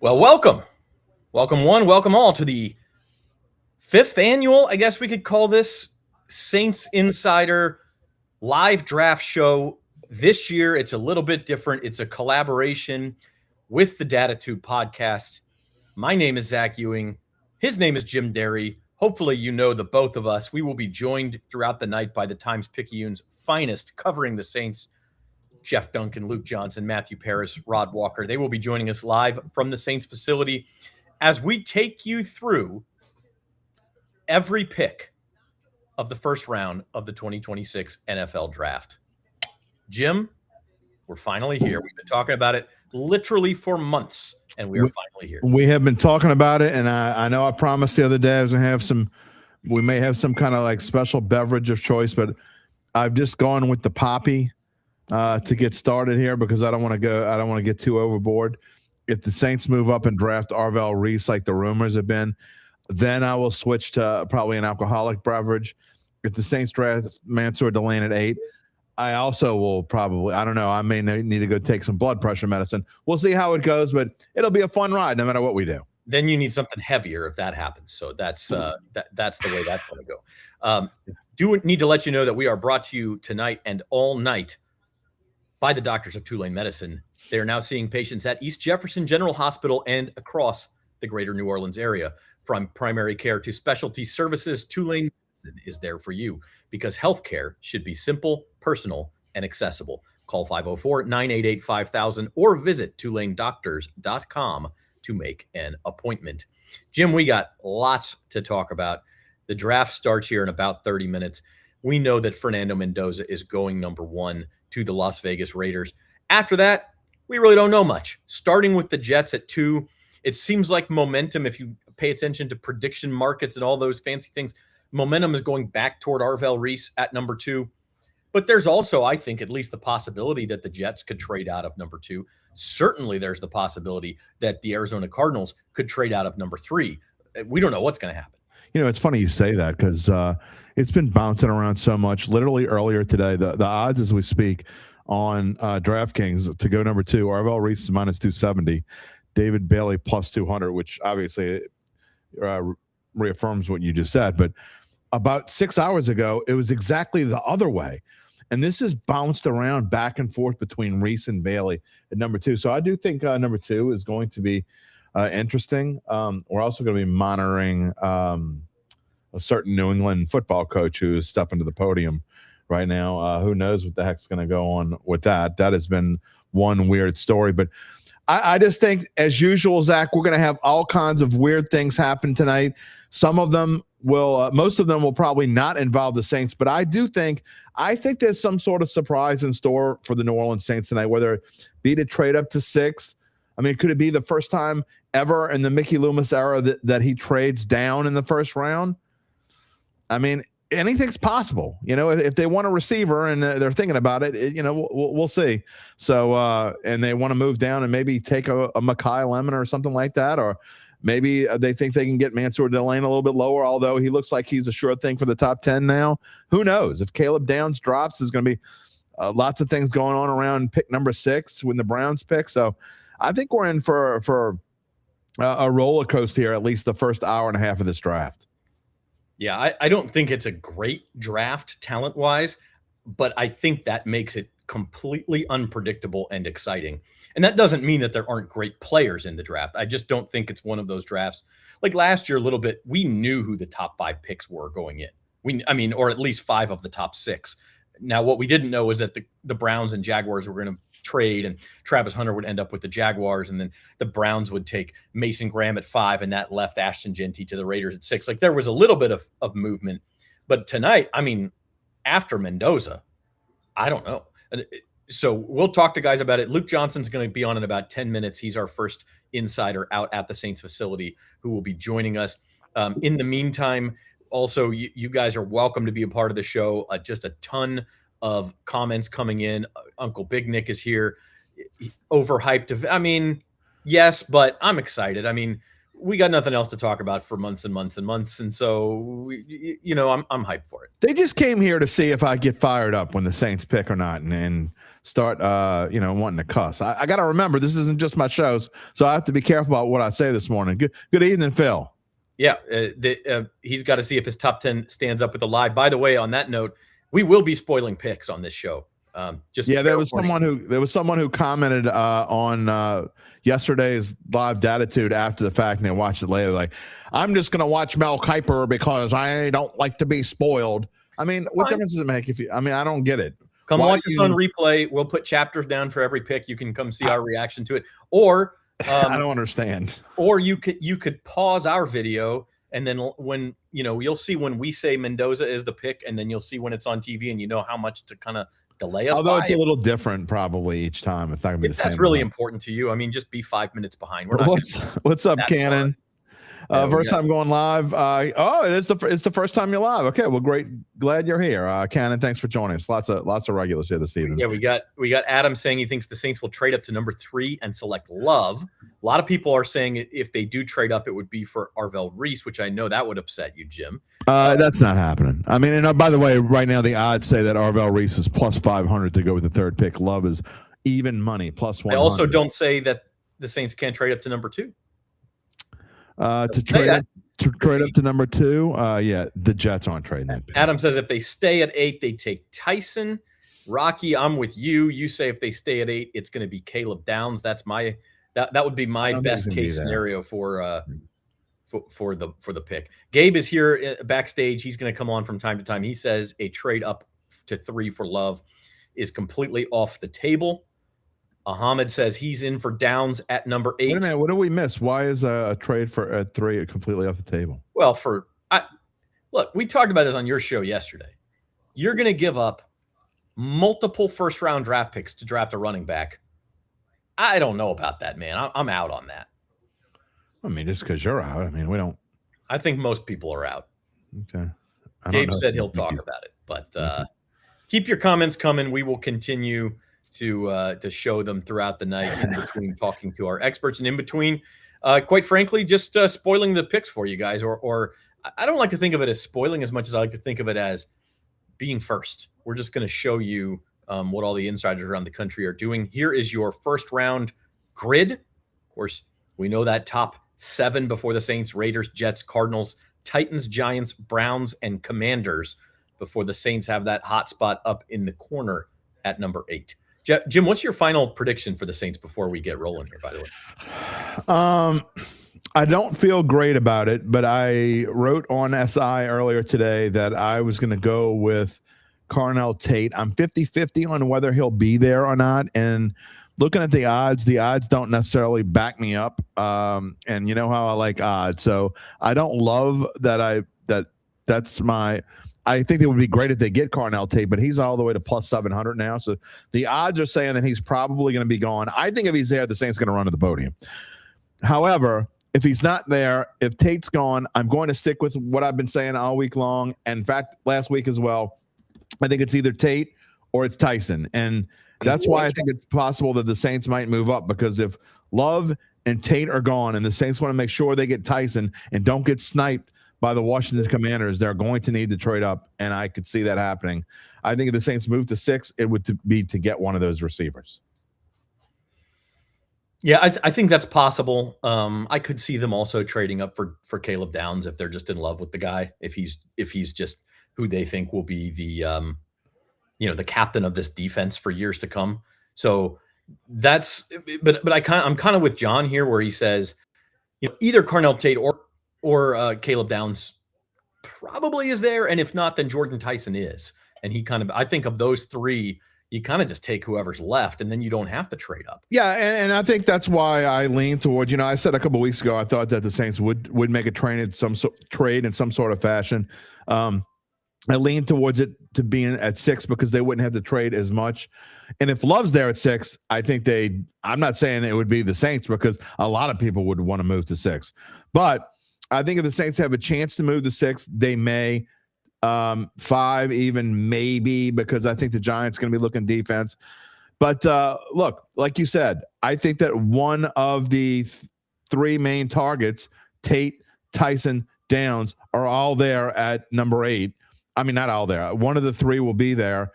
Well, welcome one, welcome all to the fifth annual, I guess we could call this Saints Insider live draft show. This year, it's a little bit different. It's a collaboration with the Dattitude podcast. My name is Zach Ewing. His name is Jim Derry. Hopefully, you know the both of us. We will be joined throughout the night by the Times-Picayune's finest covering the Saints, Jeff Duncan, Luke Johnson, Matthew Paris, Rod Walker. They will be joining us live from the Saints facility as we take you through every pick of the first round of the 2026 NFL Draft. Jim, we're finally here. We've been talking about it literally for months, and we are finally here. We have been talking about it, and I know I promised the other day I was going to have we may have some kind of like special beverage of choice, but I've just gone with the Poppy to get started here because I don't want to get too overboard. If the Saints move up and draft Arvell Reese like the rumors have been, then I will switch to probably an alcoholic beverage. If the Saints draft Mansour Delane at 8, I also will probably, I don't know, I may need to go take some blood pressure medicine. We'll see how it goes, but it'll be a fun ride no matter what we do. Then you need something heavier if that happens. So that's that's the way that's going to go. Do need to let you know that we are brought to you tonight and all night by the doctors of Tulane Medicine. They are now seeing patients at East Jefferson General Hospital and across the greater New Orleans area. From primary care to specialty services, Tulane Medicine is there for you because healthcare should be simple, personal, and accessible. Call 504-988-5000 or visit tulanedoctors.com to make an appointment. Jim, we got lots to talk about. The draft starts here in about 30 minutes. We know that Fernando Mendoza is going number 1 to the Las Vegas Raiders. After that, we really don't know much. Starting with the Jets at 2, it seems like momentum, if you pay attention to prediction markets and all those fancy things, momentum is going back toward Arvell Reese at number 2. But there's also, I think, at least the possibility that the Jets could trade out of number 2. Certainly there's the possibility that the Arizona Cardinals could trade out of number 3. We don't know what's going to happen. You know, it's funny you say that because it's been bouncing around so much. Literally earlier today, the odds as we speak on DraftKings to go number 2, Arvell Reese is minus 270, David Bailey plus 200, which obviously reaffirms what you just said. But about 6 hours ago, it was exactly the other way. And this has bounced around back and forth between Reese and Bailey at number 2. So I do think number 2 is going to be interesting. We're also going to be monitoring a certain New England football coach who is stepping to the podium right now. Who knows what the heck's going to go on with that? That has been one weird story. But I just think, as usual, Zach, we're going to have all kinds of weird things happen tonight. Some of them will, most of them will probably not involve the Saints. But I think there's some sort of surprise in store for the New Orleans Saints tonight, whether it be to trade up to 6. I mean, could it be the first time ever in the Mickey Loomis era that he trades down in the first round? I mean, anything's possible. You know, if they want a receiver and they're thinking about it, you know, we'll see. So, and they want to move down and maybe take a Mekhi Lemon or something like that, or maybe they think they can get Mansour Delane a little bit lower, although he looks like he's a sure thing for the top 10 now. Who knows? If Caleb Downs drops, there's going to be lots of things going on around pick number 6 when the Browns pick. So I think we're in for a roller coaster here, at least the first hour and a half of this draft. Yeah, I don't think it's a great draft talent-wise, but I think that makes it completely unpredictable and exciting. And that doesn't mean that there aren't great players in the draft. I just don't think it's one of those drafts. Like last year a little bit, we knew who the top 5 picks were going in. Or at least 5 of the top 6. Now, what we didn't know was that the Browns and Jaguars were going to trade, and Travis Hunter would end up with the Jaguars, and then the Browns would take Mason Graham at 5, and that left Ashton Genty to the Raiders at 6. Like, there was a little bit of movement. But tonight, I mean, after Mendoza, I don't know. So we'll talk to guys about it. Luke Johnson's going to be on in about 10 minutes. He's our first insider out at the Saints facility who will be joining us. In the meantime, also, you guys are welcome to be a part of the show. Just a ton of comments coming in. Uncle Big Nick is here. Overhyped. I mean, yes, but I'm excited. I mean, we got nothing else to talk about for months and months and months, and so I'm hyped for it. They just came here to see if I get fired up when the Saints pick or not, and start wanting to cuss. I got to remember this isn't just my shows, so I have to be careful about what I say this morning. Good evening, Phil. Yeah, he's got to see if his top 10 stands up with the live. By the way, on that note, we will be spoiling picks on this show. There was someone who commented on yesterday's live Dattitude after the fact, and they watched it later. Like, I'm just going to watch Mel Kiper because I don't like to be spoiled. I mean, what difference does it make if you? I mean, I don't get it. Come watch us on replay. We'll put chapters down for every pick. You can come see our reaction to it, or I don't understand. Or you could pause our video, and then when you'll see when we say Mendoza is the pick, and then you'll see when it's on TV, and you know how much to kind of delay us. Although it's a little different probably each time. It's not gonna be the same. That's really important to you. I mean, just be 5 minutes behind. We're not. What's up, Cannon? First time going live. It's the first time you're live. Okay, well, great. Glad you're here, Cannon. Thanks for joining us. Lots of regulars here this evening. Yeah, we got Adam saying he thinks the Saints will trade up to number 3 and select Love. A lot of people are saying if they do trade up, it would be for Arvell Reese, which I know that would upset you, Jim. That's not happening. I mean, and by the way, right now the odds say that Arvell Reese is plus 500 to go with the third pick. Love is even money, plus 100. I also don't say that the Saints can't trade up to number 2. To trade up to number 2, the Jets aren't trading that pick. Adam says if they stay at 8, they take Tyson. Rocky, I'm with you. You say if they stay at 8, it's going to be Caleb Downs. That's that would be my best case scenario for the pick. Gabe is here backstage. He's going to come on from time to time. He says a trade up to 3 for Love is completely off the table. Ahmed says he's in for Downs at number 8. Wait a minute, what do we miss? Why is a trade for 3 completely off the table? Well, look, we talked about this on your show yesterday. You're going to give up multiple first-round draft picks to draft a running back. I don't know about that, man. I'm out on that. I mean, just because you're out. I mean, we don't. I think most people are out. Okay. Gabe said he'll talk about it, but keep your comments coming. We will continue to show them throughout the night in between talking to our experts and in between, quite frankly, just spoiling the picks for you guys. Or I don't like to think of it as spoiling as much as I like to think of it as being first. We're just going to show you what all the insiders around the country are doing. Here is your first round grid. Of course, we know that top 7 before the Saints, Raiders, Jets, Cardinals, Titans, Giants, Browns, and Commanders before the Saints have that hot spot up in the corner at number 8. Jim, what's your final prediction for the Saints before we get rolling here, by the way? I don't feel great about it, but I wrote on SI earlier today that I was going to go with Carnell Tate. I'm 50-50 on whether he'll be there or not. And looking at the odds don't necessarily back me up. And you know how I like odds. So I don't love that that's my – I think it would be great if they get Carnell Tate, but he's all the way to plus 700 now. So the odds are saying that he's probably going to be gone. I think if he's there, the Saints are going to run to the podium. However, if he's not there, if Tate's gone, I'm going to stick with what I've been saying all week long. And in fact, last week as well, I think it's either Tate or it's Tyson. And that's why I think it's possible that the Saints might move up, because if Love and Tate are gone and the Saints want to make sure they get Tyson and don't get sniped by the Washington Commanders, they're going to need to trade up, and I could see that happening. I think if the Saints move to 6, it would be to get one of those receivers. Yeah, I think that's possible. I could see them also trading up for Caleb Downs if they're just in love with the guy. If he's just who they think will be the the captain of this defense for years to come. So that's. But I'm kind of with John here, where he says, either Carnell Tate or Caleb Downs probably is there, and if not, then Jordan Tyson is. And I think of those 3. You kind of just take whoever's left, and then you don't have to trade up. Yeah, and I think that's why I lean towards. I said a couple of weeks ago I thought that the Saints would make a trade in some sort of fashion. I lean towards it to being at 6 because they wouldn't have to trade as much. And if Love's there at 6, I think I'm not saying it would be the Saints, because a lot of people would want to move to 6. But I think if the Saints have a chance to move to 6, they may. 5 even maybe, because I think the Giants going to be looking defense. But look, like you said, I think that one of the 3 main targets Tate, Tyson, Downs are all there at number 8. I mean, not all there. One of the 3 will be there.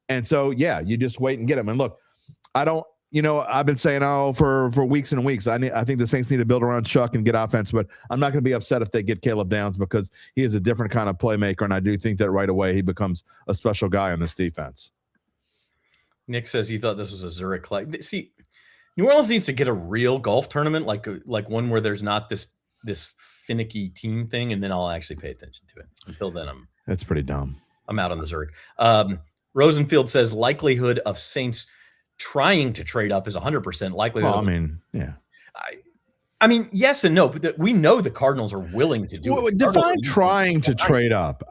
And so, yeah, you just wait and get them. And look, I don't, I've been saying, for weeks and weeks, I think the Saints need to build around Chuck and get offense, but I'm not going to be upset if they get Caleb Downs because he is a different kind of playmaker. And I do think that right away he becomes a special guy on this defense. Nick says he thought this was a Zurich. See, New Orleans needs to get a real golf tournament, like one where there's not this finicky team thing, and then I'll actually pay attention to it. Until then, that's pretty dumb. I'm out on the Zurich. Rosenfield says likelihood of Saints trying to trade up is 100% likelihood. Well, I mean, yeah. I mean, yes and no, but we know the Cardinals are willing to do it. Define trying to trade up.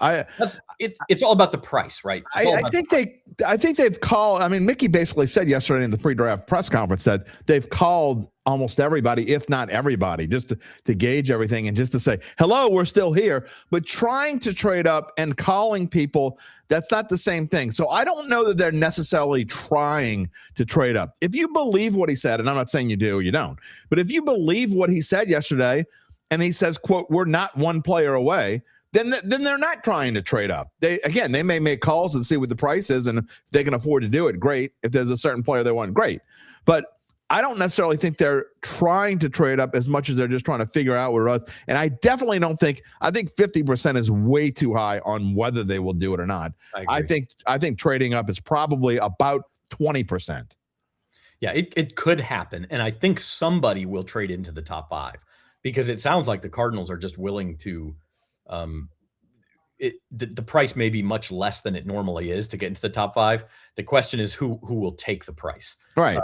It's all about the price, right? I think they've called. I mean, Mickey basically said yesterday in the pre-draft press conference that they've called almost everybody, if not everybody, just to gauge everything and just to say, hello, we're still here. But trying to trade up and calling people, that's not the same thing. So I don't know that they're necessarily trying to trade up. If you believe what he said, and I'm not saying you do or you don't, but if you believe what he said yesterday, and he says, quote, we're not one player away, then they're not trying to trade up. They may make calls and see what the price is, and if they can afford to do it, great. If there's a certain player they want, great. But I don't necessarily think they're trying to trade up as much as they're just trying to figure out where us. And I definitely don't think. I think 50% is way too high on whether they will do it or not. I think trading up is probably about 20%. Yeah, it could happen, and I think somebody will trade into the top 5 because it sounds like the Cardinals are just willing to. The price may be much less than it normally is to get into the top 5. The question is who will take the price, right?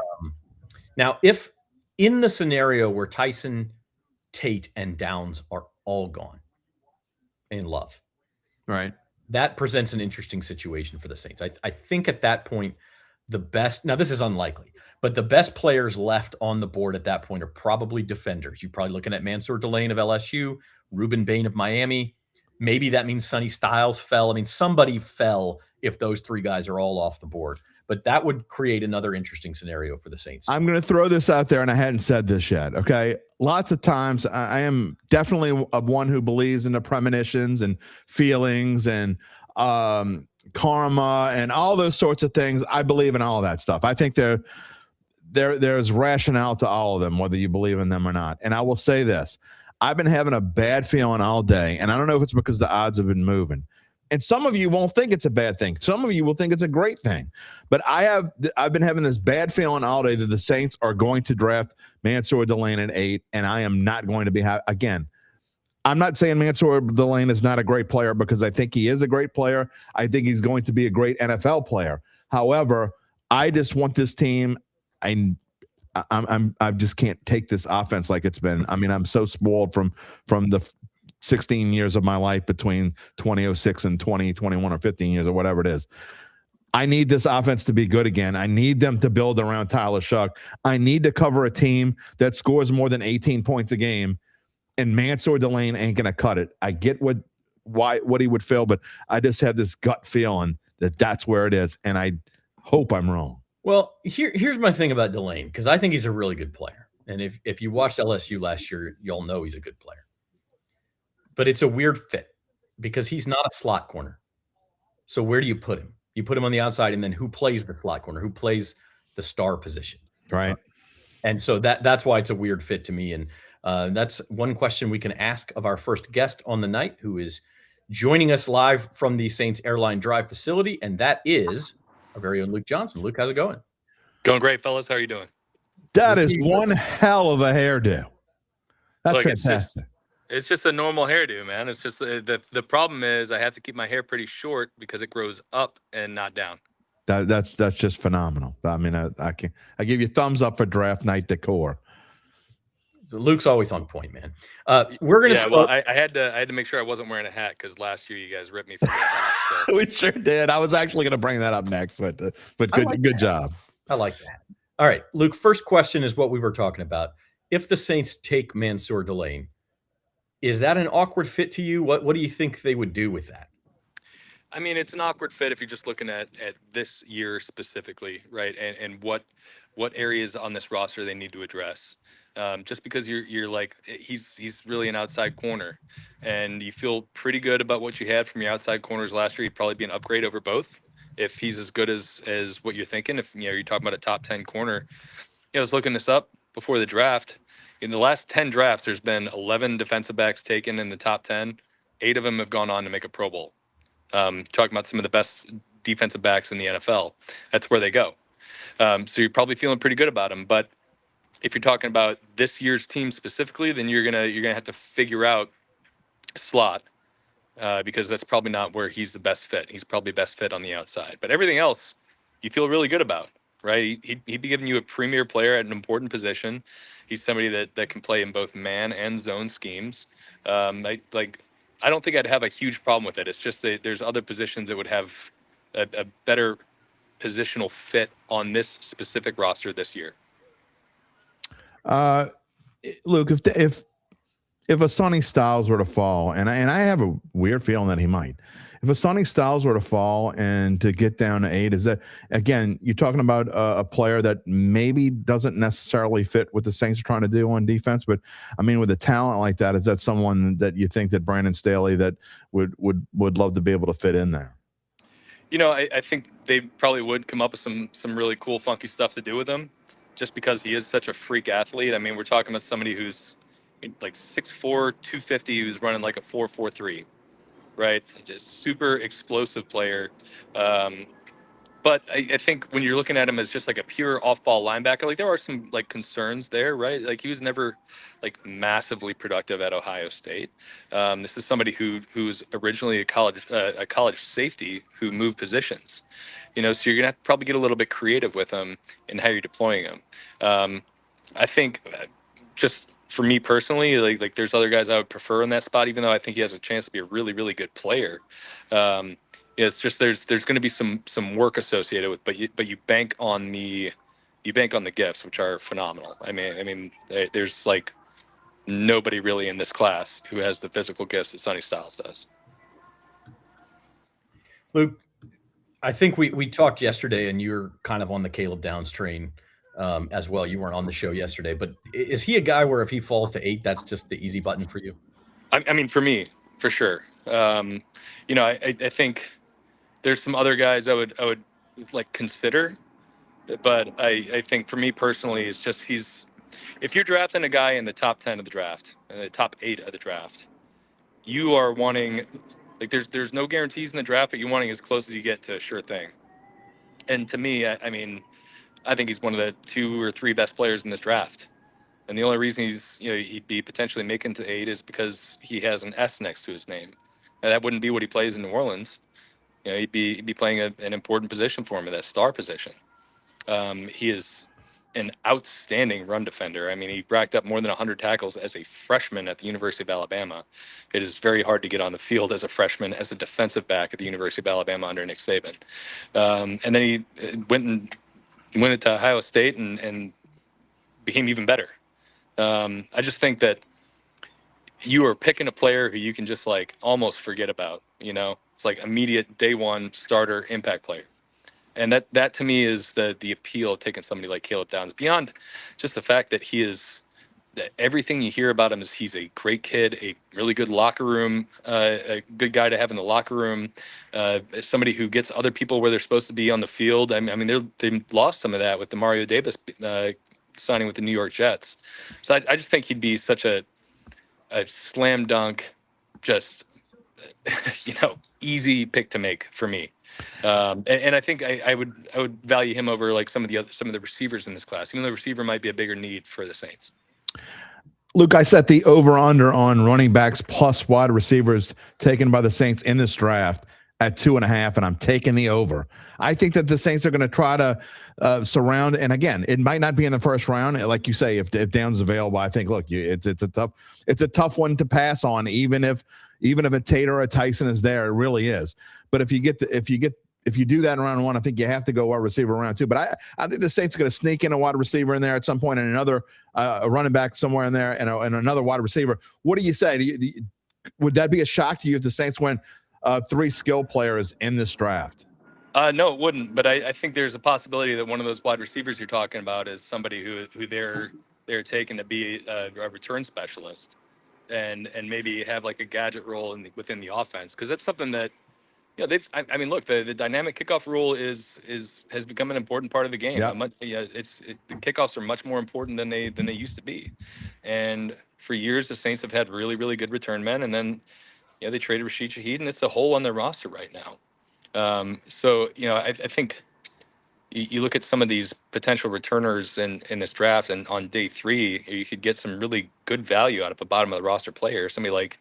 Now, if in the scenario where Tyson, Tate, and Downs are all gone in Love, right, that presents an interesting situation for the Saints. I think at that point, the best, now this is unlikely, but the best players left on the board at that point are probably defenders. You're probably looking at Mansour Delane of LSU, Ruben Bain of Miami. Maybe that means Sonny Styles fell. I mean, somebody fell if those 3 guys are all off the board. But that would create another interesting scenario for the Saints. I'm going to throw this out there, and I hadn't said this yet, okay? Lots of times I am definitely one who believes in the premonitions and feelings and karma and all those sorts of things. I believe in all of that stuff. I think there's rationale to all of them, whether you believe in them or not. And I will say this. I've been having a bad feeling all day, and I don't know if it's because the odds have been moving. And some of you won't think it's a bad thing. Some of you will think it's a great thing. But I've been having this bad feeling all day that the Saints are going to draft Mansour Delane at 8, and I am not going to be again. I'm not saying Mansour Delane is not a great player because I think he is a great player. I think he's going to be a great NFL player. However, I just want this team. I just can't take this offense like it's been. I mean, I'm so spoiled from the 16 years of my life between 2006 and 2021 or 15 years or whatever it is. I need this offense to be good again. I need them to build around Tyler Shuck. I need to cover a team that scores more than 18 points a game, and Mansour Delane ain't going to cut it. I get what he would feel, but I just have this gut feeling that that's where it is, and I hope I'm wrong. Well, here's my thing about Delane, because I think he's a really good player. And if you watched LSU last year, you'll know he's a good player. But it's a weird fit because he's not a slot corner. So where do you put him? You put him on the outside, and then who plays the slot corner? Who plays the star position? Right. And so that's why it's a weird fit to me. And that's one question we can ask of our first guest on the night, who is joining us live from the Saints Airline Drive facility, and that is our very own Luke Johnson. Luke, how's it going? Going great, fellas. How are you doing? That is one hell of a hairdo. That's fantastic. It's just a normal hairdo, man. It's just the problem is I have to keep my hair pretty short because it grows up and not down. That's just phenomenal. I mean, I give you thumbs up for draft night decor. So Luke's always on point, man. We're gonna. Yeah, well, I had to make sure I wasn't wearing a hat because last year you guys ripped me for the hat. So. We sure did. I was actually going to bring that up next, but good job. I like that. All right, Luke. First question is what we were talking about. If the Saints take Mansour Delane, is that an awkward fit to you? What do you think they would do with that? I mean, it's an awkward fit if you're just looking at this year specifically, right? And what areas on this roster they need to address. just because you're like he's really an outside corner, and you feel pretty good about what you had from your outside corners last year. He'd probably be an upgrade over both if he's as good as what you're thinking. If you're talking about a top 10 corner. I was looking this up before the draft. In the last 10 drafts, there's been 11 defensive backs taken in the top 10. 8 of them have gone on to make a Pro Bowl. Talking about some of the best defensive backs in the NFL. That's where they go. So you're probably feeling pretty good about them. But if you're talking about this year's team specifically, then you're gonna have to figure out slot, because that's probably not where he's the best fit. He's probably best fit on the outside. But everything else, you feel really good about, right? He'd be giving you a premier player at an important position. He's somebody that can play in both man and zone schemes. I don't think I'd have a huge problem with it. It's just that there's other positions that would have a better positional fit on this specific roster this year. Luke, if a Sonny Styles were to fall, and I have a weird feeling that he might, if a Sonny Styles were to fall and to get down to 8, is that, again, you're talking about a player that maybe doesn't necessarily fit what the Saints are trying to do on defense, but I mean, with a talent like that, is that someone that you think that Brandon Staley that would love to be able to fit in there? I think they probably would come up with some really cool, funky stuff to do with him, just because he is such a freak athlete. I mean, we're talking about somebody who's like 6'4", 250, who's running like a 4.43, right? Just super explosive player. But I think when you're looking at him as just like a pure off-ball linebacker, like there are some like concerns there, right? Like he was never like massively productive at Ohio State. This is somebody who's originally a college safety who moved positions, so you're gonna have to probably get a little bit creative with him in how you're deploying him. I think just for me personally, like there's other guys I would prefer in that spot, even though I think he has a chance to be a really, really good player. It's just there's going to be some work associated with, but you bank on the gifts, which are phenomenal. I mean, there's like nobody really in this class who has the physical gifts that Sonny Styles does. Luke, I think we talked yesterday, and you're kind of on the Caleb Downs train as well. You weren't on the show yesterday, but is he a guy where if he falls to 8, that's just the easy button for you? I mean, for me, for sure. I think there's some other guys I would like consider, but I think for me personally, it's just if you're drafting a guy in the top 10 of the draft, and the top 8 of the draft, you are wanting, like there's no guarantees in the draft, but you're wanting as close as you get to a sure thing. And to me, I mean, I think he's one of the 2 or 3 best players in this draft. And the only reason he'd be potentially making to 8 is because he has an S next to his name. Now, that wouldn't be what he plays in New Orleans. He'd be playing an important position for him, in that star position. He is an outstanding run defender. I mean, he racked up more than 100 tackles as a freshman at the University of Alabama. It is very hard to get on the field as a freshman, as a defensive back at the University of Alabama under Nick Saban. And then he went into Ohio State and became even better. I just think that you are picking a player who you can just like almost forget about, it's like immediate day one starter impact player. And that to me is the appeal of taking somebody like Caleb Downs, beyond just the fact that everything you hear about him is he's a great kid, a really good locker room, a good guy to have in the locker room, somebody who gets other people where they're supposed to be on the field. I mean, they lost some of that with the Mario Davis signing with the New York Jets. So I just think he'd be such a slam dunk, just easy pick to make for me. And I think I would value him over like some of the receivers in this class, even though the receiver might be a bigger need for the Saints. Luke, I set the over-under on running backs plus wide receivers taken by the Saints in this draft at 2.5, and I'm taking the over. I think that the Saints are going to try to surround, and again, it might not be in the first round, like you say, if Downs is available. I think, look, it's a tough one to pass on, even if a Tate or a Tyson is there. It really is. But if you do that in round 1, I think you have to go wide receiver round 2. But I think the Saints are going to sneak in a wide receiver in there at some point, and another a running back somewhere in there, and another wide receiver. What do you say? Would that be a shock to you if the Saints went 3 skill players in this draft? No, it wouldn't. But I think there's a possibility that one of those wide receivers you're talking about is somebody who they're they're taking to be a return specialist and maybe have like a gadget role within the offense, because that's something that I mean, look, the dynamic kickoff rule has become an important part of the game. Yeah. The kickoffs are much more important than they used to be, and for years the Saints have had really really good return men, and then they traded Rashid Shaheed, and it's a hole on their roster right now. So I think you look at some of these potential returners in this draft, and on day 3 you could get some really good value out of a bottom of the roster player, somebody like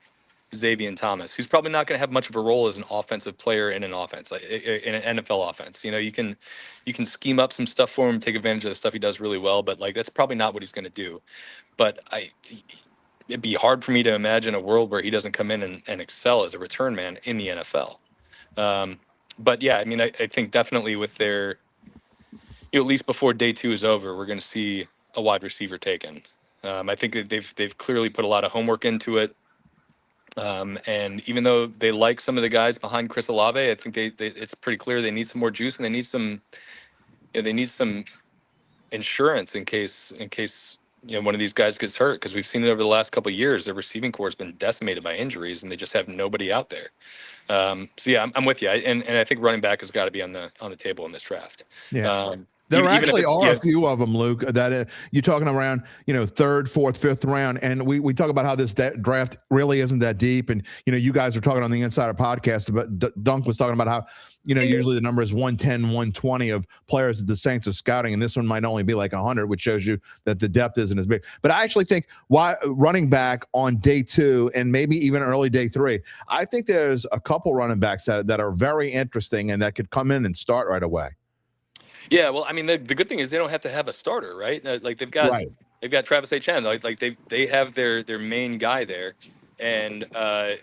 Xavier Thomas, who's probably not going to have much of a role as an offensive player in an offense, like in an NFL offense. You can scheme up some stuff for him, take advantage of the stuff he does really well, but like that's probably not what he's going to do. But it'd be hard for me to imagine a world where he doesn't come in and excel as a return man in the NFL. But yeah, I mean, I think definitely with their, at least before day 2 is over, we're going to see a wide receiver taken. I think that they've clearly put a lot of homework into it. And even though they like some of the guys behind Chris Olave, I think it's pretty clear they need some more juice, and they need some insurance in case one of these guys gets hurt, because we've seen it over the last couple of years. Their receiving core has been decimated by injuries, and they just have nobody out there. So yeah, I'm with you, and I think running back has got to be on the table in this draft. Yeah. There Even if actually it's, are a few of them, Luke, that you're talking around, 3rd, 4th, 5th round. And we talk about how this draft really isn't that deep. And, you guys are talking on the Insider podcast, but Dunk was talking about how, usually the number is 110, 120 of players that the Saints are scouting. And this one might only be like 100, which shows you that the depth isn't as big. But I actually think why running back on day 2 and maybe even early day 3, I think there's a couple running backs that are very interesting and that could come in and start right away. Yeah, well, I mean, the good thing is they don't have to have a starter, right? Like they've got Travis Etienne. Like they have their main guy there, and I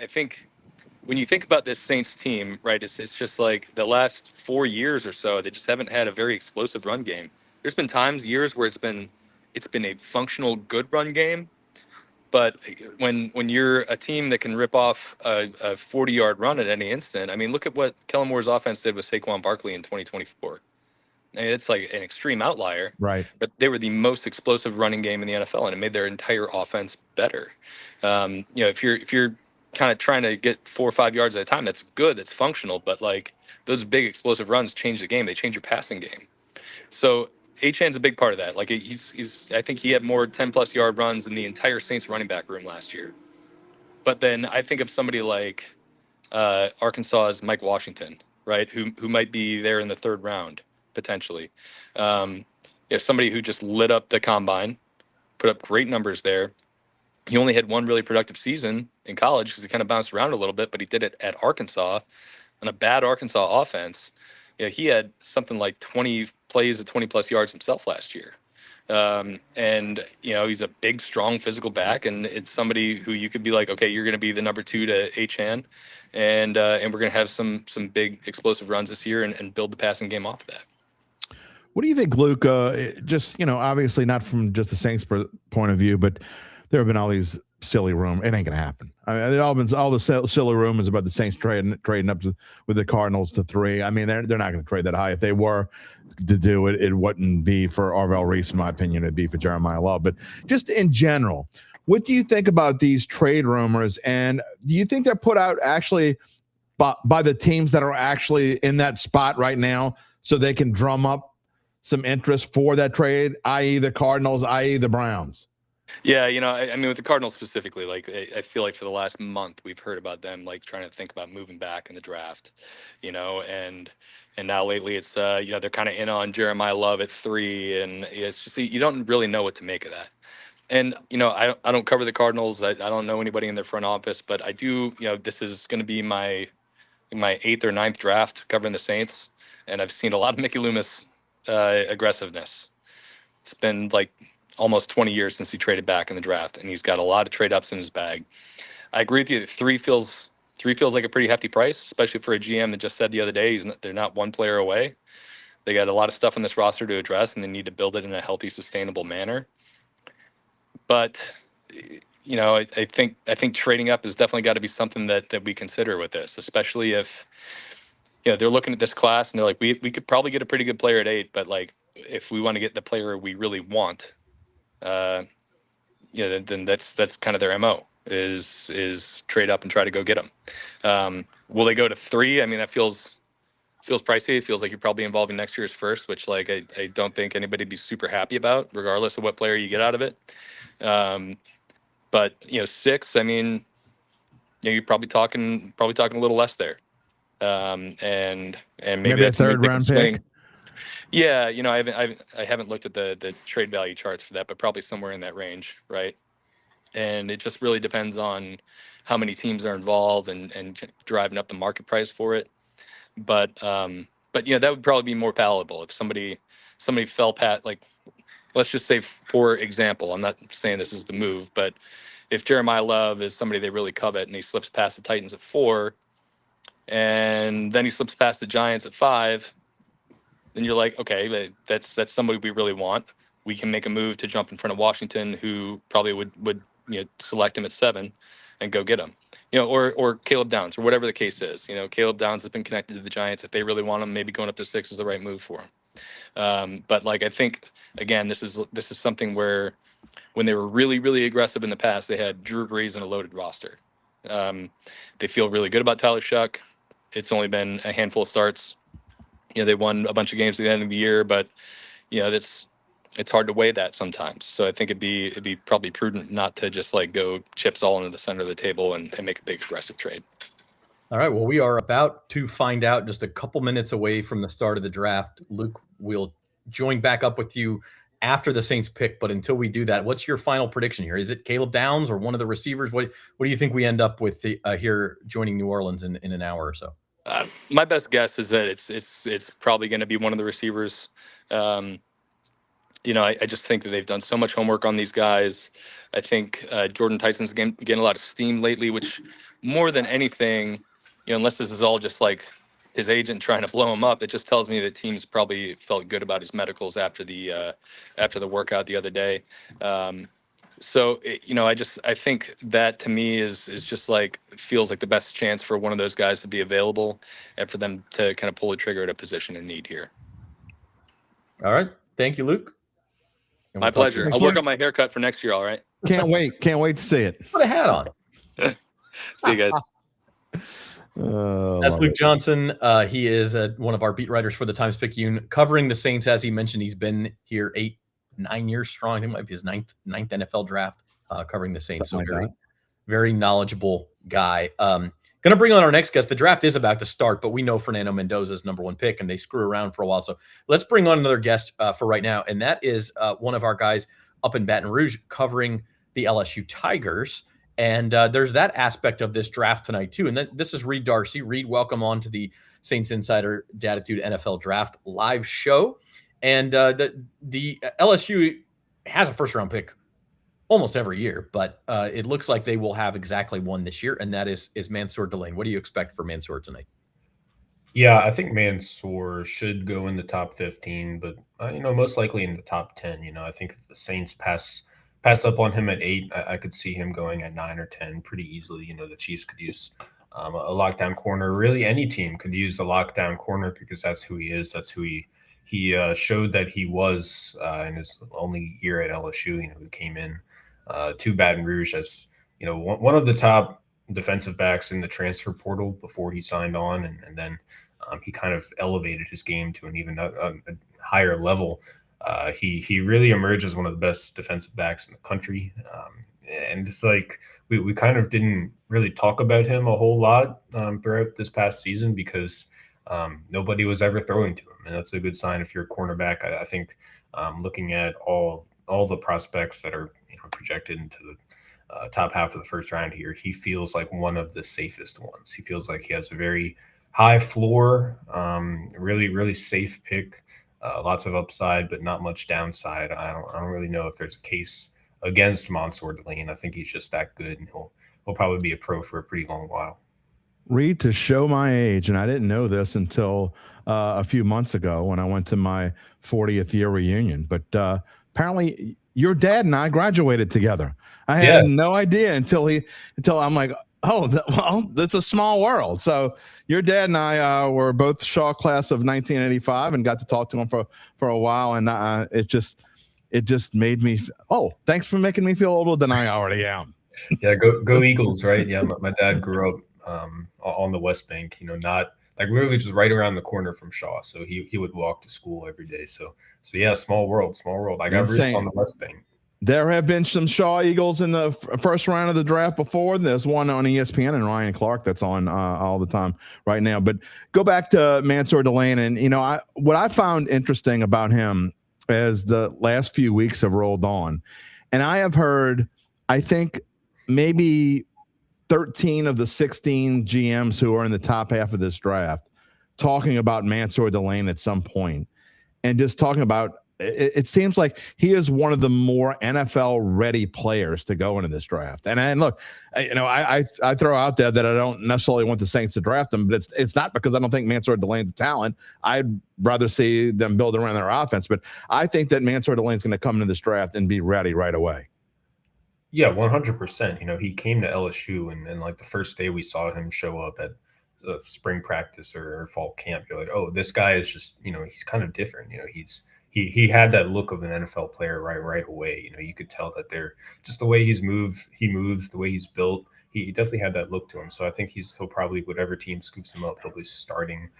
think when you think about this Saints team, right, it's just like the last 4 years or so, they just haven't had a very explosive run game. There's been years where it's been a functional good run game, but when you're a team that can rip off a 40-yard run at any instant, I mean, look at what Kellen Moore's offense did with Saquon Barkley in 2024. And it's like an extreme outlier, right? But they were the most explosive running game in the NFL, and it made their entire offense better. If you're kind of trying to get 4 or 5 yards at a time, that's good, that's functional. But like those big explosive runs change the game; they change your passing game. So Achane's a big part of that. Like I think he had more 10+ yard runs than the entire Saints running back room last year. But then I think of somebody like Arkansas's Mike Washington, right? Who might be there in the 3rd round potentially. Somebody who just lit up the combine, put up great numbers there. He only had one really productive season in college because he kind of bounced around a little bit, but he did it at Arkansas on a bad Arkansas offense. He had something like 20 plays at 20+ yards himself last year. And he's a big, strong, physical back, and it's somebody who you could be like, okay, you're going to be the number 2 to Achane, and we're going to have some big explosive runs this year and build the passing game off of that. What do you think, Luke? Just, obviously not from just the Saints point of view, but there have been all these silly rumors. It ain't going to happen. I mean, all the silly rumors about the Saints trading up with the Cardinals to 3. I mean, they're not going to trade that high. If they were to do it, it wouldn't be for Arvell Reese, in my opinion. It'd be for Jeremiah Love. But just in general, what do you think about these trade rumors? And do you think they're put out actually by the teams that are actually in that spot right now so they can drum up some interest for that trade, i.e. the Cardinals, i.e. the Browns? Yeah, I mean, with the Cardinals specifically, like I feel like for the last month we've heard about them like trying to think about moving back in the draft, and now lately it's they're kind of in on Jeremiah Love at 3, and it's just you don't really know what to make of that. And I don't cover the Cardinals. I don't know anybody in their front office, but I do. This is going to be my 8th or 9th draft covering the Saints, and I've seen a lot of Mickey Loomis aggressiveness. It's been like almost 20 years since he traded back in the draft, and he's got a lot of trade ups in his bag. I agree with you that 3 feels like a pretty hefty price, especially for a GM that just said the other day they're not one player away. They got a lot of stuff on this roster to address, and they need to build it in a healthy, sustainable manner. But I think trading up has definitely got to be something that we consider with this, especially if they're looking at this class and they're like, we could probably get a pretty good player at 8, but like if we want to get the player we really want, then that's kind of their MO is trade up and try to go get them. Will they go to 3? I mean, that feels pricey. It feels like you're probably involving next year's first, which like I don't think anybody'd be super happy about, regardless of what player you get out of it. But 6, I mean, you're probably talking a little less there. And maybe a that's third round pick. Yeah, I haven't looked at the trade value charts for that, but probably somewhere in that range, right? And it just really depends on how many teams are involved and driving up the market price for it. But that would probably be more palatable if somebody fell pat, like, let's just say, for example, I'm not saying this is the move, but if Jeremiah Love is somebody they really covet and he slips past the Titans at 4, and then he slips past the Giants at 5, then you're like, okay, that's somebody we really want. We can make a move to jump in front of Washington, who probably would select him at 7 and go get him. Or Caleb Downs, or whatever the case is. Caleb Downs has been connected to the Giants. If they really want him, maybe going up to 6 is the right move for him. But like, I think, again, this is something where when they were really, really aggressive in the past, they had Drew Brees and a loaded roster. They feel really good about Tyler Shuck. It's only been a handful of starts. They won a bunch of games at the end of the year, but it's hard to weigh that sometimes. So I think it'd be probably prudent not to just like go chips all into the center of the table and make a big aggressive trade. All right. Well, we are about to find out, just a couple minutes away from the start of the draft. Luke, we'll join back up with you after the Saints pick. But until we do that, what's your final prediction here? Is it Caleb Downs or one of the receivers? What do you think we end up with here joining New Orleans in an hour or so? My best guess is that it's probably going to be one of the receivers. I just think that they've done so much homework on these guys. I think Jordan Tyson's getting a lot of steam lately, which more than anything, unless this is all just like his agent trying to blow him up, it just tells me that teams probably felt good about his medicals after the workout the other day. So I think that to me is just like, feels like the best chance for one of those guys to be available and for them to kind of pull the trigger at a position in need here. All right. Thank you, Luke. My pleasure. I'll work on my haircut for next year. All right. Can't wait to see it. Put a hat on. See you guys. That's Luke Johnson. He is one of our beat writers for the Times-Picayune, covering the Saints. As he mentioned, he's been here 9 years strong. It might be his ninth NFL draft, covering the Saints. So very knowledgeable guy. Going to bring on our next guest. The draft is about to start, but we know Fernando Mendoza's number 1 pick, and they screw around for a while. So let's bring on another guest for right now, and that is one of our guys up in Baton Rouge covering the LSU Tigers. And there's that aspect of this draft tonight, too. And this is Reed Darcy. Reed, welcome on to the Saints Insider Dattitude NFL Draft live show. And the LSU has a first-round pick almost every year, but it looks like they will have exactly one this year, and that is Mansour Delane. What do you expect for Mansour tonight? Yeah, I think Mansour should go in the top 15, but most likely in the top 10. I think if the Saints pass up on him at 8, I could see him going at 9 or 10 pretty easily. The Chiefs could use a lockdown corner. Really, any team could use a lockdown corner because that's who he is. That's who he showed that he was in his only year at LSU. He came in to Baton Rouge as one of the top defensive backs in the transfer portal before he signed on, and then he kind of elevated his game to an even a higher level. He really emerged as one of the best defensive backs in the country, and it's like we kind of didn't really talk about him a whole lot throughout this past season because nobody was ever throwing to him, and that's a good sign if you're a cornerback. I think looking at all the prospects that are projected into the top half of the first round here, he feels like one of the safest ones. He feels like he has a very high floor, really, really safe pick, lots of upside, but not much downside. I don't really know if there's a case against Mansour Delane. I think he's just that good, and he'll probably be a pro for a pretty long while. Reed, to show my age, and I didn't know this until a few months ago when I went to my 40th year reunion, but apparently your dad and I graduated together. I had no idea until I'm like, well, that's a small world. So your dad and I were both Shaw class of 1985 and got to talk to him for a while. And it just made me, thanks for making me feel older than I already am. Yeah, go Eagles, right? Yeah, my dad grew up on the West Bank, not like literally just right around the corner from Shaw. So he would walk to school every day. So yeah, small world. I got roots on the West Bank. There have been some Shaw Eagles in the first round of the draft before. There's one on ESPN and Ryan Clark that's on all the time right now. But go back to Mansour Delane, and what I found interesting about him as the last few weeks have rolled on, and I have heard, I think maybe 13 of the 16 GMs who are in the top half of this draft talking about Mansour Delane at some point, and just talking about. It seems like he is one of the more NFL ready players to go into this draft. And look, I throw out there that I don't necessarily want the Saints to draft him, but it's not because I don't think Mansour Delane's a talent. I'd rather see them build around their offense, but I think that Mansour Delane's going to come into this draft and be ready right away. Yeah, 100%. He came to LSU and like the first day we saw him show up at spring practice or fall camp, you're like, oh, this guy is just, he's kind of different. He had that look of an NFL player right away. You could tell that they're just the way he moves, the way he's built. He definitely had that look to him. So I think he'll probably, whatever team scoops him up, he'll be starting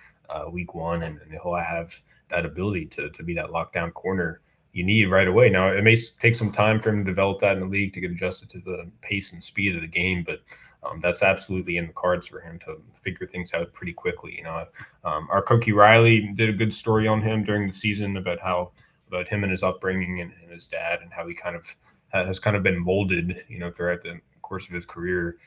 week one, and he'll have that ability to be that lockdown corner you need right away. Now, it may take some time for him to develop that in the league to get adjusted to the pace and speed of the game, but that's absolutely in the cards for him to figure things out pretty quickly. Our Cokie Riley did a good story on him during the season about him and his upbringing and his dad, and how he kind of has been molded, throughout the course of his career,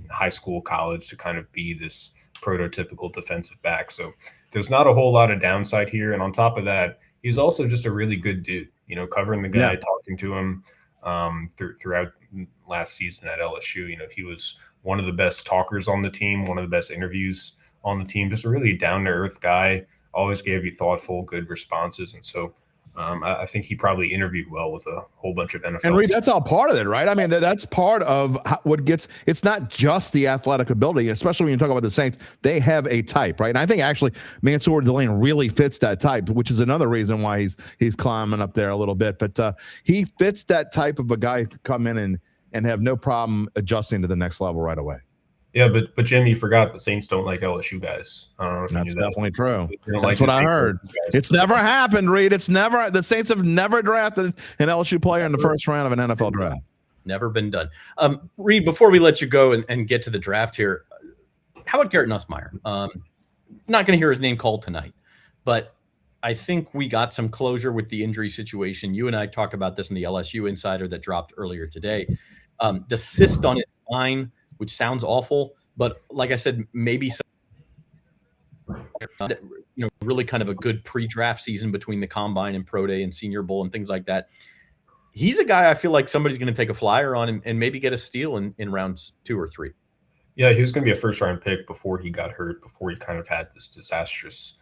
high school, college, to kind of be this prototypical defensive back. So there's not a whole lot of downside here. And on top of that, he's also just a really good dude, covering the guy, talking to him throughout last season at LSU. He was one of the best talkers on the team, one of the best interviews on the team, just a really down-to-earth guy, always gave you thoughtful, good responses. And so I think he probably interviewed well with a whole bunch of NFL. And Reed, that's all part of it, right? I mean, that's part of what gets. It's not just the athletic ability, especially when you talk about the Saints. They have a type, right? And I think actually Mansour Delane really fits that type, which is another reason why he's climbing up there a little bit. But he fits that type of a guy who could come in and have no problem adjusting to the next level right away. Yeah, but Jim, you forgot the Saints don't like LSU guys. I don't know if that's you knew definitely true. That's what I heard. It's never happened, Reed. The Saints have never drafted an LSU player in the first round of an NFL draft. Never been done. Reed, before we let you go and get to the draft here, how about Garrett Nussmeier? Not going to hear his name called tonight, but I think we got some closure with the injury situation. You and I talked about this in the LSU Insider that dropped earlier today. The cyst on his spine, which sounds awful, but like I said, maybe really kind of a good pre-draft season between the Combine and Pro Day and Senior Bowl and things like that. He's a guy I feel like somebody's going to take a flyer on and maybe get a steal in rounds 2 or 3. Yeah, he was going to be a first-round pick before he got hurt, before he kind of had this disastrous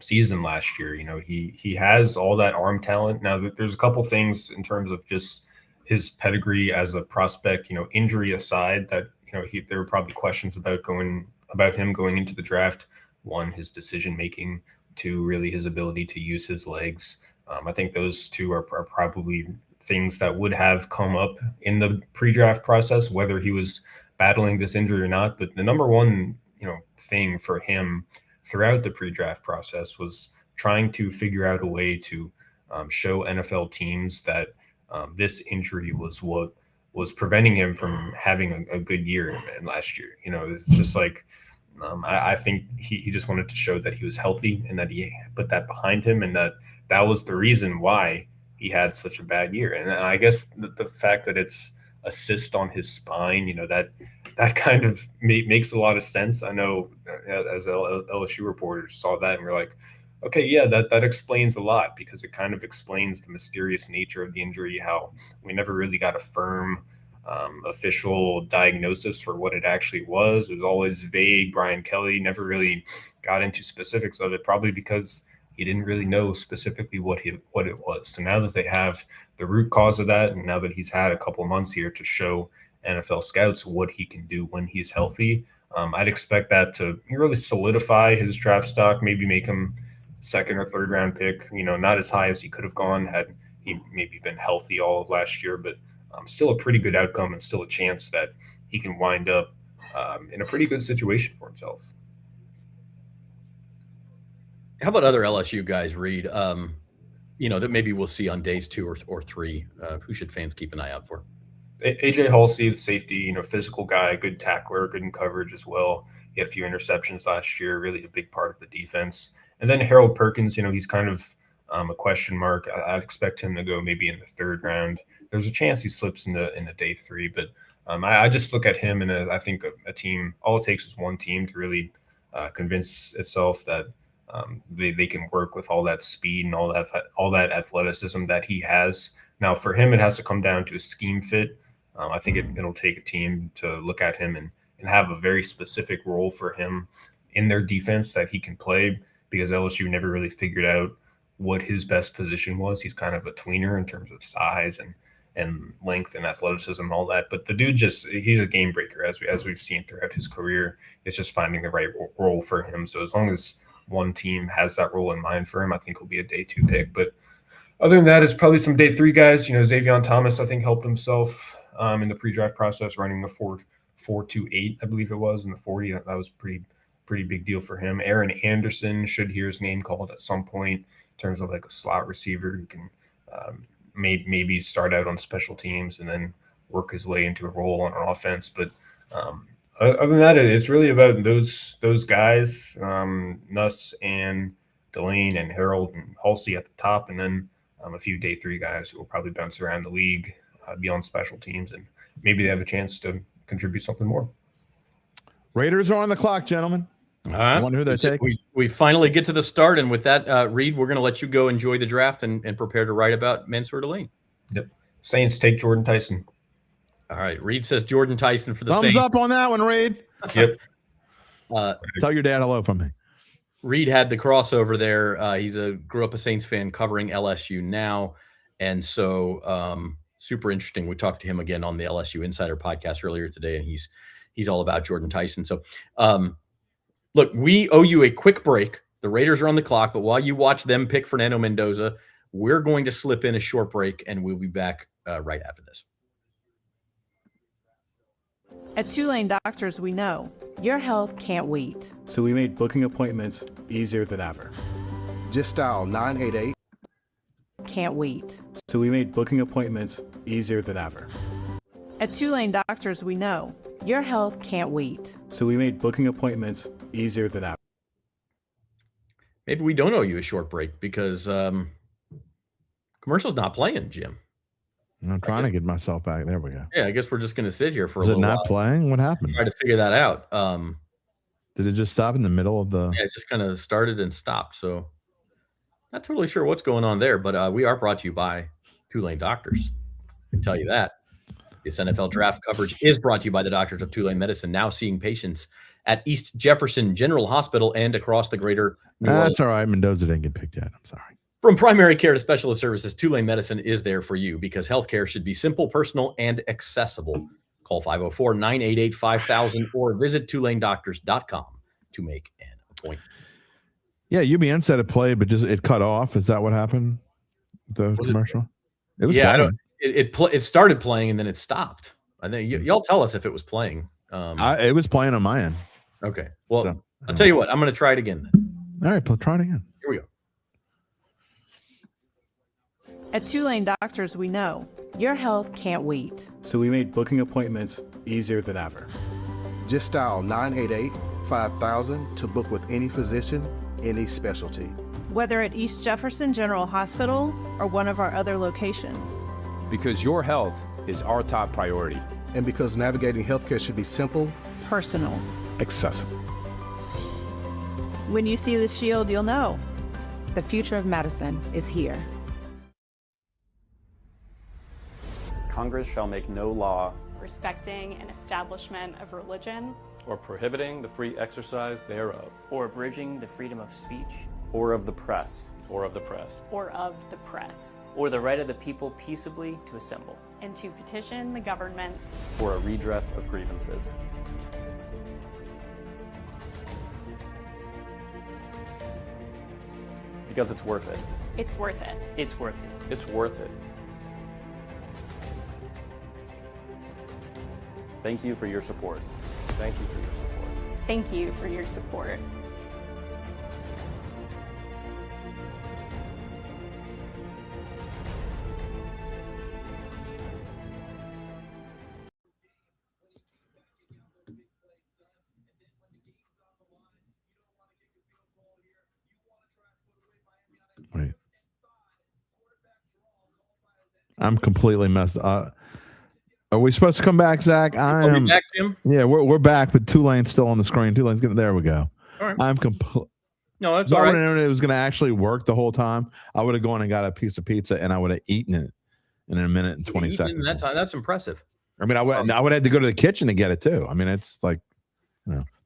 season last year. He has all that arm talent. Now, there's a couple things in terms of just his pedigree as a prospect, injury aside, that there were probably questions about him going into the draft. One, his decision making. Two, really his ability to use his legs. I think those two are probably things that would have come up in the pre-draft process, whether he was battling this injury or not. But the number one thing for him throughout the pre-draft process was trying to figure out a way to show NFL teams that this injury was what was preventing him from having a good year in last year. It's just like I think he just wanted to show that he was healthy and that he put that behind him, and that was the reason why he had such a bad year. And I guess the fact that it's a cyst on his spine, that kind of makes a lot of sense. I know as LSU reporters saw that and we're like, okay, yeah, that explains a lot, because it kind of explains the mysterious nature of the injury, how we never really got a firm official diagnosis for what it actually was. It was always vague. Brian Kelly never really got into specifics of it, probably because he didn't really know specifically what it was. So now that they have the root cause of that, and now that he's had a couple months here to show NFL scouts what he can do when he's healthy, I'd expect that to really solidify his draft stock, maybe make him second or third round pick, not as high as he could have gone had he maybe been healthy all of last year, but still a pretty good outcome and still a chance that he can wind up in a pretty good situation for himself. How about other LSU guys, Reed? That maybe we'll see on days 2 or 3. Who should fans keep an eye out for? AJ Halsey, the safety, physical guy, good tackler, good in coverage as well. He had a few interceptions last year, really a big part of the defense. And then Harold Perkins, he's kind of a question mark. I'd expect him to go maybe in the 3rd round. There's a chance he slips into day 3, but I just look at him and I think a team, all it takes is one team to really convince itself that they can work with all that speed and all that athleticism that he has. Now, for him, it has to come down to a scheme fit. I think it'll take a team to look at him and have a very specific role for him in their defense that he can play, because LSU never really figured out what his best position was. He's kind of a tweener in terms of size and length and athleticism and all that. But the dude he's a game breaker, as we've seen throughout his career. It's just finding the right role for him. So as long as one team has that role in mind for him, I think he'll be a day 2 pick. But other than that, it's probably some day 3 guys. Xavier Thomas, I think, helped himself in the pre-draft process, running the 4.28, I believe it was, in the 40. That was pretty big deal for him. Aaron Anderson should hear his name called at some point in terms of like a slot receiver who can maybe start out on special teams and then work his way into a role on offense. But other than that, it's really about those guys, Nuss and Delane and Harold and Halsey at the top, and then a few day 3 guys who will probably bounce around the league, be on special teams, and maybe they have a chance to contribute something more. Raiders are on the clock, gentlemen. I wonder who they're taking. We finally get to the start, and with that, Reed, we're going to let you go enjoy the draft and prepare to write about Mansour Delane. Yep. Saints take Jordan Tyson. All right. Reed says Jordan Tyson for the Thumbs Saints. up on that one, Reed. Yep. Tell your dad hello from me. Reed had the crossover there. He's grew up a Saints fan covering LSU now. And so super interesting. We talked to him again on the LSU Insider podcast earlier today, and he's all about Jordan Tyson. So look, we owe you a quick break. The Raiders are on the clock, but while you watch them pick Fernando Mendoza, we're going to slip in a short break, and we'll be back right after this. At Tulane Doctors, we know your health can't wait. So we made booking appointments easier than ever. Just dial 988. Can't wait. So we made booking appointments easier than ever. At Tulane Doctors, we know your health can't wait. So we made booking appointments easier than ever. Maybe we don't owe you a short break because commercial's not playing, Jim. I'm trying to get myself back. There we go. Yeah, I guess we're just going to sit here for a Is little it while. not playing? What happened? Try to figure that out. Did it just stop in the middle of the? Yeah, it just kind of started and stopped. So not totally sure what's going on there, but we are brought to you by Tulane Doctors. I can tell you that. This NFL draft coverage is brought to you by the Doctors of Tulane Medicine, now seeing patients at East Jefferson General Hospital and across the greater New Orleans. That's all right. Mendoza didn't get picked yet. I'm sorry. From primary care to specialist services, Tulane Medicine is there for you because healthcare should be simple, personal, and accessible. Call 504-988-5000 or visit TulaneDoctors.com to make an appointment. Yeah, UBN said it played, but just it cut off. Is that what happened? The commercial? It was. Yeah, going. It started playing and then it stopped. I think y'all tell us if it was playing. It was playing on my end. Okay. Well, So, I'll tell you what. I'm going to try it again then. All right, try it again. Here we go. At Tulane Doctors, we know your health can't wait. So we made booking appointments easier than ever. Just dial 988-5000 to book with any physician, any specialty. Whether at East Jefferson General Hospital or one of our other locations. Because your health is our top priority. And because navigating healthcare should be simple, Personal. Accessible. When you see the shield, you'll know the future of medicine is here. Congress shall make no law respecting an establishment of religion, or prohibiting the free exercise thereof, or abridging the freedom of speech, or of the press, or of the press, or of the press, or the right of the people peaceably to assemble, and to petition the government for a redress of grievances. Because it's worth it. It's worth it. It's worth it. It's worth it. Thank you for your support. Thank you for your support. Thank you for your support. Wait. I'm completely messed up. Are we supposed to come back, Zach? Are we back, Jim? Yeah, we're back, but Tulane's still on the screen. Tulane's getting there. We go. All right. I'm complete. No, that's If I all would right. have known it was going to actually work the whole time, I would have gone and got a piece of pizza and I would have eaten it in a minute and 20 Even in seconds. that time, that's impressive. I mean, I would have had to go to the kitchen to get it too. I mean, it's like,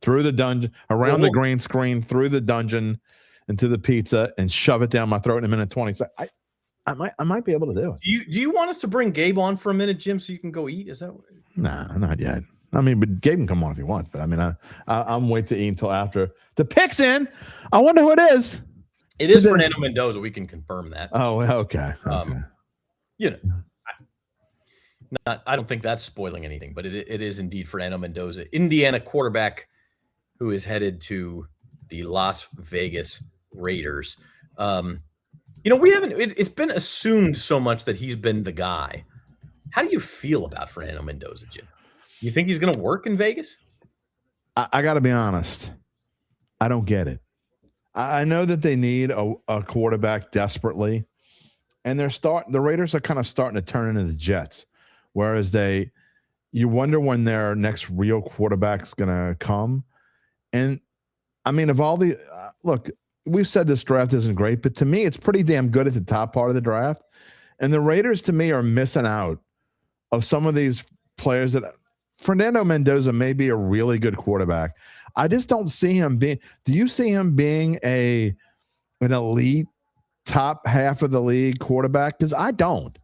through the dungeon, around the green screen, through the dungeon, into the pizza, and shove it down my throat in a minute and 20 seconds. I might be able to do it. Do you want us to bring Gabe on for a minute, Jim, so you can go eat? Is that what? Nah, not yet. I mean, but Gabe can come on if he wants. But I mean, I'm wait to eat until after the pick's in. I wonder who it is. It is Fernando Mendoza. We can confirm that. Oh, okay. You know, I don't think that's spoiling anything, but it is indeed Fernando Mendoza, Indiana quarterback, who is headed to the Las Vegas Raiders. You know, we haven't. It's been assumed so much that he's been the guy. How do you feel about Fernando Mendoza, Jim? You think he's going to work in Vegas? I got to be honest. I don't get it. I know that they need a quarterback desperately, and the Raiders are kind of starting to turn into the Jets, whereas you wonder when their next real quarterback's going to come. And I mean, of all the look, we've said this draft isn't great, but to me, it's pretty damn good at the top part of the draft. And the Raiders, to me, are missing out of some of these players that Fernando Mendoza may be a really good quarterback. I just don't see him being. Do you see him being an elite top half of the league quarterback? Because I don't.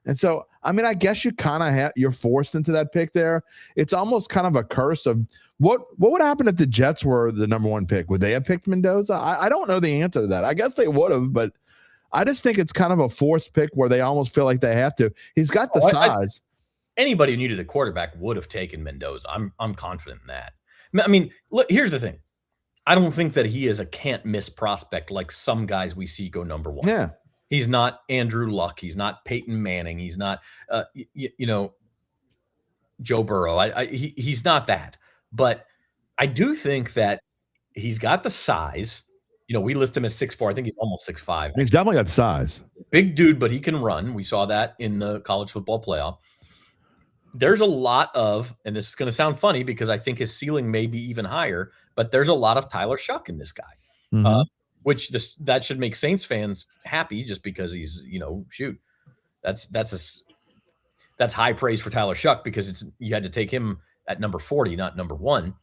And so, I mean, I guess you kind of you're forced into that pick there. It's almost kind of a curse of what would happen if the Jets were the number one pick? Would they have picked Mendoza? I don't know the answer to that. I guess they would have, but I just think it's kind of a forced pick where they almost feel like they have to. He's got the size. Anybody who needed a quarterback would have taken Mendoza. I'm confident in that. I mean, look, here's the thing. I don't think that he is a can't miss prospect like some guys we see go number one. Yeah. He's not Andrew Luck. He's not Peyton Manning. He's not, Joe Burrow. He's not that. But I do think that he's got the size. You know, we list him as 6'4". I think he's almost 6'5". He's definitely got the size. Big dude, but he can run. We saw that in the college football playoff. There's a lot of, and this is going to sound funny because I think his ceiling may be even higher, but there's a lot of Tyler Shuck in this guy, which that should make Saints fans happy just because he's, that's high praise for Tyler Shuck because you had to take him at number 40, not number 1.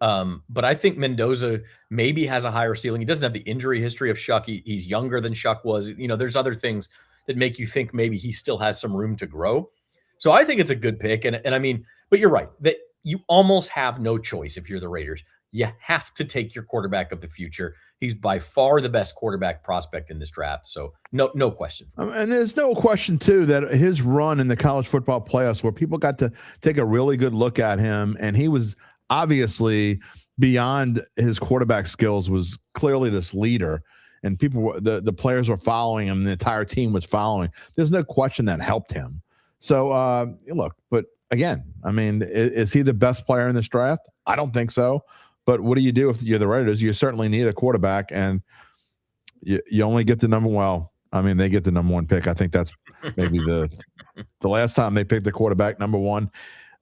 But I think Mendoza maybe has a higher ceiling. He doesn't have the injury history of Shuck. He's younger than Shuck was. There's other things that make you think maybe he still has some room to grow. So I think it's a good pick. And I mean, but you're right that you almost have no choice if you're the Raiders. You have to take your quarterback of the future. He's by far the best quarterback prospect in this draft. So no question. And there's no question, too, that his run in the college football playoffs where people got to take a really good look at him, and he was obviously beyond his quarterback skills, was clearly this leader, and the players were following him. The entire team was following. There's no question that helped him. So, look, but again, I mean, is he the best player in this draft? I don't think so. But what do you do if you're the Raiders? You certainly need a quarterback, and you only get the number. Well, I mean, they get the number 1 pick. I think that's maybe the last time they picked the quarterback number 1.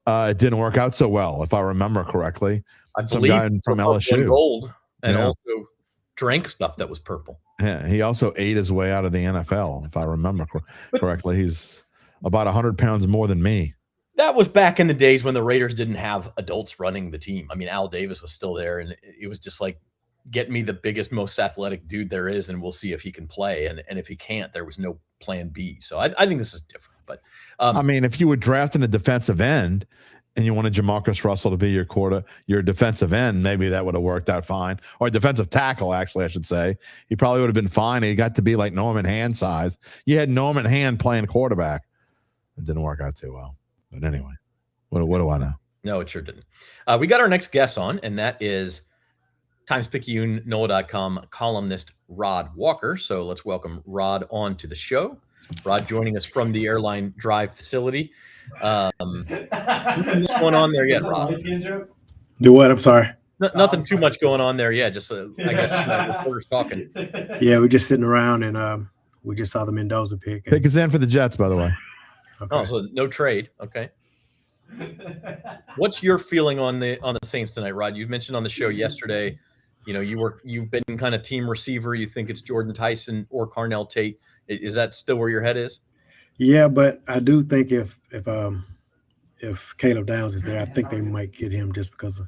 It didn't work out so well, if I remember correctly. Some guy from LSU, gold, and also drank stuff that was purple. Yeah, he also ate his way out of the NFL, if I remember correctly. He's about 100 pounds more than me. That was back in the days when the Raiders didn't have adults running the team. I mean, Al Davis was still there, and it was just like, get me the biggest, most athletic dude there is, and we'll see if he can play. And if he can't, there was no plan B. So I think this is different. But I mean, if you were drafting a defensive end and you wanted Jamarcus Russell to be your defensive end, maybe that would have worked out fine. Or defensive tackle, actually, I should say. He probably would have been fine. He got to be like Norman Hand size. You had Norman Hand playing quarterback. It didn't work out too well. But anyway, what do I know? No, it sure didn't. We got our next guest on, and that is Times-Picayune, NOLA.com columnist Rod Walker. So let's welcome Rod on to the show. Rod joining us from the Airline Drive facility. Nothing going on there yet, Rod. Do what? I'm sorry. Nothing too much going on there yet. Just, I guess, reporters talking. Yeah, we're just sitting around, and we just saw the Mendoza pick. Pick is in for the Jets, by the way. Okay. Oh, so no trade. Okay. What's your feeling on the Saints tonight, Rod? You mentioned on the show yesterday, you've been kind of team receiver. You think it's Jordan Tyson or Carnell Tate. Is that still where your head is? Yeah, but I do think if Caleb Downs is there, I think they might get him just because of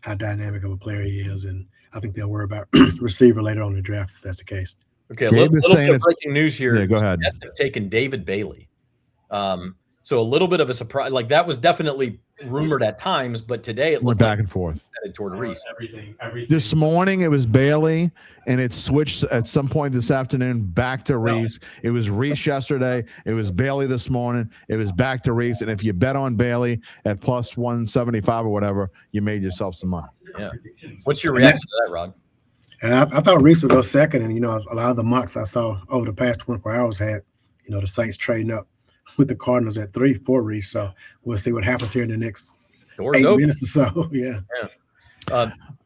how dynamic of a player he is, and I think they'll worry about receiver later on in the draft if that's the case. Okay, a little bit of breaking news here. Yeah, go ahead. They've taken David Bailey. So a little bit of a surprise. Like that was definitely rumored at times, but today it went back and forth. Toward Reese. Everything. This morning it was Bailey, and it switched at some point this afternoon back to Reese. It was Reese yesterday. It was Bailey this morning. It was back to Reese. And if you bet on Bailey at plus 175 or whatever, you made yourself some money. Yeah. What's your reaction to that, Rod? And I thought Reese would go second, and a lot of the mocks I saw over the past 24 hours had the Saints trading up with the Cardinals at 3 for Reese. So we'll see what happens here in the next 8 minutes or so. Yeah.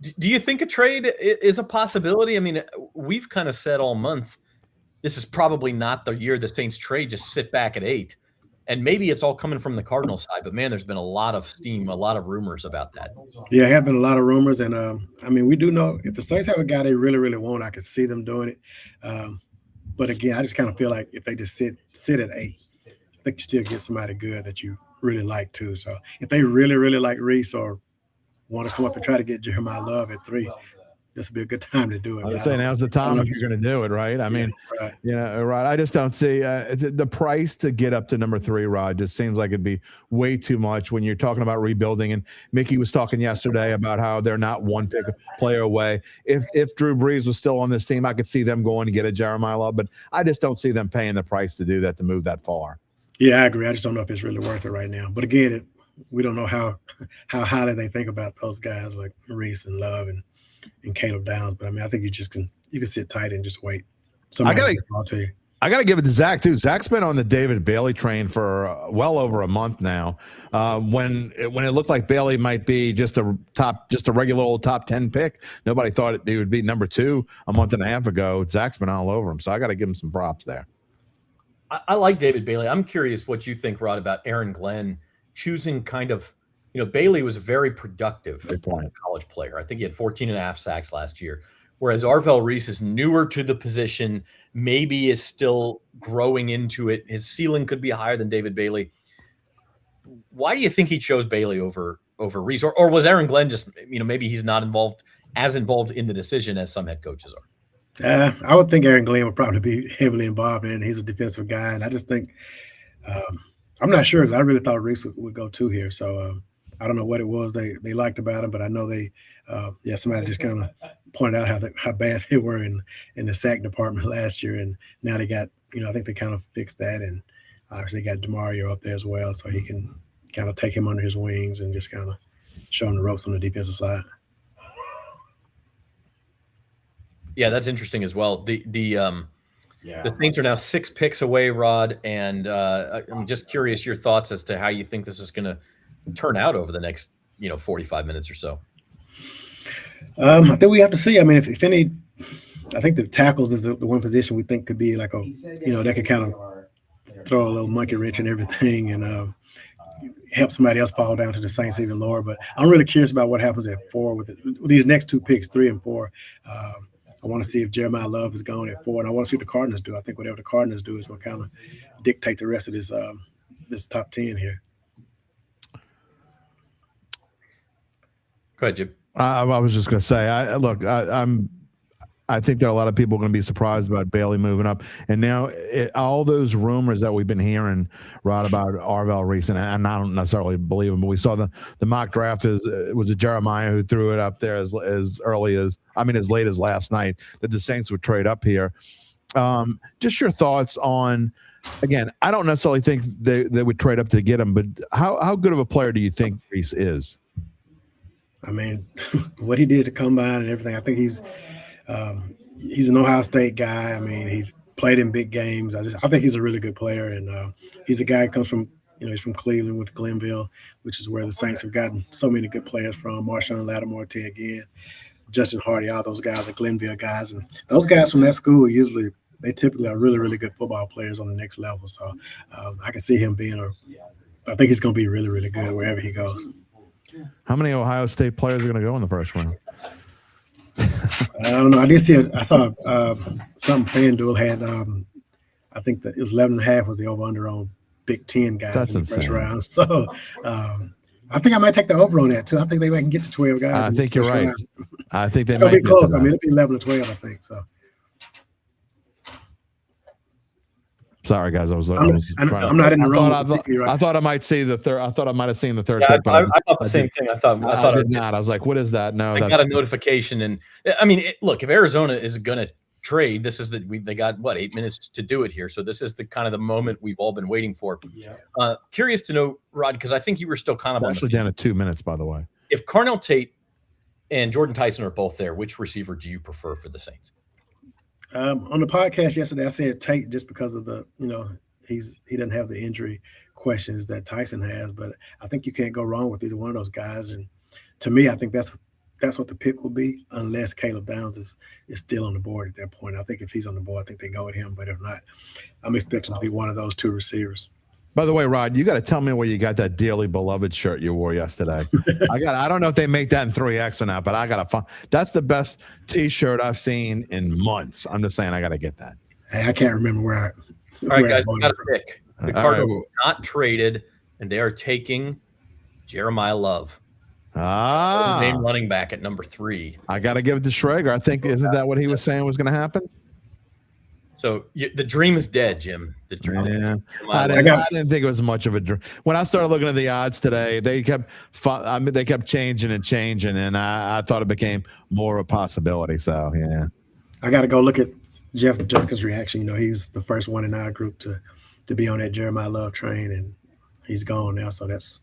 Do you think a trade is a possibility? I mean, we've kind of said all month, this is probably not the year the Saints trade, just sit back at 8. And maybe it's all coming from the Cardinals side, but man, there's been a lot of steam, a lot of rumors about that. Yeah, there have been a lot of rumors. And we do know if the Saints have a guy they really, really want, I could see them doing it. But again, I just kind of feel like if they just sit at 8, I think you still get somebody good that you really like too. So if they really, really like Reese or want to come up and try to get Jeremiah Love at 3, this would be a good time to do it. I was saying now's the time if you're going to do it, right? I mean, right. I just don't see the price to get up to number 3, Rod, just seems like it'd be way too much when you're talking about rebuilding. And Mickey was talking yesterday about how they're not one pick player away. If Drew Brees was still on this team, I could see them going to get a Jeremiah Love, but I just don't see them paying the price to do that, to move that far. Yeah, I agree. I just don't know if it's really worth it right now. But again, we don't know how highly they think about those guys like Reese and Love and Caleb Downs. But I mean, I think you can sit tight and just wait. I gotta give it to Zach too. Zach's been on the David Bailey train for well over a month now. When it looked like Bailey might be just a regular old top 10 pick, nobody thought he would be number 2 a month and a half ago. Zach's been all over him, so I got to give him some props there. I like David Bailey. I'm curious what you think, Rod, about Aaron Glenn choosing kind of, Bailey was a very productive college player. I think he had 14.5 sacks last year, whereas Arvell Reese is newer to the position, maybe is still growing into it. His ceiling could be higher than David Bailey. Why do you think he chose Bailey over Reese? Or was Aaron Glenn just, maybe he's not as involved in the decision as some head coaches are? I would think Aaron Glenn would probably be heavily involved in it. He's a defensive guy, and I just think I'm not sure because I really thought Reese would go 2 here. So I don't know what it was they liked about him, but I know somebody just kind of pointed out how bad they were in the sack department last year, and now they got I think they kind of fixed that, and obviously got DeMario up there as well, so he can kind of take him under his wings and just kind of show him the ropes on the defensive side. Yeah, that's interesting as well. The Saints are now 6 picks away, Rod, and I'm just curious your thoughts as to how you think this is going to turn out over the next 45 minutes or so. I think we have to see. I mean, if any, I think the tackles is the one position we think could be like that could kind of throw a little monkey wrench in everything and help somebody else fall down to the Saints even lower. But I'm really curious about what happens at 4 with these next 2 picks, 3 and 4. I want to see if Jeremiah Love is going at 4, and I want to see what the Cardinals do. I think whatever the Cardinals do is going to kind of dictate the rest of this top 10 here. Go ahead, Jim. I was just going to say, I think there are a lot of people going to be surprised about Bailey moving up. And now all those rumors that we've been hearing, Rod, about Arvell Reese, and I don't necessarily believe them, but we saw the mock draft was it Jeremiah who threw it up there as early as, as late as last night, that the Saints would trade up here. Just your thoughts on, again, I don't necessarily think they would trade up to get him, but how good of a player do you think Reese is? I mean, what he did to combine and everything, I think he's an Ohio State guy. I mean, he's played in big games. I think he's a really good player, and he's a guy who comes from, he's from Cleveland with Glenville, which is where the Saints have gotten so many good players from. Marshawn Lattimore, Ted Ginn, Justin Hardy, all those guys are Glenville guys, and those guys from that school they typically are really, really good football players on the next level. So I can see him I think he's going to be really, really good wherever he goes. How many Ohio State players are going to go in the first round? I don't know. I saw something FanDuel had. I think that it was 11.5 was the over/under on Big Ten guys in the first round. So I think I might take the over on that too. I think they can get to 12 guys. I think you're right. I think they might be close. It'll be 11 or 12. I think so. Sorry, guys. I'm not in the room. I thought I might see the third. I thought I might have seen the third. Yeah, I thought the same thing. I did not. I was like, "What is that?" No, I got a notification, and look, if Arizona is going to trade, this is they got 8 minutes to do it here. So this is the kind of the moment we've all been waiting for. Yeah. Curious to know, Rod, because I think you were still kind of actually down to 2 minutes, by the way. If Carnell Tate and Jordan Tyson are both there, which receiver do you prefer for the Saints? On the podcast yesterday, I said Tate just because of the, he doesn't have the injury questions that Tyson has, but I think you can't go wrong with either one of those guys. And to me, I think that's what the pick will be, unless Caleb Downs is still on the board at that point. I think if he's on the board, I think they go with him. But if not, I'm expecting to be one of those two receivers. By the way, Rod, you got to tell me where you got that dearly beloved shirt you wore yesterday. I don't know if they make that in 3X or not, but I got to find. That's the best T-shirt I've seen in months. I'm just saying I got to get that. Hey, I can't remember where. All right, guys, we got a pick. The Cardinals are not traded, and they are taking Jeremiah Love. Name running back at number 3. I got to give it to Schrager. I think isn't that what he was saying was going to happen? So the dream is dead, Jim. The dream. Yeah. I didn't think it was much of a dream. When I started looking at the odds today, they kept changing, and I thought it became more of a possibility. So yeah, I got to go look at Jeff Jenkins' reaction. He's the first one in our group to be on that Jeremiah Love train, and he's gone now. So that's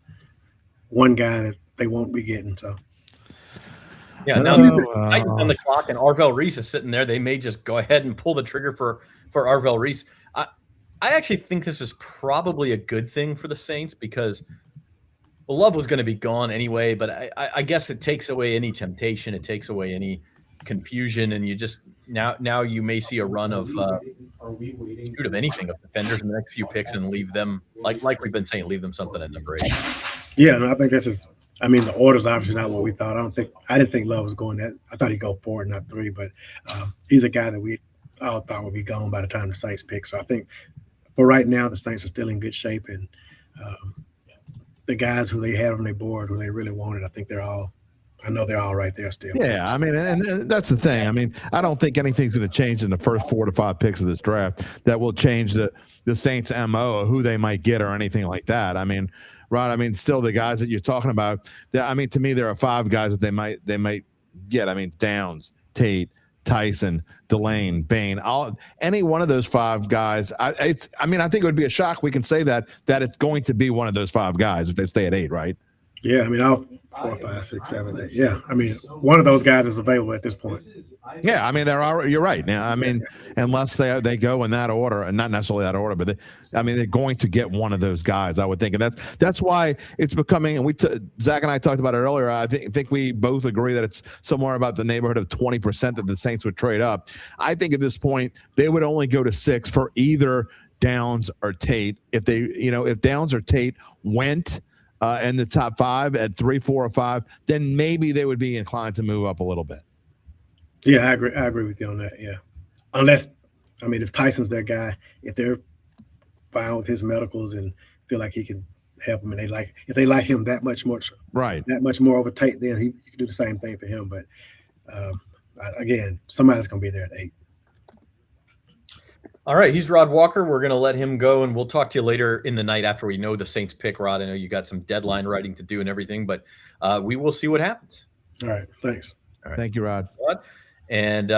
one guy that they won't be getting. So. Yeah, now there's Titans on the clock, and Arvell Reese is sitting there. They may just go ahead and pull the trigger for Arvell Reese. I actually think this is probably a good thing for the Saints because Love was going to be gone anyway, but I guess it takes away any temptation. It takes away any confusion, and you just now you may see a run of anything of defenders in the next few picks and leave them, like we've been saying, leave them something at number 8. Yeah, no, I think this is – the order's obviously not what we thought. I didn't think Love was going that. I thought he'd go 4, not 3, but he's a guy that we all thought would be gone by the time the Saints pick. So I think for right now, the Saints are still in good shape, and the guys who they had on their board, who they really wanted, I know they're all right there still. Yeah, and that's the thing. I don't think anything's going to change in the first 4 to 5 picks of this draft that will change the Saints' MO, or who they might get, or anything like that. Rod, still the guys that you're talking about. To me, there are 5 guys that they might get. Downs, Tate, Tyson, Delane, Bain, any one of those 5 guys. I think it would be a shock. We can say that it's going to be one of those 5 guys if they stay at 8, right? Yeah, I'll 4, 5, 6, 7, 8. Yeah, one of those guys is available at this point. Yeah, they're already. You're right. Now, unless they go in that order, and not necessarily that order, but they're going to get one of those guys, I would think, and that's why it's becoming. And Zach and I talked about it earlier. I think we both agree that it's somewhere about the neighborhood of 20% that the Saints would trade up. I think at this point they would only go to 6 for either Downs or Tate. If Downs or Tate went in the top 5 at 3, 4, or 5, then maybe they would be inclined to move up a little bit. Yeah, I agree with you on that. Yeah, unless if Tyson's their guy, if they're fine with his medicals and feel like he can help them, and if they like him that much more, right, that much more over Tate, then he can do the same thing for him. But again, somebody's going to be there at 8. All right, he's Rod Walker. We're going to let him go, and we'll talk to you later in the night after we know the Saints pick, Rod. I know you got some deadline writing to do and everything, but we will see what happens. All right, thanks. All right. Thank you, Rod. And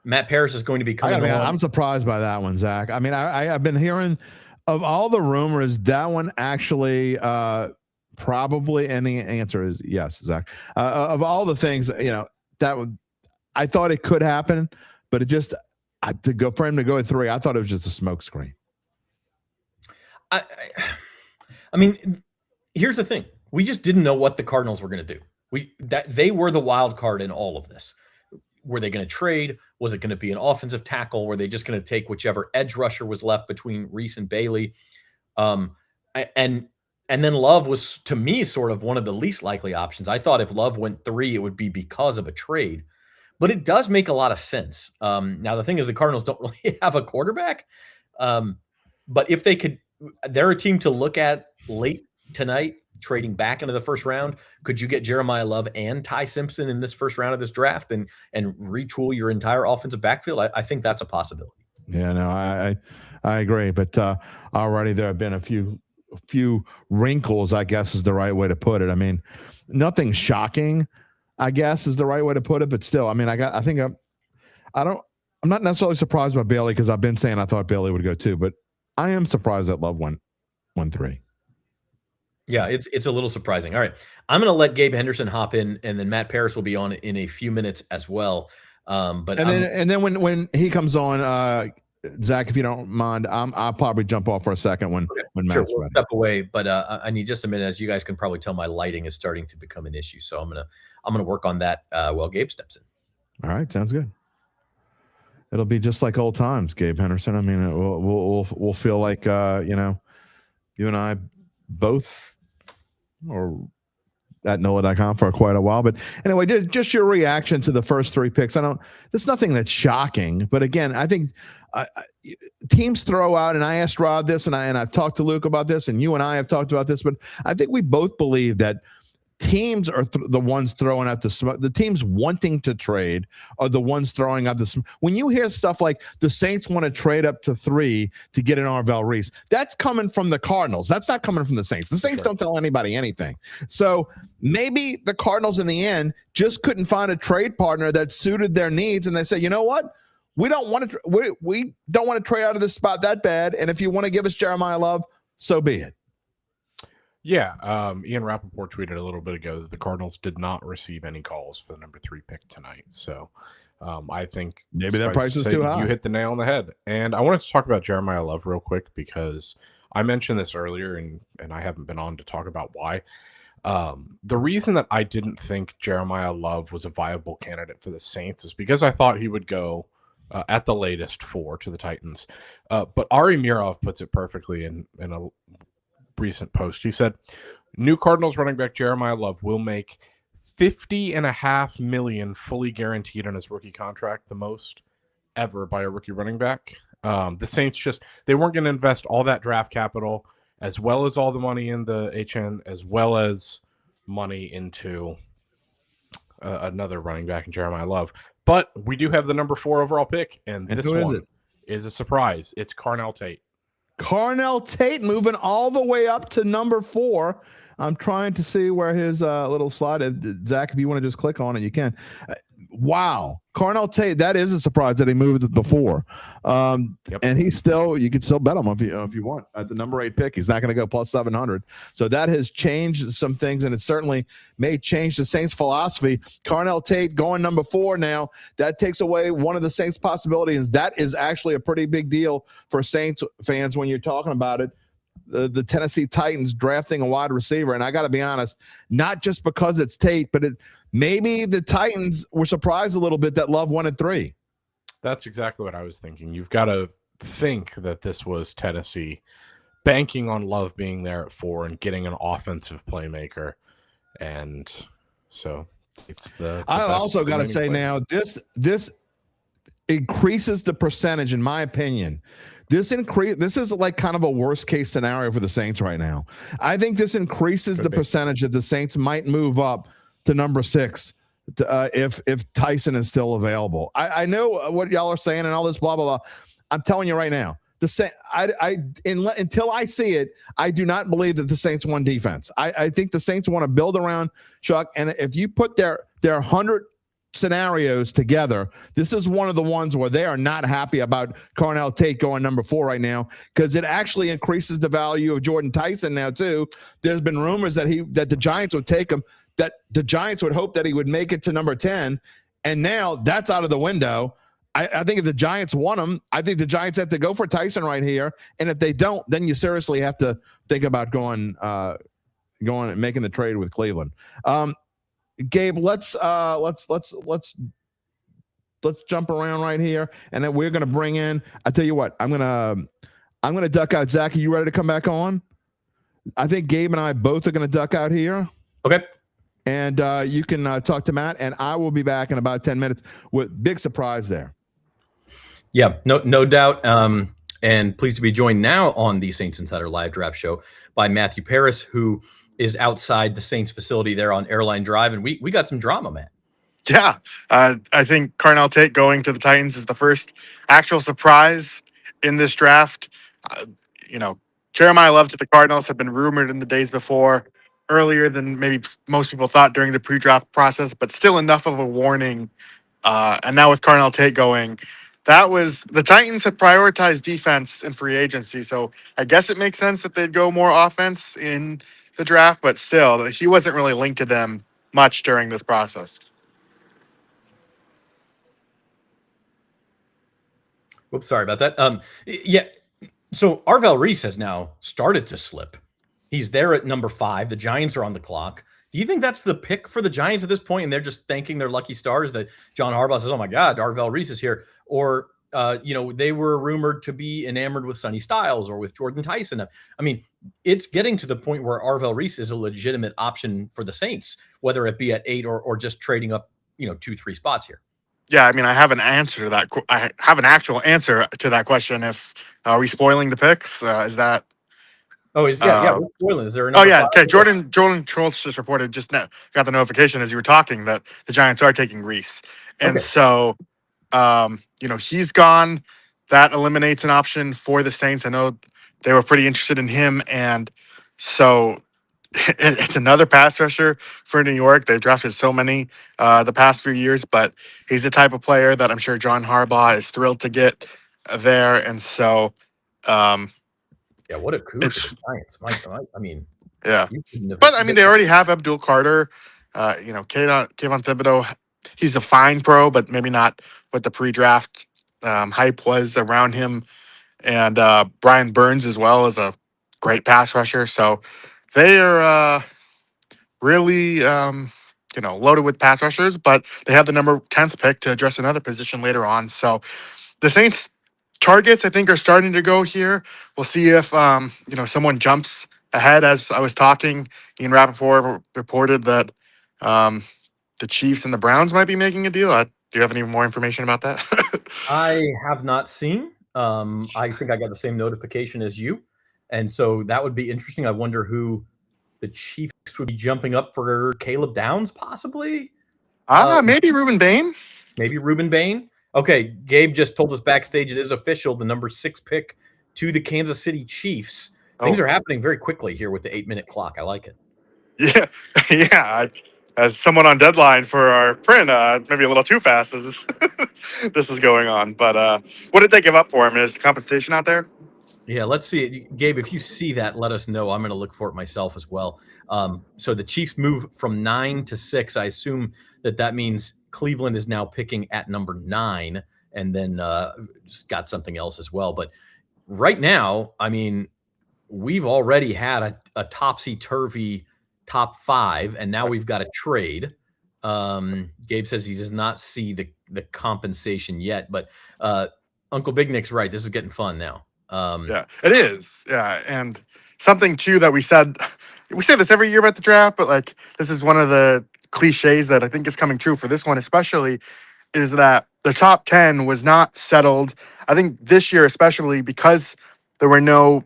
Matt Paris is going to be coming on. I'm surprised by that one, Zach. I mean, I've been hearing of all the rumors, that one actually probably, and the answer is yes, Zach. Of all the things, that would, I thought it could happen, but it just – to go for him to go at 3, I thought it was just a smoke screen. I mean, here's the thing: we just didn't know what the Cardinals were going to do. They were the wild card in all of this. Were they going to trade? Was it going to be an offensive tackle? Were they just going to take whichever edge rusher was left between Reese and Bailey? And then Love was, to me, sort of one of the least likely options. I thought if Love went 3, it would be because of a trade. But it does make a lot of sense. Now, the thing is, the Cardinals don't really have a quarterback. But if they could, they're a team to look at late tonight, trading back into the first round. Could you get Jeremiah Love and Ty Simpson in this first round of this draft and retool your entire offensive backfield? I think that's a possibility. Yeah, no, I agree. But already there have been a few wrinkles, I guess is the right way to put it. I mean, nothing shocking, I guess is the right way to put it, but still, I mean, I'm not necessarily surprised by Bailey because I've been saying I thought Bailey would go 2, but I am surprised that Love went 3. Yeah, it's a little surprising. All right, I'm going to let Gabe Henderson hop in, and then Matt Paris will be on in a few minutes as well. Then when he comes on, Zach, if you don't mind, I'll probably jump off for a second when Matt's we'll ready. Step away, but I need just a minute. As you guys can probably tell, my lighting is starting to become an issue, so I'm gonna work on that while Gabe steps in. All right, sounds good. It'll be just like old times, Gabe Henderson. I mean, we'll feel like you and I both are at NOLA.com for quite a while. But anyway, just your reaction to the first 3 picks. There's nothing that's shocking, but again, I think teams throw out, and I asked Rod this, and I've talked to Luke about this, and you and I have talked about this, but I think we both believe that teams are the ones throwing out the smoke. The teams wanting to trade are the ones throwing out the smoke. When you hear stuff like the Saints want to trade up to 3 to get an Arvell Reese, that's coming from the Cardinals. That's not coming from the Saints. The Saints don't tell anybody anything. So maybe the Cardinals in the end just couldn't find a trade partner that suited their needs, and they say, you know what? We don't want to. We don't want to trade out of this spot that bad. And if you want to give us Jeremiah Love, so be it. Yeah, Ian Rappaport tweeted a little bit ago that the Cardinals did not receive any calls for the number 3 pick tonight. So I think maybe that price is too high. You hit the nail on the head. And I wanted to talk about Jeremiah Love real quick because I mentioned this earlier, and I haven't been on to talk about why. The reason that I didn't think Jeremiah Love was a viable candidate for the Saints is because I thought he would go at the latest 4 to the Titans. But Ari Mirov puts it perfectly in a recent post. He said, new Cardinals running back Jeremiah Love will make $50.5 million fully guaranteed on his rookie contract, the most ever by a rookie running back. The Saints they weren't going to invest all that draft capital as well as all the money in the HN as well as money into another running back in Jeremiah Love. But we do have the number 4 overall pick, and this one is a surprise. It's Carnell Tate. Carnell Tate moving all the way up to number 4. I'm trying to see where his little slide is. Zach, if you want to just click on it, you can. Wow. Carnell Tate, that is a surprise that he moved before. And he's still, you can still bet him if you want at the number 8 pick. He's not going to go plus 700. So that has changed some things, and it certainly may change the Saints' philosophy. Carnell Tate going number 4 now. That takes away one of the Saints' possibilities. That is actually a pretty big deal for Saints fans when you're talking about it. The Tennessee Titans drafting a wide receiver. And I got to be honest, not just because it's Tate, but maybe the Titans were surprised a little bit that Love went at 3. That's exactly what I was thinking. You've got to think that this was Tennessee banking on Love being there at 4 and getting an offensive playmaker. And so it's I also got to say now, this increases the percentage, in my opinion. This is like kind of a worst case scenario for the Saints right now. I think this increases the percentage that the Saints might move up to number 6 if Tyson is still available. I know what y'all are saying and all this blah blah blah. I'm telling you right now, until I see it, I do not believe that the Saints won defense. I think the Saints want to build around Chuck, and if you put their 100 scenarios together, this is one of the ones where they are not happy about Carnell Tate going number 4 right now, because it actually increases the value of Jordan Tyson now too. There's been rumors that the Giants would take him, that the Giants would hope that he would make it to number 10, and now that's out of the window. I think if the Giants want him, I think the Giants have to go for Tyson right here, and if they don't, then you seriously have to think about going and making the trade with Cleveland. Gabe, let's jump around right here, and then we're gonna bring in. I tell you what, I'm gonna duck out. Zach, are you ready to come back on? I think Gabe and I both are gonna duck out here. Okay. And you can talk to Matt, and I will be back in about 10 minutes with big surprise there. Yeah, no doubt. And pleased to be joined now on the Saints Insider Live Draft Show by Matthew Paris, who is outside the Saints facility there on Airline Drive. And we got some drama, Matt. Yeah, I think Carnell Tate going to the Titans is the first actual surprise in this draft. Jeremiah Love to the Cardinals had been rumored in the days before, earlier than maybe most people thought during the pre-draft process, but still enough of a warning. And now with Carnell Tate going, the Titans had prioritized defense in free agency, so I guess it makes sense that they'd go more offense in the draft, but still, he wasn't really linked to them much during this process. Whoops, sorry about that. Yeah, so Arvell Reese has now started to slip. He's there at number 5. The Giants are on the clock. Do you think that's the pick for the Giants at this point, and they're just thanking their lucky stars that John Harbaugh says, "Oh my God, Arvell Reese is here," or they were rumored to be enamored with Sonny Styles or with Jordan Tyson? I mean, it's getting to the point where Arvell Reese is a legitimate option for the Saints, whether it be at 8 or just trading up, 2-3 spots here. Yeah, I mean, I have an answer to that. I have an actual answer to that question. If are we spoiling the picks? Is that? Oh, we're spoiling. Is there a Oh yeah, 5? okay. Jordan Schultz just reported got the notification as you were talking that the Giants are taking Reese, and so he's gone. That eliminates an option for the Saints. I know they were pretty interested in him, and so it's another pass rusher for New York. They've drafted so many the past few years, but he's the type of player that I'm sure John Harbaugh is thrilled to get there, and so. Yeah, what a coup for the Giants. I mean, yeah. But, I mean, they already have Abdul Carter, Kayvon Thibodeau. He's a fine pro, but maybe not what the pre-draft hype was around him. And Brian Burns as well is a great pass rusher. So they are really, loaded with pass rushers, but they have the number 10th pick to address another position later on. So the Saints targets, I think, are starting to go here. We'll see if someone jumps ahead. As I was talking, Ian Rappaport reported that the Chiefs and the Browns might be making a deal. Do you have any more information about that? I have not seen. I think I got the same notification as you, and so that would be interesting. I wonder who the Chiefs would be jumping up for. Caleb Downs, possibly. Maybe Reuben Bain. Maybe Reuben Bain. Okay, Gabe just told us backstage it is official. The number 6 pick to the Kansas City Chiefs. Things are happening very quickly here with the 8-minute clock. I like it. Yeah, yeah. As someone on deadline for our print, maybe a little too fast as this is going on. But what did they give up for him? Is the compensation out there? Yeah, let's see it. Gabe, if you see that, let us know. I'm going to look for it myself as well. So the Chiefs move from 9 to 6. I assume that means Cleveland is now picking at number 9, and then just got something else as well. But right now, I mean, we've already had a topsy-turvy top 5, and now we've got a trade. Gabe says he does not see the compensation yet, but Uncle Big Nick's right. This is getting fun now. Yeah, it is. Yeah, and something too that we say this every year about the draft, but like this is one of the cliches that I think is coming true for this one, especially, is that the top 10 was not settled. I think this year, especially because there were no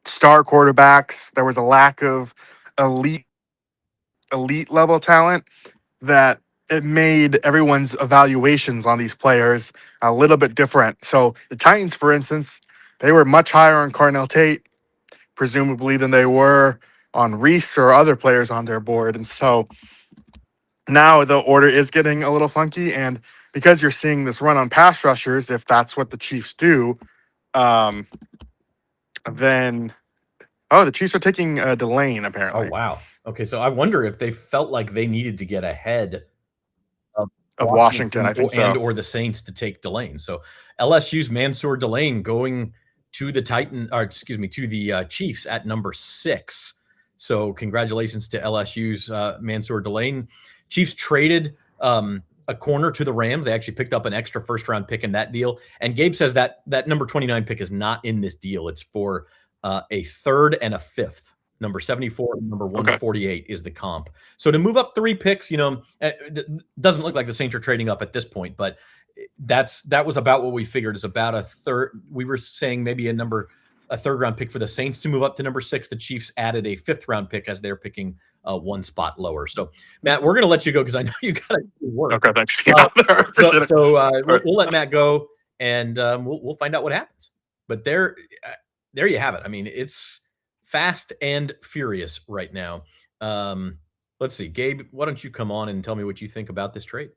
star quarterbacks, there was a lack of elite level talent, that it made everyone's evaluations on these players a little bit different. So the Titans, for instance, they were much higher on Cornell Tate, presumably, than they were on Reese or other players on their board. And so now the order is getting a little funky. And because you're seeing this run on pass rushers, if that's what the Chiefs do, then the Chiefs are taking Delane, apparently. Oh, wow. Okay, so I wonder if they felt like they needed to get ahead of Washington, I think so. and or the Saints to take Delane. So LSU's Mansour Delane going to the to the Chiefs at number 6. So congratulations to LSU's Mansour Delane. Chiefs traded a corner to the Rams. They actually picked up an extra first-round pick in that deal. And Gabe says that number 29 pick is not in this deal. It's for a 3rd and a 5th. Number 74 and number 148 is the comp. So to move up 3 picks, it doesn't look like the Saints are trading up at this point, but that was about what we figured is about a third. We were saying maybe a 3rd round pick for the Saints to move up to number 6. The Chiefs added a 5th round pick as they're picking 1 spot lower. So Matt, we're going to let you go because I know you got to do work. Okay, thanks. We'll let Matt go and we'll find out what happens. But there you have it. I mean, it's fast and furious right now. Let's see, Gabe, why don't you come on and tell me what you think about this trade?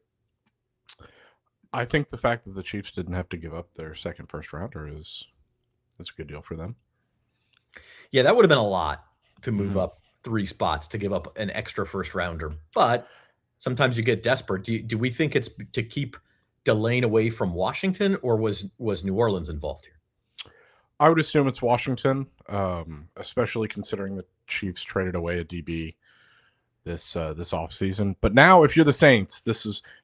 I think the fact that the Chiefs didn't have to give up their second first rounder is a good deal for them. Yeah, that would have been a lot to move up 3 spots to give up an extra first rounder. But sometimes you get desperate. Do we think it's to keep Delane away from Washington, or was New Orleans involved here? I would assume it's Washington, especially considering the Chiefs traded away a DB this offseason. But now, if you're the Saints,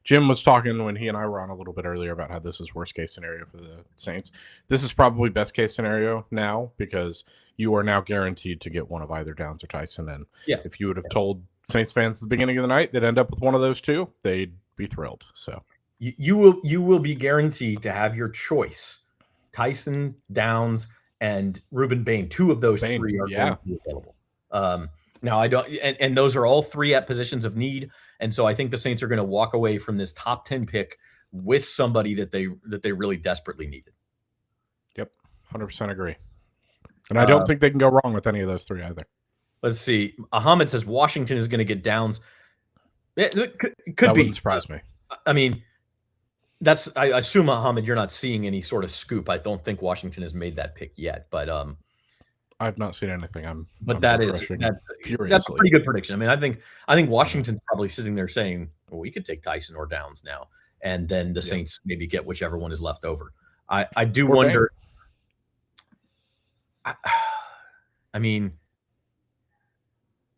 Jim was talking when he and I were on a little bit earlier about how this is worst case scenario for the Saints. This is probably best case scenario now because you are now guaranteed to get one of either Downs or Tyson. And if you would have told Saints fans at the beginning of the night they'd end up with one of those two, they'd be thrilled. So you will be guaranteed to have your choice. Tyson, Downs, and Ruben Bain. 2 of those 3 are going to be available. Now I don't, and those are all 3 at positions of need. And so I think the Saints are going to walk away from this top 10 pick with somebody that they really desperately needed. Yep, 100% agree. And I don't think they can go wrong with any of those 3 either. Let's see. Ahmed says Washington is going to get Downs. It could that be. Wouldn't surprise me. I mean, I assume, Ahmed, you're not seeing any sort of scoop. I don't think Washington has made that pick yet, but I've not seen anything. That's a pretty good prediction. I mean, I think Washington's probably sitting there saying, well, we could take Tyson or Downs now, and then the Saints maybe get whichever one is left over. I do wonder. I mean,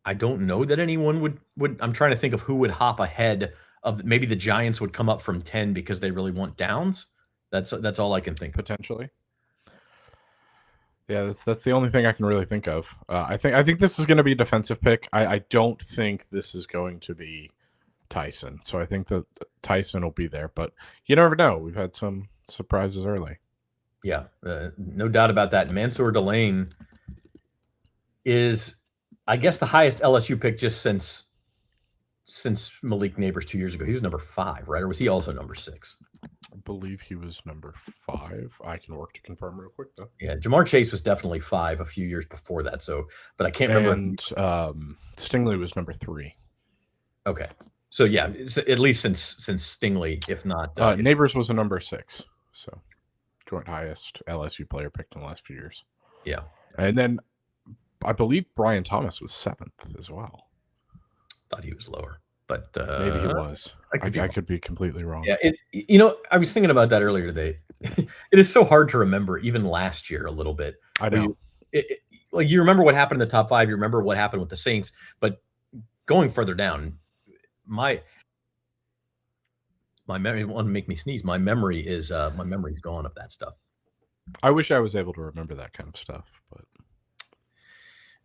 I don't know that anyone would. I'm trying to think of who would hop ahead of. Maybe the Giants would come up from 10 because they really want Downs. That's all I can think. Potentially. Yeah, that's the only thing I can really think of. I think this is going to be a defensive pick. I don't think this is going to be Tyson. So I think that Tyson will be there, but you never know. We've had some surprises early. Yeah, no doubt about that. Mansour Delane is, I guess, the highest LSU pick just since Malik Neighbors 2 years ago. He was number 5, right? Or was he also number 6? I believe he was number 5. I can work to confirm real quick though. Yeah, Jamar Chase was definitely 5 a few years before that. So, but I can't remember. And Stingley was number 3. Okay, so yeah, at least since Stingley, if not, Neighbors was a number 6. So joint highest LSU player picked in the last few years. Yeah, and then I believe Brian Thomas was 7th as well. Thought he was lower, but maybe he was. I could be completely wrong. Yeah, I was thinking about that earlier today. It is so hard to remember, even last year, a little bit. I know. Like you remember what happened in the top 5, you remember what happened with the Saints, but going further down, my memory want to make me sneeze. My memory's gone of that stuff. I wish I was able to remember that kind of stuff, but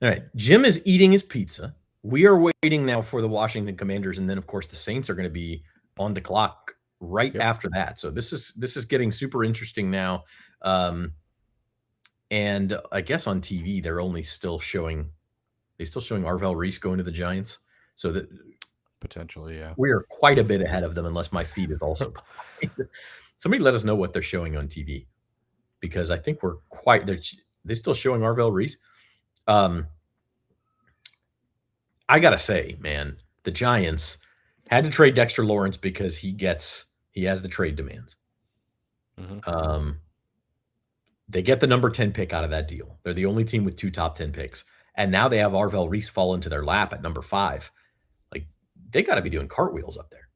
all right. Jim is eating his pizza. We are waiting now for the Washington Commanders, and then of course the Saints are going to be on the clock right after that. So this is getting super interesting now. And I guess on TV they're only still showing Arvell Reese going to the Giants. So that Potentially, yeah. We are quite a bit ahead of them, unless my feed is also behind. Somebody let us know what they're showing on TV, because I think we're quite. They're still showing Arvell Reese. I gotta say, man, the Giants had to trade Dexter Lawrence because he has the trade demands. Mm-hmm. They get the number 10 pick out of that deal. They're the only team with 2 top 10 picks. And now they have Arvell Reese fall into their lap at number 5. Like, they got to be doing cartwheels up there.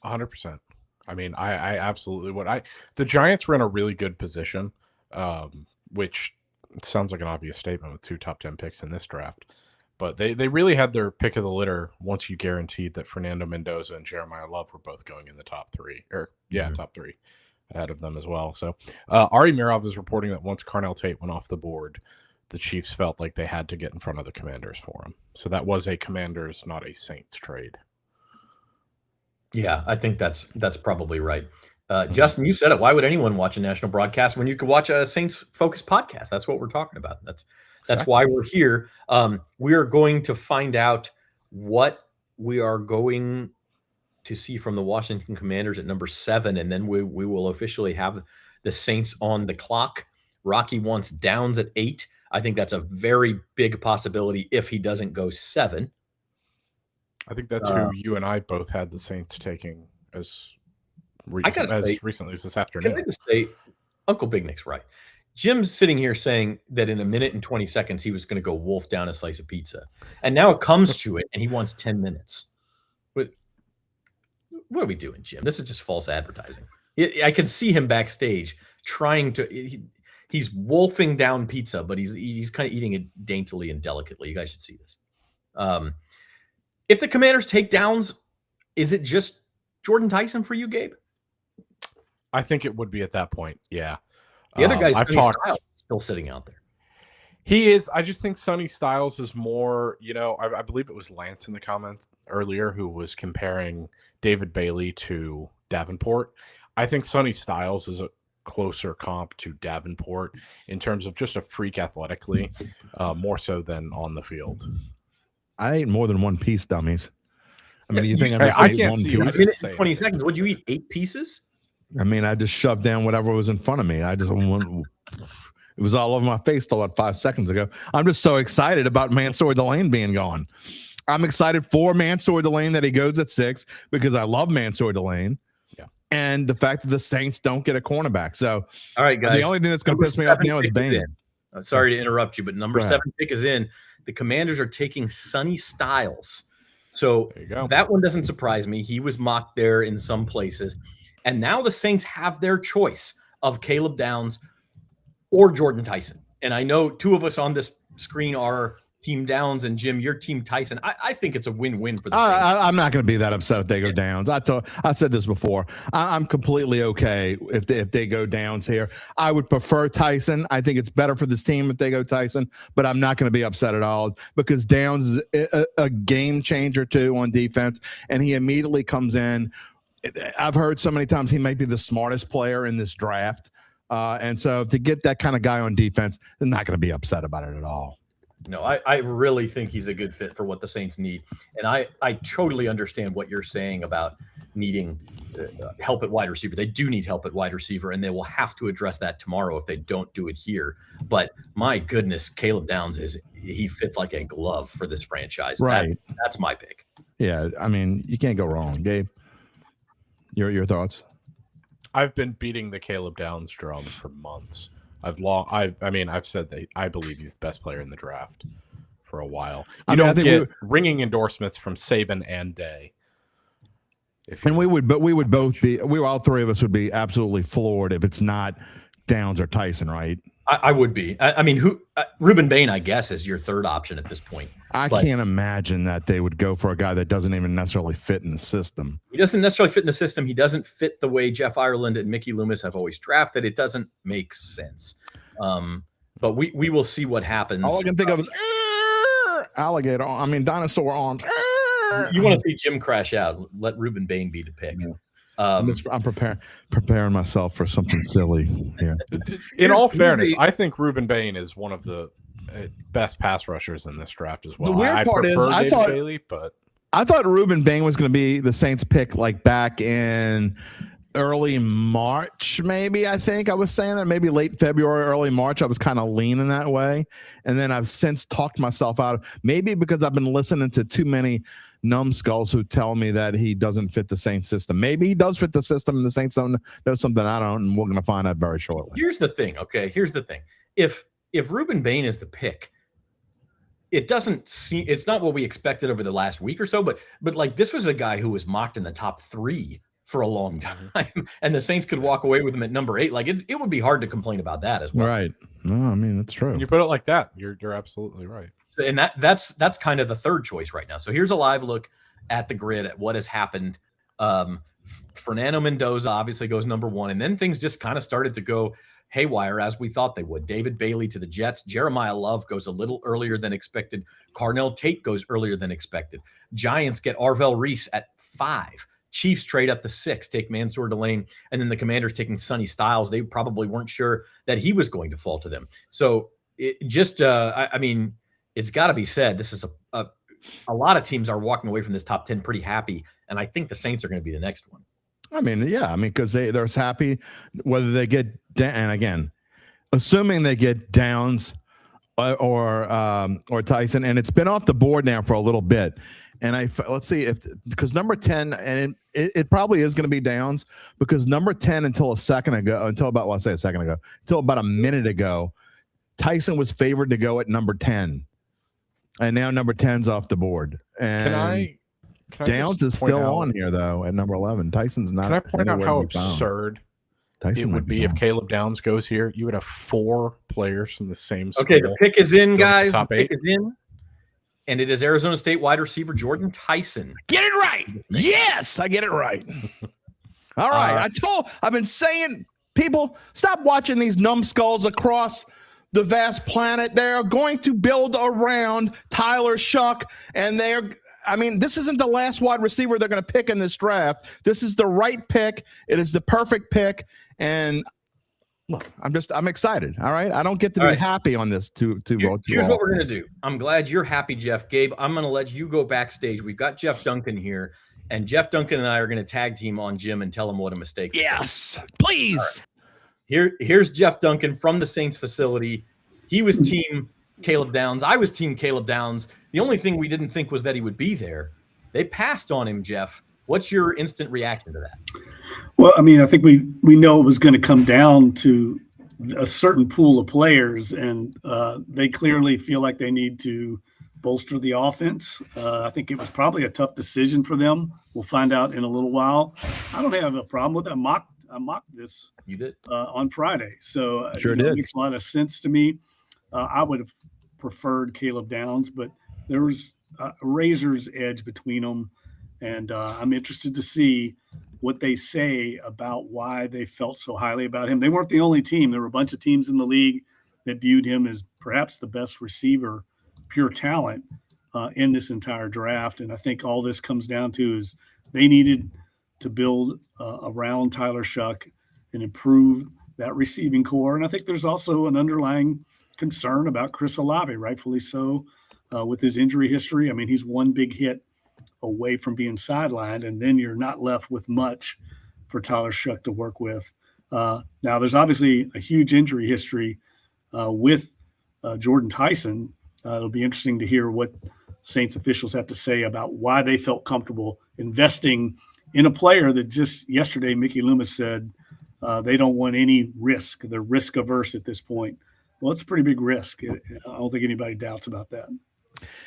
100%. I mean, I absolutely would. The Giants were in a really good position, which sounds like an obvious statement with 2 top 10 picks in this draft. But they really had their pick of the litter once you guaranteed that Fernando Mendoza and Jeremiah Love were both going in the top 3. Top 3 ahead of them as well. So Ari Mirov is reporting that once Carnell Tate went off the board, the Chiefs felt like they had to get in front of the Commanders for him. So that was a Commanders, not a Saints trade. Yeah, I think that's probably right. Justin, you said it. Why would anyone watch a national broadcast when you could watch a Saints-focused podcast? That's what we're talking about. That's why we're here. We are going to find out what we are going to see from the Washington Commanders at number 7, and then we will officially have the Saints on the clock. Rocky wants Downs at 8. I think that's a very big possibility if he doesn't go 7. I think that's who you and I both had the Saints taking as recently as this afternoon. Can I just say, Uncle Big Nick's right. Jim's sitting here saying that in a minute and 20 seconds he was going to go wolf down a slice of pizza. And now it comes to it, and he wants 10 minutes. What are we doing, Jim? This is just false advertising. I can see him backstage trying to he's wolfing down pizza, but he's kind of eating it daintily and delicately. You guys should see this. If the Commanders take Downs, is it just Jordan Tyson for you, Gabe? I think it would be at that point, yeah. The other guy's Sonny Styles still sitting out there. He is. I just think Sonny Styles is more, I believe it was Lance in the comments earlier who was comparing David Bailey to Davenport. I think Sonny Styles is a closer comp to Davenport in terms of just a freak athletically, more so than on the field. I ate more than one piece, dummies. I mean, you think I can't ate one see piece? you. A minute and 20 seconds. Would you eat 8 pieces? I mean, I just shoved down whatever was in front of me. It was all over my face till about 5 seconds ago. I'm just so excited about Mansour Delane being gone. I'm excited for Mansour Delane that he goes at 6 because I love Mansour Delane. Yeah. And the fact that the Saints don't get a cornerback. So, all right, guys. The only thing that's going to piss me off now is Bain. Sorry to interrupt you, but number 7 pick is in. The Commanders are taking Sonny Styles. So that one doesn't surprise me. He was mocked there in some places. And now the Saints have their choice of Caleb Downs or Jordan Tyson. And I know 2 of us on this screen are Team Downs, and Jim, your Team Tyson. I think it's a win-win for the Saints. I'm not going to be that upset if they go Downs. I said this before. I'm completely okay if they go Downs here. I would prefer Tyson. I think it's better for this team if they go Tyson, but I'm not going to be upset at all because Downs is a game changer too on defense, and he immediately comes in. I've heard so many times he might be the smartest player in this draft. And so to get that kind of guy on defense, they're not going to be upset about it at all. No, I really think he's a good fit for what the Saints need. And I totally understand what you're saying about needing help at wide receiver. They do need help at wide receiver, and they will have to address that tomorrow if they don't do it here. But my goodness, Caleb Downs he fits like a glove for this franchise. Right. That's my pick. Yeah, I mean, you can't go wrong. Gabe, your thoughts? I've been beating the Caleb Downs drum for months. I've said that I believe he's the best player in the draft for a while. I don't get ringing endorsements from Saban and Day. And all 3 of us would be absolutely floored if it's not Downs or Tyson, right? I would be. I mean, Ruben Bain, I guess, is your 3rd option at this point. I can't imagine that they would go for a guy that doesn't even necessarily fit in the system. He doesn't necessarily fit in the system. He doesn't fit the way Jeff Ireland and Mickey Loomis have always drafted. It doesn't make sense. But we will see what happens. All I can think of is alligator. I mean, dinosaur arms. You want to see Jim crash out? Let Ruben Bain be the pick. Yeah. I'm preparing myself for something silly here. In all fairness, I think Ruben Bain is one of the best pass rushers in this draft as well. The weird part is, I thought Bailey, but I thought Ruben Bain was going to be the Saints pick like back in early March, maybe. I think I was saying that maybe late February, early March. I was kind of leaning that way. And then I've since talked myself out, maybe because I've been listening to too many numbskulls who tell me that he doesn't fit the Saints system. Maybe he does fit the system and the Saints don't know something I don't, and we're going to find out very shortly. Here's the thing, okay? Here's the thing. If Ruben Bain is the pick, it doesn't seem, it's not what we expected over the last week or so, but like this was a guy who was mocked in the top 3 for a long time, and the Saints could walk away with him at number 8. Like it would be hard to complain about that as well. Right. No, I mean, that's true. When you put it like that, you're absolutely right. So, and that's kind of the third choice right now. So here's a live look at the grid at what has happened. Fernando Mendoza obviously goes number 1, and then things just kind of started to go haywire as we thought they would. David Bailey to the Jets. Jeremiah Love goes a little earlier than expected. Carnell Tate goes earlier than expected. Giants get Arvell Reese at 5. Chiefs trade up to 6, take Mansour Delane, and then the Commanders taking Sonny Styles. They probably weren't sure that he was going to fall to them. So it just, I mean, it's got to be said, this is a lot of teams are walking away from this top 10 pretty happy, and I think the Saints are going to be the next one. I mean, yeah, I mean, because they're happy whether they get and again, assuming they get Downs or Tyson, and it's been off the board now for a little bit. And let's see if, because number 10, and it probably is going to be Downs, because number 10 until about a minute ago, Tyson was favored to go at number 10, and now number 10's off the board. And can Downs is still on here though at number 11. Tyson's not. Can I point out how absurd it would be if Caleb Downs goes here? You would have 4 players from the same school. Okay, the pick is in, guys. Top the 8 pick is in. And it is Arizona State wide receiver Jordan Tyson. Get it right. Yes, I get it right. All right. I've been saying, people, stop watching these numbskulls across the vast planet. They're going to build around Tyler Shuck, and this isn't the last wide receiver they're going to pick in this draft. This is the right pick. It is the perfect pick. And look, I'm excited. All right. I don't get to be happy on this too. Here's what we're going to do. I'm glad you're happy, Jeff. Gabe, I'm going to let you go backstage. We've got Jeff Duncan here, and Jeff Duncan and I are going to tag team on Jim and tell him what a mistake. Yes, please. Here's Jeff Duncan from the Saints facility. He was team Caleb Downs. I was team Caleb Downs. The only thing we didn't think was that he would be there. They passed on him, Jeff. What's your instant reaction to that? Well, I mean, I think we know it was going to come down to a certain pool of players, and they clearly feel like they need to bolster the offense. I think it was probably a tough decision for them. We'll find out in a little while. I don't have a problem with it. I mocked this. You did on Friday, so sure did. It makes a lot of sense to me. I would have preferred Caleb Downs, but there was a razor's edge between them, and I'm interested to see what they say about why they felt so highly about him. They weren't the only team. There were a bunch of teams in the league that viewed him as perhaps the best receiver, pure talent in this entire draft. And I think all this comes down to is they needed to build around Tyler Shuck and improve that receiving core. And I think there's also an underlying concern about Chris Olave, rightfully so, with his injury history. I mean, he's one big hit away from being sidelined, and then you're not left with much for Tyler Shuck to work with. Now, there's obviously a huge injury history with Jordan Tyson. It'll be interesting to hear what Saints officials have to say about why they felt comfortable investing in a player that just yesterday, Mickey Loomis said they don't want any risk. They're risk averse at this point. Well, it's a pretty big risk. I don't think anybody doubts about that.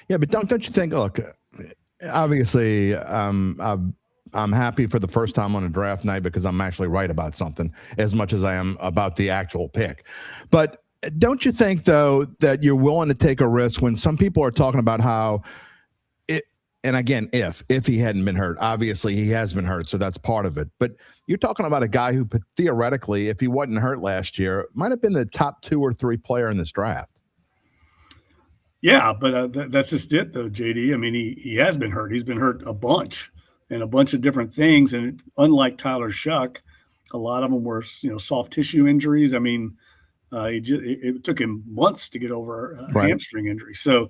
Yeah, but don't you think, look, obviously, I'm happy for the first time on a draft night because I'm actually right about something as much as I am about the actual pick. But don't you think, though, that you're willing to take a risk when some people are talking about how and again, if he hadn't been hurt, obviously he has been hurt, so that's part of it. But you're talking about a guy who theoretically, if he wasn't hurt last year, might have been the top 2 or 3 player in this draft. Yeah, but that's just it, though, JD. I mean, he has been hurt. He's been hurt a bunch and a bunch of different things. And unlike Tyler Shuck, a lot of them were, soft tissue injuries. I mean, it took him months to get over a hamstring injury. So,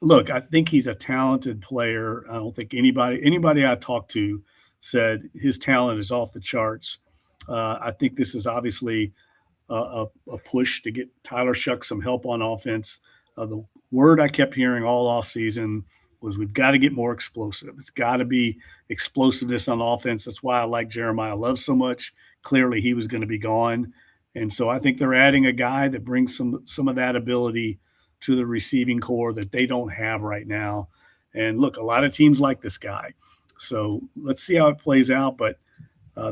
look, I think he's a talented player. I don't think anybody I talked to said his talent is off the charts. I think this is obviously a push to get Tyler Shuck some help on offense. The word I kept hearing all off season was we've got to get more explosive. It's got to be explosiveness on offense. That's why I like Jeremiah Love so much. Clearly, he was going to be gone, and so I think they're adding a guy that brings some of that ability to the receiving core that they don't have right now. And look, a lot of teams like this guy. So let's see how it plays out. But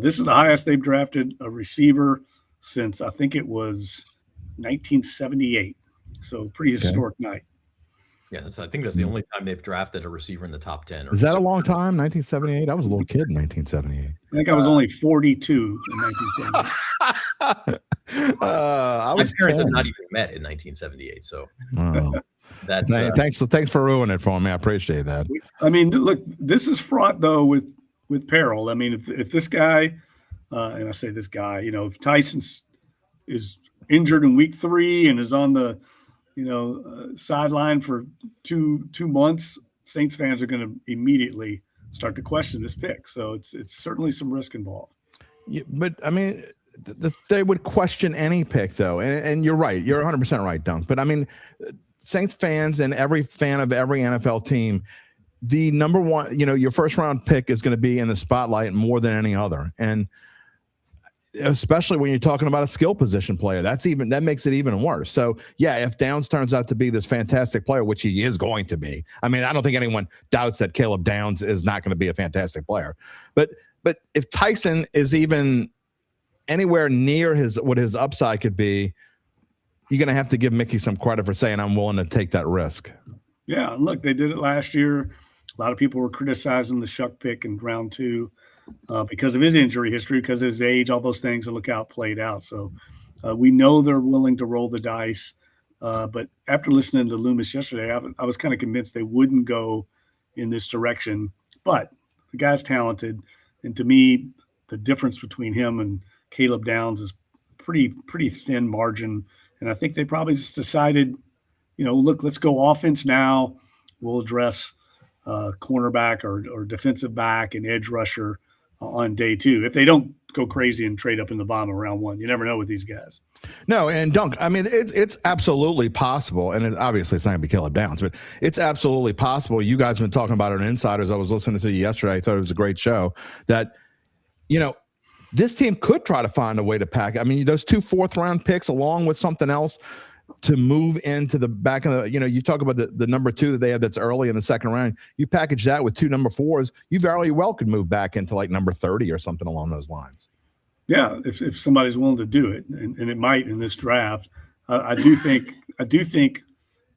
this is the highest they've drafted a receiver since I think it was 1978. So pretty historic night. Yeah, I think that's the only time they've drafted a receiver in the top 10. Is that a long time? 1978? I was a little kid in 1978. I think I was only 42 in 1978. I was My parents 10. had not even met in 1978. So that's thanks for ruining it for me. I appreciate that. I mean, look, this is fraught though with peril. I mean, if this guy, and I say this guy, if Tyson is injured in week 3 and is on the sideline for two months, Saints fans are going to immediately start to question this pick. So it's certainly some risk involved. Yeah, but I mean, they would question any pick though, and you're right. You're 100% right, Dunk. But I mean, Saints fans and every fan of every NFL team, the number one, your first round pick is going to be in the spotlight more than any other, and especially when you're talking about a skill position player, that makes it even worse. So yeah, if Downs turns out to be this fantastic player, which he is going to be, I mean, I don't think anyone doubts that Caleb Downs is not going to be a fantastic player, but if Tyson is even anywhere near what his upside could be, you're going to have to give Mickey some credit for saying I'm willing to take that risk. Yeah, look, they did it last year. A lot of people were criticizing the Shuck pick in round 2. Because of his injury history, because of his age, all those things, and look how it played out. So we know they're willing to roll the dice. But after listening to Loomis yesterday, I was kind of convinced they wouldn't go in this direction. But the guy's talented. And to me, the difference between him and Caleb Downs is pretty thin margin. And I think they probably just decided, look, let's go offense now. We'll address cornerback or defensive back and edge rusher on day 2. If they don't go crazy and trade up in the bottom of round 1, you never know with these guys. No, and Dunk, I mean, it's absolutely possible, and obviously it's not going to be Caleb Downs, but it's absolutely possible. You guys have been talking about it on Insiders. I was listening to you yesterday. I thought it was a great show that, this team could try to find a way to pack. I mean, those 2 4th-round picks along with something else to move into the back of the, you talk about the number 2 that they have that's early in the second round. You package that with 2 number 4s, you very well could move back into like number 30 or something along those lines. Yeah, if somebody's willing to do it, and it might in this draft. I do think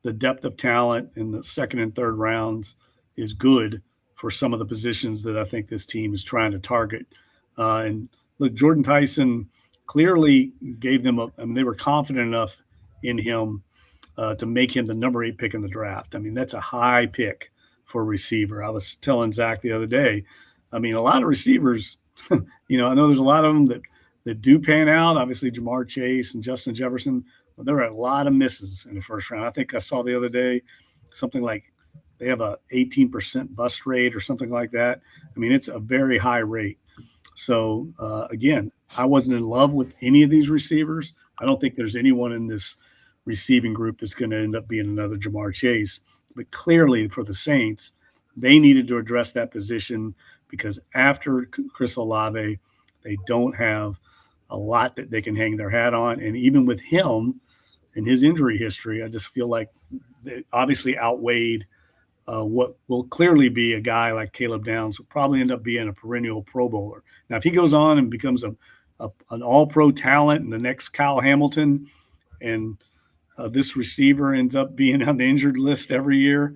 the depth of talent in the second and third rounds is good for some of the positions that I think this team is trying to target. And look, Jordan Tyson clearly gave them they were confident enough in him to make him the number 8 pick in the draft. I mean, that's a high pick for a receiver. I was telling Zach the other day, I mean, a lot of receivers, I know there's a lot of them that do pan out. Obviously, Jamar Chase and Justin Jefferson, but there are a lot of misses in the first round. I think I saw the other day something like they have a 18% bust rate or something like that. I mean, it's a very high rate. So, again, I wasn't in love with any of these receivers. I don't think there's anyone in this receiving group that's going to end up being another Jamar Chase. But clearly for the Saints, they needed to address that position because after Chris Olave, they don't have a lot that they can hang their hat on. And even with him and his injury history, I just feel like they obviously outweighed what will clearly be a guy like Caleb Downs will probably end up being a perennial Pro Bowler. Now, if he goes on and becomes an all-pro talent and the next Kyle Hamilton and this receiver ends up being on the injured list every year,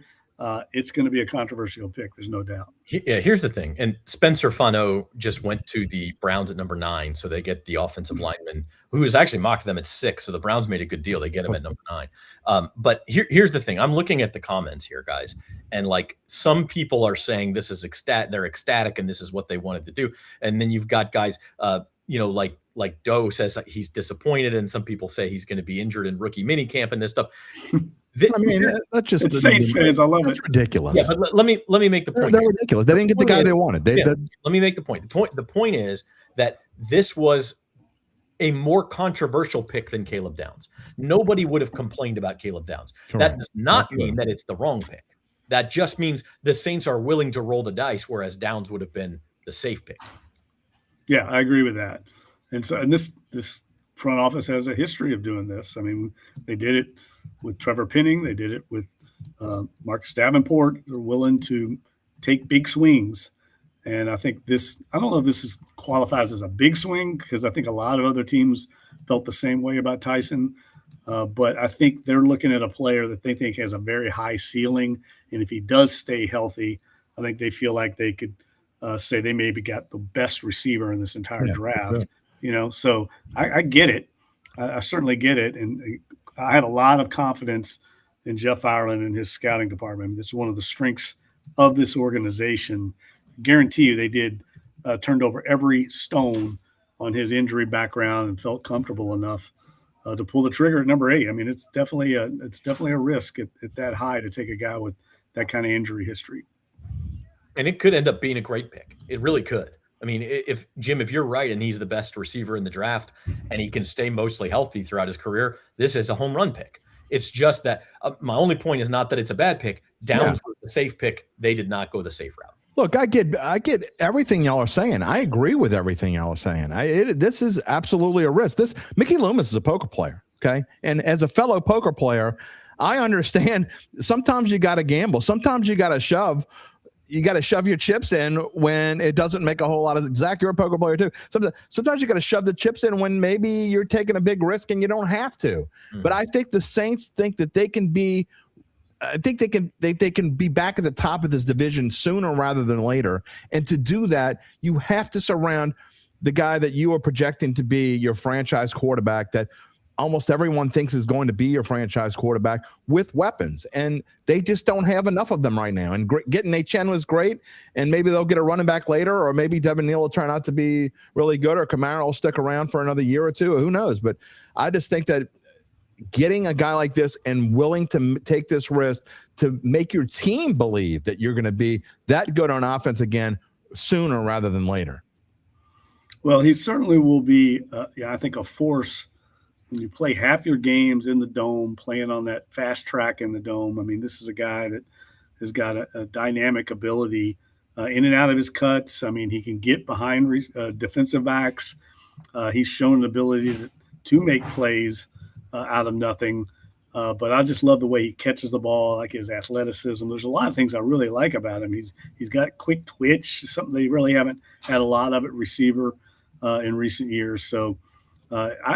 it's going to be a controversial pick. There's no doubt. Yeah, here's the thing. And Spencer Fano just went to the Browns at number 9. So they get the offensive lineman who was actually mocked them at 6. So the Browns made a good deal. They get him at number 9. But here's the thing. I'm looking at the comments here, guys. And like some people are saying this is they're ecstatic and this is what they wanted to do. And then you've got guys, like Doe says he's disappointed. And some people say he's going to be injured in rookie minicamp and this stuff. I mean, that's just it's Saints fans. I love it. Ridiculous. Yeah, but let me make the point. They're ridiculous. They didn't get the guy they wanted. Let me make the point. The point is that this was a more controversial pick than Caleb Downs. Nobody would have complained about Caleb Downs. Correct. That does not mean that it's the wrong pick. That just means the Saints are willing to roll the dice, whereas Downs would have been the safe pick. Yeah, I agree with that. And so, and this front office has a history of doing this. I mean, they did it with Trevor Penning. They did it with Marcus Davenport. They're willing to take big swings. And I think I don't know if this qualifies as a big swing, because I think a lot of other teams felt the same way about Tyson. But I think they're looking at a player that they think has a very high ceiling. And if he does stay healthy, I think they feel like they could say they maybe got the best receiver in this entire draft. Sure. So I get it. I certainly get it. And I have a lot of confidence in Jeff Ireland and his scouting department. I mean, it's one of the strengths of this organization. Guarantee you they turned over every stone on his injury background and felt comfortable enough to pull the trigger at number 8. I mean, it's definitely a risk at that high to take a guy with that kind of injury history. And it could end up being a great pick. It really could. I mean, if you're right and he's the best receiver in the draft and he can stay mostly healthy throughout his career, this is a home run pick. It's just that my only point is not that it's a bad pick. Downs was the safe pick. They did not go the safe route. Look, I get everything y'all are saying. I agree with everything y'all are saying. This is absolutely a risk. Mickey Loomis is a poker player, okay? And as a fellow poker player, I understand sometimes you got to gamble. Sometimes you got to shove. You got to shove your chips in when it doesn't make a whole lot of. Zach, you're a poker player too. Sometimes you got to shove the chips in when maybe you're taking a big risk and you don't have to. Mm-hmm. But I think the Saints think that they can be. I think they can be back at the top of this division sooner rather than later. And to do that, you have to surround the guy that you are projecting to be your franchise quarterback, that almost everyone thinks is going to be your franchise quarterback, with weapons. And they just don't have enough of them right now. And getting Etienne was great, and maybe they'll get a running back later, or maybe Devin Neal will turn out to be really good, or Kamara will stick around for another year or two. Who knows? But I just think that getting a guy like this and willing to take this risk to make your team believe that you're going to be that good on offense again sooner rather than later. Well, he certainly will be, I think, a force when you play half your games in the dome, playing on that fast track in the dome. I mean, this is a guy that has got a dynamic ability in and out of his cuts. I mean, he can get behind defensive backs. He's shown an ability to make plays out of nothing. But I just love the way he catches the ball, like his athleticism. There's a lot of things I really like about him. He's got quick twitch, something they really haven't had a lot of at receiver in recent years. So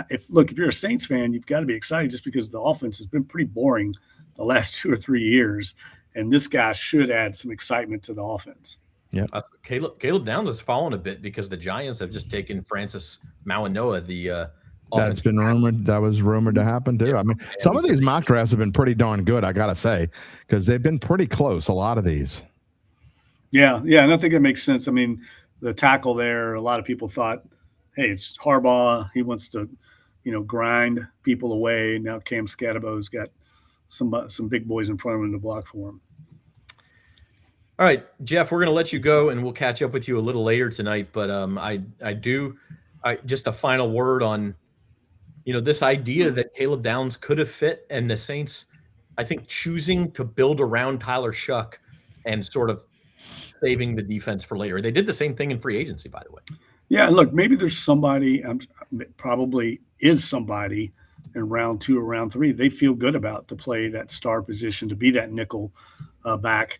if you're a Saints fan, you've got to be excited, just because the offense has been pretty boring the last 2 or 3 years, and this guy should add some excitement to the offense. Yeah, Caleb Downs has fallen a bit because the Giants have just taken Francis Mauigoa, the that's been rumored. That was rumored to happen too. I mean, some of these mock drafts have been pretty darn good, I gotta say, because they've been pretty close. A lot of these. Yeah, and I think it makes sense. I mean, the tackle there, a lot of people thought, hey, it's Harbaugh. He wants to, grind people away. Now Cam Scatterbo's got some big boys in front of him to block for him. All right, Jeff, we're going to let you go, and we'll catch up with you a little later tonight. But just a final word on, this idea that Caleb Downs could have fit, and the Saints, I think, choosing to build around Tyler Shuck and sort of saving the defense for later. They did the same thing in free agency, by the way. Yeah, look, maybe there's somebody, probably is somebody in round 2 or round 3 they feel good about to play that star position, to be that nickel back.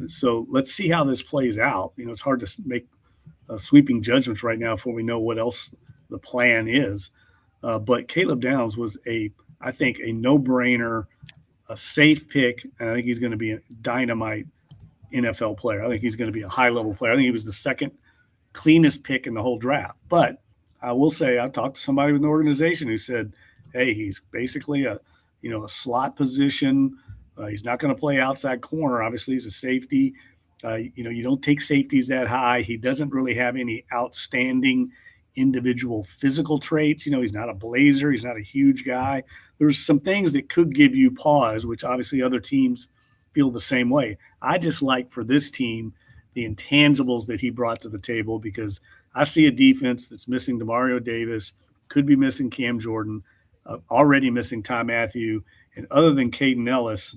So let's see how this plays out. It's hard to make sweeping judgments right now before we know what else the plan is. But Caleb Downs was I think a no-brainer, a safe pick, and I think he's going to be a dynamite NFL player. I think he's going to be a high-level player. I think he was the second cleanest pick in the whole draft. But I will say, I talked to somebody with an organization who said, hey, he's basically a slot position. He's not going to play outside corner. Obviously, he's a safety. You don't take safeties that high. He doesn't really have any outstanding individual physical traits. He's not a blazer. He's not a huge guy. There's some things that could give you pause, which obviously other teams feel the same way. I just like for this team the intangibles that he brought to the table, because I see a defense that's missing DeMario Davis, could be missing Cam Jordan, already missing Ty Matthew, and other than Caden Ellis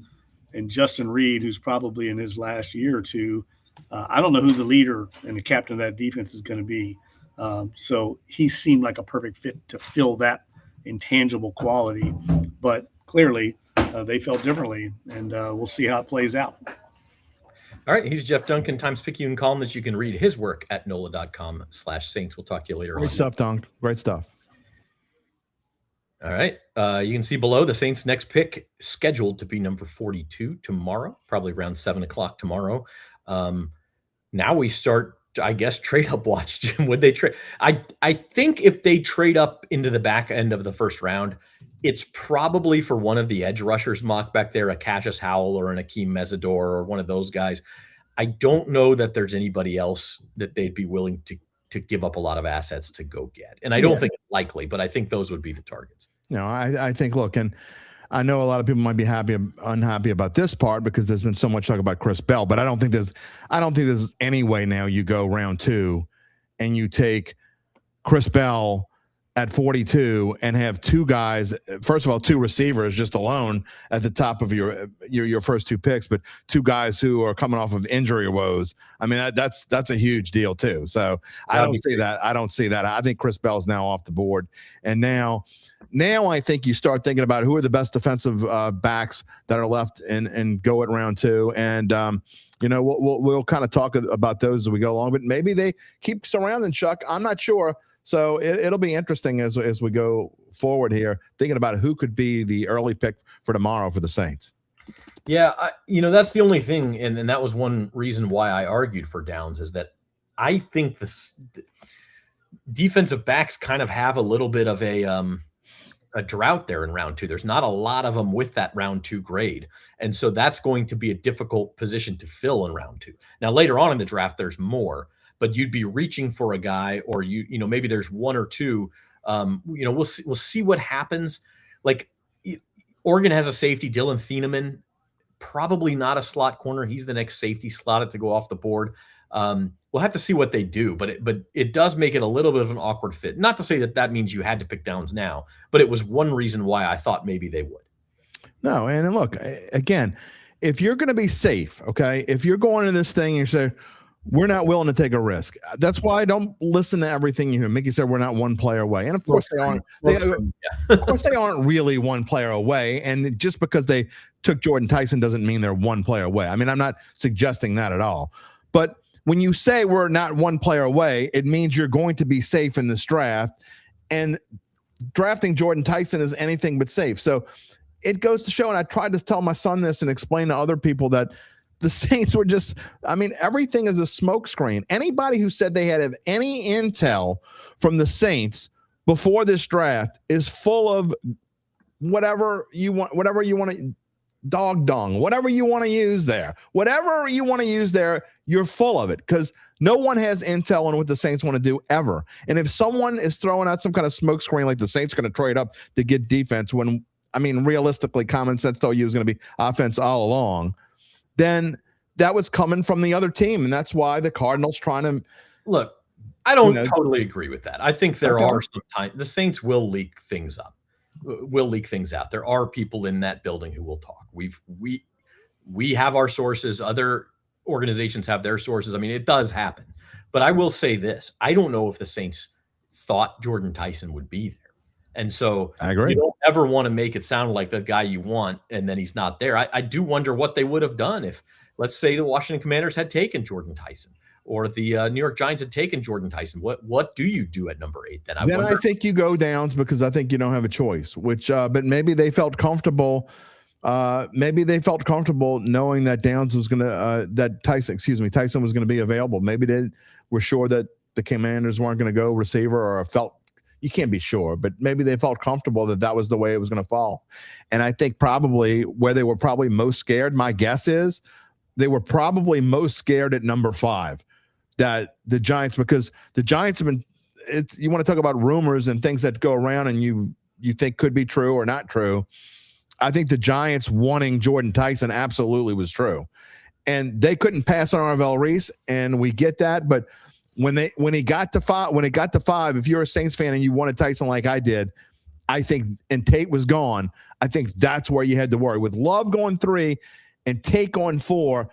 and Justin Reed, who's probably in his last year or two, I don't know who the leader and the captain of that defense is going to be. So he seemed like a perfect fit to fill that intangible quality. But clearly, they felt differently, and we'll see how it plays out. All right, he's Jeff Duncan, Times-Picayune columnist. You can read his work at NOLA.com/Saints. We'll talk to you later on. Great stuff, Dunk. Great stuff. All right. You can see below the Saints' next pick scheduled to be number 42 tomorrow, probably around 7 o'clock tomorrow. Now we start, I guess, trade-up watch. Jim, would they trade? I think if they trade up into the back end of the first round, it's probably for one of the edge rushers mock back there, a Cassius Howell or an Akeem Mesidor or one of those guys. I don't know that there's anybody else that they'd be willing to give up a lot of assets to go get. And I don't think it's likely, but I think those would be the targets. No, I think, look, and I know a lot of people might be unhappy about this part because there's been so much talk about Chris Bell, but I don't think there's any way now you go round 2 and you take Chris Bell at 42 and have two guys, first of all, two receivers just alone at the top of your first 2 picks, but 2 guys who are coming off of injury woes. I mean, that's a huge deal too. So I don't see that. I think Chris Bell's now off the board. And now I think you start thinking about who are the best defensive backs that are left and go at round 2. And, we'll kind of talk about those as we go along, but maybe they keep surrounding Chuck. I'm not sure. So it'll be interesting as we go forward here, thinking about who could be the early pick for tomorrow for the Saints. Yeah, that's the only thing, and that was one reason why I argued for Downs, is that I think the defensive backs kind of have a little bit of a drought there in round 2. There's not a lot of them with that round 2 grade, and so that's going to be a difficult position to fill in round 2. Now, later on in the draft, there's more. But you'd be reaching for a guy, or maybe there's 1 or 2. We'll see what happens. Like Oregon has a safety, Dylan Thieneman, probably not a slot corner. He's the next safety slotted to go off the board. We'll have to see what they do, but it does make it a little bit of an awkward fit. Not to say that means you had to pick Downs now, but it was one reason why I thought maybe they would. No, and look, again, if you're going to be safe, okay, if you're going into this thing and you say, we're not willing to take a risk. That's why I don't listen to everything you hear. Mickey said we're not one player away, and of course they aren't. Of course they aren't really one player away. And just because they took Jordan Tyson doesn't mean they're one player away. I mean, I'm not suggesting that at all. But when you say we're not one player away, it means you're going to be safe in this draft. And drafting Jordan Tyson is anything but safe. So it goes to show, and I tried to tell my son this and explain to other people that the Saints were just, everything is a smokescreen. Anybody who said they had any intel from the Saints before this draft is full of whatever you want to, dog dung, whatever you want to use there. Whatever you want to use there, you're full of it, because no one has intel on what the Saints want to do ever. And if someone is throwing out some kind of smokescreen like the Saints going to trade up to get defense when, realistically, common sense told you it was going to be offense all along, then that was coming from the other team. And that's why the Cardinals trying to look. I don't totally agree with that. I think there are some time the Saints will leak things out. There are people in that building who will talk. We have our sources. Other organizations have their sources. It does happen. But I will say this. I don't know if the Saints thought Jordan Tyson would be there. And so I agree. You don't ever want to make it sound like the guy you want and then he's not there. I do wonder what they would have done if, let's say, the Washington Commanders had taken Jordan Tyson, or the New York Giants had taken Jordan Tyson. What do you do at number 8 then? I think you go Downs, because I think you don't have a choice. But maybe they felt comfortable. Maybe they felt comfortable knowing that Downs was going to Tyson was going to be available. Maybe they were sure that the Commanders weren't going to go receiver, or felt. You can't be sure, but maybe they felt comfortable that was the way it was going to fall. And I think probably where they were probably most scared, my guess is they were probably most scared at number 5, that the Giants, because the Giants have been, you want to talk about rumors and things that go around and you think could be true or not true. I think the Giants wanting Jordan Tyson absolutely was true, and they couldn't pass on Arvell Reese, and we get that. But when it got to five, if you're a Saints fan and you wanted Tyson like I did, I think, and Tate was gone, I think that's where you had to worry. With Love going 3 and Tate going 4,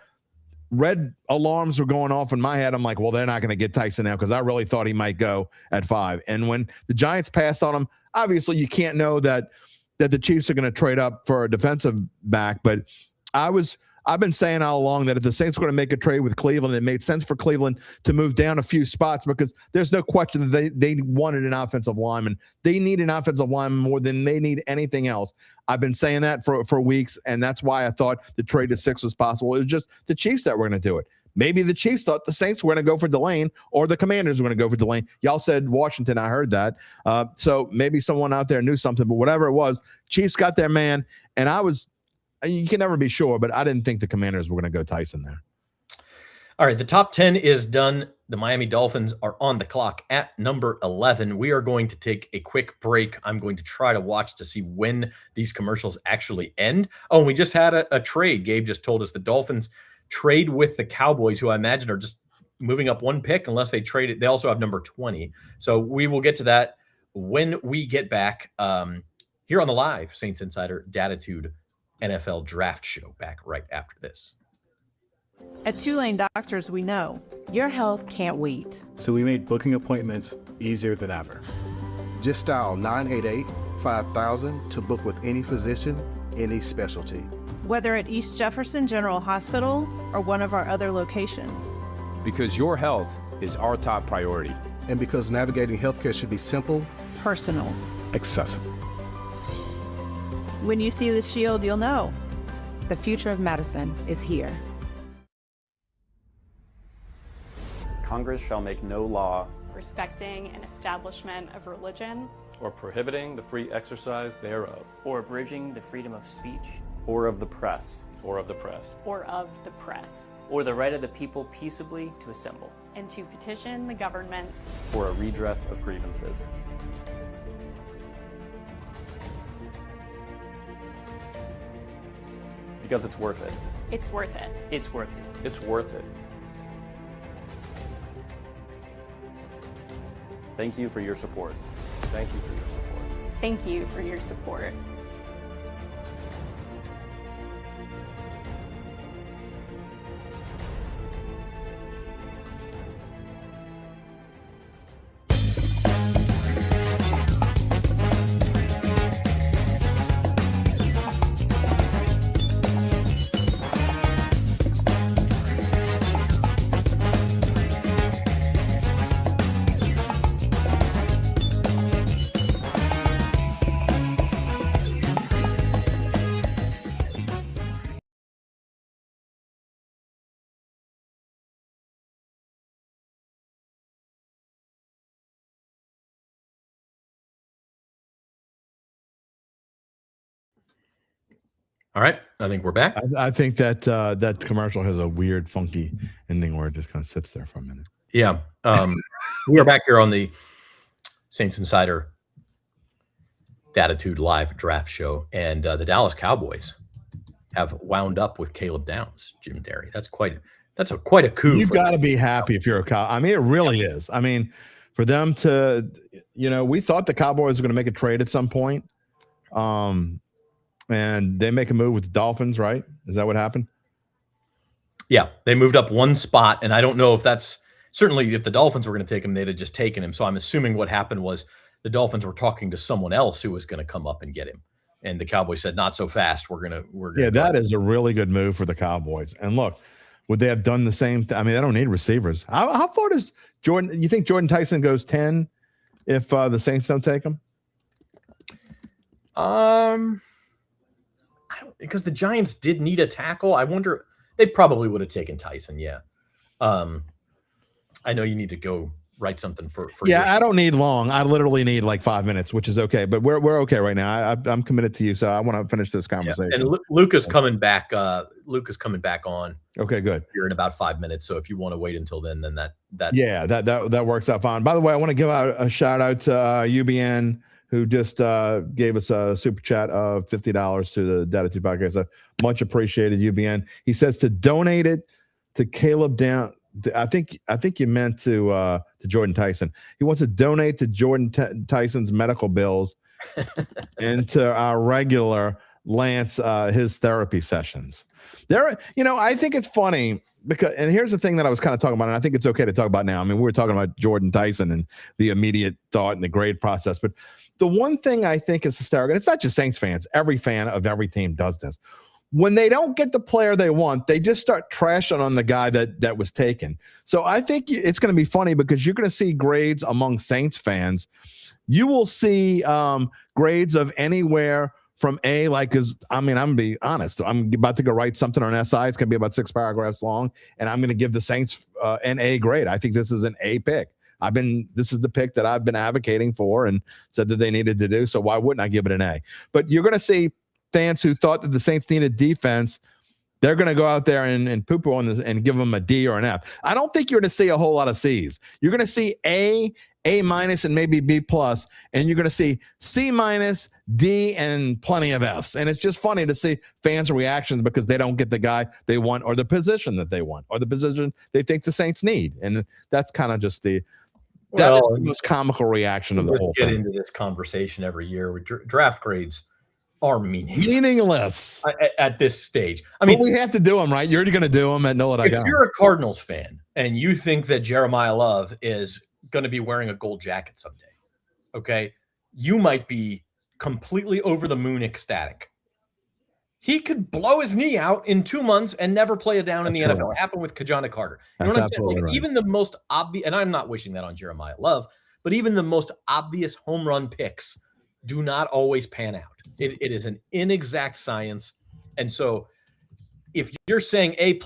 red alarms were going off in my head. I'm like, well, they're not going to get Tyson now, because I really thought he might go at 5. And when the Giants passed on him, obviously you can't know that the Chiefs are going to trade up for a defensive back. But I've been saying all along that if the Saints were going to make a trade with Cleveland, it made sense for Cleveland to move down a few spots, because there's no question that they wanted an offensive lineman. They need an offensive lineman more than they need anything else. I've been saying that for weeks, and that's why I thought the trade to 6 was possible. It was just the Chiefs that were going to do it. Maybe the Chiefs thought the Saints were going to go for Delane, or the Commanders were going to go for Delane. Y'all said Washington. I heard that. So maybe someone out there knew something, but whatever it was, Chiefs got their man, and you can never be sure, but I didn't think the Commanders were going to go Tyson there. All right, the top 10 is done. The Miami Dolphins are on the clock at number 11. We are going to take a quick break. I'm going to try to watch to see when these commercials actually end. Oh, and we just had a trade. Gabe just told us the Dolphins trade with the Cowboys, who I imagine are just moving up 1 pick unless they trade it. They also have number 20. So we will get to that when we get back here on the live Saints Insider Dattitude NFL Draft Show, back right after this. At Tulane Doctors, we know your health can't wait. So we made booking appointments easier than ever. Just dial 988-5000 to book with any physician, any specialty. Whether at East Jefferson General Hospital or one of our other locations. Because your health is our top priority. And because navigating healthcare should be simple, personal, accessible. When you see the shield, you'll know the future of medicine is here. Congress shall make no law respecting an establishment of religion or prohibiting the free exercise thereof, or abridging the freedom of speech, or of the press, or of the press, or of the press, or the right of the people peaceably to assemble, and to petition the government for a redress of grievances. Because it's worth it. It's worth it. It's worth it. It's worth it. Thank you for your support. Thank you for your support. Thank you for your support. All right, I think we're back. I think that that commercial has a weird, funky ending where it just kind of sits there for a minute. Yeah, we are back here on the Saints Insider Dattitude live draft show, and the Dallas Cowboys have wound up with Caleb Downs, Jim Derry. That's quite a coup. You've got to be happy if you're a Cow. I mean, it really is. I mean, for them to, we thought the Cowboys were going to make a trade at some point. And they make a move with the Dolphins, right? Is that what happened? Yeah, they moved up 1 spot, and I don't know if that's certainly if the Dolphins were going to take him, they'd have just taken him. So I'm assuming what happened was the Dolphins were talking to someone else who was going to come up and get him, and the Cowboys said, "Not so fast. We're gonna." Yeah, that is a really good move for the Cowboys. And look, would they have done the same? I mean, they don't need receivers. How far does Jordan? You think Jordan Tyson goes 10 if the Saints don't take him? Because the Giants did need a tackle. I wonder they probably would have taken Tyson. Yeah. I know you need to go write something for Yeah, I don't need long. I literally need like 5 minutes, which is okay. But we're okay right now. I'm committed to you, so I want to finish this conversation. And Luke is coming back. Luke is coming back on. Okay, good. Here in about 5 minutes. So if you want to wait until then that works out fine. By the way, I want to give out a shout out to UBN, who just gave us a super chat of $50 to the Dattitude podcast. So much appreciated, UBN. He says to donate it to Caleb Down. I think you meant to Jordan Tyson. He wants to donate to Jordan Tyson's medical bills and to our regular Lance his therapy sessions. I think it's funny because, and here's the thing that I was kind of talking about, and I think it's okay to talk about now. I mean, we were talking about Jordan Tyson and the immediate thought and the grade process, but the one thing I think is hysterical, and it's not just Saints fans, every fan of every team does this. When they don't get the player they want, they just start trashing on the guy that was taken. So I think it's going to be funny because you're going to see grades among Saints fans. You will see grades of anywhere from A, I'm going to be honest. I'm about to go write something on SI. It's going to be about 6 paragraphs long, and I'm going to give the Saints an A grade. I think this is an A pick. This is the pick that I've been advocating for and said that they needed to do. So why wouldn't I give it an A? But you're going to see fans who thought that the Saints needed defense, they're going to go out there and poo-poo on this and give them a D or an F. I don't think you're going to see a whole lot of C's. You're going to see A minus, and maybe B plus, and you're going to see C minus, D, and plenty of Fs. And it's just funny to see fans' reactions because they don't get the guy they want or the position that they want or the position they think the Saints need. And that's kind of just that is the most comical reaction of the whole thing. Get into this conversation every year with draft grades are meaningless at this stage. I mean, but we have to do them, right? You're going to do them at NOLA.com. If you're a Cardinals fan and you think that Jeremiah Love is going to be wearing a gold jacket someday, okay, you might be completely over the moon ecstatic. He could blow his knee out in 2 months and never play a down in the NFL. It happened with Kajana Carter. You know what I'm saying? Like, even the most obvious, and I'm not wishing that on Jeremiah Love, but even the most obvious home run picks do not always pan out. It is an inexact science. And so if you're saying A+++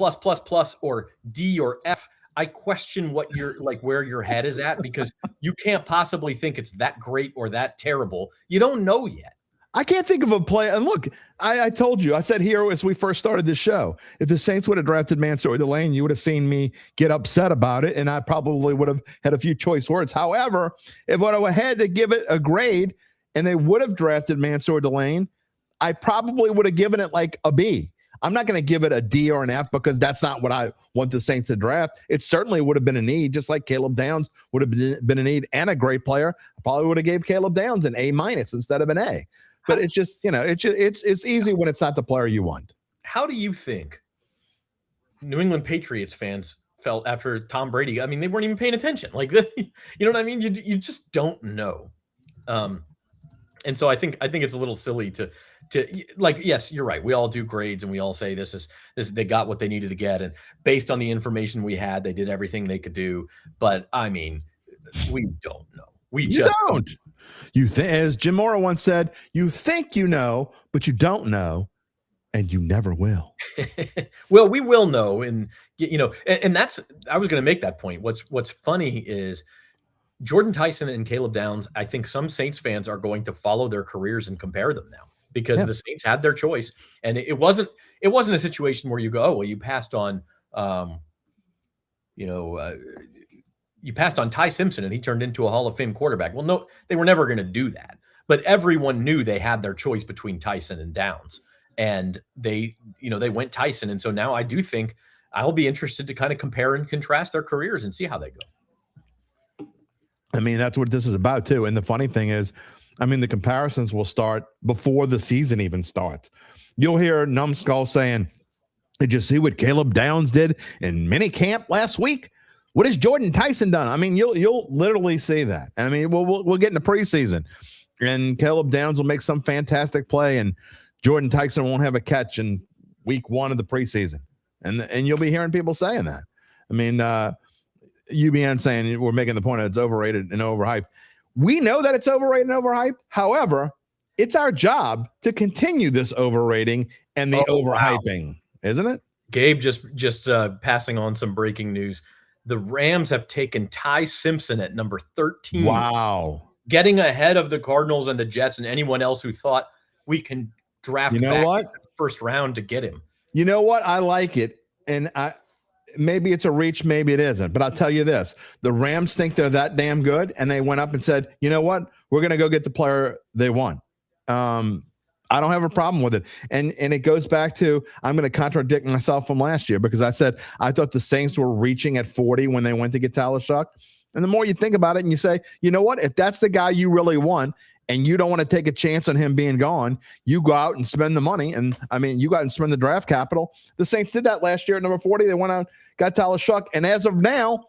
or D or F, I question what you're where your head is at, because you can't possibly think it's that great or that terrible. You don't know yet. I can't think of a play. And look, I told you, I said here as we first started this show, if the Saints would have drafted Mansour Delane, you would have seen me get upset about it, and I probably would have had a few choice words. However, if I had to give it a grade and they would have drafted Mansour Delane, I probably would have given it like a B. I'm not going to give it a D or an F because that's not what I want the Saints to draft. It certainly would have been a need, just like Caleb Downs would have been a need and a great player. I probably would have gave Caleb Downs an A- instead of an A. But it's just, it's easy when it's not the player you want. How do you think New England Patriots fans felt after Tom Brady? I mean, they weren't even paying attention. Like, you know what I mean? You just don't know. And so I think it's a little silly to yes, you're right. We all do grades and we all say this they got what they needed to get, and based on the information we had, they did everything they could do. But I mean, we don't know. We just don't. As Jim Mora once said, you think you know, but you don't know, and you never will. Well, we will know, and that's, I was going to make that point. What's funny is Jordan Tyson and Caleb Downs, I think some Saints fans are going to follow their careers and compare them now, because the Saints had their choice, and it wasn't a situation where you go, oh, well, you passed on you passed on Ty Simpson and he turned into a Hall of Fame quarterback. Well, no, they were never going to do that. But everyone knew they had their choice between Tyson and Downs, and they went Tyson. And so now I do think I'll be interested to kind of compare and contrast their careers and see how they go. I mean, that's what this is about too. And the funny thing is, I mean, the comparisons will start before the season even starts. You'll hear Numbskull saying, did you see what Caleb Downs did in minicamp last week? What has Jordan Tyson done? I mean, you'll literally see that. And I mean, we'll get in the preseason, and Caleb Downs will make some fantastic play, and Jordan Tyson won't have a catch in week 1 of the preseason. And you'll be hearing people saying that. I mean, UBN saying we're making the point that it's overrated and overhyped. We know that it's overrated and overhyped. However, it's our job to continue this overrating and the overhyping, isn't it? Gabe just passing on some breaking news. the Rams have taken Ty Simpson at number 13. Wow. Getting ahead of the Cardinals and the Jets and anyone else who thought we can draft You know back what? in the first round to get him. You know what? I like it. And maybe it's a reach, maybe it isn't. But I'll tell you this. The Rams think they're that damn good, and they went up and said, you know what? We're going to go get the player they want. I don't have a problem with it. And it goes back to, I'm going to contradict myself from last year because I said I thought the Saints were reaching at 40 when they went to get Tyler Shuck. And the more you think about it and you say, you know what? If that's the guy you really want and you don't want to take a chance on him being gone, you go out and spend the money. And I mean, you go out and spend the draft capital. The Saints did that last year at number 40. They went out, got Tyler Shuck. And as of now,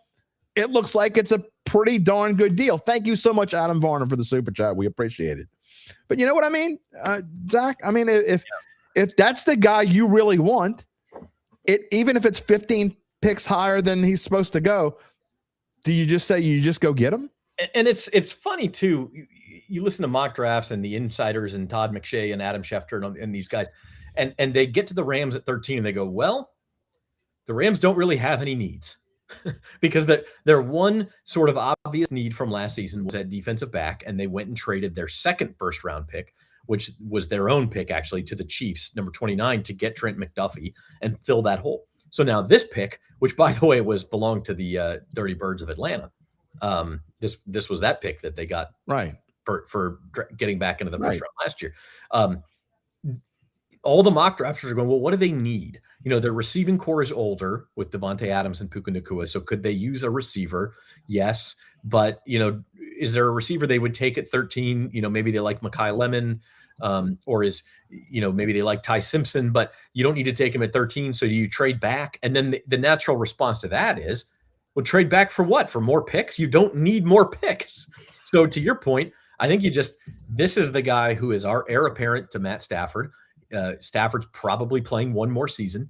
it looks like it's a pretty darn good deal. Thank you so much, Adam Varner, for the super chat. We appreciate it. But you know what I mean, Zach? I mean, if that's the guy you really want, even if it's 15 picks higher than he's supposed to go, do you just say you just go get him? And it's funny too. You listen to mock drafts and the insiders and Todd McShay and Adam Schefter and these guys, and they get to the Rams at 13 and they go, well, the Rams don't really have any needs. Because their one sort of obvious need from last season was at defensive back, and they went and traded their second first-round pick, which was their own pick, actually, to the Chiefs, number 29, to get Trent McDuffie and fill that hole. So now this pick, which, by the way, belonged to the Dirty Birds of Atlanta, this was that pick that they got right for getting back into the first round last year. All the mock drafters are going, well, what do they need? You know, their receiving core is older with Devontae Adams and Puka Nacua. So could they use a receiver? Yes. But, you know, is there a receiver they would take at 13? You know, maybe they like Mekhi Lemon, or maybe they like Ty Simpson, but you don't need to take him at 13. So you trade back. And then the natural response to that is, well, trade back for what? For more picks? You don't need more picks. So to your point, I think this is the guy who is our heir apparent to Matt Stafford. Stafford's probably playing one more season,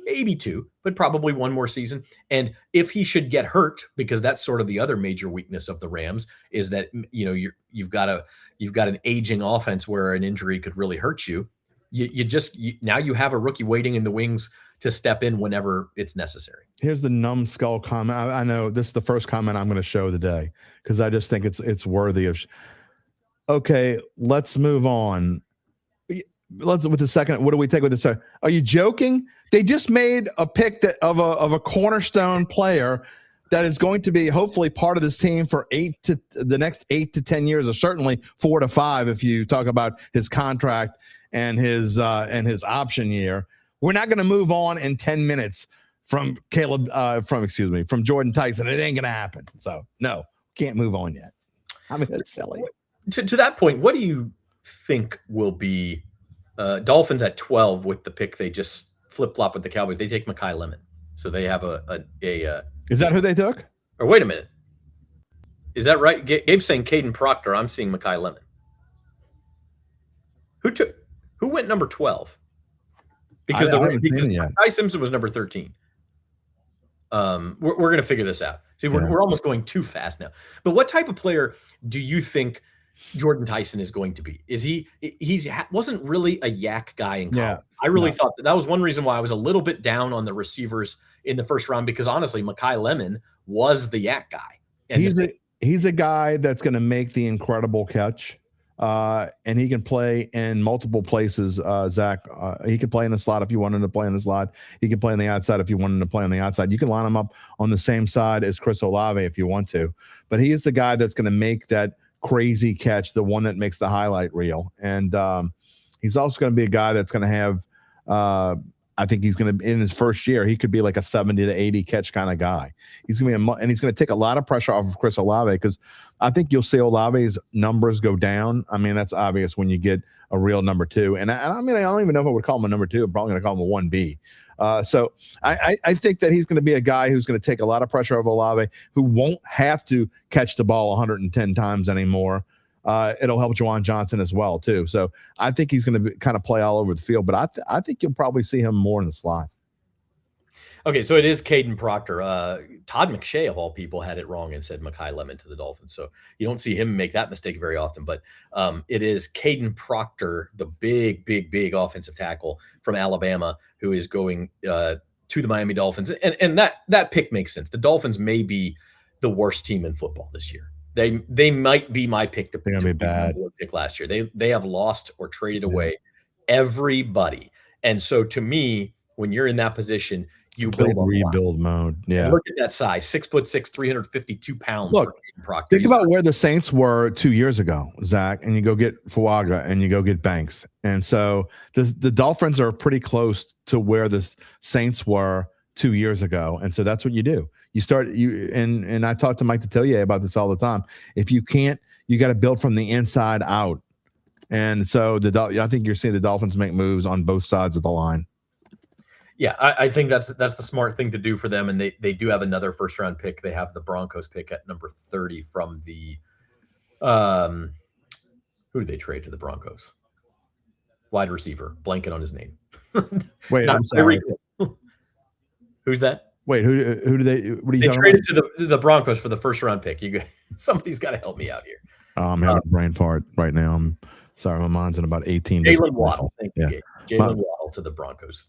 maybe two, but probably one more season. And if he should get hurt, because that's sort of the other major weakness of the Rams, is that you've got an aging offense where an injury could really hurt you. Now you have a rookie waiting in the wings to step in whenever it's necessary. Here's the numbskull comment. I know this is the first comment I'm going to show today because I just think it's worthy of. Okay, let's move on. With the second, what do we take with the second? Are you joking? They just made a pick of a cornerstone player that is going to be hopefully part of this team for the next 8 to 10 years, or certainly 4 to 5 if you talk about his contract and his option year. We're not going to move on in 10 minutes from from Jordan Tyson. It ain't going to happen. So no, can't move on yet. I mean, that's silly. To that point, what do you think will be Dolphins at 12 with the pick they just flip-flop with the Cowboys? They take Mekhi Lemon. So they have Is that who they took? Or wait a minute. Is that right? Gabe's saying Caden Proctor. I'm seeing Mekhi Lemon. Who went number 12? Because Ty Simpson was number 13. We're going to figure this out. See, we're almost going too fast now. But what type of player do you think Jordan Tyson is going to be? Wasn't really a yak guy in college. I really thought that was one reason why I was a little bit down on the receivers in the first round, because honestly, Mekhi Lemon was the yak guy. And he's a guy that's going to make the incredible catch. And he can play in multiple places, Zach. He can play in the slot if you want him to play in the slot. He can play on the outside if you want him to play on the outside. You can line him up on the same side as Chris Olave if you want to. But he is the guy that's going to make that crazy catch, the one that makes the highlight reel. And he's also going to be a guy that's going to have I think he's going to, in his first year, he could be like a 70 to 80 catch kind of guy. He's going to be and he's going to take a lot of pressure off of Chris Olave, because I think you'll see Olave's numbers go down. I mean, that's obvious when you get a real number 2. And I mean, I don't even know if I would call him a number 2. I'm probably going to call him a 1B. So I think that he's going to be a guy who's going to take a lot of pressure off Olave, who won't have to catch the ball 110 times anymore. It'll help Juwan Johnson as well, too. So I think he's going to kind of play all over the field, but I think you'll probably see him more in the slot. Okay, so it is Caden Proctor. Todd McShay, of all people, had it wrong and said Mekhi Lemon to the Dolphins. So you don't see him make that mistake very often. But it is Caden Proctor, the big offensive tackle from Alabama, who is going to the Miami Dolphins. And that pick makes sense. The Dolphins may be the worst team in football this year. They might be my pick to be bad. Pick last year. They have lost or traded away everybody. And so to me, when you're in that position, you build on rebuild mode. Yeah. And look at that size, 6'6", 352 pounds. Look, for Proctor. think about where the Saints were 2 years ago, Zach, and you go get Fuaga and you go get Banks. And so the Dolphins are pretty close to where the Saints were 2 years ago. And so that's what you do. You start and I talk to Mike Detillier about this all the time. If you can't, you got to build from the inside out. And so I think you're seeing the Dolphins make moves on both sides of the line. Yeah, I think that's the smart thing to do for them. And they do have another first round pick. They have the Broncos pick at number 30 from the who did they trade to the Broncos? Wide receiver, blanket on his name. Wait, I'm sorry. Who's that? Wait, who do they? What are you They traded to the Broncos for the first round pick. Somebody's got to help me out here. I'm having a brain fart right now. I'm sorry, my mind's in about 18. Jalen Waddle. Thank you, Gabe. Jalen Waddle to the Broncos.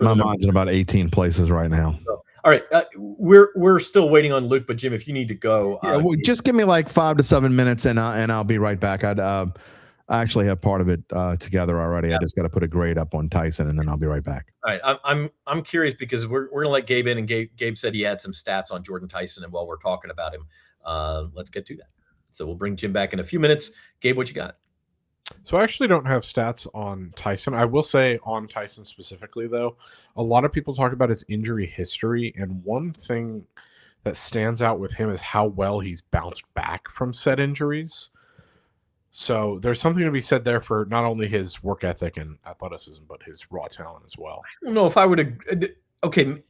My mind's in about 18 places right now. So, all right, we're still waiting on Luke, but Jim, if you need to go, well, just give me like 5 to 7 minutes, and I'll be right back. I actually have part of it together already. Yeah. I just got to put a grade up on Tyson, and then I'll be right back. All right, I'm curious because we're gonna let Gabe in, and Gabe said he had some stats on Jordan Tyson, and while we're talking about him, let's get to that. So we'll bring Jim back in a few minutes. Gabe, what you got? So I actually don't have stats on Tyson. I will say on Tyson specifically, though, a lot of people talk about his injury history, and one thing that stands out with him is how well he's bounced back from said injuries. So there's something to be said there for not only his work ethic and athleticism, but his raw talent as well. I don't know if I would. Okay,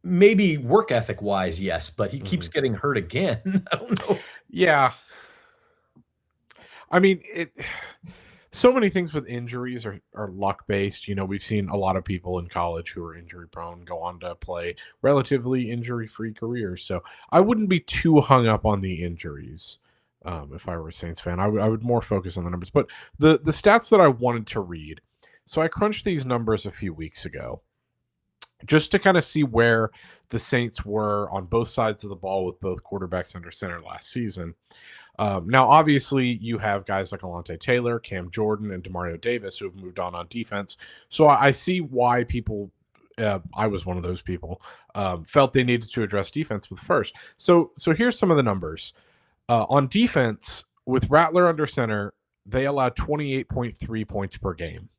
maybe work ethic wise, yes, but he keeps getting hurt again. I don't know. Yeah. I mean, so many things with injuries are luck based. You know, we've seen a lot of people in college who are injury prone go on to play relatively injury free careers. So I wouldn't be too hung up on the injuries. If I were a Saints fan, I would more focus on the numbers. But the stats that I wanted to read, so I crunched these numbers a few weeks ago just to kind of see where the Saints were on both sides of the ball with both quarterbacks under center last season. Now, obviously, you have guys like Alontae Taylor, Cam Jordan, and Demario Davis who have moved on defense. So I see why people, I was one of those people, felt they needed to address defense with first. So here's some of the numbers. On defense, with Rattler under center, they allowed 28.3 points per game.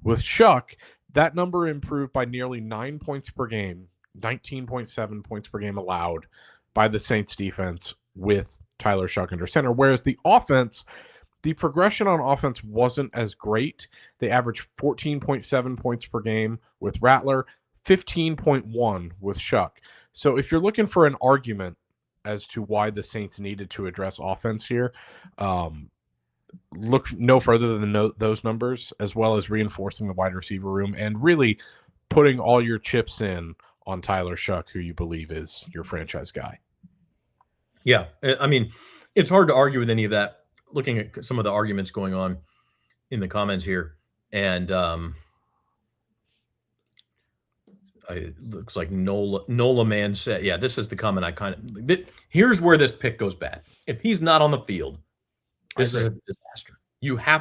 With Shuck, that number improved by nearly 9 points per game, 19.7 points per game allowed by the Saints defense with Tyler Shuck under center. Whereas the offense, the progression on offense wasn't as great. They averaged 14.7 points per game with Rattler, 15.1 with Shuck. So if you're looking for an argument as to why the Saints needed to address offense here, look no further than those numbers, as well as reinforcing the wide receiver room and really putting all your chips in on Tyler Shuck, who you believe is your franchise guy. Yeah, I mean, it's hard to argue with any of that, looking at some of the arguments going on in the comments here. And it looks like NOLA man said, yeah, this is the comment I kind of, here's where this pick goes bad. If he's not on the field, this is a disaster.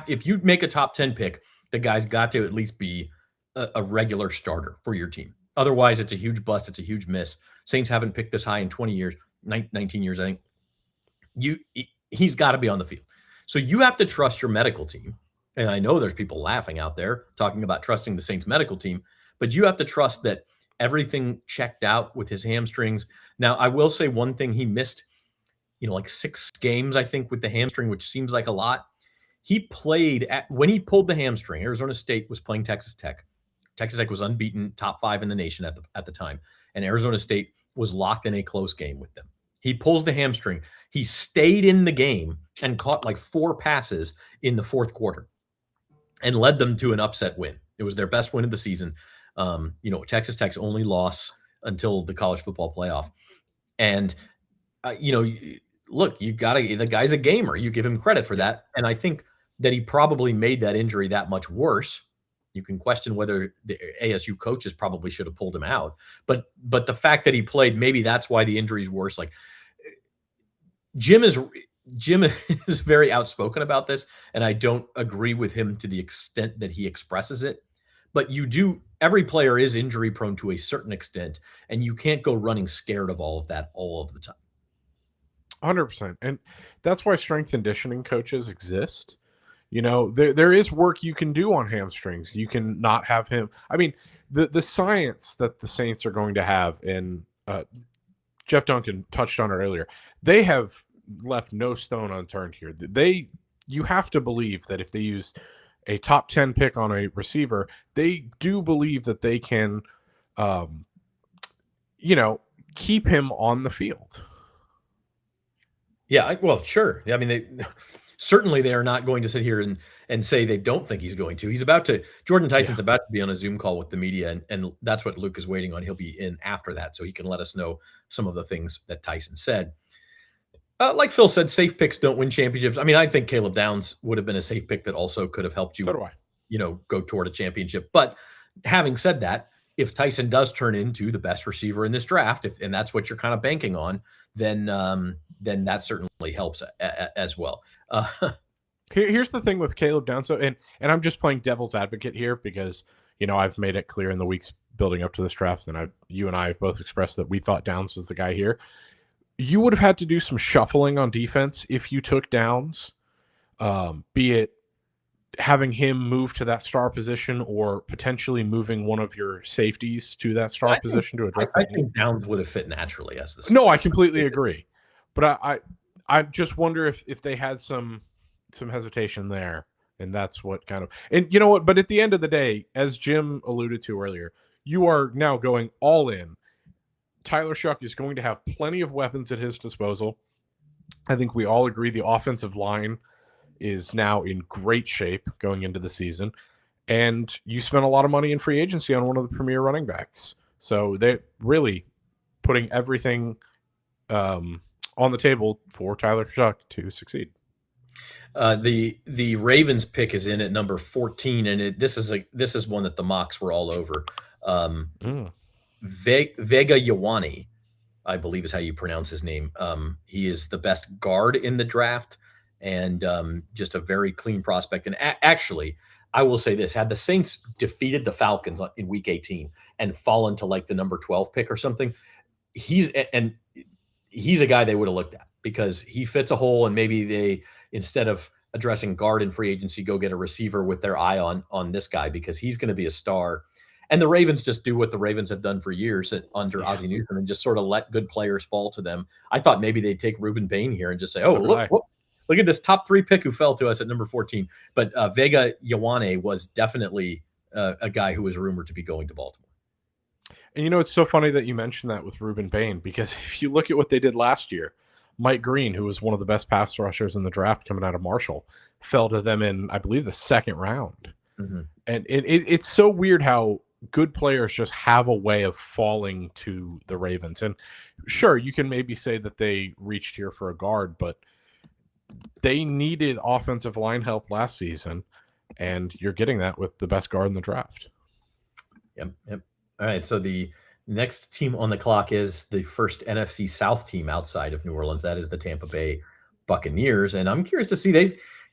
If you make a top 10 pick, the guy's got to at least be a regular starter for your team. Otherwise, it's a huge bust. It's a huge miss. Saints haven't picked this high in 20 years, 19 years, I think. He's got to be on the field. So you have to trust your medical team. And I know there's people laughing out there talking about trusting the Saints medical team, but you have to trust that everything checked out with his hamstrings. Now, I will say one thing: he missed, like 6 games, I think, with the hamstring, which seems like a lot. He played when he pulled the hamstring. Arizona State was playing Texas Tech. Texas Tech was unbeaten, top 5 in the nation at the time, and Arizona State was locked in a close game with them. He pulls the hamstring. He stayed in the game and caught like 4 passes in the fourth quarter and led them to an upset win. It was their best win of the season. Texas Tech's only loss until the college football playoff. And, look, the guy's a gamer. You give him credit for that. And I think that he probably made that injury that much worse, You can question whether the ASU coaches probably should have pulled him out, but the fact that he played, maybe that's why the injury's worse. Like Jim is very outspoken about this, and I don't agree with him to the extent that he expresses it. But every player is injury prone to a certain extent, and you can't go running scared of all of that all of the time. 100%. And that's why strength and conditioning coaches exist. There is work you can do on hamstrings. You can not have him. I mean, the science that the Saints are going to have, and Jeff Duncan touched on it earlier, they have left no stone unturned here. You have to believe that if they use a top 10 pick on a receiver, they do believe that they can, keep him on the field. Yeah, well, sure. I mean, certainly they are not going to sit here and say they don't think he's going to. Jordan Tyson's about to be on a Zoom call with the media, and that's what Luke is waiting on. He'll be in after that, so he can let us know some of the things that Tyson said. Like Phil said, safe picks don't win championships. I mean, I think Caleb Downs would have been a safe pick that also could have helped you, So do I. Go toward a championship. But having said that, if Tyson does turn into the best receiver in this draft, and that's what you're kind of banking on, then that certainly helps as well. Here's the thing with Caleb Downs, and I'm just playing devil's advocate here because I've made it clear in the weeks building up to this draft, and you and I have both expressed that we thought Downs was the guy here. You would have had to do some shuffling on defense if you took Downs, be it having him move to that star position or potentially moving one of your safeties to that star position to address that. I think Downs would have fit naturally as the star. No, I completely agree. But I just wonder if they had some hesitation there, and that's what kind of – and you know what? But at the end of the day, as Jim alluded to earlier, you are now going all in. Tyler Shuck is going to have plenty of weapons at his disposal. I think we all agree the offensive line is now in great shape going into the season. And you spent a lot of money in free agency on one of the premier running backs. So they're really putting everything on the table for Tyler Shuck to succeed. The Ravens pick is in at number 14, and this is one that the mocks were all over. Vega Ioane, I believe is how you pronounce his name. He is the best guard in the draft, and just a very clean prospect. And actually, I will say this: had the Saints defeated the Falcons in Week 18 and fallen to like the number 12 pick or something, he's a guy they would have looked at because he fits a hole, and maybe they, instead of addressing guard in free agency, go get a receiver with their eye on this guy because he's going to be a star. And the Ravens just do what the Ravens have done for years under Ozzie Newsome and just sort of let good players fall to them. I thought maybe they'd take Ruben Bain here and just say, look at this top 3 pick who fell to us at number 14. But Vega Ioane was definitely a guy who was rumored to be going to Baltimore. And it's so funny that you mentioned that with Ruben Bain, because if you look at what they did last year, Mike Green, who was one of the best pass rushers in the draft coming out of Marshall, fell to them in, I believe, the second round. Mm-hmm. And it's so weird how good players just have a way of falling to the Ravens. And sure, you can maybe say that they reached here for a guard, but they needed offensive line help last season, and you're getting that with the best guard in the draft. Yep. All right, so the next team on the clock is the first NFC South team outside of New Orleans. That is the Tampa Bay Buccaneers, and I'm curious to see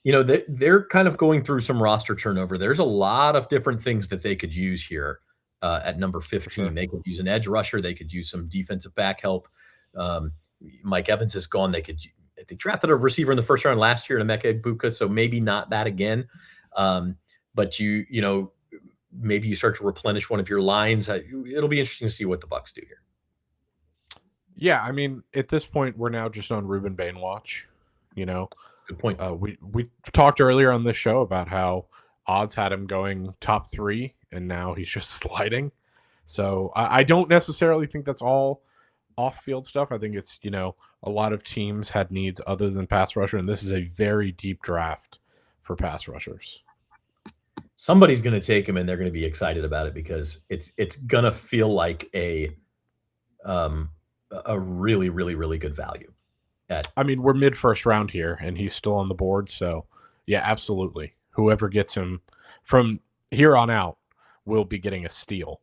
they're kind of going through some roster turnover. There's a lot of different things that they could use here at number 15. Sure. They could use an edge rusher. They could use some defensive back help. Mike Evans is gone. They drafted a receiver in the first round last year, Emeka Egbuka, so maybe not that again. But maybe you start to replenish one of your lines. It'll be interesting to see what the Bucs do here. Yeah, I mean, at this point, we're now just on Ruben Bain watch. Good point. We talked earlier on this show about how odds had him going top 3, and now he's just sliding. So I don't necessarily think that's all off-field stuff. I think it's, a lot of teams had needs other than pass rusher, and this is a very deep draft for pass rushers. Somebody's going to take him, and they're going to be excited about it because it's going to feel like a really, really, really good value. We're mid-first round here, and he's still on the board. So, yeah, absolutely. Whoever gets him from here on out will be getting a steal.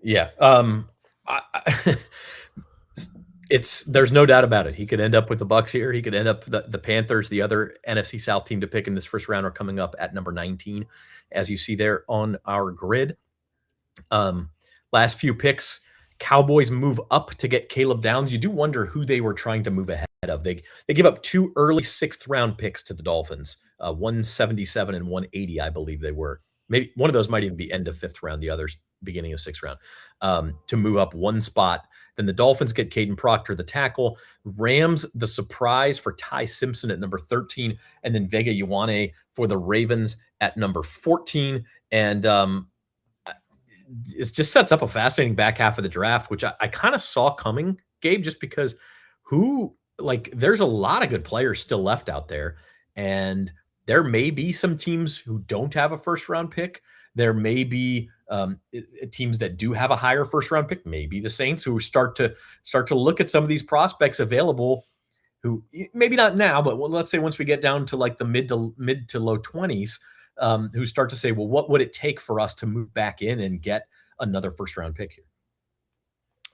Yeah. There's no doubt about it. He could end up with the Bucks here. He could end up the Panthers. The other NFC South team to pick in this first round are coming up at number 19, as you see there on our grid. Last few picks, Cowboys move up to get Caleb Downs. You do wonder who they were trying to move ahead of. They give up 2 early 6th round picks to the Dolphins, 177 and 180, I believe they were. Maybe one of those might even be end of 5th round, the others beginning of 6th round, to move up one spot. Then the Dolphins get Caden Proctor, the tackle. Rams, the surprise for Ty Simpson at number 13, and then Vega Ioane for the Ravens at number 14. And it just sets up a fascinating back half of the draft, which I kind of saw coming, Gabe, just because there's a lot of good players still left out there. And there may be some teams who don't have a first round pick. There may be teams that do have a higher first round pick, maybe the Saints, who start to look at some of these prospects available, who maybe not now, but let's say once we get down to like the mid to low 20s, who start to say, well, what would it take for us to move back in and get another first round pick here?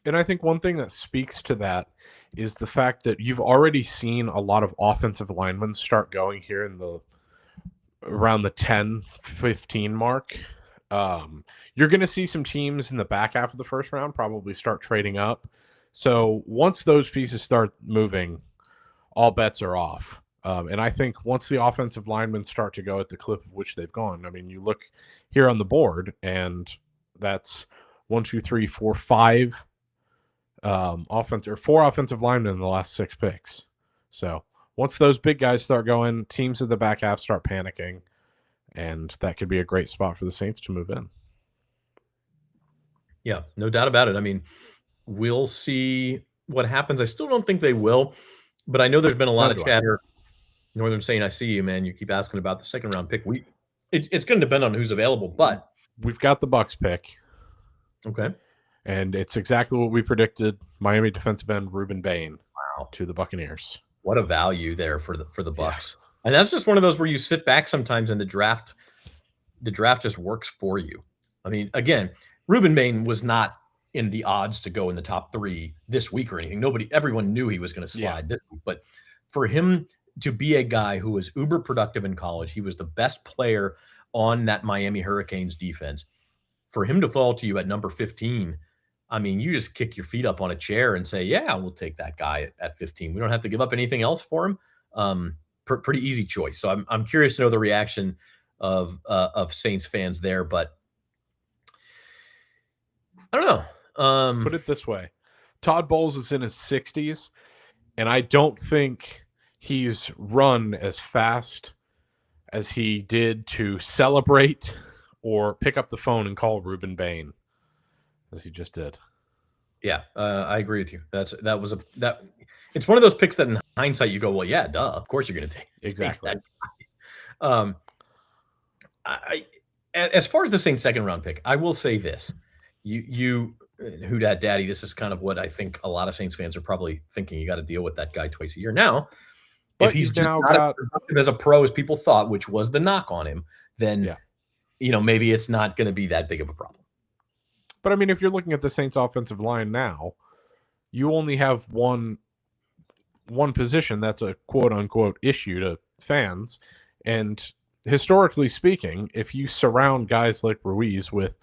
And I think one thing that speaks to that is the fact that you've already seen a lot of offensive linemen start going here in around the 10-15 mark. You're going to see some teams in the back half of the first round probably start trading up. So once those pieces start moving, all bets are off. And I think once the offensive linemen start to go at the clip of which they've gone, I mean, you look here on the board, and that's 1, 2, 3, 4, 5 4 offensive linemen in the last 6 picks. So once those big guys start going, teams in the back half start panicking, and that could be a great spot for the Saints to move in. Yeah, no doubt about it. I mean, we'll see what happens. I still don't think they will, but I know there's been a lot of chatter. Northern saying, I see you, man. You keep asking about the second round pick. It's going to depend on who's available, but we've got the Bucks pick. Okay. And it's exactly what we predicted. Miami defensive end Ruben Bain to the Buccaneers. What a value there for the Bucks. Yeah. And that's just one of those where you sit back sometimes and the draft just works for you. I mean, again, Ruben Bain was not in the odds to go in the top 3 this week or anything. Everyone knew he was going to slide this week, but for him to be a guy who was uber productive in college, he was the best player on that Miami Hurricanes defense. For him to fall to you at number 15, I mean, you just kick your feet up on a chair and say, yeah, we'll take that guy at 15. We don't have to give up anything else for him. Pretty easy choice. So I'm curious to know the reaction of Saints fans there, but I don't know. Put it this way. Todd Bowles is in his 60s, and I don't think he's run as fast as he did to celebrate or pick up the phone and call Ruben Bain as he just did. Yeah, I agree with you. It's one of those picks that in hindsight you go, well, yeah, duh, of course you're going to take exactly that guy. As far as the Saints second round pick, I will say this: you who dat daddy, this is kind of what I think a lot of Saints fans are probably thinking. You got to deal with that guy twice a year now. But if he's now not as productive as a pro as people thought, which was the knock on him, then maybe it's not going to be that big of a problem. But I mean, if you're looking at the Saints offensive line now, you only have one position that's a quote unquote issue to fans. And historically speaking, if you surround guys like Ruiz with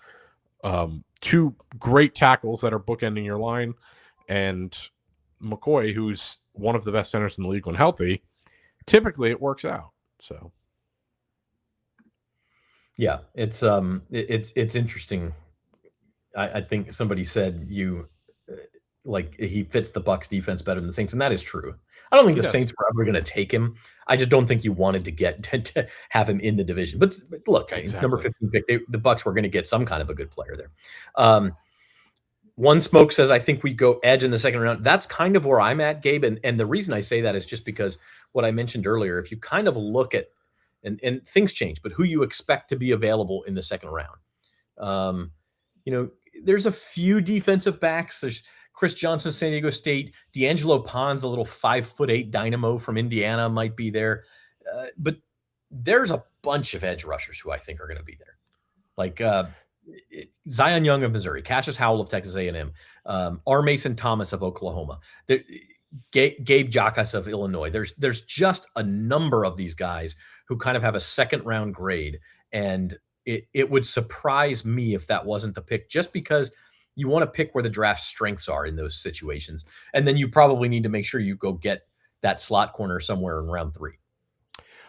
2 great tackles that are bookending your line, and McCoy, who's one of the best centers in the league when healthy, typically it works out. So yeah, it's interesting. I think somebody said he fits the Bucs defense better than the Saints, and that is true. I don't think the Saints were ever going to take him. I just don't think you wanted to get to have him in the division. But look, it's number 15 pick. The Bucs were going to get some kind of a good player there. One Smoke says, I think we go edge in the second round. That's kind of where I'm at, Gabe. And the reason I say that is just because what I mentioned earlier, if you kind of look at, and things change, but who you expect to be available in the second round. There's a few defensive backs. There's Chris Johnson, San Diego State. D'Angelo Pons, the little 5'8" dynamo from Indiana, might be there. But there's a bunch of edge rushers who I think are going to be there. Like Zion Young of Missouri, Cassius Howell of Texas A&M, R. Mason Thomas of Oklahoma, Gabe Jacas of Illinois. There's just a number of these guys who kind of have a second round grade, and it would surprise me if that wasn't the pick, just because you want to pick where the draft strengths are in those situations. And then you probably need to make sure you go get that slot corner somewhere in round 3.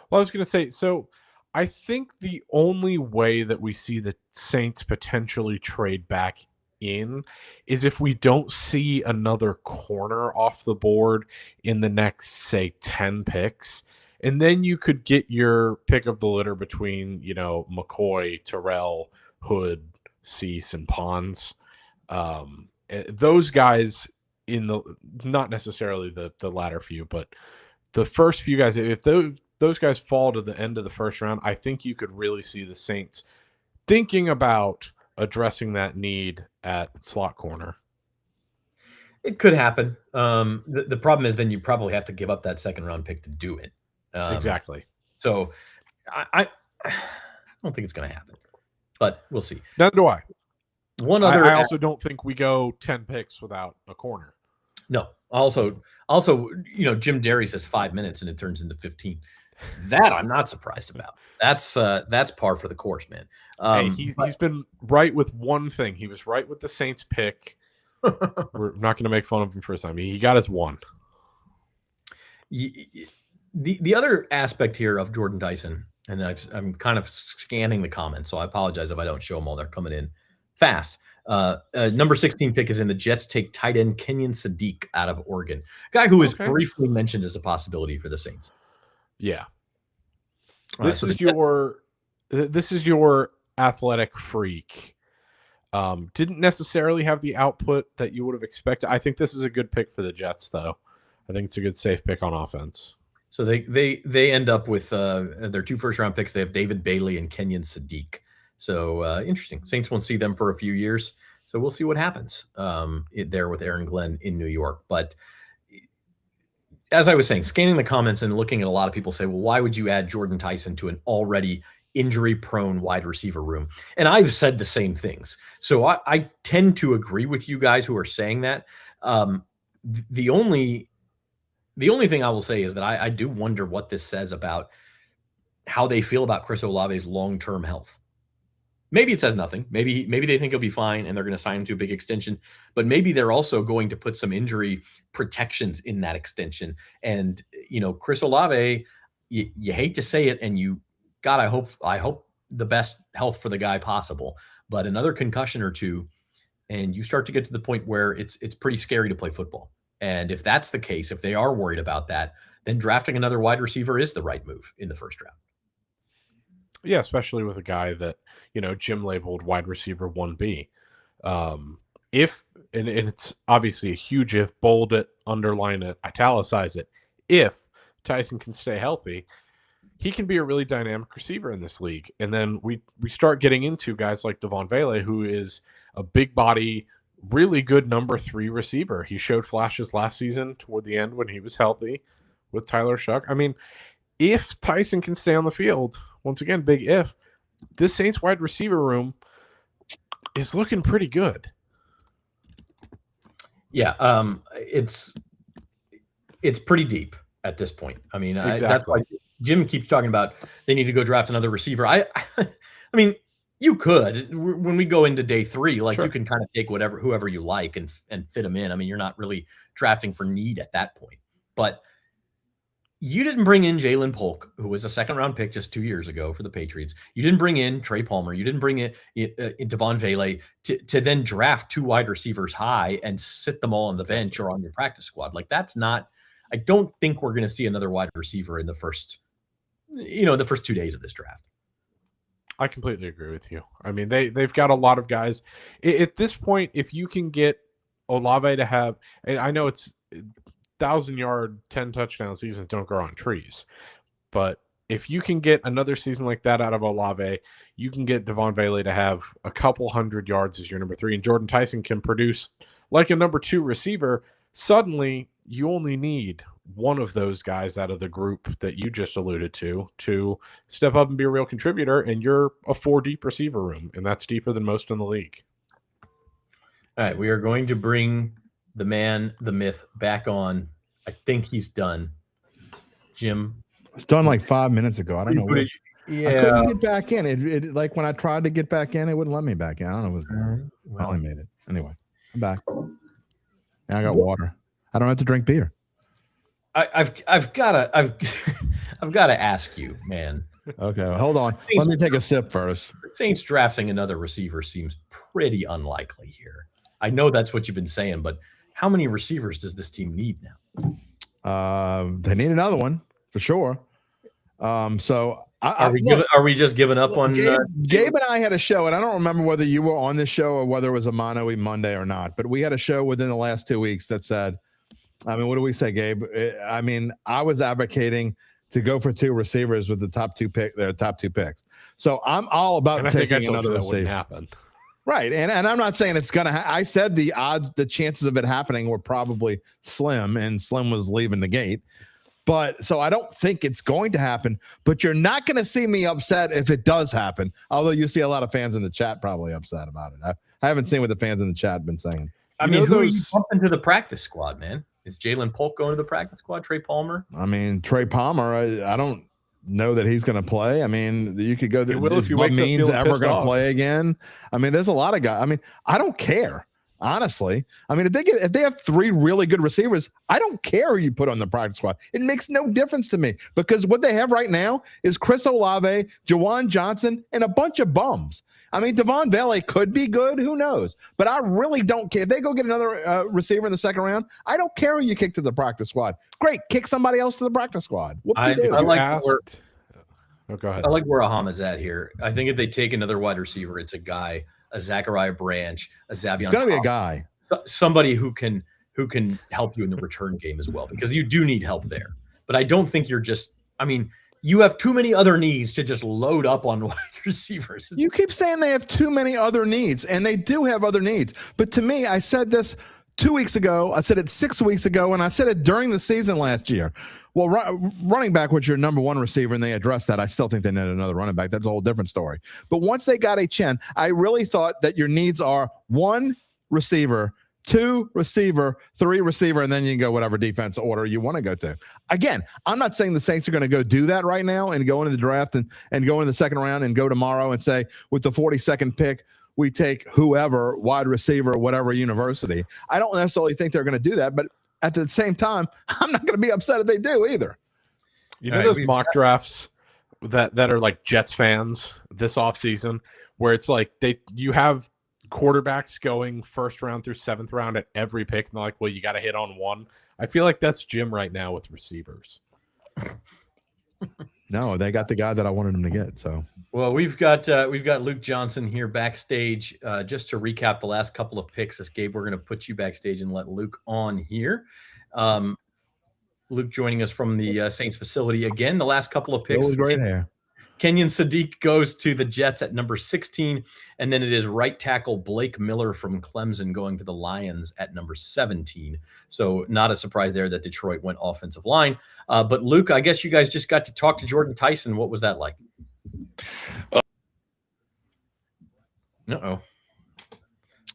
Well, I was going to say, so I think the only way that we see the Saints potentially trade back in is if we don't see another corner off the board in the next, say, 10 picks. And then you could get your pick of the litter between, McCoy, Terrell, Hood, Cease, and Pons. Those guys not necessarily the latter few, but the first few guys, if those guys fall to the end of the first round, I think you could really see the Saints thinking about addressing that need at slot corner. It could happen. The problem is then you probably have to give up that second round pick to do it. Exactly. So I don't think it's going to happen, but we'll see. Neither do I. I also don't think we go 10 picks without a corner. No. Also, Jim Derry says 5 minutes and it turns into 15. That I'm not surprised about. That's par for the course, man. He's been right with one thing. He was right with the Saints pick. We're not going to make fun of him for a time. He got his one. The other aspect here of Jordan Tyson, and I'm kind of scanning the comments, so I apologize if I don't show them all. They're coming in fast. Number 16 pick is in. The Jets take tight end Kenyon Sadiq out of Oregon, guy who was briefly mentioned as a possibility for the Saints. Yeah, this is your athletic freak. Didn't necessarily have the output that you would have expected. I think this is a good pick for the Jets, though. I think it's a good safe pick on offense. So they end up with their 2 first-round picks. They have David Bailey and Kenyon Sadiq. So interesting. Saints won't see them for a few years. So we'll see what happens there with Aaron Glenn in New York. But as I was saying, scanning the comments and looking at a lot of people say, well, why would you add Jordan Tyson to an already injury-prone wide receiver room? And I've said the same things. So I tend to agree with you guys who are saying that. The only thing I will say is that I do wonder what this says about how they feel about Chris Olave's long-term health. Maybe it says nothing. Maybe they think he'll be fine and they're going to sign him to a big extension. But maybe they're also going to put some injury protections in that extension. And Chris Olave, you hate to say it, and God, I hope the best health for the guy possible. But another concussion or two, and you start to get to the point where it's pretty scary to play football. And if that's the case, if they are worried about that, then drafting another wide receiver is the right move in the first round. Yeah, especially with a guy that, Jim labeled wide receiver 1B. If, and it's obviously a huge if, bold it, underline it, italicize it, if Tyson can stay healthy, he can be a really dynamic receiver in this league. And then we start getting into guys like Devon Vele, who is a big body, really good number 3 receiver. He showed flashes last season toward the end when he was healthy with Tyler Shuck. I mean, if Tyson can stay on the field, once again, big if, this Saints wide receiver room is looking pretty good. Yeah, it's pretty deep at this point. I mean, exactly. That's why Jim keeps talking about they need to go draft another receiver. I mean, you could, when we go into day 3, like, sure, you can kind of take whoever you like and fit them in. I mean, you're not really drafting for need at that point. But you didn't bring in Jalen Polk, who was a second-round pick just 2 years ago for the Patriots. You didn't bring in Trey Palmer. You didn't bring in Devon Vele to then draft 2 wide receivers high and sit them all on the bench or on your practice squad. Like, that's not – I don't think we're going to see another wide receiver in the first 2 days of this draft. I completely agree with you. I mean, they've got a lot of guys. At this point, if you can get Olave to have – and I know it's – 1,000-yard, 10-touchdown seasons don't grow on trees. But if you can get another season like that out of Olave, you can get Devon Vele to have a couple hundred yards as your number 3, and Jordan Tyson can produce like a number 2 receiver. Suddenly, you only need one of those guys out of the group that you just alluded to step up and be a real contributor, and you're a 4 deep receiver room, and that's deeper than most in the league. All right, we are going to bring the man, the myth, back on. I think he's done. Jim, It's done like 5 minutes ago. I don't know what. Yeah, I couldn't get back in. It like when I tried to get back in, it wouldn't let me back in. I don't know what's going on. Well, I made it anyway. I'm back. Now I got water. I don't have to drink beer. I've got to ask you, man. Okay, well, hold on. Let me take a sip first. The Saints drafting another receiver seems pretty unlikely here. I know that's what you've been saying, but how many receivers does this team need now? They need another one for sure. So are we just giving up on Gabe and I had a show, and I don't remember whether you were on this show or whether it was a Mono Monday or not, but we had a show within the last 2 weeks that said, I mean, what do we say, Gabe? I mean, I was advocating to go for 2 receivers with the top 2 picks. So I'm all about taking another receiver. Happen. Right. And I'm not saying it's going to I said the chances of it happening were probably slim, and Slim was leaving the gate. But so I don't think it's going to happen, but you're not going to see me upset if it does happen. Although you see a lot of fans in the chat probably upset about it. I haven't seen what the fans in the chat have been saying. I mean, who are you pumping to the practice squad, man? Is Jalen Polk going to the practice squad? Trey Palmer? I mean, Trey Palmer, I don't know that he's going to play. I mean, you could go there. Is Bud Means ever going to play again? I mean, there's a lot of guys. I mean, I don't care, honestly. I mean, if they have 3 really good receivers, I don't care who you put on the practice squad. It makes no difference to me, because what they have right now is Chris Olave, Jawan Johnson, and a bunch of bums. I mean, Devon Valley could be good. Who knows? But I really don't care. If they go get another receiver in the second round, I don't care who you kick to the practice squad. Great. Kick somebody else to the practice squad. Go ahead. I like where Ahmed's at here. I think if they take another wide receiver, it's a guy, a Zachariah Branch, a Zavion. It's going to be a guy. Somebody who can help you in the return game as well, because you do need help there. But I don't think you're just, I mean, you have too many other needs to just load up on wide receivers. You keep saying they have too many other needs, and they do have other needs. But to me, I said this 2 weeks ago. I said it 6 weeks ago, and I said it during the season last year. Well, running back was your number 1 receiver, and they addressed that. I still think they need another running back. That's a whole different story. But once they got a Chen, I really thought that your needs are 1 receiver, 2 receiver, 3 receiver, and then you can go whatever defense order you want to go to. Again, I'm not saying the Saints are going to go do that right now and go into the draft and go into the second round and go tomorrow and say, with the 42nd pick, we take whoever, wide receiver, whatever university. I don't necessarily think they're going to do that, but at the same time, I'm not going to be upset if they do either. You know, those mock drafts that are like Jets fans this offseason, where it's like you have quarterbacks going 1st round through 7th round at every pick, and they're like, well, you got to hit on 1. I feel like that's Jim right now with receivers. No, they got the guy that I wanted them to get. So, well, we've got Luke Johnson here backstage. Just to recap the last couple of picks, as Gabe, we're going to put you backstage and let Luke on here. Luke joining us from the Saints facility again. The last couple of picks. Still great hair. Kenyon Sadiq goes to the Jets at number 16, and then it is right tackle Blake Miller from Clemson going to the Lions at number 17. So not a surprise there that Detroit went offensive line. But Luke, I guess you guys just got to talk to Jordan Tyson. What was that like? Uh-oh.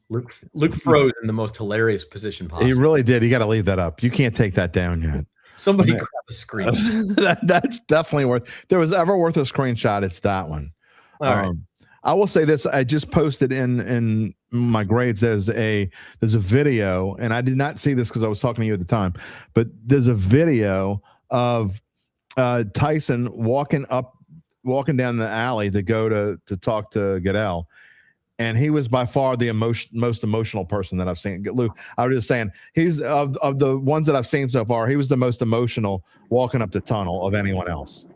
Luke froze in the most hilarious position possible. He really did. You got to leave that up. You can't take that down yet. Somebody grab a screen. That's definitely worth. If there was ever worth a screenshot, it's that one. All right. I will say this. I just posted in my grades. There's a video, and I did not see this because I was talking to you at the time, but there's a video of Tyson walking down the alley to go to talk to Goodell. And he was by far the most emotional person that I've seen. Luke, I was just saying, he's of the ones that I've seen so far, he was the most emotional walking up the tunnel of anyone else.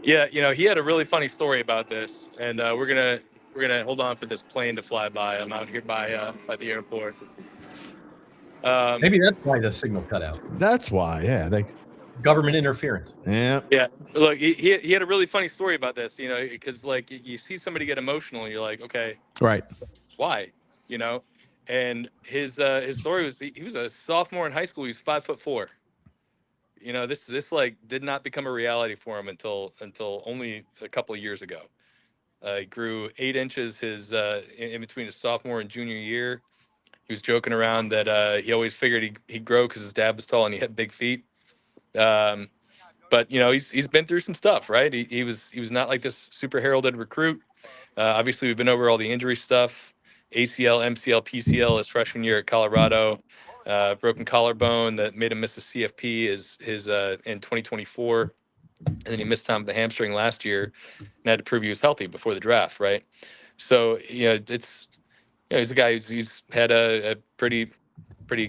Yeah, you know, he had a really funny story about this, and we're gonna hold on for this plane to fly by. I'm out here by the airport. Maybe that's why the signal cut out. That's why, yeah. Government interference. Yeah. Yeah. Look, he had a really funny story about this, you know, because like you see somebody get emotional, and you're like, okay, right, why, you know? And his story was he was a sophomore in high school. He was 5'4", This like did not become a reality for him until only a couple of years ago. He grew 8 inches in between his sophomore and junior year. He was joking around that he always figured he'd grow because his dad was tall and he had big feet. But he's been through some stuff, right? He was not like this super heralded recruit. Obviously, we've been over all the injury stuff: ACL, MCL, PCL his freshman year at Colorado, broken collarbone that made him miss a CFP in 2024, and then he missed time with the hamstring last year and had to prove he was healthy before the draft, right? So he's a guy he's had a pretty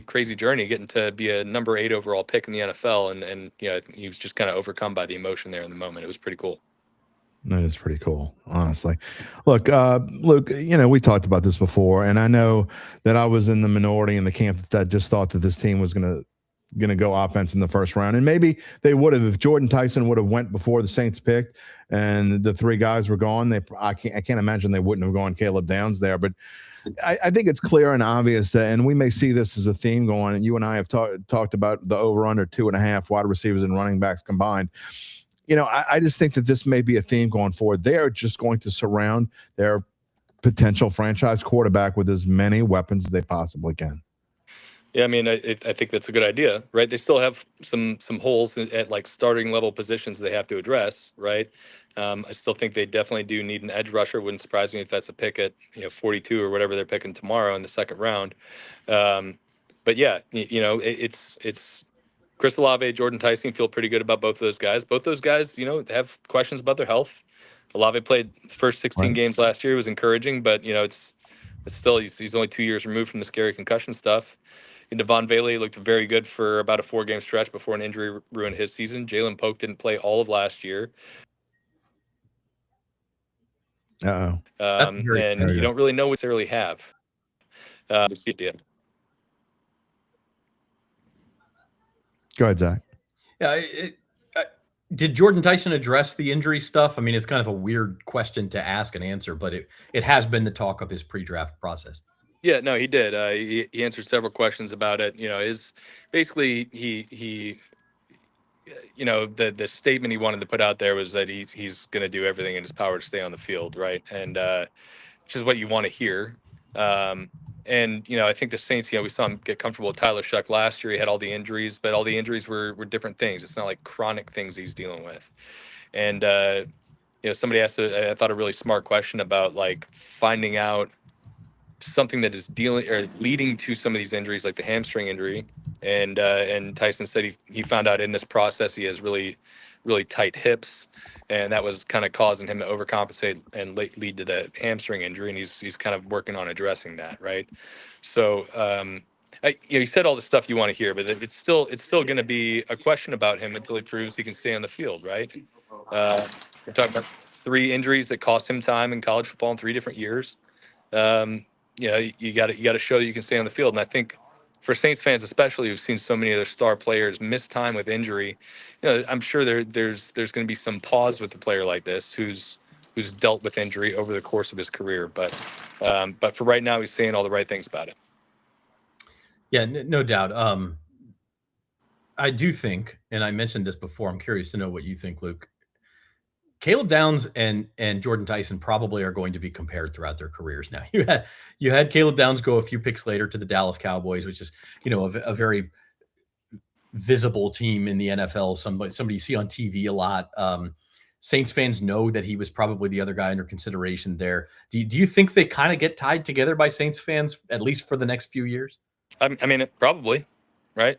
crazy journey getting to be a number 8 overall pick in the NFL, and he was just kind of overcome by the emotion there in the moment. It was pretty cool. That is pretty cool, honestly. Look, Luke, we talked about this before, and I know that I was in the minority in the camp that just thought that this team was going to go offense in the first round, and maybe they would have if Jordan Tyson would have went before the Saints picked and the 3 guys were gone. I can't imagine they wouldn't have gone Caleb Downs there, but I think it's clear and obvious that, and we may see this as a theme going, and you and I have talked about the over-under 2.5 wide receivers and running backs combined. I just think that this may be a theme going forward. They are just going to surround their potential franchise quarterback with as many weapons as they possibly can. Yeah, I mean, I think that's a good idea, right? They still have some holes at like starting level positions they have to address, right? I still think they definitely do need an edge rusher. Wouldn't surprise me if that's a pick at 42 or whatever they're picking tomorrow in the second round. But yeah, it's Chris Olave, Jordan Tyson feel pretty good about both of those guys. Both those guys, have questions about their health. Olave played the first 16 games last year. It was encouraging, but it's still he's only 2 years removed from the scary concussion stuff. And Devon Bailey looked very good for about a 4-game stretch before an injury ruined his season. Jalen Polk didn't play all of last year. Uh-oh. And you don't really know what they really have. Go ahead, Zach. Yeah, did Jordan Tyson address the injury stuff? I mean, it's kind of a weird question to ask and answer, but it has been the talk of his pre-draft process. Yeah, no, he did. He answered several questions about it. Basically he the statement he wanted to put out there was that he's going to do everything in his power to stay on the field, right? And which is what you want to hear. And I think the Saints, we saw him get comfortable with Tyler Shuck last year. He had all the injuries, but all the injuries were different things. It's not like chronic things he's dealing with. And somebody asked I thought a really smart question about like finding out something that is dealing or leading to some of these injuries, like the hamstring injury. And Tyson said he found out in this process he has really, really tight hips, and that was kind of causing him to overcompensate and lead to the hamstring injury. And he's kind of working on addressing that, right? So he said all the stuff you want to hear, but it's still going to be a question about him until he proves he can stay on the field, right? We're talking about 3 injuries that cost him time in college football in 3 different years. You got to show that you can stay on the field. And I think for Saints fans, especially, who've seen so many of their star players miss time with injury, I'm sure there's going to be some pause with a player like this who's dealt with injury over the course of his career. But for right now, he's saying all the right things about it. Yeah, no doubt. I do think, and I mentioned this before, I'm curious to know what you think, Luke. Caleb Downs and Jordan Tyson probably are going to be compared throughout their careers. Now, you had Caleb Downs go a few picks later to the Dallas Cowboys, which is a very visible team in the NFL. Somebody you see on TV a lot. Saints fans know that he was probably the other guy under consideration there. Do you think they kind of get tied together by Saints fans at least for the next few years? I mean, probably, right?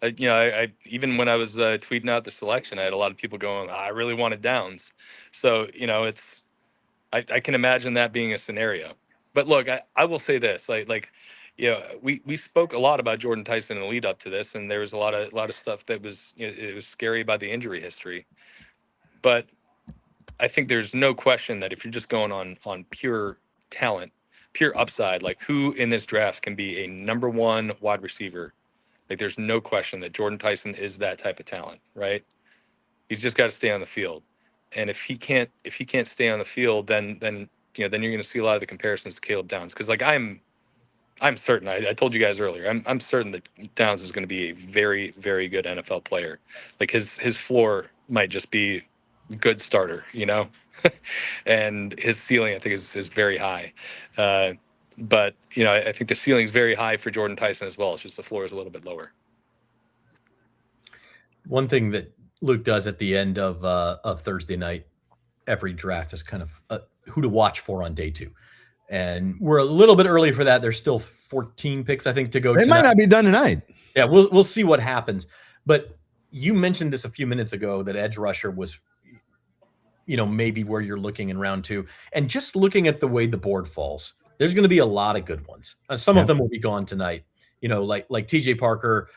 I even when I was tweeting out the selection, I had a lot of people going, I really wanted Downs. So, I can imagine that being a scenario. But look, I will say this, we spoke a lot about Jordan Tyson in the lead up to this, and there was a lot of stuff that was, it was scary about the injury history. But I think there's no question that if you're just going on pure talent, pure upside, like who in this draft can be a number 1 wide receiver, like there's no question that Jordan Tyson is that type of talent, right? He's just got to stay on the field. And if he can't stay on the field, then you're going to see a lot of the comparisons to Caleb Downs. Because like I'm I'm certain. I told you guys earlier. I'm certain that Downs is going to be a very, very good NFL player. Like his floor might just be good starter, and his ceiling I think is very high. But I think the ceiling is very high for Jordan Tyson as well. It's just the floor is a little bit lower. One thing that Luke does at the end of Thursday night, every draft is kind of who to watch for on day 2. And we're a little bit early for that. There's still 14 picks, I think, to go They tonight. might not be done tonight. Yeah, we'll see what happens. But you mentioned this a few minutes ago that edge rusher was, maybe where you're looking in round 2. And just looking at the way the board falls, there's going to be a lot of good ones. Some of them will be gone tonight. Like TJ Parker,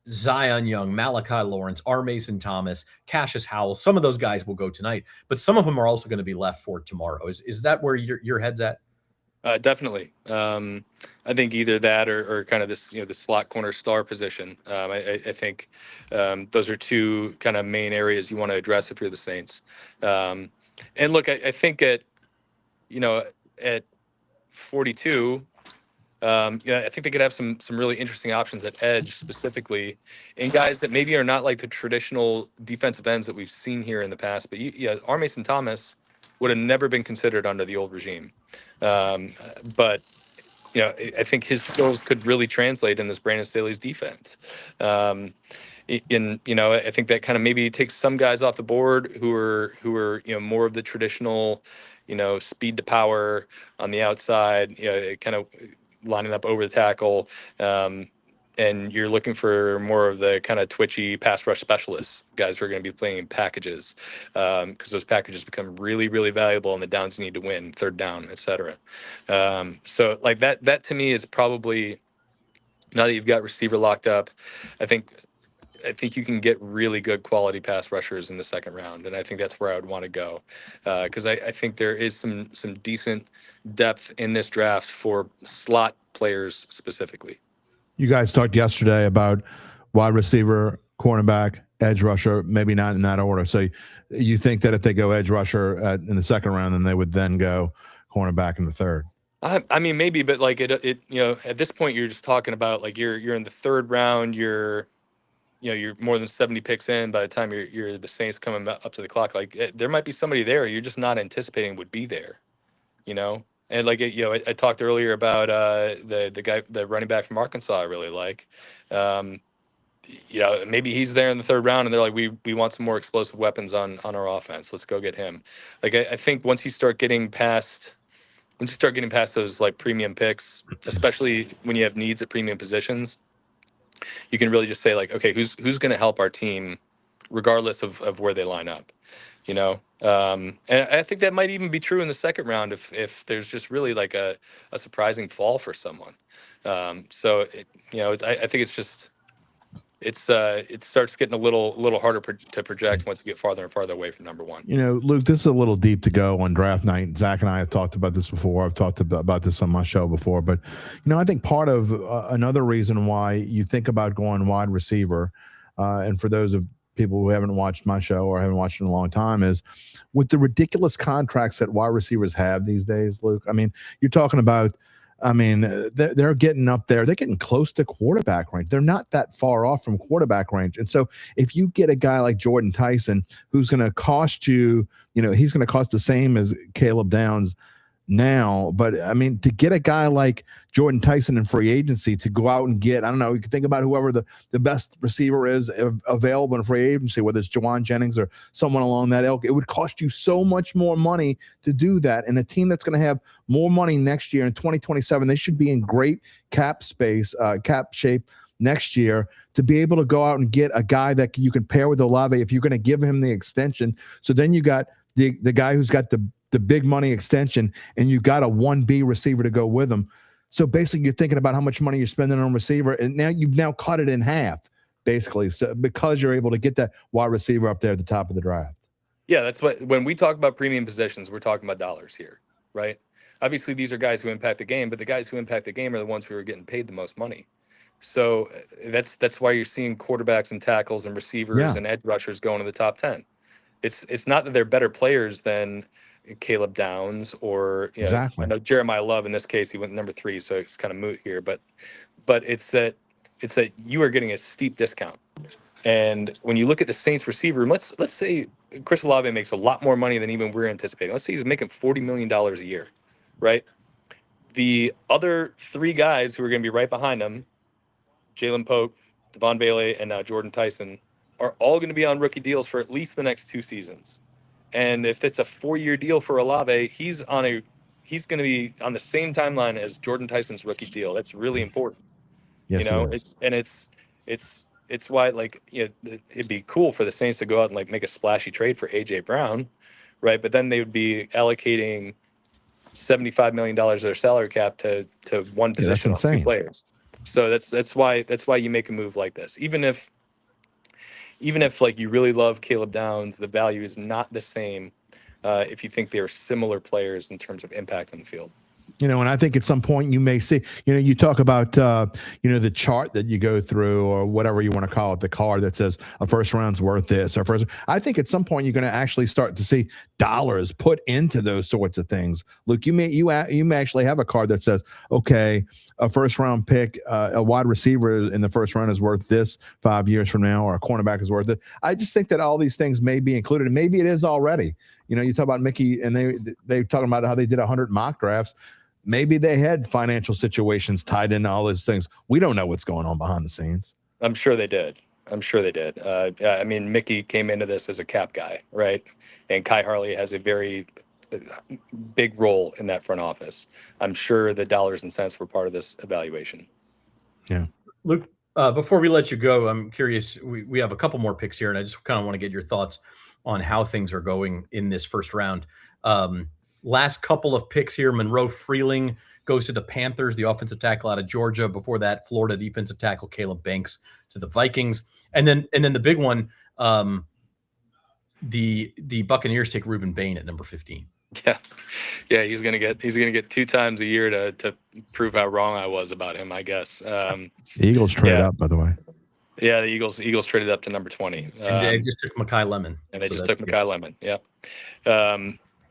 Zion Young, Malachi Lawrence, R. Mason Thomas, Cassius Howell. Some of those guys will go tonight, but some of them are also going to be left for tomorrow. Is that where your head's at? Definitely. I think either that or kind of this, the slot corner star position. I think those are two kind of main areas you want to address if you're the Saints. And look, I think at 42, I think they could have some really interesting options at edge specifically, and guys that maybe are not like the traditional defensive ends that we've seen here in the past. But R. Mason Thomas would have never been considered under the old regime. But I think his skills could really translate in this Brandon Staley's defense. I think that kind of maybe takes some guys off the board who are more of the traditional, speed to power on the outside, kind of lining up over the tackle. And you're looking for more of the kind of twitchy pass rush specialists, guys who are going to be playing in packages, because those packages become really, really valuable on the downs you need to win, third down, et cetera. So like that to me is probably, now that you've got receiver locked up, I think you can get really good quality pass rushers in the second round, and I think that's where I would want to go, because I think there is some decent depth in this draft for slot players specifically. You guys talked yesterday about wide receiver, cornerback, edge rusher, maybe not in that order. So you think that if they go edge rusher in the second round, then they would then go cornerback in the third? I mean, maybe, but like it at this point, you're just talking about like you're in the third round. You're more than 70 picks in by the time you're the Saints coming up to the clock. Like there might be somebody there you're just not anticipating would be there, And like I talked earlier about the guy, the running back from Arkansas, I really like. Maybe he's there in the third round, and they're like, we want some more explosive weapons on our offense. Let's go get him. Like I think once you start getting past those like premium picks, especially when you have needs at premium positions, you can really just say like, okay, who's going to help our team, regardless of where they line up. And I think that might even be true in the second round if there's just really like a surprising fall for someone. So I think it's just it starts getting a little harder to project once you get farther and farther away from number one. Luke, this is a little deep to go on draft night. Zach and I have talked about this before. I've talked about this on my show before, but I think part of another reason why you think about going wide receiver, and for those of people who haven't watched my show or haven't watched it in a long time, is with the ridiculous contracts that wide receivers have these days, Luke. I mean, you're talking about, they're getting up there. They're getting close to quarterback range. They're not that far off from quarterback range. And so if you get a guy like Jordan Tyson, who's going to cost you, he's going to cost the same as Caleb Downs now. But to get a guy like Jordan Tyson in free agency to go out and get, I don't know, you can think about whoever the best receiver is available in free agency, whether it's Jawan Jennings or someone along that ilk. It would cost you so much more money to do that. And a team that's going to have more money next year in 2027, they should be in great cap shape next year to be able to go out and get a guy that you can pair with Olave if you're going to give him the extension. So then you got the guy who's got the big money extension, and you got a 1B receiver to go with him. So basically you're thinking about how much money you're spending on receiver, and now you've cut it in half, basically. So because you're able to get that wide receiver up there at the top of the draft. Yeah, that's when we talk about premium positions, we're talking about dollars here, right? Obviously these are guys who impact the game, but the guys who impact the game are the ones who are getting paid the most money. So that's why you're seeing quarterbacks and tackles and receivers and edge rushers going to the top 10. It's not that they're better players than Caleb Downs or Exactly. I know Jeremiah Love in this case he went number 3, so it's kind of moot here. But it's that you are getting a steep discount. And when you look at the Saints receiver room, let's say Chris Olave makes a lot more money than even we're anticipating. Let's say he's making $40 million a year, right? The other 3 guys who are going to be right behind him, Jalen Pope, Devon Bailey, and Jordan Tyson, are all going to be on rookie deals for at least the next 2 seasons. And if it's a 4-year deal for Olave, he's going to be on the same timeline as Jordan Tyson's rookie deal. That's really important. Yes, it is. It's why it'd be cool for the Saints to go out and make a splashy trade for AJ Brown, right? But then they would be allocating $75 million of their salary cap to one position on 2 players. So that's why you make a move like this. Even if you really love Caleb Downs, the value is not the same if you think they are similar players in terms of impact on the field. And I think at some point you may see, you talk about, the chart that you go through or whatever you want to call it, the card that says a first round's worth this or first. I think at some point you're going to actually start to see dollars put into those sorts of things. Luke, you may actually have a card that says, okay, a first round pick, a wide receiver in the first round is worth this 5 years from now, or a cornerback is worth it. I just think that all these things may be included, and maybe it is already. You talk about Mickey, and they talking about how they did 100 mock drafts. Maybe they had financial situations tied into all those things. We don't know what's going on behind the scenes. I'm sure they did. I mean, Mickey came into this as a cap guy, right? And Kai Harley has a very big role in that front office. I'm sure the dollars and cents were part of this evaluation. Yeah. Luke, before we let you go, I'm curious. We have a couple more picks here, and I just kind of want to get your thoughts on how things are going in this first round. Last couple of picks here, Monroe Freeling goes to the Panthers, the offensive tackle out of Georgia. Before that, Florida defensive tackle Caleb Banks to the Vikings. And then the big one, the Buccaneers take Reuben Bain at number 15. Yeah, he's gonna get 2 times a year to prove how wrong I was about him, I guess. The Eagles traded up, by the way. Yeah, the Eagles traded up to number 20. And they just took Mekhi Lemon. And they just took Mekhi Lemon. Yeah.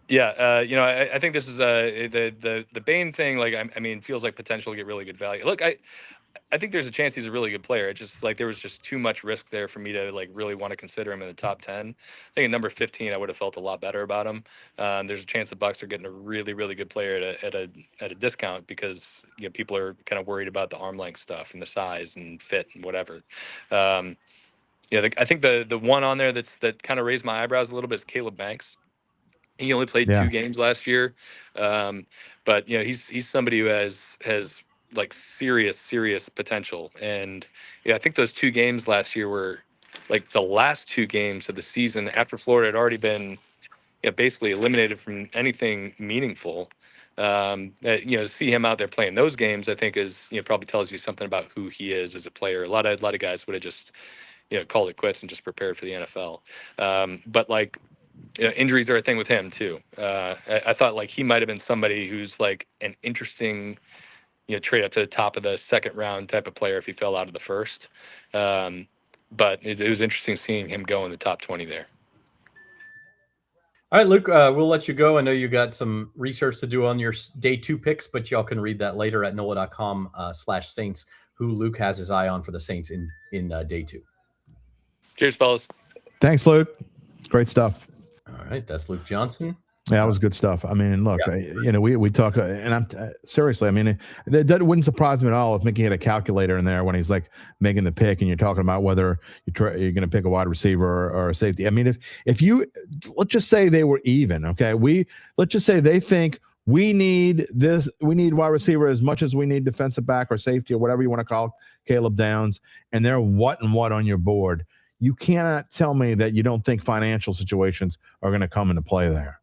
I think this is the Bain thing. I mean, feels like potential to get really good value. Look, I think there's a chance he's a really good player. It's just there was just too much risk there for me to really want to consider him in the top 10. I think at number 15, I would have felt a lot better about him. There's a chance the Bucs are getting a really, really good player at a discount because people are kind of worried about the arm length stuff and the size and fit and whatever. I think the one on there that kind of raised my eyebrows a little bit is Caleb Banks. He only played 2 games last year, but he's somebody who has serious potential. And I think those 2 games last year were the last 2 games of the season after Florida had already been basically eliminated from anything meaningful. See him out there playing those games, I think is probably tells you something about who he is as a player. A lot of guys would have just called it quits and just prepared for the NFL. But injuries are a thing with him too. I thought he might have been somebody who's an interesting, trade up to the top of the second round type of player if he fell out of the first. But it was interesting seeing him go in the top 20 there. All right, Luke, we'll let you go. I know you got some research to do on your day 2 picks, but y'all can read that later at NOLA.com/Saints, who Luke has his eye on for the Saints in day 2. Cheers, fellas. Thanks, Luke. It's great stuff. All right, that's Luke Johnson. Yeah, that was good stuff. I mean, look, we talk, and I'm seriously. I mean, that wouldn't surprise me at all if Mickey had a calculator in there when he's making the pick, and you're talking about whether you're going to pick a wide receiver or a safety. I mean, if you let's just say they were even, okay, let's just say they think we need wide receiver as much as we need defensive back or safety or whatever you want to call Caleb Downs, and they're what on your board. You cannot tell me that you don't think financial situations are going to come into play there.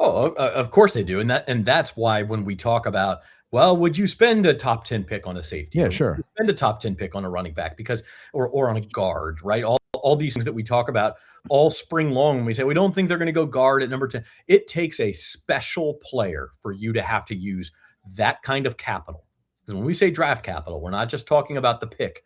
Oh, of course they do. And that's why when we talk about, well, would you spend a top 10 pick on a safety? Yeah, sure. Spend a top 10 pick on a running back or on a guard, right? All these things that we talk about all spring long when we say we don't think they're going to go guard at number 10. It takes a special player for you to have to use that kind of capital. Because when we say draft capital, we're not just talking about the pick.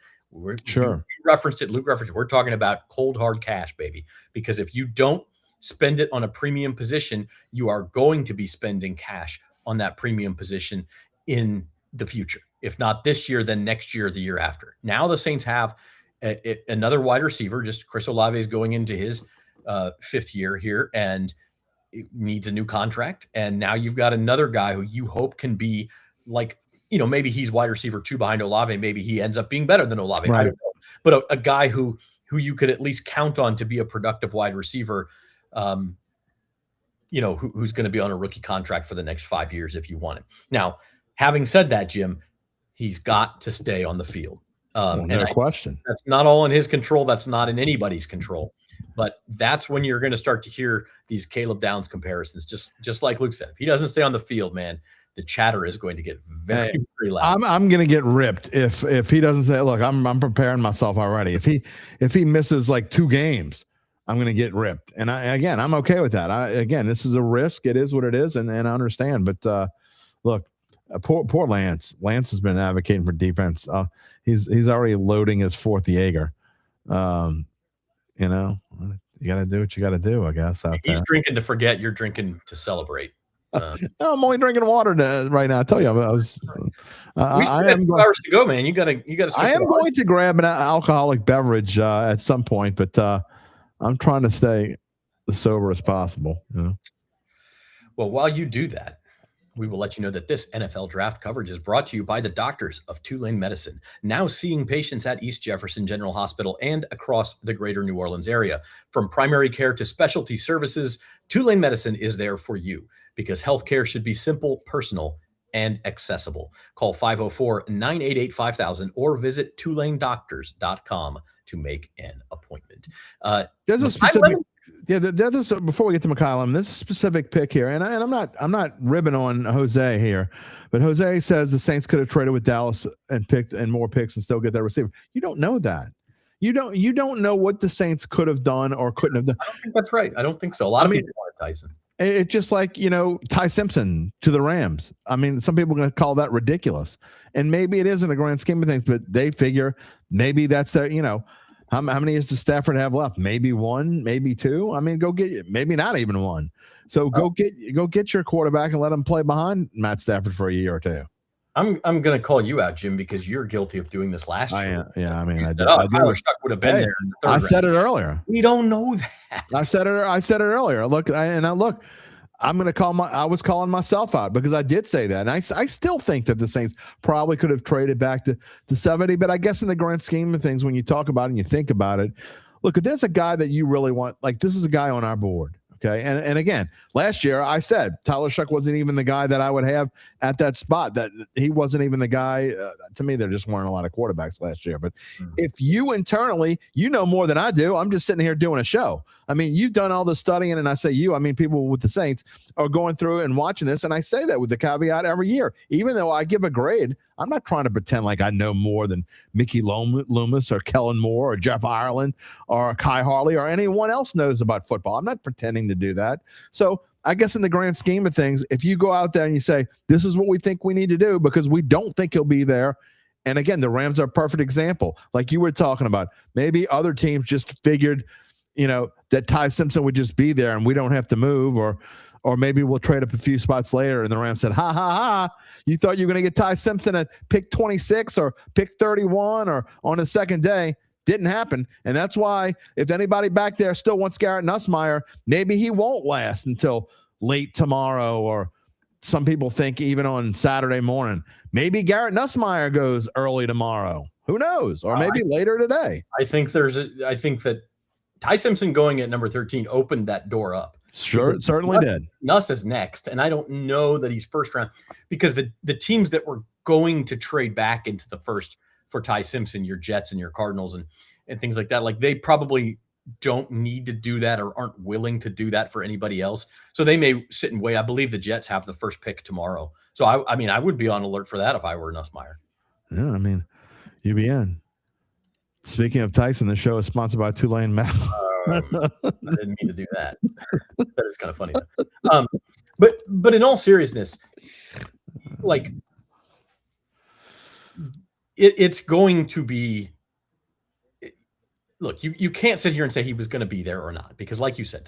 Sure. Luke referenced it. We're talking about cold hard cash, baby. Because if you don't spend it on a premium position, you are going to be spending cash on that premium position in the future. If not this year, then next year, or the year after. Now the Saints have another wide receiver. Just Chris Olave is going into his 5th year here and needs a new contract. And now you've got another guy who you hope can be like, maybe he's wide receiver 2 behind Olave. Maybe he ends up being better than Olave. Right. I don't know. But a guy who you could at least count on to be a productive wide receiver, who's going to be on a rookie contract for the next 5 years if you want him. Now, having said that, Jim, he's got to stay on the field. No question. That's not all in his control. That's not in anybody's control. But that's when you're going to start to hear these Caleb Downs comparisons. Just like Luke said, if he doesn't stay on the field, man, the chatter is going to get very, very loud. I'm going to get ripped if he doesn't say, look, I'm preparing myself already. If he misses like 2 games, I'm going to get ripped. And I'm okay with that. This is a risk. It is what it is. And I understand. But look, poor Lance. Lance has been advocating for defense. He's already loading his 4th Jaeger. You got to do what you got to do, I guess. He's drinking to forget. You're drinking to celebrate. No, I'm only drinking water right now. I tell you, we still have 2 hours to go, man. You got to. I am going to grab an alcoholic beverage at some point, but I'm trying to stay as sober as possible. Well, while you do that, we will let you know that this NFL draft coverage is brought to you by the doctors of Tulane Medicine, now seeing patients at East Jefferson General Hospital and across the greater New Orleans area. From primary care to specialty services, Tulane Medicine is there for you because healthcare should be simple, personal, and accessible. Call 504-988-5000 or visit TulaneDoctors.com to make an appointment. There's a specific... Yeah, before we get to McCollum, there's a specific pick here, and I'm not ribbing on Jose here, but Jose says the Saints could have traded with Dallas and picked and more picks and still get their receiver. You don't know that. You don't know what the Saints could have done or couldn't have done. I don't think that's right. I don't think so. A lot of people wanted Tyson. It's just like Ty Simpson to the Rams. I mean, some people are going to call that ridiculous, and maybe it is in the grand scheme of things, but they figure maybe that's their How many years does Stafford have left? Maybe 1, maybe 2. I mean, go get maybe not even 1. So go get your quarterback and let him play behind Matt Stafford for a year or 2. I'm going to call you out, Jim, because you're guilty of doing this last year. Yeah, I mean, I did. Tyler Shuck would have been there in the 3rd round. I said it earlier. We don't know that. I said it earlier. Look, I'm going to I was calling myself out because I did say that. And I still think that the Saints probably could have traded back to 70. But I guess in the grand scheme of things, when you talk about it and you think about it, look, if there's a guy that you really want, like this is a guy on our board. Okay. And again, last year I said Tyler Shuck wasn't even the guy that I would have at that spot. That he wasn't even the guy. To me, there just weren't a lot of quarterbacks last year. But if you internally, more than I do, I'm just sitting here doing a show. I mean, you've done all the studying, and I say people with the Saints are going through and watching this. And I say that with the caveat every year, even though I give a grade, I'm not trying to pretend like I know more than Mickey Loomis or Kellen Moore or Jeff Ireland or Kai Harley or anyone else knows about football. I'm not pretending to do that. So I guess in the grand scheme of things, if you go out there and you say, this is what we think we need to do because we don't think he'll be there. And again, the Rams are a perfect example. Like you were talking about, maybe other teams just figured, that Ty Simpson would just be there and we don't have to move, or maybe we'll trade up a few spots later. And the Rams said, ha, ha, ha. You thought you were going to get Ty Simpson at pick 26 or pick 31 or on the second day. Didn't happen. And that's why if anybody back there still wants Garrett Nussmeier, maybe he won't last until late tomorrow, or some people think even on Saturday morning. Maybe Garrett Nussmeier goes early tomorrow. Who knows? Or maybe later today. I think that Ty Simpson going at number 13 opened that door up. Sure, it certainly did. Nuss is next, and I don't know that he's first round because the teams that were going to trade back into the first for Ty Simpson, your Jets and your Cardinals and things like that, like they probably don't need to do that or aren't willing to do that for anybody else. So they may sit and wait. I believe the Jets have the first pick tomorrow. So I mean, I would be on alert for that if I were Nussmeier. Yeah, I mean, UBN. Speaking of Tyson, the show is sponsored by Tulane Medicine. I didn't mean to do that. That is kind of funny. But in all seriousness, like it's going to be look, you can't sit here and say he was going to be there or not, because like you said,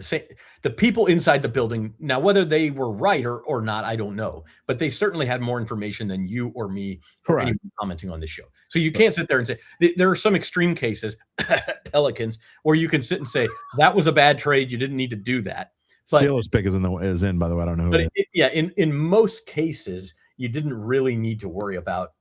the people inside the building, now whether they were right or not, I don't know, but they certainly had more information than you or me or anyone commenting on this show. So you can't sit there and say there are some extreme cases, Pelicans, where you can sit and say that was a bad trade. You didn't need to do that. But, Steelers pick is in, by the way. I don't know who but it is. yeah, in most cases, you didn't really need to worry about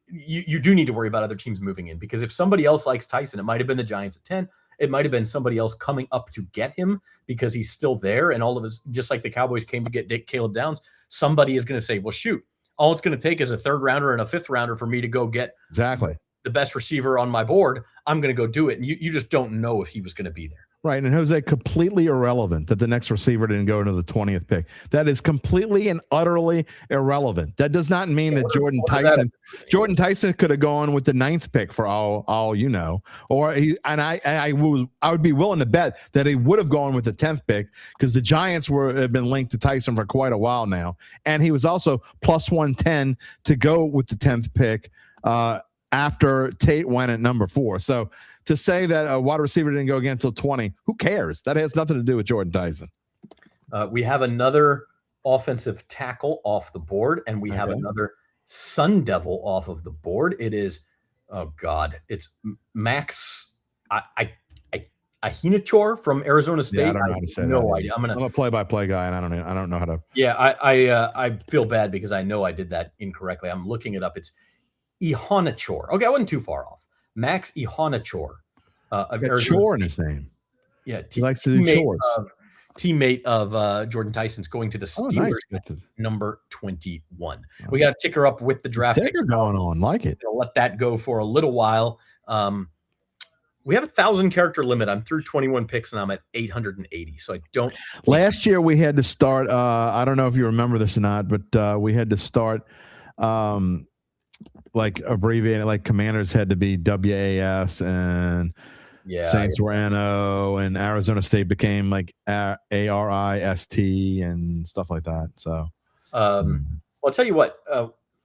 you do need to worry about other teams moving in, because if somebody else likes Tyson, it might have been the Giants at 10. It might have been somebody else coming up to get him because he's still there. And all of us, just like the Cowboys came to get Caleb Downs, somebody is going to say, well, shoot, all it's going to take is a 3rd rounder and a 5th rounder for me to go get exactly the best receiver on my board. I'm going to go do it. And you just don't know if he was going to be there. Right. And Jose, completely irrelevant that the next receiver didn't go into the 20th pick. That is completely and utterly irrelevant. That does not mean that Jordan Tyson could have gone with the 9th pick for all you know. Or I would be willing to bet that he would have gone with the 10th pick, because the Giants have been linked to Tyson for quite a while now. And he was also plus 110 to go with the 10th pick after Tate went at number 4. So to say that a wide receiver didn't go again until 20, who cares? That has nothing to do with Jordan Tyson. We have another offensive tackle off the board, and we have another Sun Devil off of the board. It is, it's Max Ahinachor from Arizona State. Yeah, I don't know how to say that. No idea. I'm a play-by-play guy, and I don't know how to. Yeah, I feel bad because I know I did that incorrectly. I'm looking it up. It's Ihanachor. Okay, I wasn't too far off. Max Ihanachor. Chore in his name. Yeah, he likes to do chores. Teammate of Jordan Tyson's going to the Steelers at number 21. We got a ticker up with the draft ticker going on. Like it. I'll let that go for a little while. We have 1,000 character limit. I'm through 21 picks and I'm at 880. So I don't. Last year we had to start. I don't know if you remember this or not, but we had to start. Like abbreviated, like Commanders had to be WAS, and Saints were NO, and Arizona State became like ARIST and stuff like that. So, well, I'll tell you what.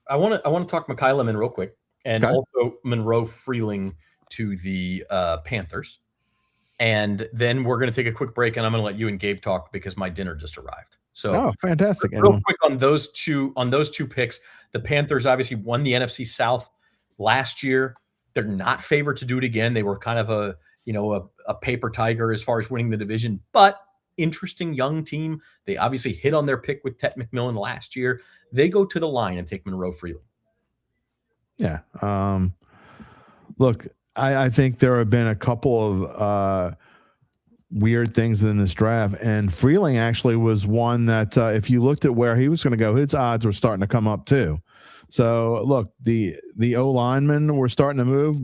I want to talk Mekhi Lemon real quick, and also Monroe Freeling to the Panthers, and then we're going to take a quick break, and I'm going to let you and Gabe talk because my dinner just arrived. So, fantastic! Real quick on those two picks. The Panthers obviously won the NFC South last year. They're not favored to do it again. They were kind of a paper tiger as far as winning the division, but interesting young team. They obviously hit on their pick with Tet McMillan last year. They go to the line and take Monroe Freeling. Yeah. Look, I think there have been a couple of weird things in this draft, and Freeling actually was one that if you looked at where he was going to go, his odds were starting to come up too. So look, the O linemen were starting to move.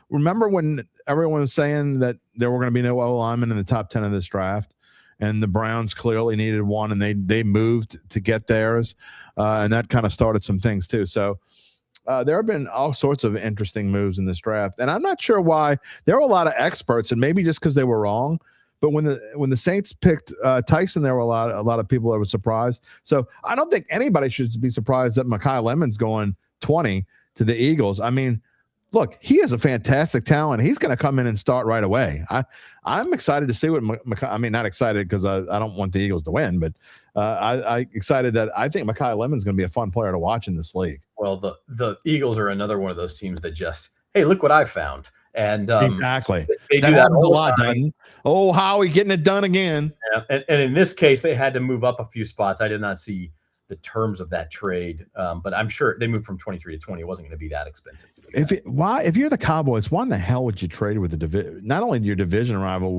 Remember when everyone was saying that there were going to be no O linemen in the top 10 of this draft, and the Browns clearly needed one, and they moved to get theirs, and that kind of started some things too. So there have been all sorts of interesting moves in this draft, and I'm not sure why. There were a lot of experts, and maybe just because they were wrong. But when the Saints picked Tyson, there were a lot of people that were surprised. So I don't think anybody should be surprised that Mekhi Lemon's going 20 to the Eagles. I mean, look, he is a fantastic talent. He's going to come in and start right away. I'm excited to see what Mekhi. I mean, not excited because I don't want the Eagles to win, but I excited that I think Mekhi Lemon's going to be a fun player to watch in this league. Well, the Eagles are another one of those teams that just, hey, look what I found. And exactly, they that do happens that a lot. Doesn't? Oh, Howie getting it done again. Yeah. And in this case, they had to move up a few spots. I did not see the terms of that trade, but I'm sure they moved from 23 to 20. It wasn't going to be that expensive. If you're the Cowboys, why in the hell would you trade with the division? Not only your division rival,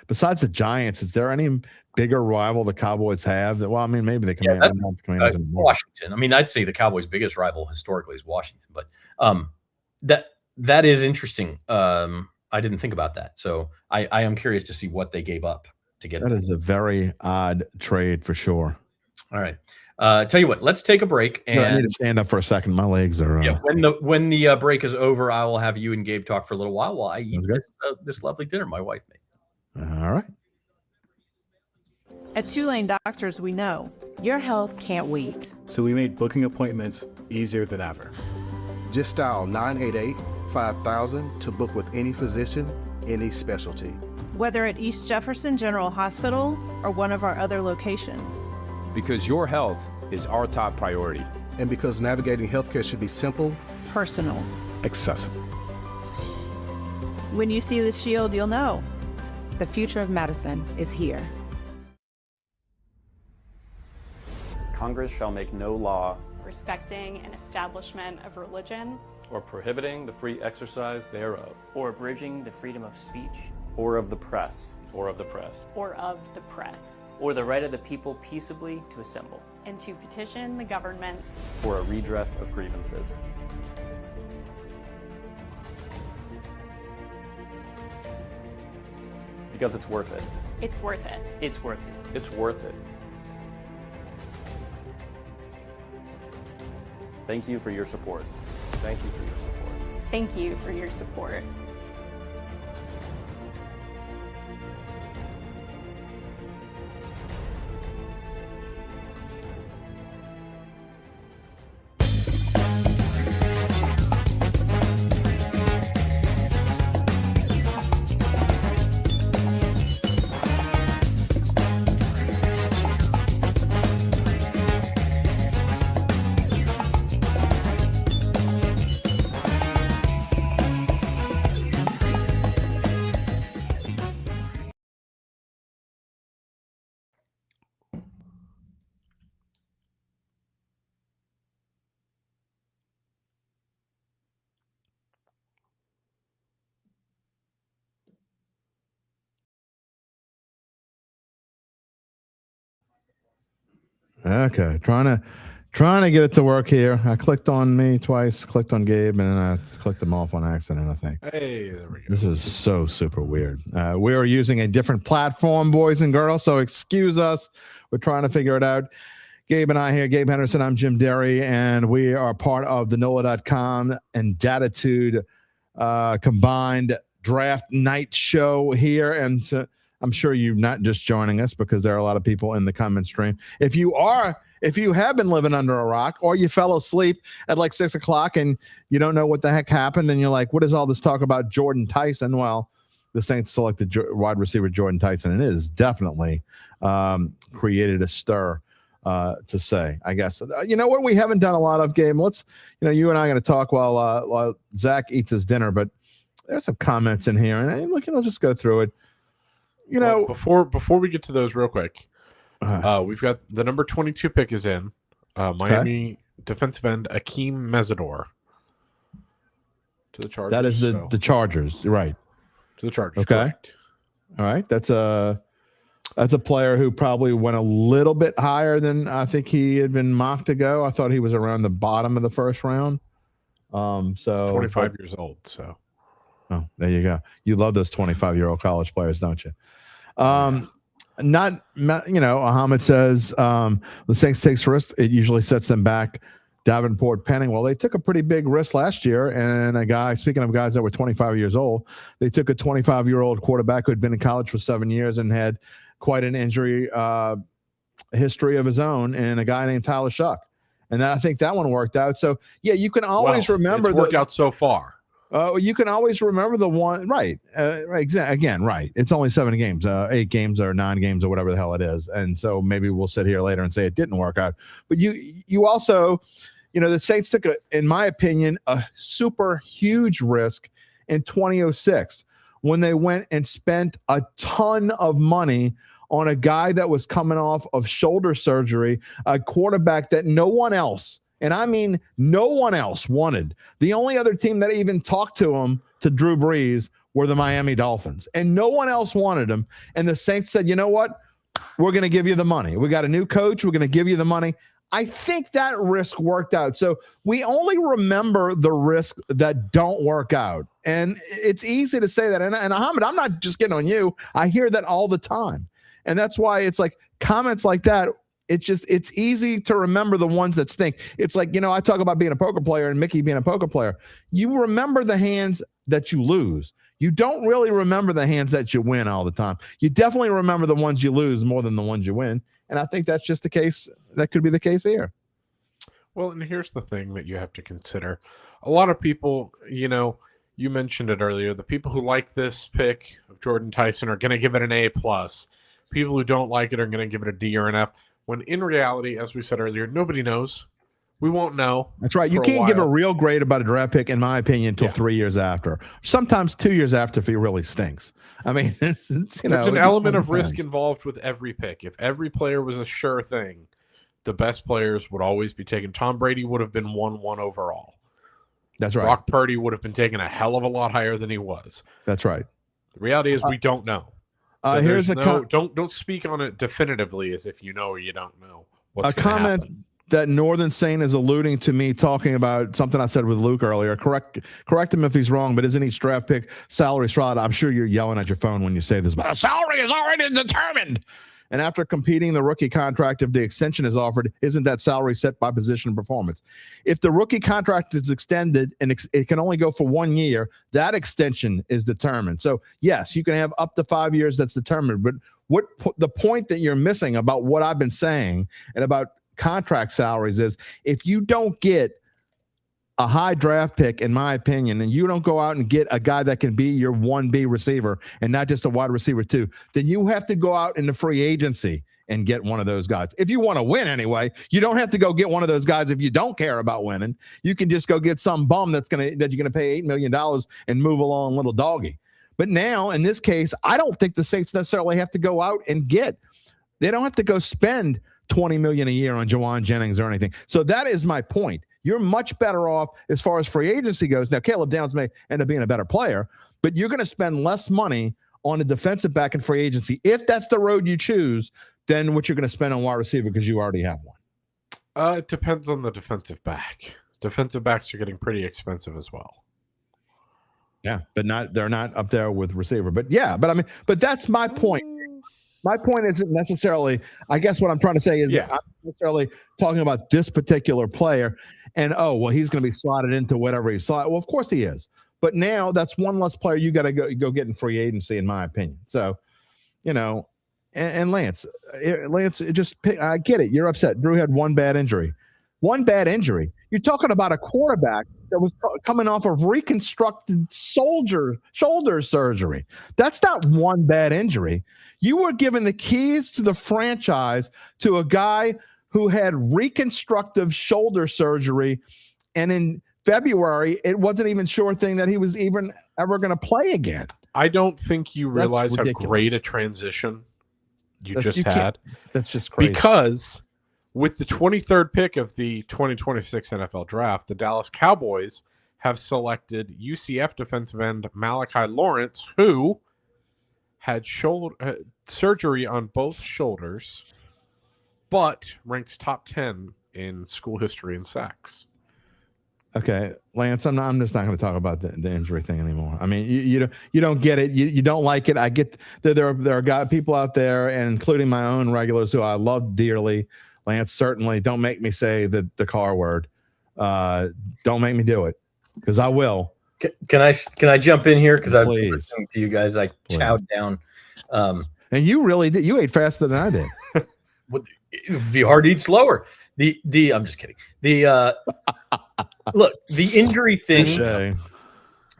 besides the Giants, is there any bigger rival the Cowboys have? Well, I mean, maybe the Commanders. Washington. I mean, I'd say the Cowboys' biggest rival historically is Washington, but that is interesting. I didn't think about that. So I am curious to see what they gave up to get that. Is a very odd trade for sure. All right. Tell you what, let's take a break. And I need to stand up for a second. My legs are. When the break is over, I will have you and Gabe talk for a little while I eat this lovely dinner my wife made. All right. At Tulane Doctors, we know your health can't wait. So we made booking appointments easier than ever. Just dial 988 $5,000 to book with any physician, any specialty. Whether at East Jefferson General Hospital or one of our other locations. Because your health is our top priority. And because navigating healthcare should be simple, Personal. Accessible. When you see the shield, you'll know. The future of medicine is here. Congress shall make no law respecting an establishment of religion or prohibiting the free exercise thereof, or abridging the freedom of speech, or of the press, or of the press, or of the press, or the right of the people peaceably to assemble, and to petition the government for a redress of grievances. Because it's worth it. It's worth it. it's worth it. it's worth it. Thank you for your support. Thank you for your support. Thank you for your support. Okay, trying to get it to work here. I clicked on me twice, clicked on Gabe, and then I clicked them off on accident, I think. Hey, there we go. This is so super weird. We are using a different platform, boys and girls, so excuse us. We're trying to figure it out. Gabe and I here, Gabe Henderson, I'm Jim Derry, and we are part of the NOLA.com and Dattitude combined draft night show here. And I'm sure you're not just joining us because there are a lot of people in the comment stream. If you have been living under a rock or you fell asleep at like 6 o'clock and you don't know what the heck happened and you're like, what is all this talk about Jordan Tyson? Well, the Saints selected wide receiver Jordan Tyson, and it has definitely created a stir to say, I guess. You know what we haven't done a lot of, Game? Let's, you and I are going to talk while Zach eats his dinner, but there's some comments in here, and look, I'll just go through it. Before we get to those real quick, we've got the number 22 pick is in. Miami defensive end Akeem Mesidor to the Chargers. That is the Chargers, right? To the Chargers. Okay. Correct. All right. That's a player who probably went a little bit higher than I think he had been mocked to go. I thought he was around the bottom of the first round. So 25 years old. So. Oh, there you go. You love those 25-year-old college players, don't you? Ahmed says the Saints takes risks. It usually sets them back. Davenport Penning. Well, they took a pretty big risk last year. And speaking of guys that were 25 years old, they took a 25-year-old quarterback who had been in college for 7 years and had quite an injury history of his own, and a guy named Tyler Shuck. And I think that one worked out. So, yeah, you can always remember. It's worked out so far. You can always remember the one, right? Again, right. It's only 7 games, 8 games or 9 games or whatever the hell it is. And so maybe we'll sit here later and say it didn't work out. But you also, the Saints took, in my opinion, a super huge risk in 2006 when they went and spent a ton of money on a guy that was coming off of shoulder surgery, a quarterback that no one else, and I mean no one else, wanted. The only other team that even talked to him, to Drew Brees, were the Miami Dolphins. And no one else wanted him. And the Saints said, you know what? We're going to give you the money. We got a new coach. We're going to give you the money. I think that risk worked out. So we only remember the risks that don't work out. And it's easy to say that. And Ahmed, I'm not just getting on you. I hear that all the time. And that's why it's like comments like that. It's easy to remember the ones that stink. It's like, I talk about being a poker player and Mickey being a poker player. You remember the hands that you lose. You don't really remember the hands that you win all the time. You definitely remember the ones you lose more than the ones you win. And I think that's just the case. That could be the case here. Well, and here's the thing that you have to consider. A lot of people, You mentioned it earlier. The people who like this pick of Jordan Tyson are going to give it an A+. People who don't like it are going to give it a D or an F. When in reality, as we said earlier, nobody knows. We won't know. That's right. You can't give a real grade about a draft pick, in my opinion, until 3 years after. Sometimes 2 years after if he really stinks. I mean, there's an element of risk involved with every pick. If every player was a sure thing, the best players would always be taken. Tom Brady would have been 1-1 overall. That's right. Brock Purdy would have been taken a hell of a lot higher than he was. That's right. The reality is we don't know. So here's don't speak on it definitively as if you know or you don't know what's going to happen. Comment that Northern Saint is alluding to me talking about something I said with Luke earlier. Correct him if he's wrong, but isn't each draft pick salary slot? I'm sure you're yelling at your phone when you say this, but a salary is already determined. And after competing the rookie contract, if the extension is offered, isn't that salary set by position and performance? If the rookie contract is extended and it can only go for 1 year, that extension is determined. So yes, you can have up to 5 years that's determined. But the point that you're missing about what I've been saying and about contract salaries is if you don't get a high draft pick, in my opinion, and you don't go out and get a guy that can be your 1B receiver and not just a wide receiver 2, then you have to go out in the free agency and get one of those guys. If you want to win anyway, you don't have to go get one of those guys if you don't care about winning. You can just go get some bum that you're gonna pay $8 million and move along, little doggy. But now, in this case, I don't think the Saints necessarily have to go out and get. They don't have to go spend $20 million a year on Jawan Jennings or anything. So that is my point. You're much better off as far as free agency goes. Now, Caleb Downs may end up being a better player, but you're going to spend less money on a defensive back in free agency if that's the road you choose than what you're going to spend on wide receiver because you already have one. It depends on the defensive back. Defensive backs are getting pretty expensive as well. Yeah, but they're not up there with receiver. But yeah, but that's my point. My point isn't necessarily, I guess what I'm trying to say is I'm not necessarily talking about this particular player and, he's going to be slotted into whatever he's slotted. Well, of course he is. But now that's one less player you got to go get in free agency, in my opinion. So, and Lance, just pick, I get it. You're upset. Drew had one bad injury. One bad injury. You're talking about a quarterback that was coming off of reconstructed shoulder surgery. That's not one bad injury. You were given the keys to the franchise to a guy who had reconstructive shoulder surgery, and in February, it wasn't even sure thing that he was even ever going to play again. I don't think you realize how great a transition you just had. That's just crazy. Because with the 23rd pick of the 2026 NFL Draft, the Dallas Cowboys have selected UCF defensive end Malachi Lawrence, who had surgery on both shoulders, but ranks top 10 in school history and sacks. Okay, Lance, I'm just not going to talk about the injury thing anymore. I mean, you don't get it. You don't like it. I get that there are people out there, and including my own regulars who I love dearly. Lance, certainly don't make me say the car word. Don't make me do it, because I will. Can I jump in here? Because I've been listening to you guys. I chowed down. And you really did. You ate faster than I did. It would be hard to eat slower. I'm just kidding. Look, the injury thing.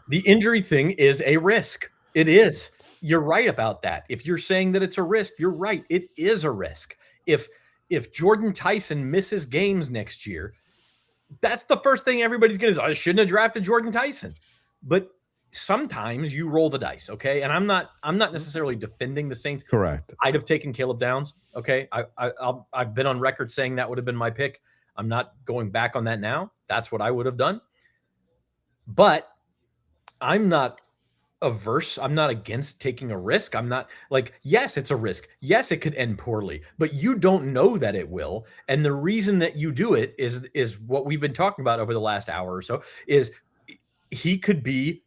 The injury thing is a risk. It is. You're right about that. If you're saying that it's a risk, you're right. It is a risk. If Jordan Tyson misses games next year, that's the first thing everybody's going to say. I shouldn't have drafted Jordan Tyson. But sometimes you roll the dice, okay? And I'm not necessarily defending the Saints. Correct. I'd have taken Caleb Downs, okay? I've been on record saying that would have been my pick. I'm not going back on that now. That's what I would have done. But I'm not averse. I'm not against taking a risk. I'm not like, yes, it's a risk. Yes, it could end poorly, but you don't know that it will. And the reason that you do it is what we've been talking about over the last hour or so, is he could be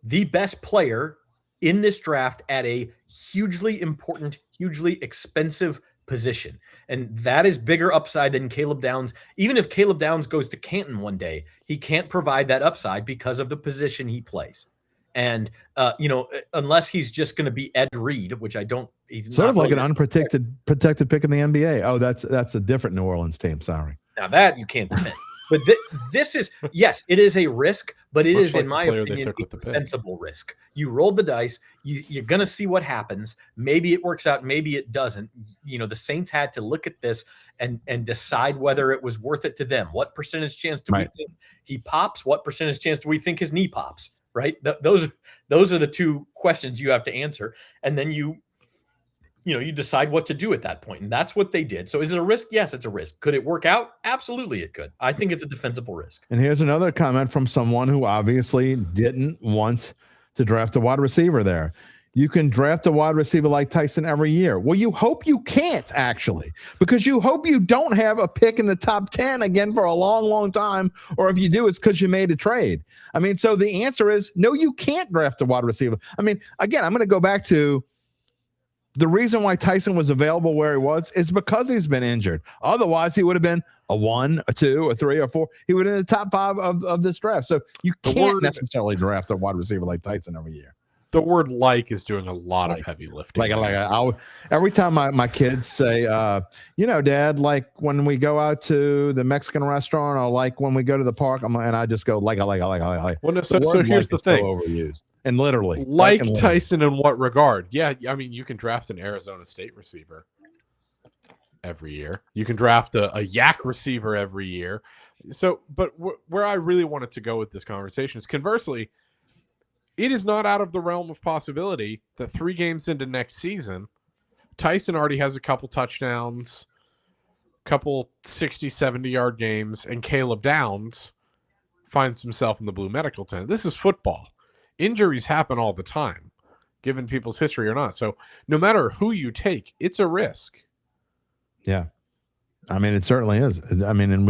the best player in this draft at a hugely important, hugely expensive position. And that is bigger upside than Caleb Downs. Even if Caleb Downs goes to Canton one day, he can't provide that upside because of the position he plays. And, unless he's just going to be Ed Reed, which I don't, he's sort of like an protected pick in the NBA. Oh, that's a different New Orleans team. Sorry. Now that you can't defend. But this is, yes, it is a risk, but it Much is, like in the my player they opinion, took a with the pick. defensible risk. You rolled the dice. You're going to see what happens. Maybe it works out. Maybe it doesn't. The Saints had to look at this and decide whether it was worth it to them. What percentage chance do we think he pops? What percentage chance do we think his knee pops? Right? Those are the two questions you have to answer. And then you decide what to do at that point. And that's what they did. So is it a risk? Yes, it's a risk. Could it work out? Absolutely it could. I think it's a defensible risk. And here's another comment from someone who obviously didn't want to draft a wide receiver there. You can draft a wide receiver like Tyson every year. Well, you hope you can't, actually, because you hope you don't have a pick in the top 10 again for a long, long time. Or if you do, it's because you made a trade. I mean, so the answer is no, you can't draft a wide receiver. I mean, again, I'm going to go back to the reason why Tyson was available where he was is because he's been injured. Otherwise, he would have been a 1, a 2, a 3, or 4. He would have been in the top 5 of this draft. So you can't necessarily draft a wide receiver like Tyson every year. The word "like" is doing a lot of heavy lifting. Every time my kids say, Dad, like when we go out to the Mexican restaurant or like when we go to the park, and I just go like. Well, no, so here's the thing. Overused and literally like Tyson in what regard? Yeah, I mean you can draft an Arizona State receiver every year. You can draft a yak receiver every year. So, but where I really wanted to go with this conversation is conversely. It is not out of the realm of possibility that 3 games into next season, Tyson already has a couple touchdowns, couple 60, 70-yard games, and Caleb Downs finds himself in the blue medical tent. This is football. Injuries happen all the time, given people's history or not. So no matter who you take, it's a risk. Yeah. I mean, it certainly is. I mean, and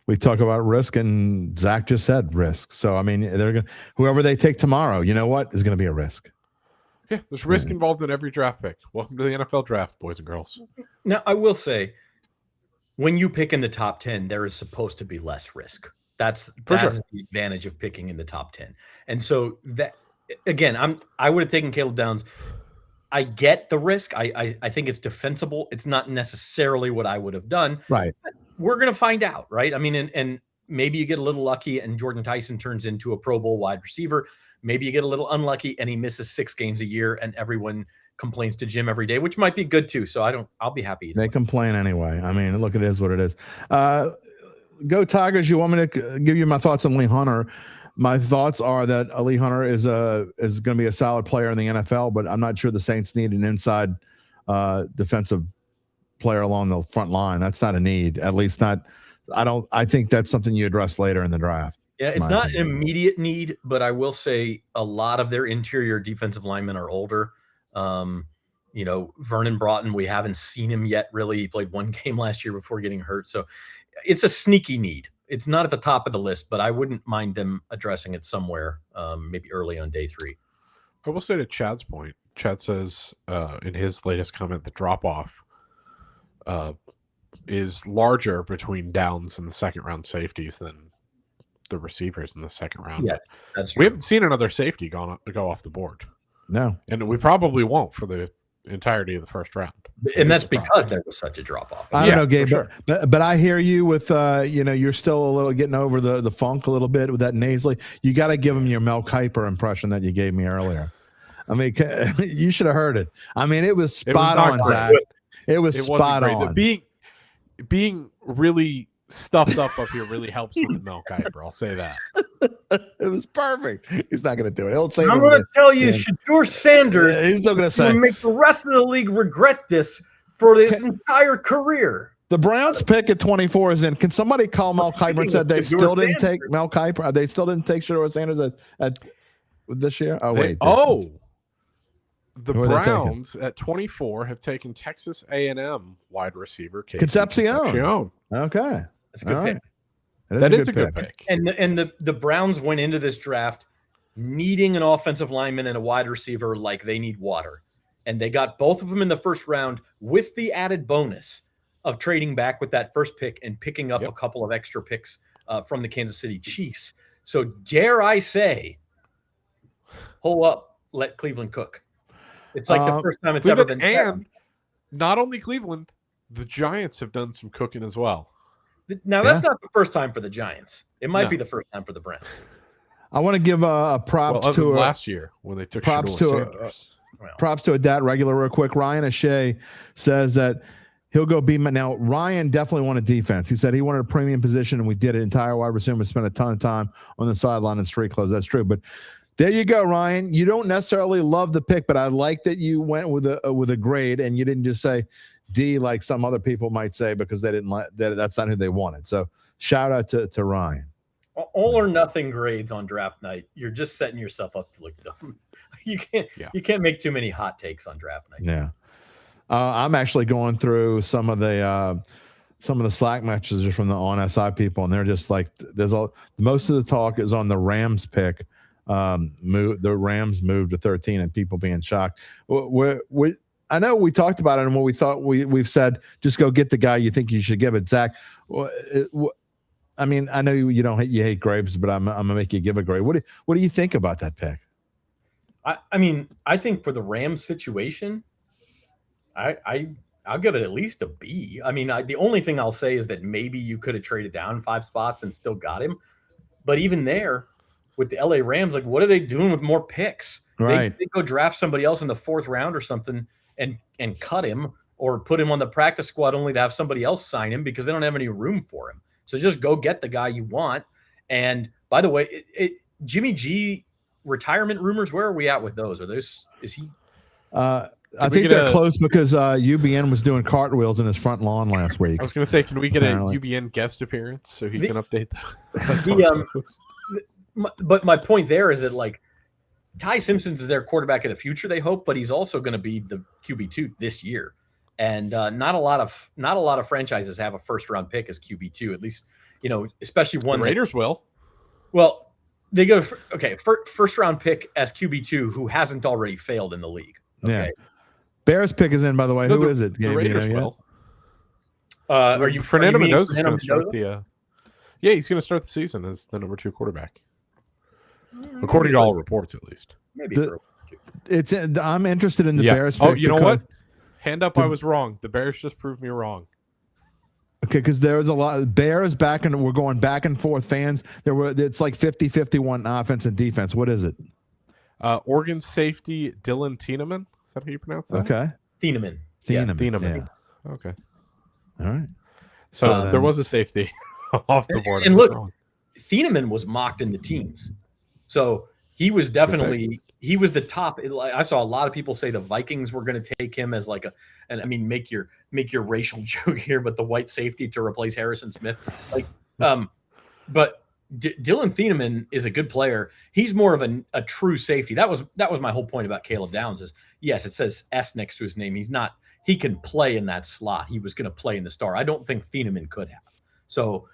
we talk about risk, and Zach just said risk. So, I mean, whoever they take tomorrow, you know what, is going to be a risk. Yeah, there's risk involved in every draft pick. Welcome to the NFL draft, boys and girls. Now, I will say, when you pick in the top 10, there is supposed to be less risk. That's the advantage of picking in the top 10. And so that, again, I would have taken Caleb Downs. I get the risk. I think it's defensible. It's not necessarily what I would have done. Right. We're going to find out, right? I mean, and maybe you get a little lucky and Jordan Tyson turns into a Pro Bowl wide receiver. Maybe you get a little unlucky and he misses 6 games a year and everyone complains to Jim every day, which might be good too. So I'll be happy. They complain anyway. I mean, look, it is what it is. Go Tigers. You want me to give you my thoughts on Lee Hunter? My thoughts are that Lee Hunter is going to be a solid player in the NFL, but I'm not sure the Saints need an inside defensive player along the front line. That's not a need, at least not. I think that's something you address later in the draft. Yeah, it's not an immediate need, but I will say a lot of their interior defensive linemen are older. Vernon Broughton, we haven't seen him yet really. He played 1 game last year before getting hurt. So it's a sneaky need. It's not at the top of the list, but I wouldn't mind them addressing it somewhere, maybe early on day 3. I will say to Chad's point, Chad says in his latest comment, the drop-off is larger between Downs and the second-round safeties than the receivers in the second round. Yeah, that's true. We haven't seen another safety go off the board. No. And we probably won't for the entirety of the first round. And that's because there was such a drop-off. I don't know, Gabe, but I hear you with, you're still a little getting over the funk a little bit with that nasally. You got to give him your Mel Kiper impression that you gave me earlier. I mean, you should have heard it. I mean, it was spot on, Zach. It was spot on. Being really stuffed up here really helps with the Mel Kiper. I'll say that. It was perfect. He's not going to do it. He'll say. I'm going to tell you, Shedeur Sanders. Yeah, he's still going to say. Make the rest of the league regret this for his entire career. The Browns pick at 24 is in. Can somebody call Mel Kiper and said they still didn't take Mel Kiper? They still didn't take Shedeur Sanders at this year? Oh wait. The Browns at 24 have taken Texas A&M wide receiver Concepcion. Okay. That's a good pick. That is a good pick. And the Browns went into this draft needing an offensive lineman and a wide receiver like they need water. And they got both of them in the first round with the added bonus of trading back with that first pick and picking up a couple of extra picks from the Kansas City Chiefs. So dare I say, pull up, let Cleveland cook. It's like the first time it's ever been said. And not only Cleveland, the Giants have done some cooking as well. Now, that's not the first time for the Giants. It might be the first time for the Browns. I want to give a props to last year when they took props Shador to Sanders. props to a Dat regular real quick. Ryan O'Shea says that he'll go be now. Ryan definitely wanted defense. He said he wanted a premium position, and we did it. Entire wide receiver spent a ton of time on the sideline and street clothes. That's true, but there you go, Ryan. You don't necessarily love the pick, but I like that you went with a grade, and you didn't just say D like some other people might say because they didn't like that. That's not who they wanted. So shout out to Ryan. All or nothing grades on draft night. You're just setting yourself up to look dumb. You can't make too many hot takes on draft night. Yeah. I'm actually going through some of the Slack messages from the on SI people, and they're just like, most of the talk is on the Rams pick. The Rams moved to 13, and people being shocked. I know we talked about it, and what we thought we've said, just go get the guy you think you should give it. Zach, I mean, I know you hate grapes, but I'm gonna make you give a grade. What do you think about that pick? I mean, I think for the Rams situation, I'll give it at least a B. I mean, the only thing I'll say is that maybe you could have traded down 5 spots and still got him. But even there, with the LA Rams, like, what are they doing with more picks? Right. They go draft somebody else in the 4th round or something and cut him or put him on the practice squad only to have somebody else sign him because they don't have any room for him. So just go get the guy you want. And by the way, Jimmy G retirement rumors, where are we at with those? Is he? I think they're close because UBN was doing cartwheels in his front lawn last week. I was going to say, can we get a UBN guest appearance so he can update But my point there is that, like, Ty Simpson's is their quarterback of the future, they hope, but he's also going to be the QB2 this year. And not a lot of franchises have a 1st-round pick as QB2, at least, especially one. The Raiders will. Well, they go first-round pick as QB2 who hasn't already failed in the league. Okay? Yeah. Bears pick is in, by the way. Who is it? The Raiders will. Are you Fernando Mendoza is going to start the? Yeah, he's going to start the season as the number 2 quarterback, according to all reports, at least. Maybe. I'm interested in the Bears. Oh, you know what? Hand up, I was wrong. The Bears just proved me wrong. Okay, because there's a lot of Bears we're going back and forth fans. It's like 50-51 offense and defense. What is it? Oregon safety Dylan Thieneman. Is that how you pronounce that? Okay. Thieneman. Thieneman. Yeah. Okay. All right. So there was a safety off the board. And look, Thieneman was mocked in the teens. So he was definitely he was the top. I saw a lot of people say the Vikings were going to take him as like and I mean, make your racial joke here, but the white safety to replace Harrison Smith. But Dylan Thieneman is a good player. He's more of a true safety. That was my whole point about Caleb Downs is, yes, it says S next to his name. He can play in that slot. He was going to play in the star. I don't think Thieneman could have. So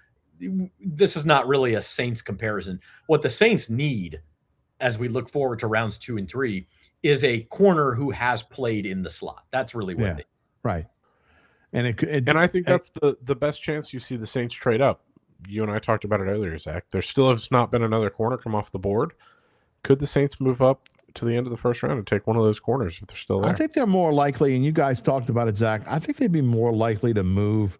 this is not really a Saints comparison. What the Saints need as we look forward to rounds 2 and 3 is a corner who has played in the slot. That's really what they need. Right. And I think that's the best chance you see the Saints trade up. You and I talked about it earlier, Zach. There still has not been another corner come off the board. Could the Saints move up to the end of the 1st round and take one of those corners if they're still there? I think they're more likely, and you guys talked about it, Zach. I think they'd be more likely to move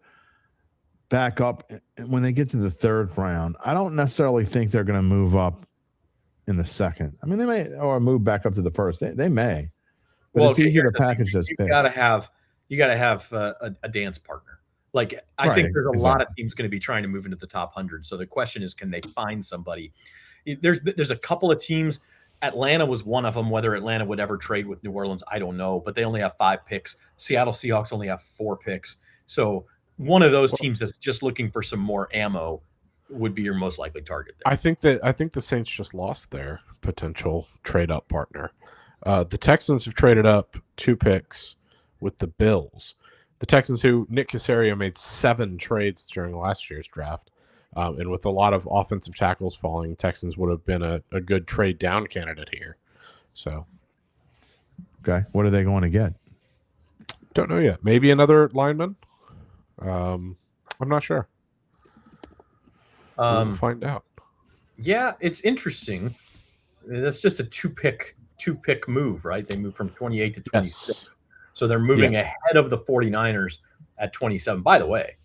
back up when they get to the 3rd round. I don't necessarily think they're going to move up in the 2nd. I mean, they may, or move back up to the 1st. They may. But it's easier to package those picks. You got to have a dance partner. Like, I think there's a lot of teams going to be trying to move into the top 100. So the question is, can they find somebody? There's a couple of teams. Atlanta was one of them. Whether Atlanta would ever trade with New Orleans, I don't know. But they only have 5 picks. Seattle Seahawks only have 4 picks. So one of those teams that's just looking for some more ammo would be your most likely target there. I think the Saints just lost their potential trade up partner. The Texans have traded up 2 picks with the Bills. The Texans, who Nick Caserio made 7 trades during last year's draft, and with a lot of offensive tackles falling, Texans would have been a good trade down candidate here. So, okay, what are they going to get? Don't know yet. Maybe another lineman. I'm not sure. We'll find out. Yeah, it's interesting. That's just a two pick move, right? They moved from 28 to 26. Yes. So they're moving ahead of the 49ers at 27. By the way,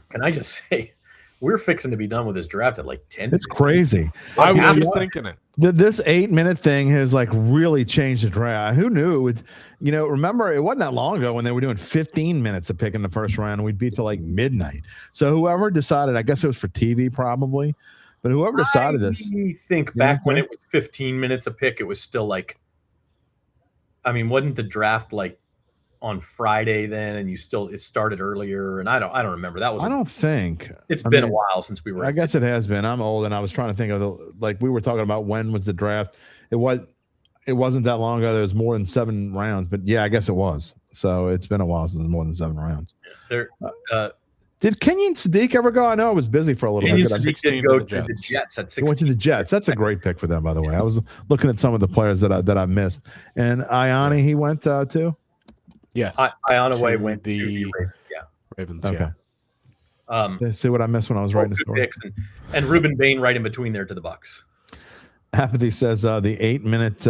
can I just say, we're fixing to be done with this draft at like 10. It's crazy. I was just thinking it. This 8-minute thing has like really changed the draft. Who knew it would, remember it wasn't that long ago when they were doing 15 minutes of pick in the first round and we'd be till like midnight. So whoever decided, I guess it was for TV probably, but whoever decided this. I think back when it was 15 minutes a pick, it was still like, I mean, wasn't the draft like on Friday then, and it started earlier, and I don't remember. That was I don't think it's been a while since we were. I guess it has been. I'm old, and I was trying to think of like we were talking about when was the draft. It wasn't that long ago. There was more than 7 rounds, but yeah, I guess it was. So it's been a while since more than 7 rounds. Did Kenyon Sadiq ever go? I know I was busy for a little bit. Sadiq did go to the Jets at 16. He went to the Jets. That's a great pick for them, by the way. I was looking at some of the players that I missed, and Iani he went to. Yes, Ionaway went the Ravens. Okay. Yeah. See what I missed when I was writing the story. Picks and Ruben Bain right in between there to the Bucks. Apathy says the 8-minute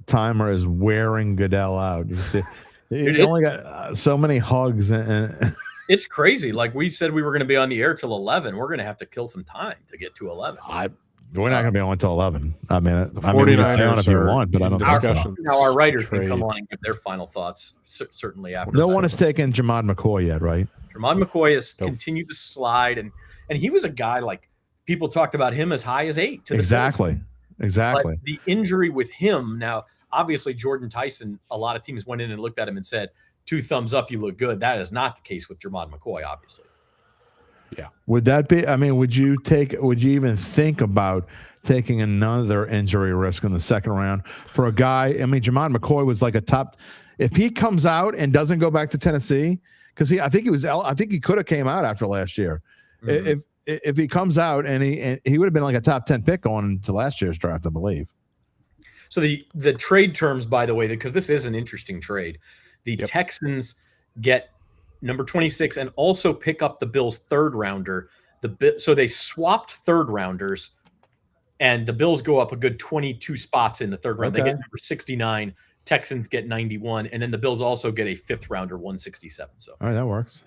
timer is wearing Goodell out. You can see he only got so many hugs and it's crazy. Like we said, we were going to be on the air till 11. We're going to have to kill some time to get to 11. We're not going to be on until 11. I mean, we can stay on if you want, but I don't think so. Now our writers can come on and give their final thoughts. Certainly after. No one has taken Jamad McCoy yet, right? Jamad McCoy has continued to slide, and he was a guy like people talked about him as high as 8 to the exactly. But the injury with him now, obviously Jordan Tyson. A lot of teams went in and looked at him and said, 2 thumbs up, you look good. That is not the case with Jamad McCoy, obviously. Yeah. Would that be? I mean, would you even think about taking another injury risk in the second round for a guy? I mean, Jamad McCoy was like a top. If he comes out and doesn't go back to Tennessee, because I think he could have came out after last year. Mm-hmm. If he comes out and he would have been like a top 10 pick going into last year's draft, I believe. So the trade terms, by the way, because this is an interesting trade, the Texans get number 26 and also pick up the Bills' 3rd rounder. So they swapped 3rd rounders, and the Bills go up a good 22 spots in the 3rd round. Okay. They get number 69. Texans get 91, and then the Bills also get a 5th rounder, 167. So all right, that works.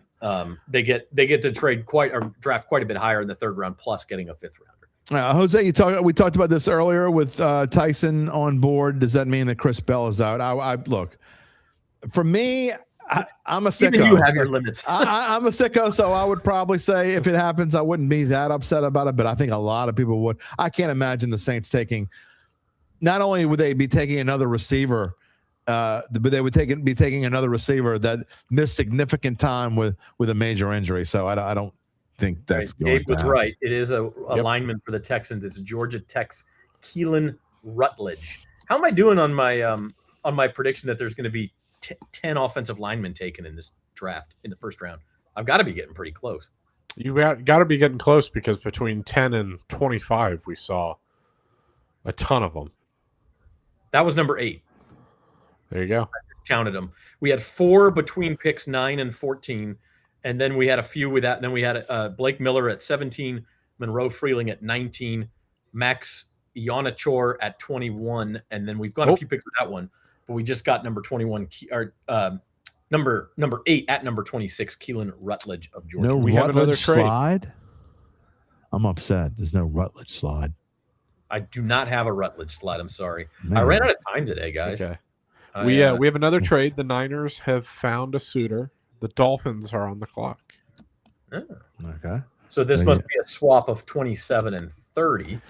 They get to draft quite a bit higher in the 3rd round, plus getting a 5th rounder. Jose, we talked about this earlier with Tyson on board. Does that mean that Chris Bell is out? I look, for me, I'm a sicko. Even you have your limits. I'm a sicko, so I would probably say if it happens, I wouldn't be that upset about it, but I think a lot of people would. I can't imagine the Saints taking. Not only would they be taking another receiver, but they would be taking another receiver that missed significant time with a major injury. So I don't think that's going Gabe to was happen. right. It is a lineman for the Texans. It's Georgia Tech's Keelan Rutledge. How am I doing on my prediction that there's going to be 10 offensive linemen taken in this draft in the first round? I've got to be getting pretty close. You got to be getting close because between 10 and 25, we saw a ton of them. That was number 8. There you go. I just counted them. We had 4 between picks 9 and 14, and then we had a few with that. And then we had Blake Miller at 17, Monroe Freeling at 19, Max Ionachor at 21, and then we've gone a few picks with that one. But we just got number 21, or number 8 at number 26, Keelan Rutledge of Georgia. No we have another Rutledge trade. slide. I'm upset. There's no Rutledge slide. I do not have a Rutledge slide. I'm sorry. Man. I ran out of time today, guys. Okay. We have another trade. The Niners have found a suitor. The Dolphins are on the clock. Okay. So this must be a swap of 27 and 30.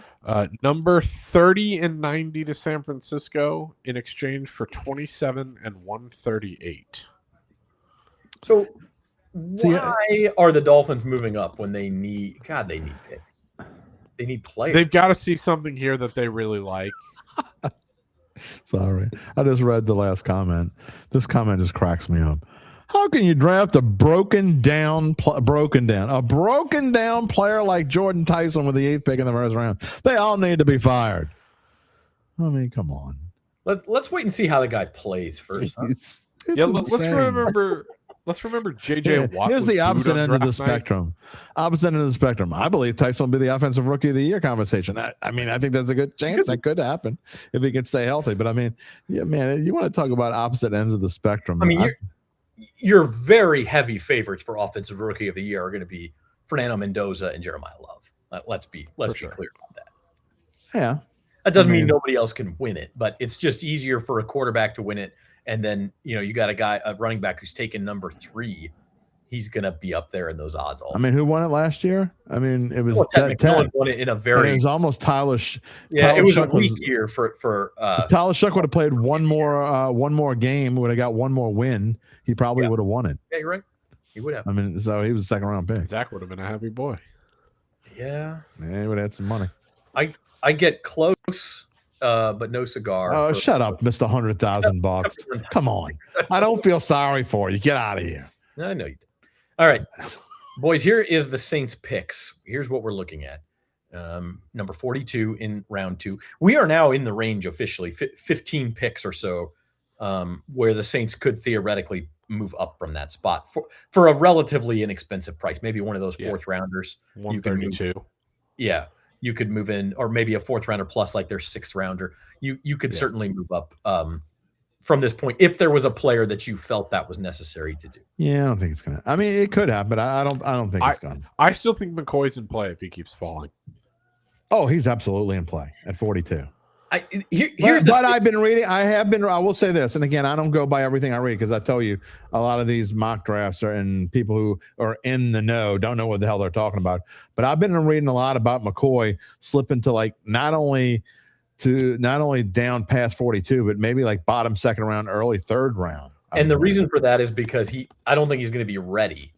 Number 30 and 90 to San Francisco in exchange for 27 and 138. So why are the Dolphins moving up when they need picks? They need players. They've got to see something here that they really like. Sorry. I just read the last comment. This comment just cracks me up. How can you draft a broken down player like Jordan Tyson with the 8th pick in the first round? They all need to be fired. I mean, come on. Let's wait and see how the guy plays first. Huh? Let's remember JJ Watt. Here's the opposite end of the night. spectrum. Opposite end of the spectrum. I believe Tyson will be the offensive rookie of the year conversation. I mean, I think there's a good chance that could happen if he can stay healthy. But I mean, yeah, man, you want to talk about opposite ends of the spectrum. I mean, your very heavy favorites for offensive rookie of the year are going to be Fernando Mendoza and Jeremiah Love. Let's be clear about that. Yeah. That doesn't mean nobody else can win it, but it's just easier for a quarterback to win it. And then, you got a running back who's taken number 3. He's going to be up there in those odds also. I mean, who won it last year? I mean, it was Ted McMillan won it in a very. It was almost Tyler. It was Shuck a weak year for. If Tyler Shuck would have played one more game, would have got one more win, he probably would have won it. Yeah, you're right. He would have. I mean, so he was a second round pick. Zach would have been a happy boy. Yeah. He would have had some money. I get close, but no cigar. Oh, shut up, Mr. $100,000. Come on. I don't feel sorry for you. Get out of here. I know you did. All right, boys, here is the Saints picks. Here's what we're looking at. Number 42 in round 2. We are now in the range officially, 15 picks or so, where the Saints could theoretically move up from that spot for a relatively inexpensive price. Maybe one of those fourth rounders. 132. You could move in, or maybe a fourth rounder plus like their 6th rounder. You could certainly move up from this point if there was a player that you felt that was necessary to do. Yeah, I don't think it's gonna. I mean, it could happen, but I don't think it's gonna. I still think McCoy's in play if he keeps falling. Oh, he's absolutely in play at 42. But I've been reading. I will say this, and again, I don't go by everything I read because I tell you, a lot of these mock drafts and people who are in the know don't know what the hell they're talking about. But I've been reading a lot about McCoy slipping to like not only down past 42, but maybe like bottom 2nd round, early 3rd round. And the reason for that is because I don't think he's going to be ready.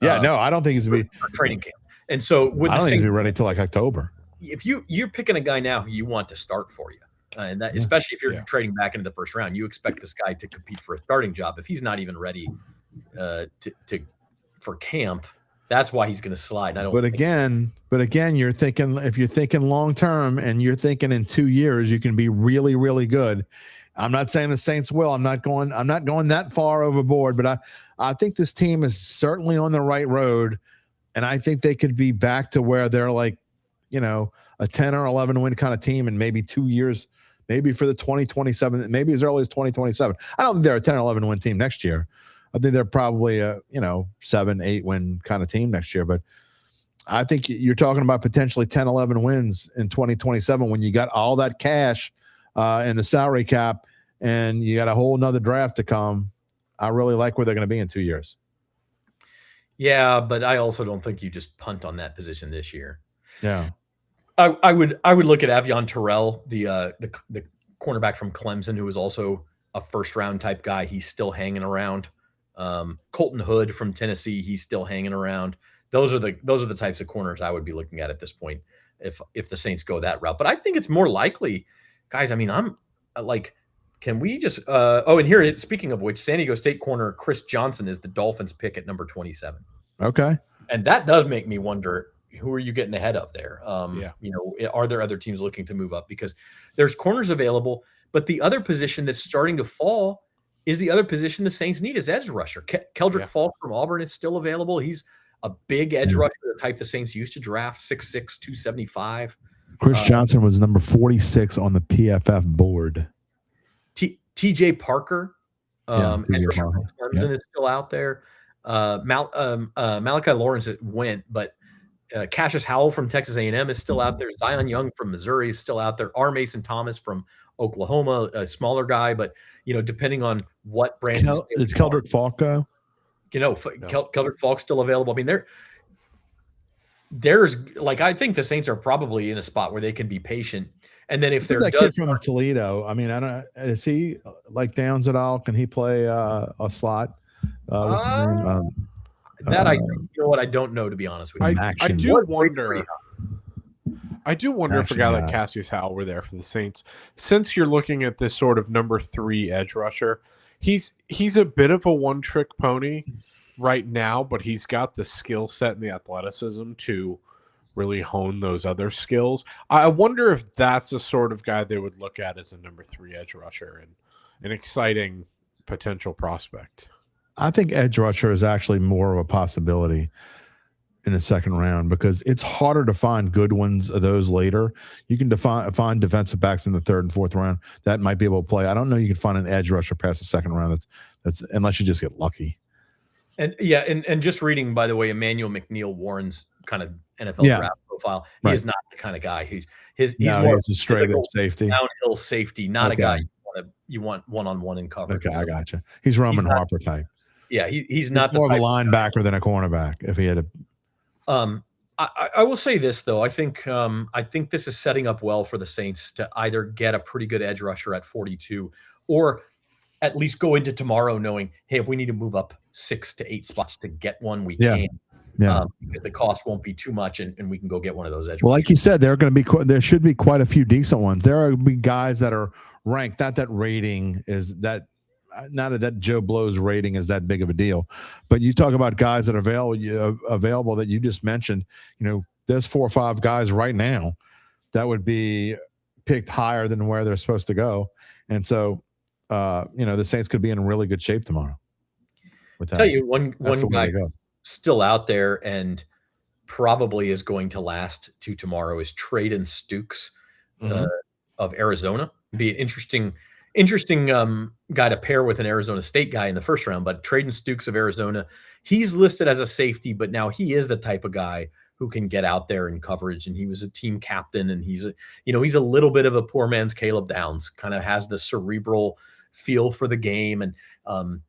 Yeah, no, I don't think he's going to be for training camp. And so I don't think he's going to be ready till like October. If you're picking a guy now who you want to start for you, and that especially if you're trading back into the 1st round, you expect this guy to compete for a starting job. If he's not even ready for camp, that's why he's going to slide. But again, you're thinking if you're thinking long term and you're thinking in 2 years you can be really, really good. I'm not saying the Saints will. I'm not going that far overboard, but I think this team is certainly on the right road, and I think they could be back to where they're like, a 10 or 11 win kind of team in maybe 2 years, maybe for the 2027, maybe as early as 2027. I don't think they're a 10 or 11 win team next year. I think they're probably a 7, 8 win kind of team next year. But I think you're talking about potentially 10, 11 wins in 2027 when you got all that cash and the salary cap and you got a whole nother draft to come. I really like where they're going to be in 2 years. Yeah, but I also don't think you just punt on that position this year. Yeah. I would look at Avion Terrell, the cornerback from Clemson, who is also a 1st round type guy. He's still hanging around. Colton Hood from Tennessee, he's still hanging around. Those are the types of corners I would be looking at this point if the Saints go that route. But I think it's more likely, guys. I mean, I'm like, can we just? And here, speaking of which, San Diego State corner Chris Johnson is the Dolphins' pick at number 27. Okay, and that does make me wonder. Who are you getting ahead of there? Are there other teams looking to move up? Because there's corners available, but the other position that's starting to fall is the other position the Saints need is edge rusher. Keldrick Falk from Auburn is still available. He's a big edge rusher, the type the Saints used to draft, 6'6", 275. Chris Johnson was number 46 on the PFF board. TJ Parker, TJ Parker. is still out there. Malachi Lawrence went, but Cassius Howell from Texas A&M is still out there. Zion Young from Missouri is still out there. R. Mason Thomas from Oklahoma, a smaller guy, but depending on what brand. Did Keldrick Falk go? Keldrick Falk's still available. I mean, there's like I think the Saints are probably in a spot where they can be patient. And then if they're that kid from Toledo, I mean, I don't. Is he like Downs at all? Can he play a slot? What's his name? I don't know, to be honest with you. I do wonder if a guy like Cassius Howell were there for the Saints. Since you're looking at this sort of number 3 edge rusher, he's a bit of a one-trick pony right now, but he's got the skill set and the athleticism to really hone those other skills. I wonder if that's a sort of guy they would look at as a number 3 edge rusher and an exciting potential prospect. I think edge rusher is actually more of a possibility in the 2nd round because it's harder to find good ones of those later. You can find defensive backs in the 3rd and 4th round that might be able to play. I don't know you can find an edge rusher past the 2nd round. That's unless you just get lucky. And and just reading, by the way, Emmanuel McNeil Warren's kind of NFL draft profile. He is not the kind of guy who's he's more he's a straight up safety, downhill safety, not a guy you want one-on-one in coverage. Okay, I gotcha. He's Roman Harper type. Yeah, he's not more the of a linebacker than a cornerback. If he had a, I will say this though. I think this is setting up well for the Saints to either get a pretty good edge rusher at 42, or at least go into tomorrow knowing, hey, if we need to move up 6 to 8 spots to get one, we can. Yeah. Because the cost won't be too much, and we can go get one of those edge. Well, like you said, there should be quite a few decent ones. There are be guys that are ranked. Not that rating is that. Not that Joe Blow's rating is that big of a deal, but you talk about guys that are available that you just mentioned. There's 4 or 5 guys right now that would be picked higher than where they're supposed to go, and so the Saints could be in really good shape tomorrow. Tell you one guy still out there and probably is going to last to tomorrow is Traden Stukes of Arizona. Be an interesting guy to pair with an Arizona State guy in the first round, but Traden Stukes of Arizona, he's listed as a safety, but now he is the type of guy who can get out there in coverage, and he was a team captain, and he's a little bit of a poor man's Caleb Downs, kind of has the cerebral feel for the game, and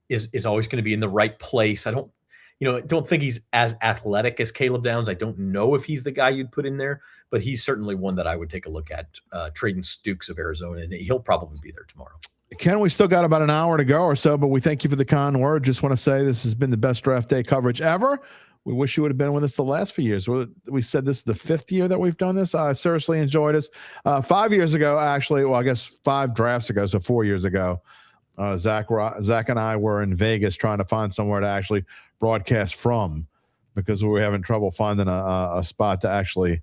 is always going to be in the right place. I don't think he's as athletic as Caleb Downs. I don't know if he's the guy you'd put in there, but he's certainly one that I would take a look at. Traden Stukes of Arizona, and he'll probably be there tomorrow. Ken, we still got about an hour to go or so, but we thank you for the kind word. Just want to say this has been the best draft day coverage ever. We wish you would have been with us the last few years. We said this is the 5th year that we've done this. I seriously enjoyed this. 5 years ago, actually, well, I guess 5 drafts ago, so 4 years ago, Zach and I were in Vegas trying to find somewhere to actually broadcast from because we were having trouble finding a spot to actually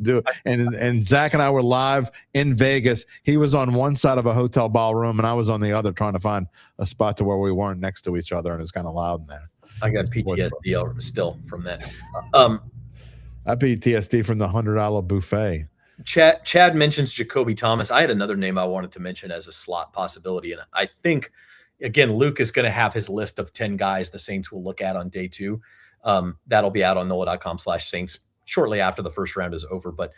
do it. And Zach and I were live in Vegas. He was on one side of a hotel ballroom, and I was on the other trying to find a spot to where we weren't next to each other, and it's kind of loud in there. I got PTSD still from that. I PTSD from the $100 buffet. Chad mentions Jacoby Thomas. I had another name I wanted to mention as a slot possibility, and I think again Luke is going to have his list of 10 guys the Saints will look at on day 2. That'll be out on NOLA.com/Saints shortly after the first round is over. But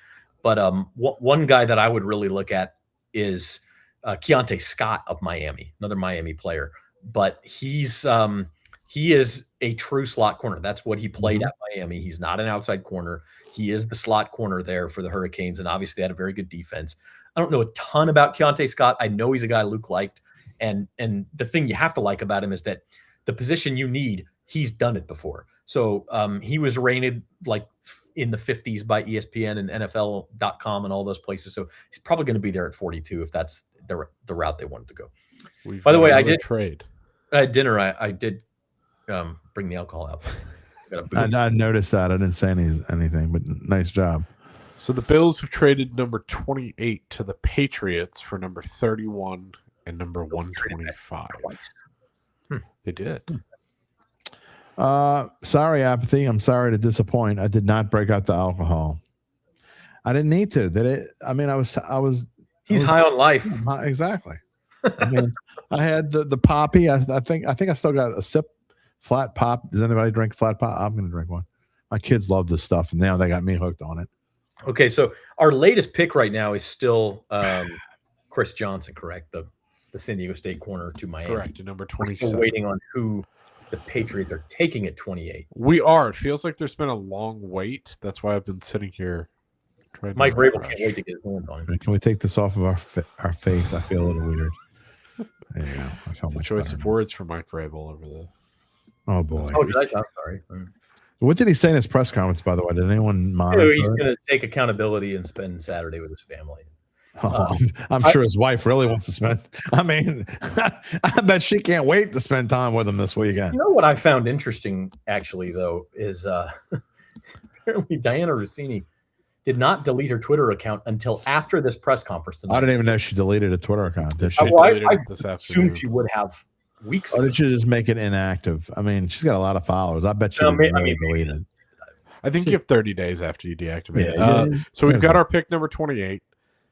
one guy that I would really look at is Keontae Scott of Miami, another Miami player. But he is a true slot corner. That's what he played at Miami. He's not an outside corner. He is the slot corner there for the Hurricanes, and obviously they had a very good defense. I don't know a ton about Keontae Scott. I know he's a guy Luke liked, and the thing you have to like about him is that the position you need, he's done it before. So he was rated like in the 50s by ESPN and NFL.com and all those places. So he's probably going to be there at 42 if that's the route they wanted to go. By the way, I did trade at dinner. I did bring the alcohol out. I noticed that. I didn't say anything, but nice job. So the Bills have traded number 28 to the Patriots for number 31 and number 125. They did. Sorry, Apathy. I'm sorry to disappoint. I did not break out the alcohol. I didn't need to. Did it? I mean, I was. He's high on life. Exactly. I mean, I had the poppy. I think I still got a sip. Flat pop. Does anybody drink flat pop? I'm going to drink one. My kids love this stuff, and now they got me hooked on it. Okay, so our latest pick right now is still Chris Johnson, correct? The San Diego State corner to Miami. Correct, number 27. We're still waiting on who the Patriots are taking at 28. We are. It feels like there's been a long wait. That's why I've been sitting here. Mike Vrabel can't wait to get his hands on him. Can we take this off of our face? I feel a little weird. There you go. I felt it's a much choice better. of words for Mike Vrabel over the. Oh boy! Oh, did I? I'm sorry. What did he say in his press conference? By the way, did anyone monitor? He's going to take accountability and spend Saturday with his family. Oh, I'm sure his wife really wants to spend. I mean, I bet she can't wait to spend time with him this weekend. You know what I found interesting, actually, though, is apparently Diana Rossini did not delete her Twitter account until after this press conference tonight. I didn't even know she deleted a Twitter account. Did she? I assumed she would have weeks Or ago. did you just make it inactive? I mean, she's got a lot of followers. I bet she didn't really delete it. I think you have 30 days after you deactivate it. Yeah, So we've got our pick number 28.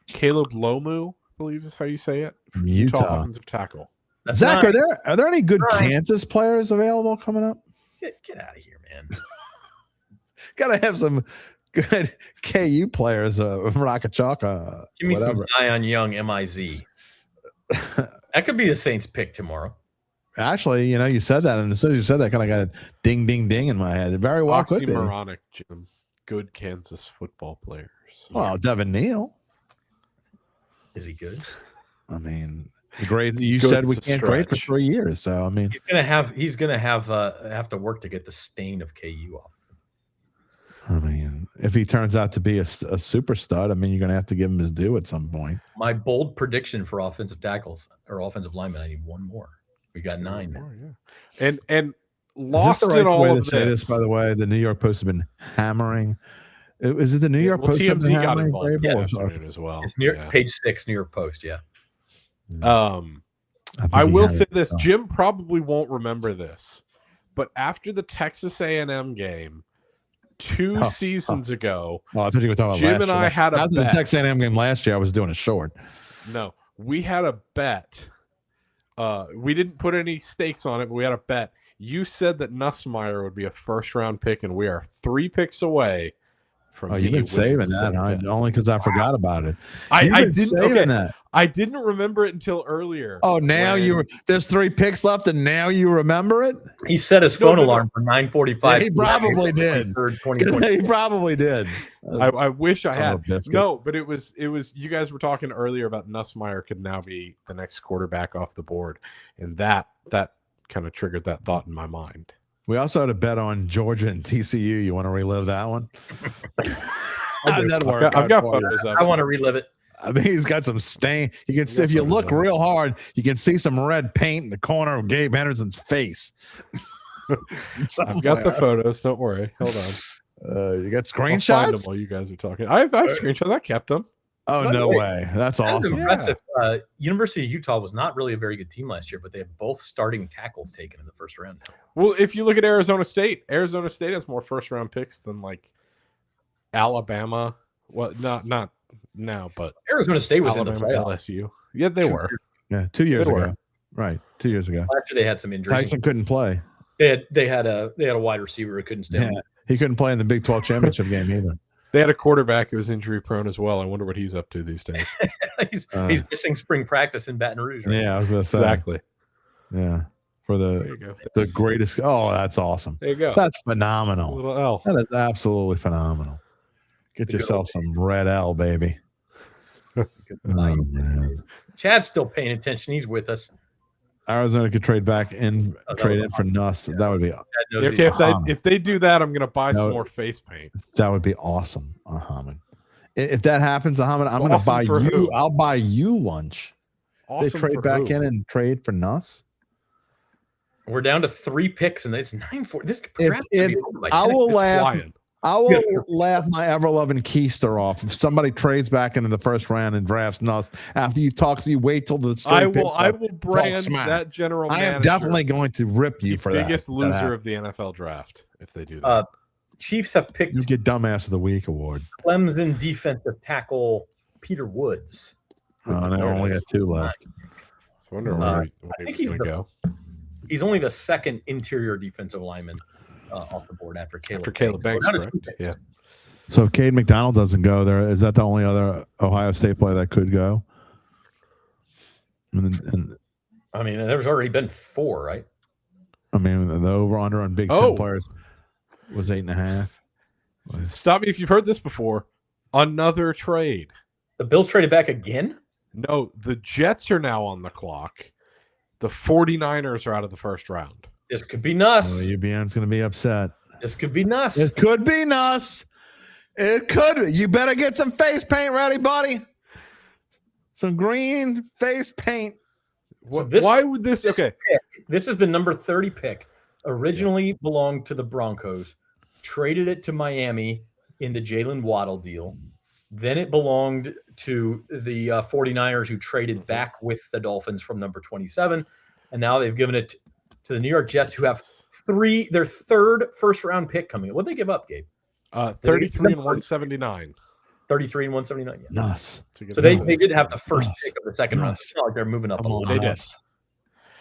Caleb Lomu, I believe is how you say it. From Utah. Offensive tackle. That's Zach, nine. are there any good Nine. Kansas players available coming up? Get out of here, man. Got to have some good KU players. Rocket Chalk. Give me some Zion Young, MIZ. That could be the Saints pick tomorrow. Actually, you said that, and as soon as you said that, kind of got a ding, ding, ding in my head. It very well could be. Oxymoronic, Jim. Good Kansas football players. Well, Devin Neal. Is he good? I mean, great. You Good said we to can't grade for stretch. 3 years, so I mean, he's gonna have to work to get the stain of KU off. I mean, if he turns out to be a super stud, I mean, you're gonna have to give him his due at some point. My bold prediction for offensive tackles or offensive linemen, I need one more. We got 9 now. And Is lost this the right in all way of to say this? By the way, the New York Post has been hammering. Is it the New York Post that TMZ got hammering involved Vrabel? this afternoon as well. It's page 6, New York Post. Yeah. I will say this: Jim probably won't remember this, but after the Texas A&M game 2 seasons ago, I thought you were talking about Jim last and year. I had a After the bet. Texas A&M game last year, I was doing a short. No, we had a bet. We didn't put any stakes on it, but we had a bet. You said that Nussmeier would be a first-round pick, and we are 3 picks away from. Oh, you've been saving that, huh? Only because I forgot about it. I You've been didn't saving that. I didn't remember it until earlier. Oh, now when- there's 3 picks left, and now you remember it? He set his phone alarm for 9:45. Yeah, he probably did. 2020. He probably did. I wish I Son had. of a biscuit. No, but it was you guys were talking earlier about Nussmeier could now be the next quarterback off the board, and that kind of triggered that thought in my mind. We also had a bet on Georgia and TCU. You want to relive that one? How did that work? I've got out for you? photos of I it. want to relive it. I mean, he's got some stain. You can, if you look real hard, you can see some red paint in the corner of Gabe Henderson's face. I've got the photos. Don't worry. Hold on. You got I'll find them screenshots? while you guys are talking. I have screenshots. I kept them. Oh, no way. That's awesome. Impressive. University of Utah was not really a very good team last year, but they have both starting tackles taken in the first round. Well, if you look at Arizona State has more first-round picks than like Alabama. Well, not now, but Arizona State was Alabama, in the playoffs. LSU. Yeah, they were. Yeah, 2 years They ago. were. Right, 2 years ago. Last year they had some injuries. Tyson couldn't play. They had a wide receiver who couldn't stay. Yeah, he couldn't play in the Big 12 championship game either. They had a quarterback who was injury prone as well. I wonder what he's up to these days. he's missing spring practice in Baton Rouge. Right? Yeah, I was going to say. Exactly. Yeah, for There you go. the greatest. Oh, that's awesome. There you go. That's phenomenal. Little L. That is absolutely phenomenal. Get yourself some red L, baby. Oh, man. Chad's still paying attention. He's with us. Arizona could trade in for Nuss. That would be Okay, if they do that, I'm going to buy some more face paint. that would be awesome, Ahmed. If that happens, Ahmed, I'm going to Awesome buy for you. who? I'll buy you lunch. Awesome They trade for back who? in and trade for Nuss. We're down to 3 picks, and it's 9-4. This If draft could be over by I 10. will It's laugh. flying. I will laugh my ever-loving keister off if somebody trades back into the first round and drafts Nuss after you wait till the story I picks will up, brand talk smack. that general I manager am definitely going to rip you the for that. biggest That loser happens. of the NFL draft if they do that. Chiefs have picked You get Dumbass of the Week award. Clemson defensive tackle Peter Woods. Oh, no, only got 2 left. I wonder I where think he's he's going to go. He's only the second interior defensive lineman off the board after Caleb. After Caleb Banks, We're down to correct? 2 picks. Yeah. So if Cade McDonald doesn't go there, is that the only other Ohio State player that could go? And I mean, there's already been 4, right? I mean, the over/under on Big 10 players was 8.5. Stop me if you've heard this before. Another trade. The Bills traded back again? No, the Jets are now on the clock. The 49ers are out of the first round. This could be Nuss. UBN's going to be upset. This could be Nuss. It could be Nuss. It could. You better get some face paint ready, buddy. Some green face paint. Why would this? Okay. Pick, this is the number 30 pick. Originally belonged to the Broncos. Traded it to Miami in the Jalen Waddle deal. Then it belonged to the 49ers, who traded back with the Dolphins from number 27. And now they've given it to the New York Jets, who have their third first-round pick coming. What'd they give up, Gabe? 33 and 179. 33 and 179. Yeah. Nuss. So they did have the first pick of the second round. It's not like they're moving up a lot. They did.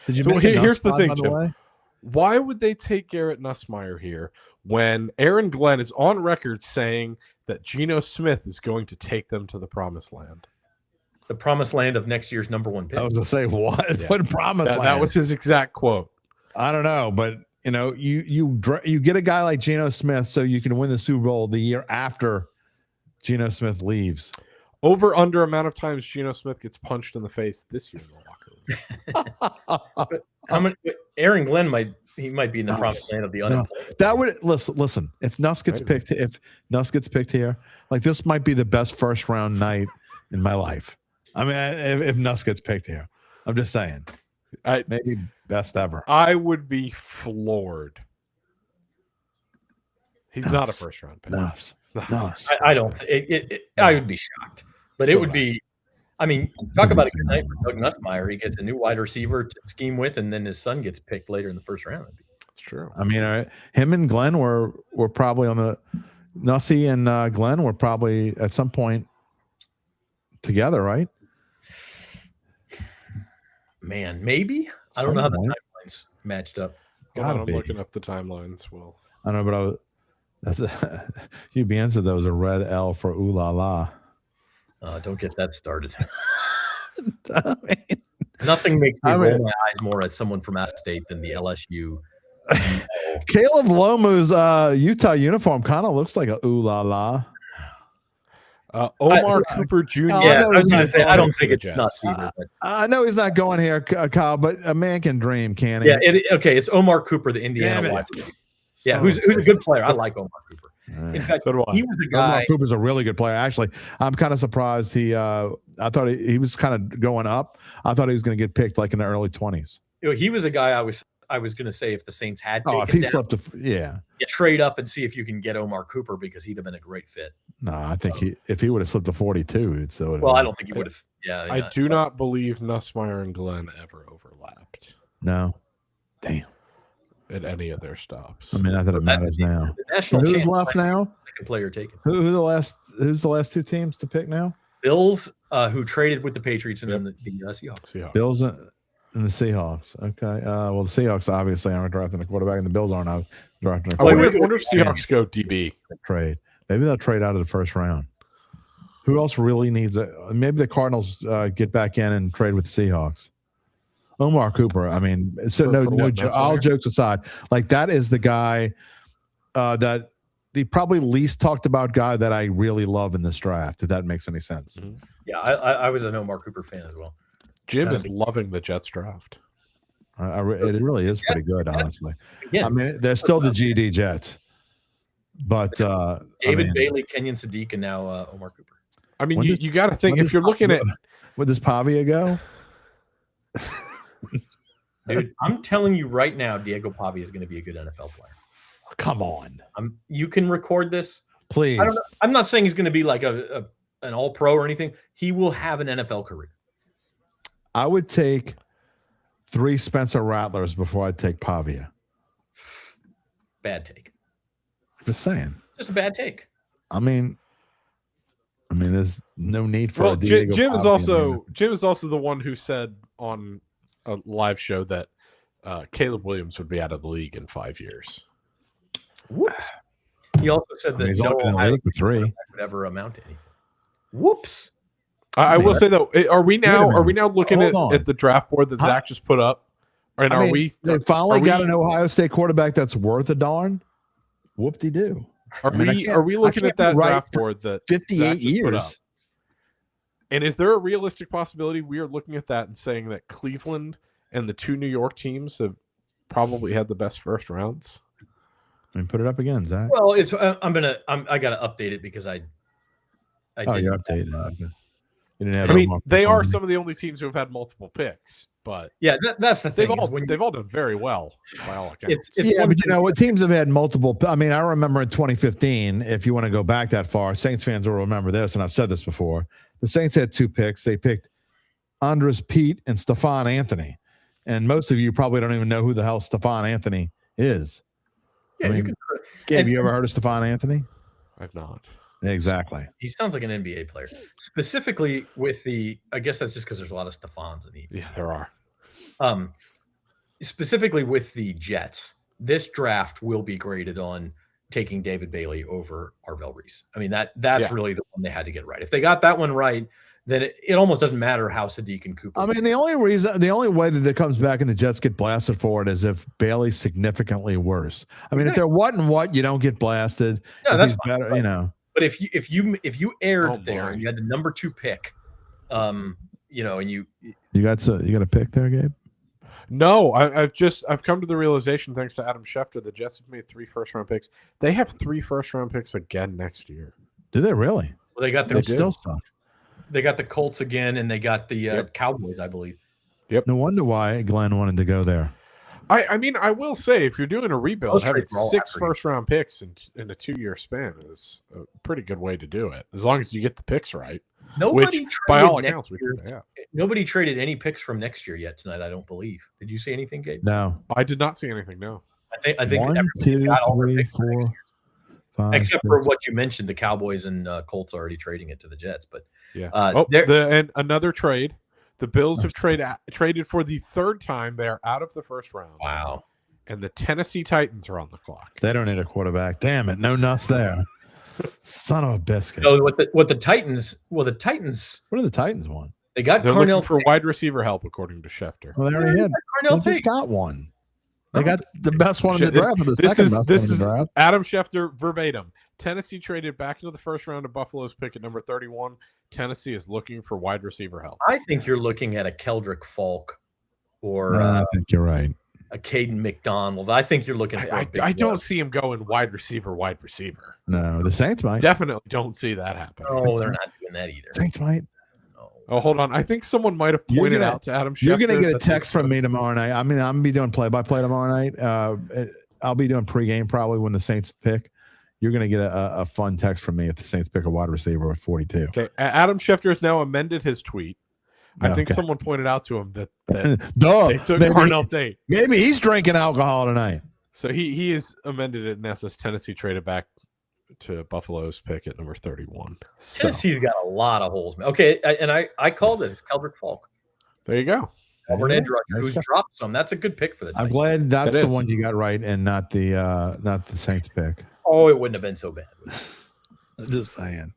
Did you So make a here's the Nuss thing, by the Jim. way? Why would they take Garrett Nussmeier here when Aaron Glenn is on record saying that Geno Smith is going to take them to the promised land? The promised land of next year's #1 pick. I was gonna say what? Yeah. What promised land? That was his exact quote. I don't know, but you get a guy like Geno Smith so you can win the Super Bowl the year after Geno Smith leaves. Over under amount of times Geno Smith gets punched in the face this year in the locker room. How many? Aaron Glenn might be in the promised land of the unemployed. That would listen. If Nuss gets picked, here, like this might be the best first round night in my life. I mean, if Nuss gets picked here, I'm just saying, maybe best ever. I would be floored. He's not a first round pick. Nuss. I don't. I would be shocked, but it would be. I mean, talk about a good night for Doug Nussmeier. He gets a new wide receiver to scheme with, and then his son gets picked later in the first round. That's true. I mean, him and Glenn were probably on the Nussy and Glenn were probably at some point together, right? Man, maybe. I don't know how the timelines matched up. I'm looking up the timelines. Well, I don't know, but you'd answered that was a red L for ooh la la. Don't get that started. Nothing makes me roll my eyes more at someone from App State than the LSU. Caleb Lomu's Utah uniform kind of looks like a ooh la la. Omar Cooper Jr. Yeah, I was going to say, I don't think it's nuts either. I know he's not going here, Kyle, but a man can dream, can't he? Yeah, it's Omar Cooper, the Indiana wide receiver. Yeah, who's a good player. I like Omar Cooper. In fact, so do I. He was a guy. Omar Cooper's a really good player. Actually, I'm kind of surprised I thought he was kind of going up. I thought he was going to get picked like in the early 20s. He was a guy I was going to say if the Saints had taken if he down, slipped, you trade up and see if you can get Omar Cooper because he'd have been a great fit. No, I think if he would have slipped to 42, he'd still. Well, I don't think he would have. Yeah, I do not believe Nussmeier and Glenn ever overlapped. No, damn. At any of their stops. I mean, not that it matters now. The national Who's left now? Second player taken. Who's the last two teams to pick now? Bills, who traded with the Patriots, and then the Seahawks. Bills and the Seahawks. Okay. Well, the Seahawks obviously aren't drafting a quarterback, and the Bills aren't drafting a I quarterback. wonder if Seahawks go DB. Trade. Maybe they'll trade out of the first round. Who else really needs it? Maybe the Cardinals get back in and trade with the Seahawks. Omar Cooper. I mean, so all jokes aside, like that is the guy that the probably least talked about guy that I really love in this draft. If that makes any sense. Mm-hmm. Yeah, I was an Omar Cooper fan as well. Jim is loving the Jets draft. It really is pretty good, honestly. I mean, they're still the GD Jets, but David Bailey, Kenyon Sadiq, and now Omar Cooper. I mean, you got to think if you're looking at where does Pavia go? Dude, I'm telling you right now, Diego Pavia is going to be a good NFL player. Come on. You can record this. Please. I'm not saying he's going to be like an all-pro or anything. He will have an NFL career. I would take 3 Spencer Rattlers before I'd take Pavia. Bad take. Just saying. Just a bad take. I mean, there's no need for a Jim Diego is Pavia. Jim is also the one who said on a live show that Caleb Williams would be out of the league in 5 years. Whoops. He also said that he's only in the league for 3. would ever amount to anything. Whoops. I will say though, are we now looking at the draft board that Zach just put up? And they finally got an Ohio State quarterback that's worth a darn? Whoop-de-doo. Are we looking at that draft board that 58 Zach just put up? years? And is there a realistic possibility we are looking at that and saying that Cleveland and the 2 New York teams have probably had the best first rounds? I mean, put it up again, Zach. Well, it's I got to update it because I didn't. You updated. They are some of the only teams who have had multiple picks, but yeah, that's the thing. They've all done very well by all accounts. But you know what? Teams have had multiple. I mean, I remember in 2015. If you want to go back that far, Saints fans will remember this, and I've said this before. The Saints had 2 picks. They picked Andres Pete and Stephon Anthony, and most of you probably don't even know who the hell Stephon Anthony is. Yeah, I mean, Gabe, you ever heard of Stephon Anthony? I've not. Exactly. He sounds like an NBA player. Specifically with I guess that's just because there's a lot of Stephons in the. Yeah, there are. specifically with the Jets, this draft will be graded on taking David Bailey over Arvell Reese. I mean, that's really the one they had to get right. If they got that one right, then it almost doesn't matter how Sadiq and Cooper. I mean, the only way that it comes back and the Jets get blasted for it is if Bailey's significantly worse. I mean, if they're what, you don't get blasted. No, if that's he's fine, better, but, you know. But if you aired there and you had the number 2 pick, and you got a pick there, Gabe? No, I've come to the realization, thanks to Adam Schefter, the Jets have made 3 first-round picks. They have 3 first-round picks again next year. Do they really? Well, they got they still suck. They got the Colts again, and they got the Cowboys, I believe. Yep. No wonder why Glenn wanted to go there. I mean, I will say, if you're doing a rebuild, having 6 first-round picks in a 2-year span is a pretty good way to do it, as long as you get the picks right. Nobody which, by all accounts, we think they have. Nobody traded any picks from next year yet tonight, I don't believe. Did you see anything, Gabe? No. I did not see anything, no. I think 1, 2, 3, 4, 5, except for what you mentioned, the Cowboys and Colts already trading it to the Jets. But and another trade. The Bills have traded for the 3rd time. They are out of the first round. Wow. And the Tennessee Titans are on the clock. They don't need a quarterback. Damn it. No nuts there. Son of a biscuit. So what the Titans What do the Titans want? They got They're Cornell looking for wide receiver help, according to Schefter. Well, they already had. Cornell They just Tate. got one. They got the best one in the draft. This is Adam Schefter verbatim. Tennessee traded back into the first round of Buffalo's pick at number 31. Tennessee is looking for wide receiver help. I think you're looking at a Keldrick Falk or I think you're right. a Caden McDonald. I think you're looking for I don't see him going wide receiver. No, the Saints might. Definitely don't see that happen. Oh, they're not doing that either. Saints might. Oh, hold on. I think someone might have pointed out to Adam Schefter. You're going to get a text from me tomorrow night. I mean, I'm going to be doing play-by-play tomorrow night. I'll be doing pregame probably when the Saints pick. You're going to get a fun text from me if the Saints pick a wide receiver at 42. Okay. Adam Schefter has now amended his tweet. I think someone pointed out to him that they took Cornell Tate. Maybe he's drinking alcohol tonight. So he has amended it and says Tennessee traded back to Buffalo's pick at number 31. So, Tennessee's got a lot of holes. Okay, and I called it. It's Keldrick Falk. there you go. Auburn edge rusher who's dropped some. That's a good pick for the I'm Titans. glad that's It the is. one you got right and not the Saints pick. Oh, it wouldn't have been so bad. I'm just saying.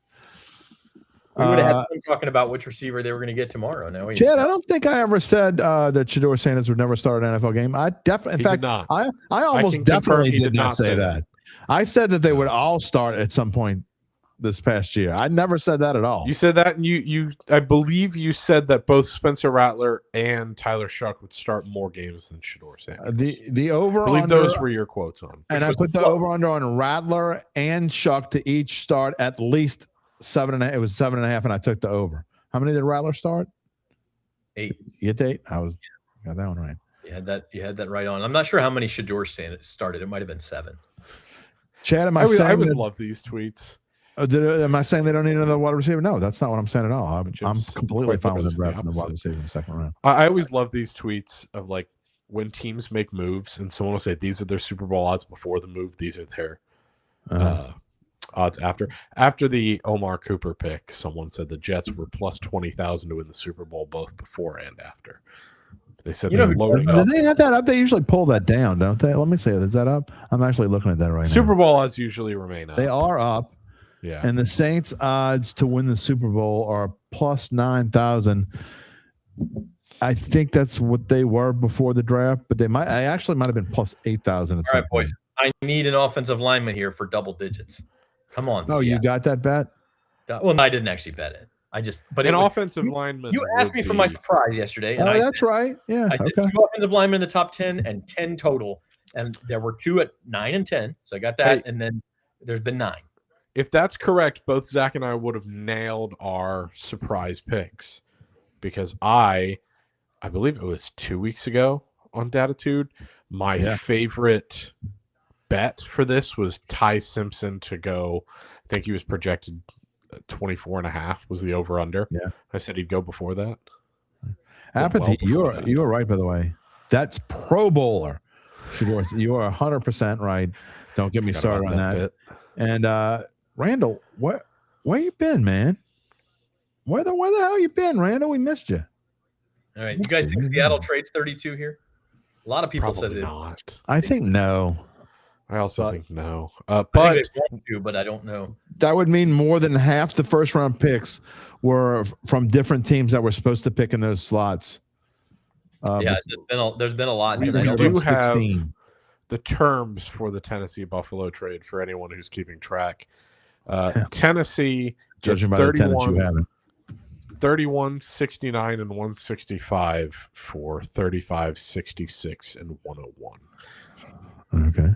We would have had fun talking about which receiver they were going to get tomorrow. Now, Chad, I don't think I ever said that Shedeur Sanders would never start an NFL game. I definitely, in He fact, did not. I almost can confirm definitely he did not say that. I said that they would all start at some point this past year. I never said that at all. You said that, and you I believe you said that both Spencer Rattler and Tyler Shuck would start more games than Shedeur Sanders. The over I believe under, those were your quotes on. and I put the over under on Rattler and Shuck to each start at least 7.5. It was 7.5, and I took the over. How many did Rattler start? 8. You get 8. got that one right. You had that right on. I'm not sure how many Shedeur started. It might have been 7. Chad, I always love these tweets. Am I saying they don't need another wide receiver? No, that's not what I'm saying at all. I'm completely quite fine with the them drafting the wide opposite. receiver in the second round. I always love these tweets of like when teams make moves and someone will say these are their Super Bowl odds before the move. These are their odds after. After the Omar Cooper pick, someone said the Jets were plus 20,000 to win the Super Bowl both before and after. They said You know they're who- loading Do up. they have that up? They usually pull that down, don't they? Let me see. Is that up? I'm actually looking at that right now. Super Bowl odds usually remain up. They are up. Yeah. And the Saints odds to win the Super Bowl are plus 9,000. I think that's what they were before the draft, but I actually might have been plus 8,000. All right, boys. I need an offensive lineman here for double digits. Come on. Oh, you Seattle. got that bet? Well, I didn't actually bet it. But An it was, offensive lineman. You asked me would for my be- surprise yesterday, and Oh, I that's said, right. Yeah. I said Okay. 2 offensive linemen in the top 10 and 10 total, and there were 2 at 9 and 10. So I got that, Hey. and then there's been 9. If that's correct, both Zach and I would have nailed our surprise picks because I believe it was 2 weeks ago on Dattitude. My favorite bet for this was Ty Simpson to go. I think he was projected 24.5 was the over under. Yeah. I said he'd go before that. Apathy. well before You are right, by the way. That's Pro Bowler. You are 100% right. Don't get me Forgot started about on that that. bit. And Randall, where you been, man? Where the hell you been, Randall? We missed you. All right. You guys think Seattle trades 32 here? A lot of people said Probably it. not. I think no. I also think no. I But think they want to, but I don't know. That would mean more than half the first round picks were from different teams that were supposed to pick in those slots. Yeah, there's been a lot. we tonight. do have 16. the terms for the Tennessee Buffalo trade for anyone who's keeping track. Tennessee gets Judging by the tenants you 31, haven't. 31, 69, and 165 for 35, 66, and 101. Okay. Yeah,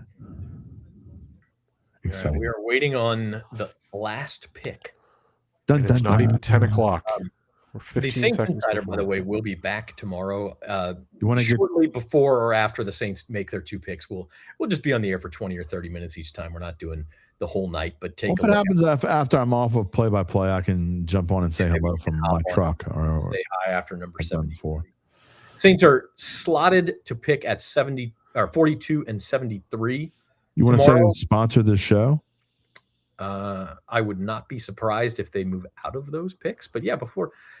Exciting. we are waiting on the last pick. Dun, And it's dun, not dun. even 10 o'clock. We're The 15 Saints seconds Insider, by the before. way, will be back tomorrow. You want to get Shortly before or after the Saints make their 2 picks. We'll just be on the air for 20 or 30 minutes each time. We're not doing the whole night, but take Well, a if it look. happens after I'm off of play-by-play, I can jump on and say hello from my truck. Or Say hi after number I've done 74. before. Saints are slotted to pick at 70 or 42 and 73. You want to say tomorrow. who sponsored this show? I would not be surprised if they move out of those picks. But yeah,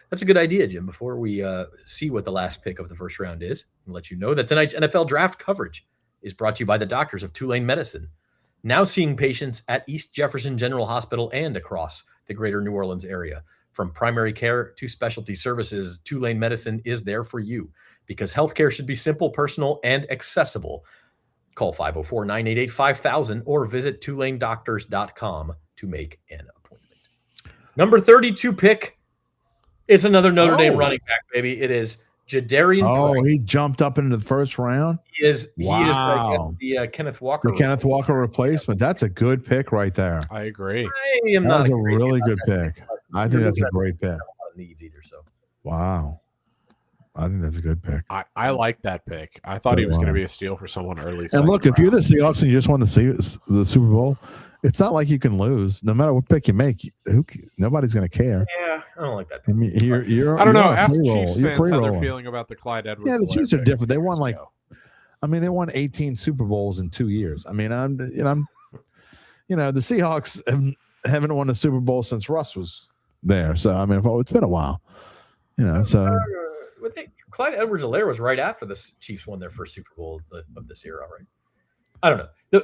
that's a good idea, Jim. Before we see what the last pick of the first round is, I'll let you know that tonight's NFL draft coverage is brought to you by the doctors of Tulane Medicine, now seeing patients at East Jefferson General Hospital and across the greater New Orleans area. From primary care to specialty services, Tulane Medicine is there for you because healthcare should be simple, personal, and accessible. Call 504-988-5000 or visit TulaneDoctors.com to make an appointment. Number 32 pick is another Notre Dame running back, baby. It is Jadarian Price. He jumped up into the first round. He is Wow. the Kenneth Walker. The Kenneth Walker replacement. That's a good pick right there. I agree. I am That not was a crazy really about good that pick. I think that's a great pick. I don't have a lot of needs either, so. Wow. I think that's a good pick. I like that pick. I thought he was going to be a steal for someone early. And look, if you're the Seahawks and you just won the Super Bowl, it's not like you can lose. No matter what pick you make, nobody's going to care. Yeah, I don't like that I pick. mean, you're I don't know. on a Ask free roll. Chiefs You're fans free how they're rolling. feeling about the Clyde Edwards. Yeah, the Helaire Chiefs are pick different. They 2 won years ago. they won 18 Super Bowls in 2 years. I mean, the Seahawks haven't won a Super Bowl since Russ was there. So I mean, it's been a while. So Clyde Edwards-Helaire was right after the Chiefs won their first Super Bowl of this era, right? I don't know.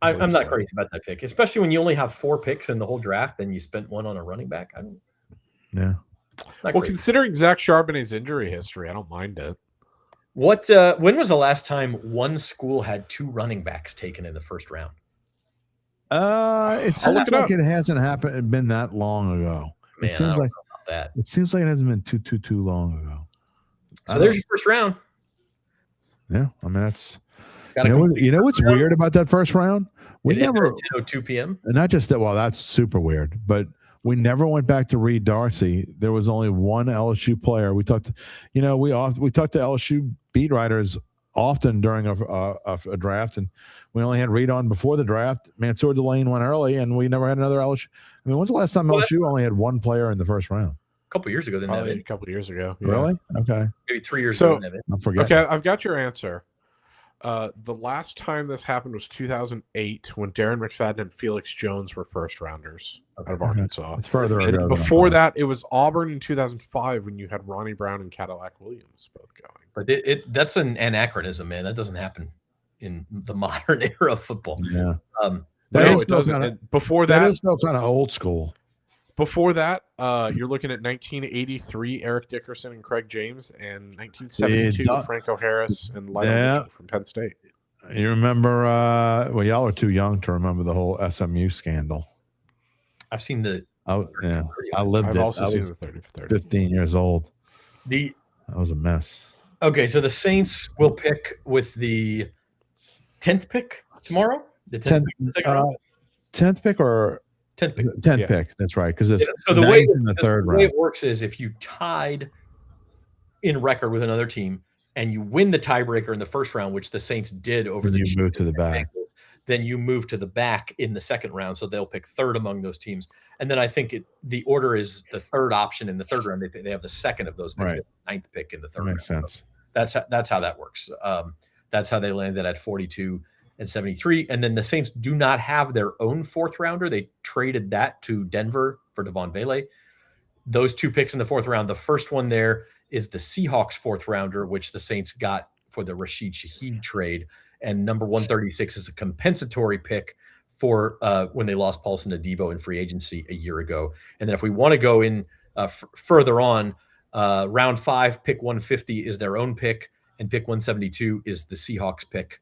I'm not crazy about that pick, especially when you only have 4 picks in the whole draft and you spent one on a running back. Yeah. Well, considering Zach Charbonnet's injury history, I don't mind it. When was the last time one school had 2 running backs taken in the first round? It seems like it hasn't been that long ago. Man, it seems I don't like know about that. It seems like it hasn't been too long ago. So there's your first round. Yeah, I mean that's you know what's weird about that first round? We never 10:02 p.m. Not just that. Well, that's super weird, but we never went back to Reed Darcy. There was only one LSU player. We talked, we talked to LSU beat writers often during a draft, and we only had Reed on before the draft. Mansour Delane went early, and we never had another LSU. I mean, when's the last time LSU only had one player in the first round? A couple years ago, Probably a couple years ago. Yeah. Really? Okay. Maybe 3 years So, ago. I forget. Okay, I've got your answer. The last time this happened was 2008 when Darren McFadden and Felix Jones were first rounders out of Arkansas. It's further And ago than I before thought. that, it was Auburn in 2005 when you had Ronnie Brown and Cadillac Williams both going. But that's an anachronism, man. That doesn't happen in the modern era of football. Yeah. No, it doesn't. And before that is still kind of old school. Before that, you're looking at 1983, Eric Dickerson and Craig James, and 1972, Franco Harris and Lionel Mitchell from Penn State. You remember? Well, y'all are too young to remember the whole SMU scandal. I've seen the. Oh yeah, I lived I've it. also I seen was the 30 for 30. 15 years old. That was a mess. Okay, so the Saints will pick with the 10th pick tomorrow. The 10th pick, 10th pick or 10th pick. 10th pick. That's right. Because it's so the ninth way in the third the way round. it works is if you tied in record with another team and you win the tiebreaker in the first round, which the Saints did over the You Chiefs move to the back. Bengals, then you move to the back in the second round. So they'll pick third among those teams. And then I think the order is the third option in the third round. They have the second of those picks, Right. the 9th pick in the third That makes round. sense. That's how that works. That's how they landed at 42 and 73. And then the Saints do not have their own 4th rounder. They traded that to Denver for Devon Vele. Those 2 picks in the 4th round. The first one there is the Seahawks 4th rounder, which the Saints got for the Rashid Shaheed trade, and number 136 is a compensatory pick for when they lost Paulson Adebo in free agency a year ago. And then if we want to go in further on, round 5, pick 150 is their own pick, and pick 172 is the Seahawks pick.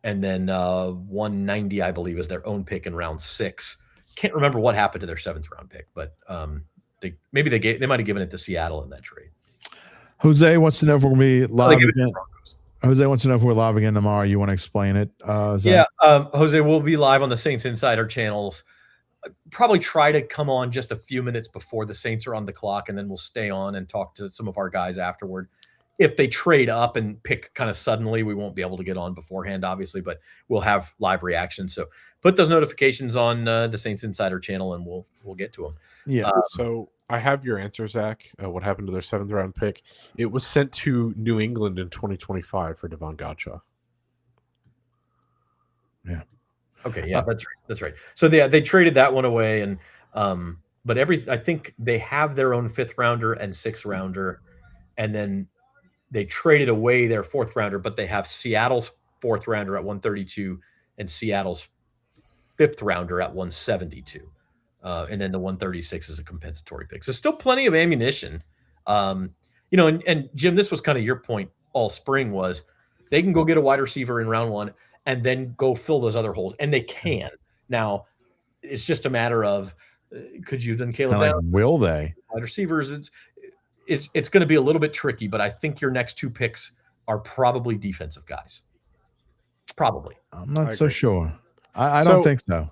And then 190, I believe, is their own pick in round 6. Can't remember what happened to their 7th round pick, but they might have given it to Seattle in that trade. Jose wants to know if we're going to be live again. Jose wants to know if we're live again tomorrow. You want to explain it? Yeah, Jose, we'll be live on the Saints Insider channels. Probably try to come on just a few minutes before the Saints are on the clock, and then we'll stay on and talk to some of our guys afterward. If they trade up and pick kind of suddenly, we won't be able to get on beforehand, obviously, but we'll have live reactions. So put those notifications on the Saints Insider channel, and we'll get to them. Yeah. So I have your answer, Zach. What happened to their 7th round pick? It was sent to New England in 2025 for Devon Gotcha. Yeah. Okay. Yeah, that's right. So they traded that one away, and but I think they have their own 5th rounder and 6th rounder, and then they traded away their 4th rounder, but they have Seattle's 4th rounder at 132 and Seattle's 5th rounder at 172. And then the 136 is a compensatory pick. So still plenty of ammunition. And Jim, this was kind of your point all spring, was they can go get a wide receiver in round 1 and then go fill those other holes. And they can. Now, it's just a matter of, could you then Caleb down? Will they? Wide receivers, it's going to be a little bit tricky, but I think your next 2 picks are probably defensive guys. Probably. I'm not so sure. I don't think so.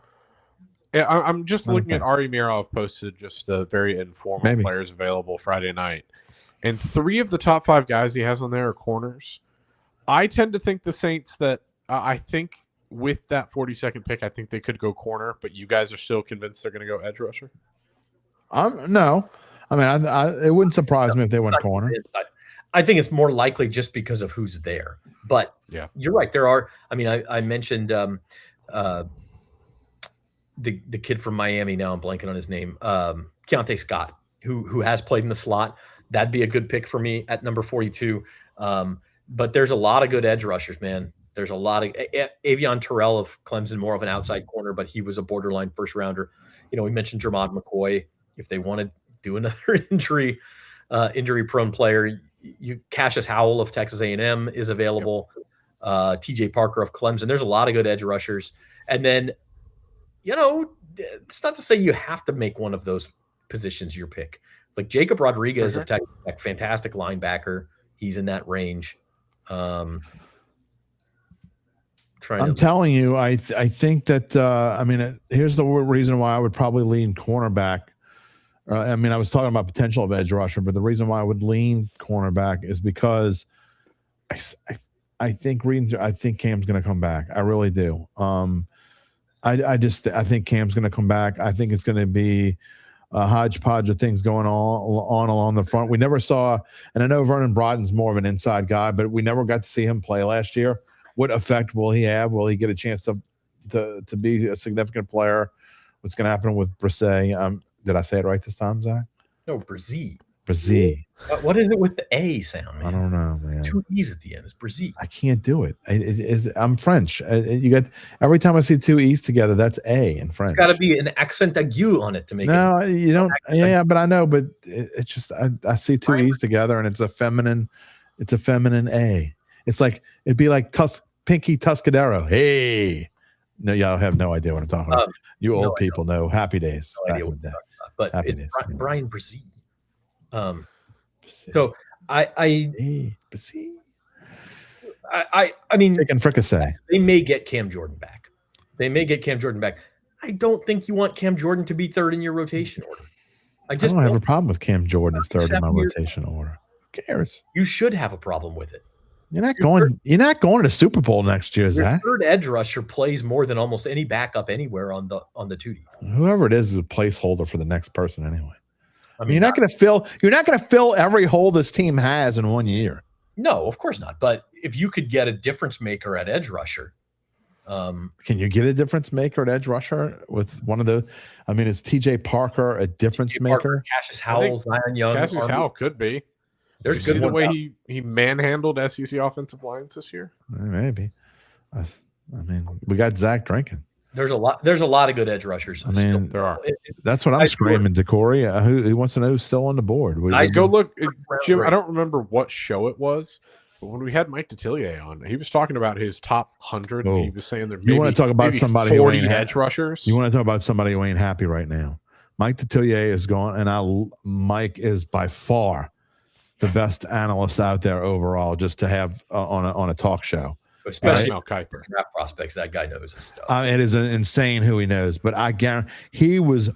Yeah, I'm just looking at Ari Mirov posted just the very informal players available Friday night. And 3 of the top 5 guys he has on there are corners. I tend to think the Saints that I think with that 42nd pick, I think they could go corner, but you guys are still convinced they're going to go edge rusher? No. I mean, it wouldn't surprise me if they went corner. I think it's more likely just because of who's there. But yeah, you're right. There are. I mean, I mentioned the kid from Miami. Now I'm blanking on his name. Keontae Scott, who has played in the slot. That'd be a good pick for me at number 42. But there's a lot of good edge rushers, man. There's a lot of Avion Terrell of Clemson, more of an outside corner, but he was a borderline 1st rounder. We mentioned Jermod McCoy. If they want to do another injury prone player, Cassius Howell of Texas A&M is available. TJ Parker of Clemson. There's a lot of good edge rushers. And then, it's not to say you have to make one of those positions your pick. Like Jacob Rodriguez of Texas Tech, fantastic linebacker. He's in that range. I'm telling you, I think that here's the reason why I would probably lean cornerback. I was talking about potential of edge rusher, but the reason why I would lean cornerback is because I think Cam's going to come back. I really do. I think Cam's going to come back. I think it's going to be a hodgepodge of things going on along the front. We never saw, and I know Vernon Broughton's more of an inside guy, but we never got to see him play last year. What effect will he have? Will he get a chance to be a significant player? What's going to happen with Brisset? Did I say it right this time, Zach? No, Brisset. Brisset. What is it with the A sound, man? I don't know, man. 2 E's at the end. It's Brisset. I can't do it. I'm French. You got every time I see 2 E's together, that's A in French. It's got to be an accent aigu on it to make it. No, you don't. Yeah, but I know. But it's just I see 2 E's together, and it's a feminine A. It's like it'd be like Pinky Tuscadero. Hey, no, y'all have no idea what I'm talking about. You old people know. Happy Days. No idea what you're talking about. But Happy it's Days. Brian Brisset. So I mean, chicken fricassee. They may get Cam Jordan back. I don't think you want Cam Jordan to be 3rd in your rotation order. I don't have a problem with Cam Jordan as 3rd in my rotation order. Who cares? You should have a problem with it. You're not going to the Super Bowl next year, Zach. Your 3rd edge rusher plays more than almost any backup anywhere on the 2D. Whoever it is a placeholder for the next person anyway. You're not going to fill every hole this team has in 1 year. No, of course not. But if you could get a difference maker at edge rusher, can you get a difference maker at edge rusher with one of the? Is TJ Parker a difference maker? Cassius Howell, Zion Young. Cassius Howell could be. There's you good see the ones way out. he manhandled SEC offensive lines this year. Maybe. I mean, we got Zach drinking. There's a lot of good edge rushers. I mean, still. There are. That's what I'm screaming to Corey. Who wants to know who's still on the board? Go look, Jim. Right. I don't remember what show it was, but when we had Mike Detillier on, he was talking about his top 100. And he was saying there you want to talk about somebody 40 who ain't edge rushers. You want to talk about somebody who ain't happy right now? Mike Detillier is gone, and Mike is by far the best analyst out there overall. Just to have on a talk show. Especially Mel Kiper. Draft prospects, that guy knows his stuff. It is insane who he knows, but I guarantee he was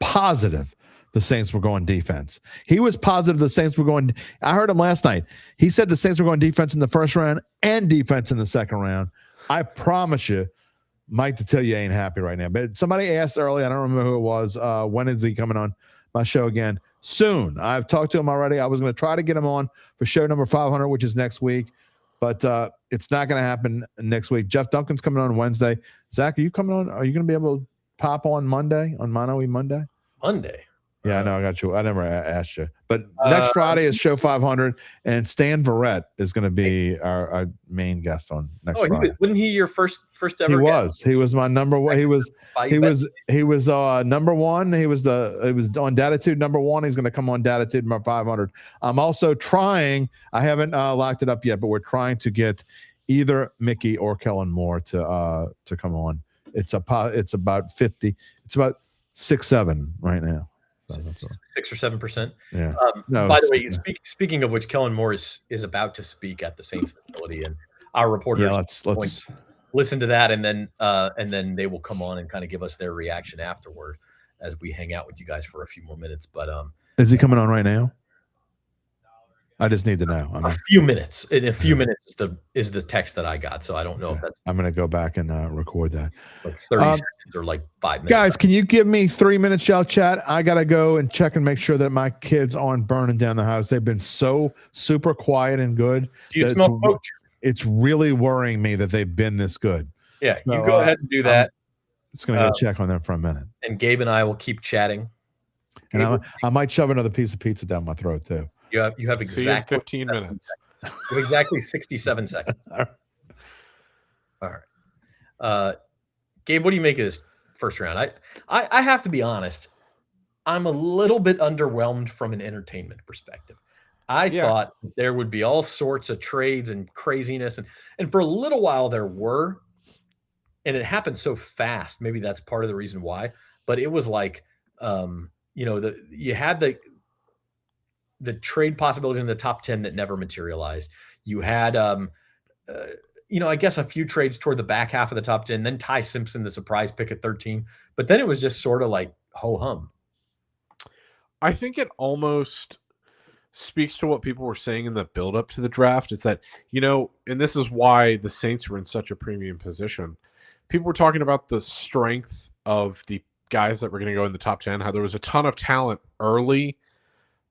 positive the Saints were going defense. He was positive the Saints were going. I heard him last night. He said the Saints were going defense in the first round and defense in the second round. I promise you, Mike Detillier ain't happy right now. But somebody asked earlier, I don't remember who it was, when is he coming on my show again? Soon. I've talked to him already. I was going to try to get him on for show number 500, which is next week. But it's not going to happen next week. Jeff Duncan's coming on Wednesday. Zach, are you coming on? Are you going to be able to pop on Monday, on Mono E Monday? Monday? Yeah, I know. I got you. I never asked you. But next Friday is show 500, and Stan Verrett is going to be our main guest on next Friday. Wasn't he your first ever He guest? was. He was my number one. He was number one. He was on Dattitude number one. He's going to come on Dattitude number 500. I'm also trying. I haven't locked it up yet, but we're trying to get either Mickey or Kellen Moore to come on. It's about 50. It's about 6-7 right now. So 6 or 7%. Yeah. No, by the way, speaking of which, Kellen Moore is about to speak at the Saints facility, and our reporters let's listen to that, and then they will come on and kind of give us their reaction afterward as we hang out with you guys for a few more minutes. But is he coming on right now? I just need to know. A few minutes. In a few minutes is the text that I got, so I don't know if that's. I'm going to go back and record that. Like 30 seconds or like 5 minutes. Guys, can you give me 3 minutes, y'all chat? I got to go and check and make sure that my kids aren't burning down the house. They've been so super quiet and good. Do you smell smoke? It's really worrying me that they've been this good. Yeah, so, you go ahead and do that. Just going to go check on them for a minute. And Gabe and I will keep chatting. And I might shove another piece of pizza down my throat, too. You have exactly 15 minutes. You have exactly 67 seconds. All right. Gabe, what do you make of this first round? I have to be honest. I'm a little bit underwhelmed from an entertainment perspective. I thought there would be all sorts of trades and craziness. And for a little while there were. And it happened so fast. Maybe that's part of the reason why. But it was like, you had the trade possibilities in the top 10 that never materialized. You had, I guess a few trades toward the back half of the top 10, then Ty Simpson, the surprise pick at 13. But then it was just sort of like ho-hum. I think it almost speaks to what people were saying in the build-up to the draft is that, and this is why the Saints were in such a premium position. People were talking about the strength of the guys that were going to go in the top 10, how there was a ton of talent early,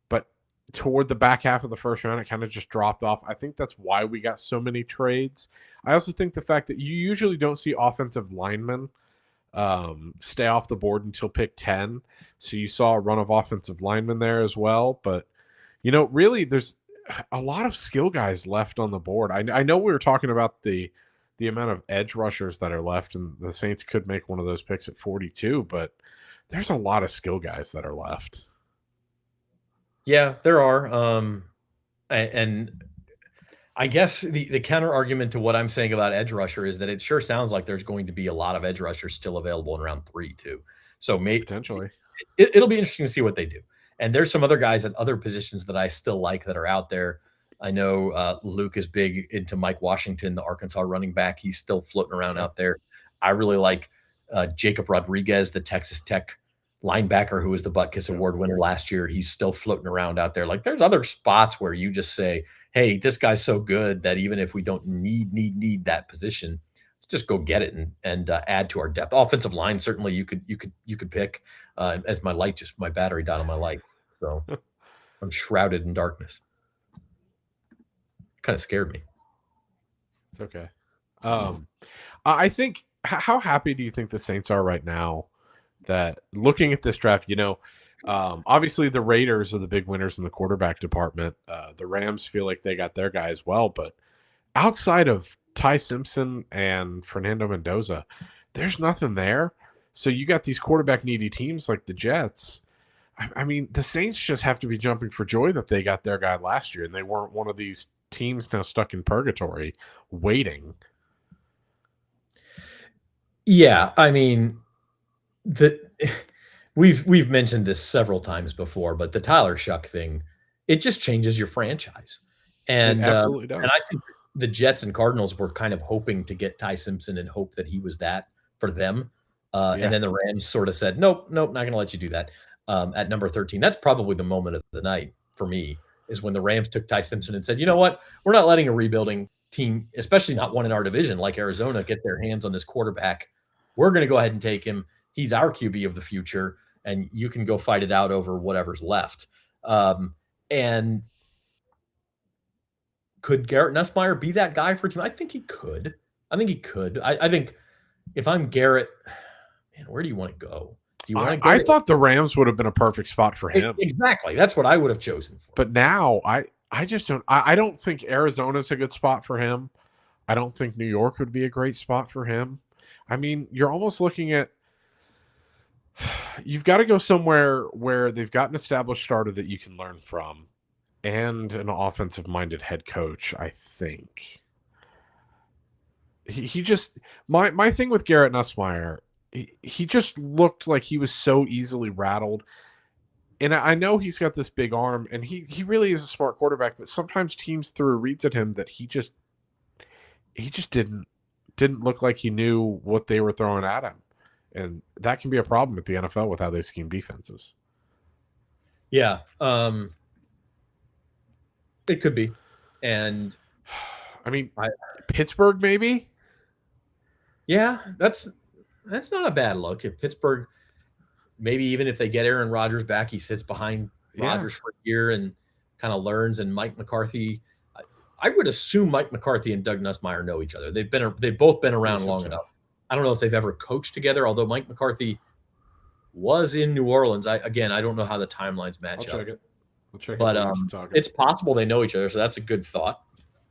but toward the back half of the first round, it kind of just dropped off. I think that's why we got so many trades. I also think the fact that you usually don't see offensive linemen stay off the board until pick 10. So you saw a run of offensive linemen there as well. But, really there's a lot of skill guys left on the board. I know we were talking about the amount of edge rushers that are left, and the Saints could make one of those picks at 42, but there's a lot of skill guys that are left. Yeah, there are. And I guess the counter argument to what I'm saying about edge rusher is that it sure sounds like there's going to be a lot of edge rushers still available in round 3 too. So maybe potentially it'll be interesting to see what they do. And there's some other guys at other positions that I still like that are out there. I know Luke is big into Mike Washington, the Arkansas running back. He's still floating around out there. I really like Jacob Rodriguez, the Texas Tech linebacker who was the Butkus Award winner last year. He's still floating around out there. Like there's other spots where you just say, hey, this guy's so good that even if we don't need that position, let's just go get it and add to our depth. Offensive line, certainly you could pick as my battery died on my light. So I'm shrouded in darkness. Kind of scared me. It's okay. I think, how happy do you think the Saints are right now that looking at this draft, Obviously, the Raiders are the big winners in the quarterback department. The Rams feel like they got their guy as well, but outside of Ty Simpson and Fernando Mendoza, there's nothing there. So you got these quarterback needy teams like the Jets. I mean, the Saints just have to be jumping for joy that they got their guy last year and they weren't one of these teams now stuck in purgatory waiting. Yeah, I mean, we've mentioned this several times before, but the Tyler Shuck thing, it just changes your franchise. And It absolutely does. And I think the Jets and Cardinals were kind of hoping to get Ty Simpson and hope that he was that for them. And then the Rams sort of said, nope, not going to let you do that. At number 13, that's probably the moment of the night for me, is when the Rams took Ty Simpson and said, you know what, we're not letting a rebuilding team, especially not one in our division like Arizona, get their hands on this quarterback. We're going to go ahead and take him. He's our QB of the future, and you can go fight it out over whatever's left. And could Garrett Nussmeier be that guy for a team? I think he could. I think if I'm Garrett, man, where do you want to go? Do you want to? I thought the Rams would have been a perfect spot for him. Exactly. That's what I would have chosen for. But now I just don't. I don't think Arizona's a good spot for him. I don't think New York would be a great spot for him. I mean, you're almost looking at. You've got to go somewhere where they've got an established starter that you can learn from, and an offensive-minded head coach. I think. He just my thing with Garrett Nussmeier. He just looked like he was so easily rattled. And I know he's got this big arm, and he really is a smart quarterback, but sometimes teams threw reads at him that he just didn't look like he knew what they were throwing at him. And that can be a problem at the NFL with how they scheme defenses. Yeah. It could be. And I mean, Pittsburgh maybe? Yeah, that's not a bad look. If Pittsburgh, maybe even if they get Aaron Rodgers back, he sits behind Rodgers for a year and kind of learns. And Mike McCarthy, I would assume Mike McCarthy and Doug Nussmeier know each other. They've both been around long enough. I don't know if they've ever coached together, although Mike McCarthy was in New Orleans. I don't know how the timelines match up. We'll check it. But it's possible they know each other, so that's a good thought.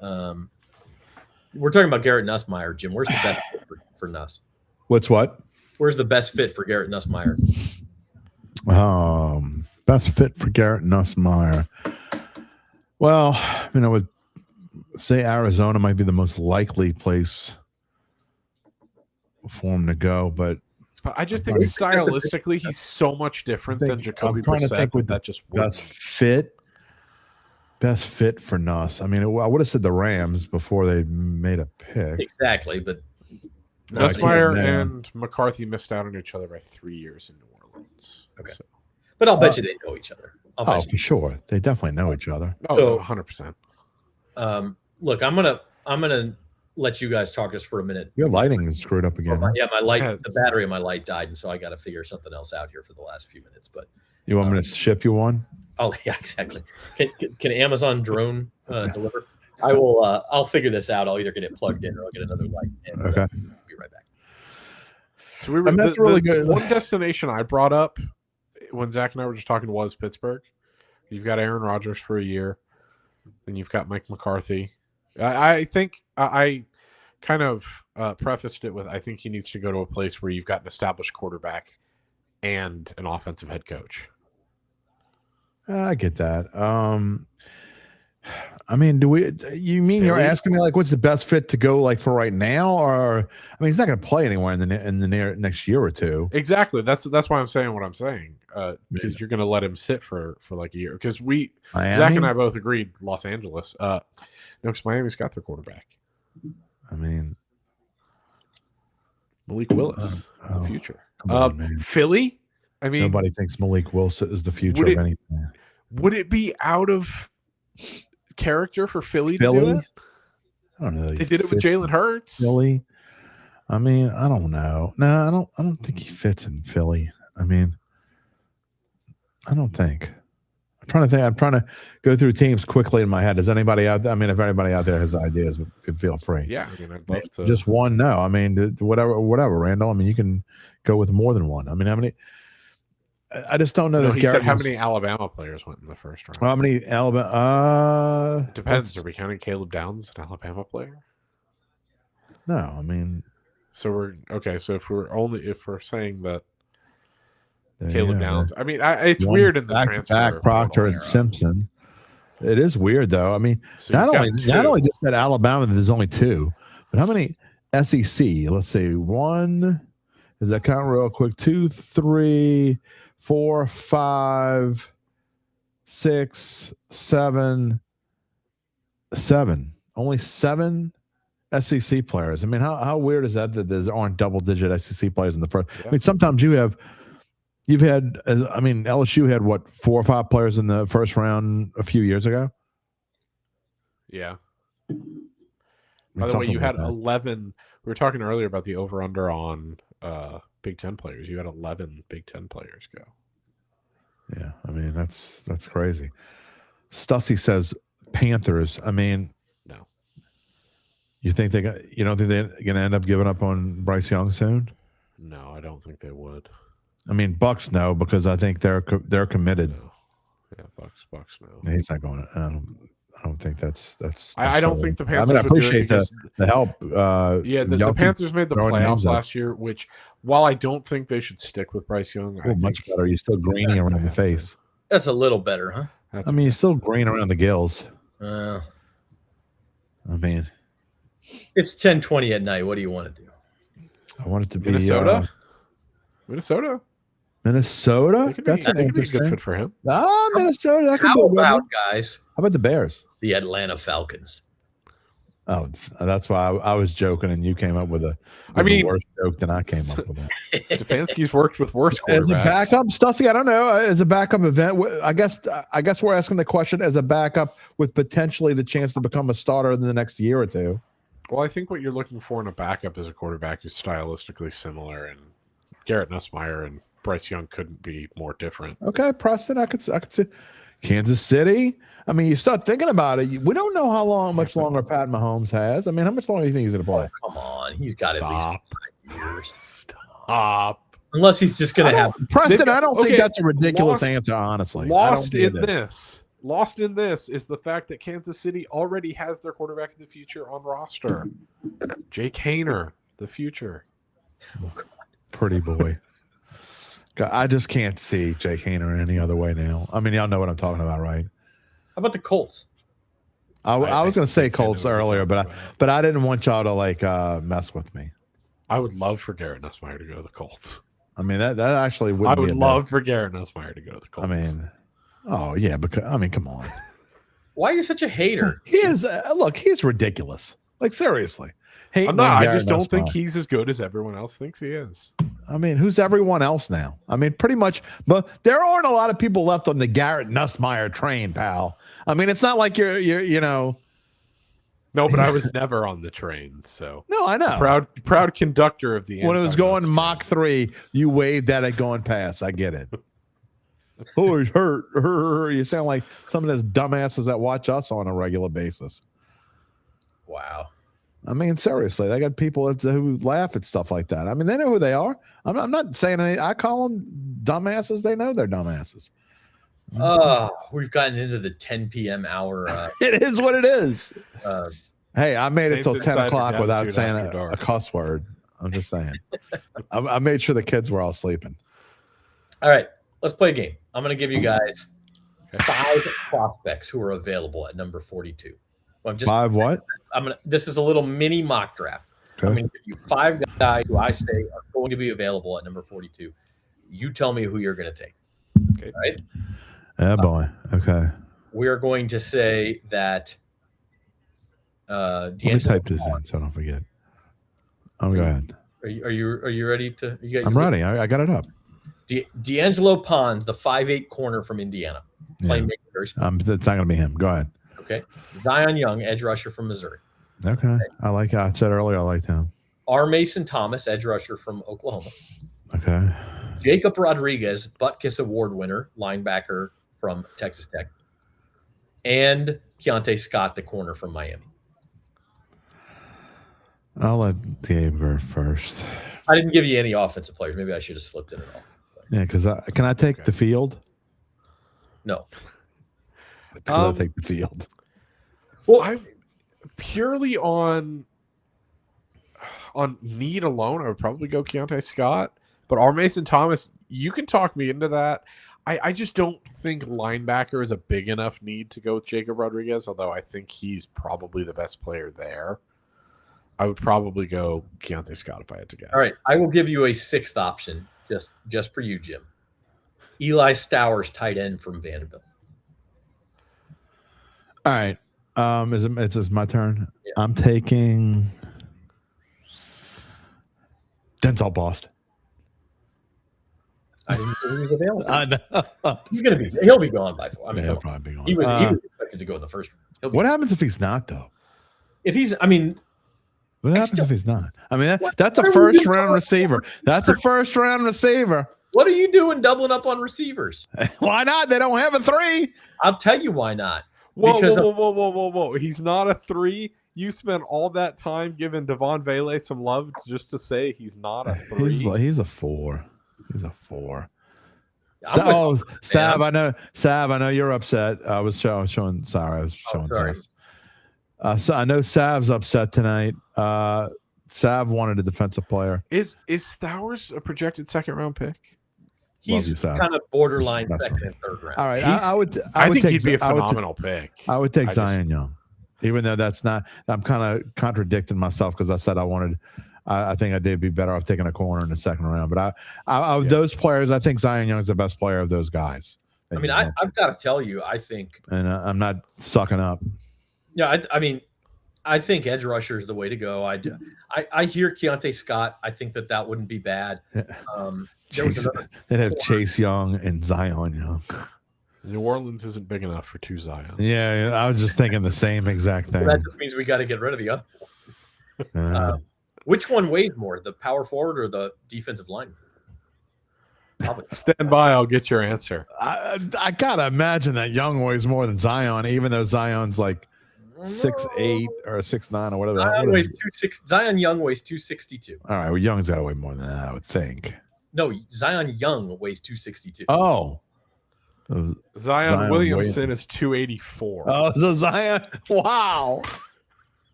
We're talking about Garrett Nussmeier, Jim. Where's the best fit for Nuss? What? Where's the best fit for Garrett Nussmeier? Best fit for Garrett Nussmeier. Well, I would say Arizona might be the most likely place for him to go, but I just think stylistically he's so much different than Jacoby Brissett. That just best fit for Nuss. I mean, I would have said the Rams before they made a pick. Exactly, but Nussmeier and McCarthy missed out on each other by 3 years in New Orleans. Okay, but I'll bet you they know each other. For sure, they definitely know each other. So 100%. Look, I'm gonna let you guys talk just for a minute. Your lighting is screwed up again. Yeah, my light, the battery of my light died, and so I got to figure something else out here for the last few minutes. But you want me to ship you one? Oh yeah, exactly. Can Amazon drone deliver? I will. I'll figure this out. I'll either get it plugged in or I'll get another light. And, okay. Be right back. So we were. That's really good. One destination I brought up when Zach and I were just talking was Pittsburgh. You've got Aaron Rodgers for a year, and you've got Mike McCarthy. I think I kind of prefaced it with I think he needs to go to a place where you've got an established quarterback and an offensive head coach. I get that. I mean, you mean you're asking me like what's the best fit to go like for right now, or I mean he's not going to play anywhere in the next year or two. Exactly. That's why I'm saying what I'm saying because you're going to let him sit for like a year because Zach and I both agreed Los Angeles. No, because Miami's got their quarterback. I mean, Malik Willis, the future. On, Philly. I mean, nobody thinks Malik Willis is the future of anything. Would it be out of character for Philly to do it? I don't know. They did it with Jalen Hurts. Philly. I mean, I don't know. No, I don't think he fits in Philly. I mean, I don't think. I'm trying to go through teams quickly in my head. Does anybody out there? I mean, if anybody out there has ideas, feel free. Yeah, I mean, I'd love to. Just one? No. I mean, whatever, Randall. I mean, you can go with more than one. I mean, how many? I just don't know No, that he Garrett said how Nuss- many Alabama players went in the first round. How many Alabama? It depends. Are we counting Caleb Downs, an Alabama player? No, I mean. So we're okay. So if we're saying that Yeah, Caleb Downs, I mean, it's weird in the transfer back Proctor portal and era. Simpson. It is weird though. I mean, So not you've got only two. just at Alabama, there's only 2, but how many SEC? Let's see. 1. Does that count real quick? 2, 3, 4, 5, 6, 7, 7. Only 7 SEC players. I mean, how weird is that there aren't double-digit SEC players in the first? Yeah. I mean, sometimes you've had. I mean, LSU had what 4 or 5 players in the first round a few years ago. Yeah. I mean, By the way, you something had like that. 11. We were talking earlier about the over/under on Big Ten players. You had 11 Big Ten players go. Yeah, I mean that's crazy. Stussy says Panthers. I mean, no. You think you don't think they're going to end up giving up on Bryce Young soon? No, I don't think they would. I mean, Bucks no, because I think they're committed. No. Yeah, Bucks no. He's not going. I don't think that's. I don't think the Panthers. I mean, I would do it appreciate the help. Yeah, the Panthers made the playoffs last year, which while I don't think they should stick with Bryce Young, I think much better. You're still greeny around the face. That's a little better, huh? I mean, you're still green around the gills. I mean, it's 10:20 at night. What do you want to do? I want it to be Minnesota. Minnesota. That's an interesting. Good fit for him. Minnesota. That could How be a good about one. guys? How about the Bears? The Atlanta Falcons. Oh, that's why I was joking, and you came up with a worse joke than I came up with. Stefanski's worked with worse quarterbacks. As a backup, Stussy, I don't know. As a backup event, I guess we're asking the question as a backup with potentially the chance to become a starter in the next year or two. Well, I think what you're looking for in a backup is a quarterback who's stylistically similar, and Garrett Nussmeier and Bryce Young couldn't be more different. Okay, Preston, I could see Kansas City. I mean, you start thinking about it. We don't know how much longer Pat Mahomes has. I mean, how much longer do you think he's going to play? Oh, come on, he's got at least 5 years. Stop. Unless he's just going to have Preston. I don't think that's a ridiculous answer. Honestly, Lost in this is the fact that Kansas City already has their quarterback of the future on roster. Jake Haener, the future. Oh, God. Pretty boy. God, I just can't see Jake Haener any other way now. I mean, y'all know what I'm talking about, right? How about the Colts? I was going to say Colts earlier, but I didn't want y'all to mess with me. I would love for Garrett Nussmeier to go to the Colts. I mean, that actually would. I would love for Garrett Nussmeier to go to the Colts. I mean, oh yeah, because I mean, come on. Why are you such a hater? He is. Look, he's ridiculous. Like seriously, I just don't think he's as good as everyone else thinks he is. I mean, who's everyone else now? I mean, pretty much, but there aren't a lot of people left on the Garrett Nussmeier train, pal. I mean, it's not like you're No, but I was never on the train, so. No, I know. Proud conductor of the. When it was going Mach 3, you waved at it going past. I get it. Oh, he's hurt. You sound like some of those dumbasses that watch us on a regular basis. Wow. I mean, seriously, they got people who laugh at stuff like that. I mean, they know who they are. I'm not saying any. I call them dumbasses. They know they're dumbasses. We've gotten into the 10 p.m. hour. It is what it is. Hey, I made it till Saints 10 Insider o'clock without Dattitude saying after dark. a cuss word. I'm just saying. I made sure the kids were all sleeping. All right, let's play a game. I'm going to give you guys 5 prospects who are available at number 42. I'm just 5 what? This is a little mini mock draft. Okay. I'm going to give you 5 guys who I say are going to be available at number 42. You tell me who you're going to take. Okay. All right. Yeah, boy. Okay. We are going to say that Let me type this in so I don't forget. Oh, go ahead. Are you ready to? I'm ready. I got it up. D'Angelo Pons, the 5'8" corner from Indiana. Yeah. Playmaker, very smart. It's not going to be him. Go ahead. Okay. Zion Young, edge rusher from Missouri. Okay. I like. I said earlier I liked him. R. Mason Thomas, edge rusher from Oklahoma. Okay. Jacob Rodriguez, Butkus Award winner, linebacker from Texas Tech. And Keontae Scott, the corner from Miami. I'll let Gabe go first. I didn't give you any offensive players. Maybe I should have slipped in it all. Yeah, because can I take the field? No. I'll take the field. Well, I purely on need alone, I would probably go Keontae Scott. But our Mason Thomas, you can talk me into that. I just don't think linebacker is a big enough need to go with Jacob Rodriguez, although I think he's probably the best player there. I would probably go Keontae Scott if I had to guess. All right, I will give you a sixth option just for you, Jim. Eli Stowers, tight end from Vanderbilt. All right. Is my turn? Yeah. I'm taking Denzel Boston. I didn't think he was available. I know. He'll be gone by 4. I mean, he'll probably be gone. He was expected to go in the first round. What happens if he's not though? What happens if he's not? I mean, that's a first round receiver. That's a first round receiver. What are you doing doubling up on receivers? Why not? They don't have a 3. I'll tell you why not. Whoa. He's not a 3. You spent all that time giving Devon Vele some love just to say he's not a 3. He's a 4. He's a 4. Sav, I know you're upset. I was showing. Sorry, I was showing. So I know Sav's upset tonight. Sav wanted a defensive player. Is Stowers a projected second-round pick? He's kind of borderline second and third round. All right, I think he'd be a phenomenal pick. I would take Zion Young, even though that's not. I'm kind of contradicting myself because I said I wanted. I think I did be better off taking a corner in the second round. But of those players, I think Zion Young is the best player of those guys. I mean, I've got to tell you, I think, and I'm not sucking up. Yeah, I mean, I think edge rusher is the way to go. I hear Keontae Scott. I think that wouldn't be bad. They'd have Chase Young and Zion Young. New Orleans isn't big enough for 2 Zions. Yeah, I was just thinking the same exact thing. Well, that just means we got to get rid of the other. Which one weighs more, the power forward or the defensive lineman? Stand by, I'll get your answer. I gotta imagine that Young weighs more than Zion, even though Zion's like 6'8" or 6'9" or whatever. Zion Young weighs 262. All right, well, Young's got to weigh more than that, I would think. No, Zion Young weighs 262. Oh. Zion Williamson is 284. Oh, so Zion, wow.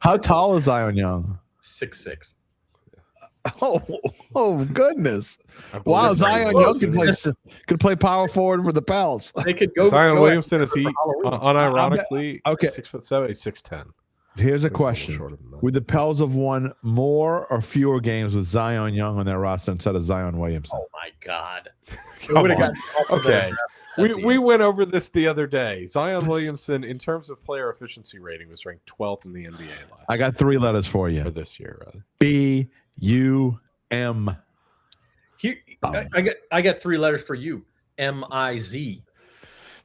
How tall is Zion Young? 6'6". Oh goodness! Wow, Zion Young could play power forward for the Pels. They could go. Zion Williamson is unironically 6'7", he's 6'10". Here's a question: would the Pels have won more or fewer games with Zion Young on their roster instead of Zion Williamson? Oh my God! Okay. We went over this the other day. Zion Williamson, in terms of player efficiency rating, was ranked 12th in the NBA last I got 3 letters for you. For this year, rather. B-U-M. I got 3 letters for you. M-I-Z.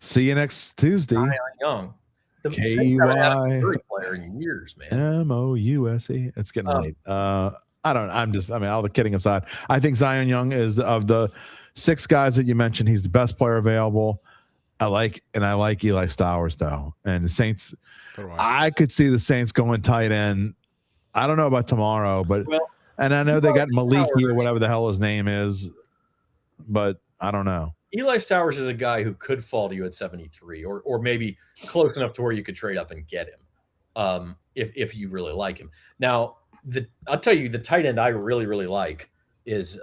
See you next Tuesday. Zion Young. The K-Y player in years, man. M-O-U-S-E. It's getting late. All the kidding aside, I think Zion Young is of the 6 guys that you mentioned, he's the best player available. I like Eli Stowers though. And the Saints, I could see the Saints going tight end. I don't know about tomorrow, but and I know they got Maliki or whatever the hell his name is, but I don't know. Eli Stowers is a guy who could fall to you at 73 or maybe close enough to where you could trade up and get him if you really like him. Now, I'll tell you, the tight end I really, really like is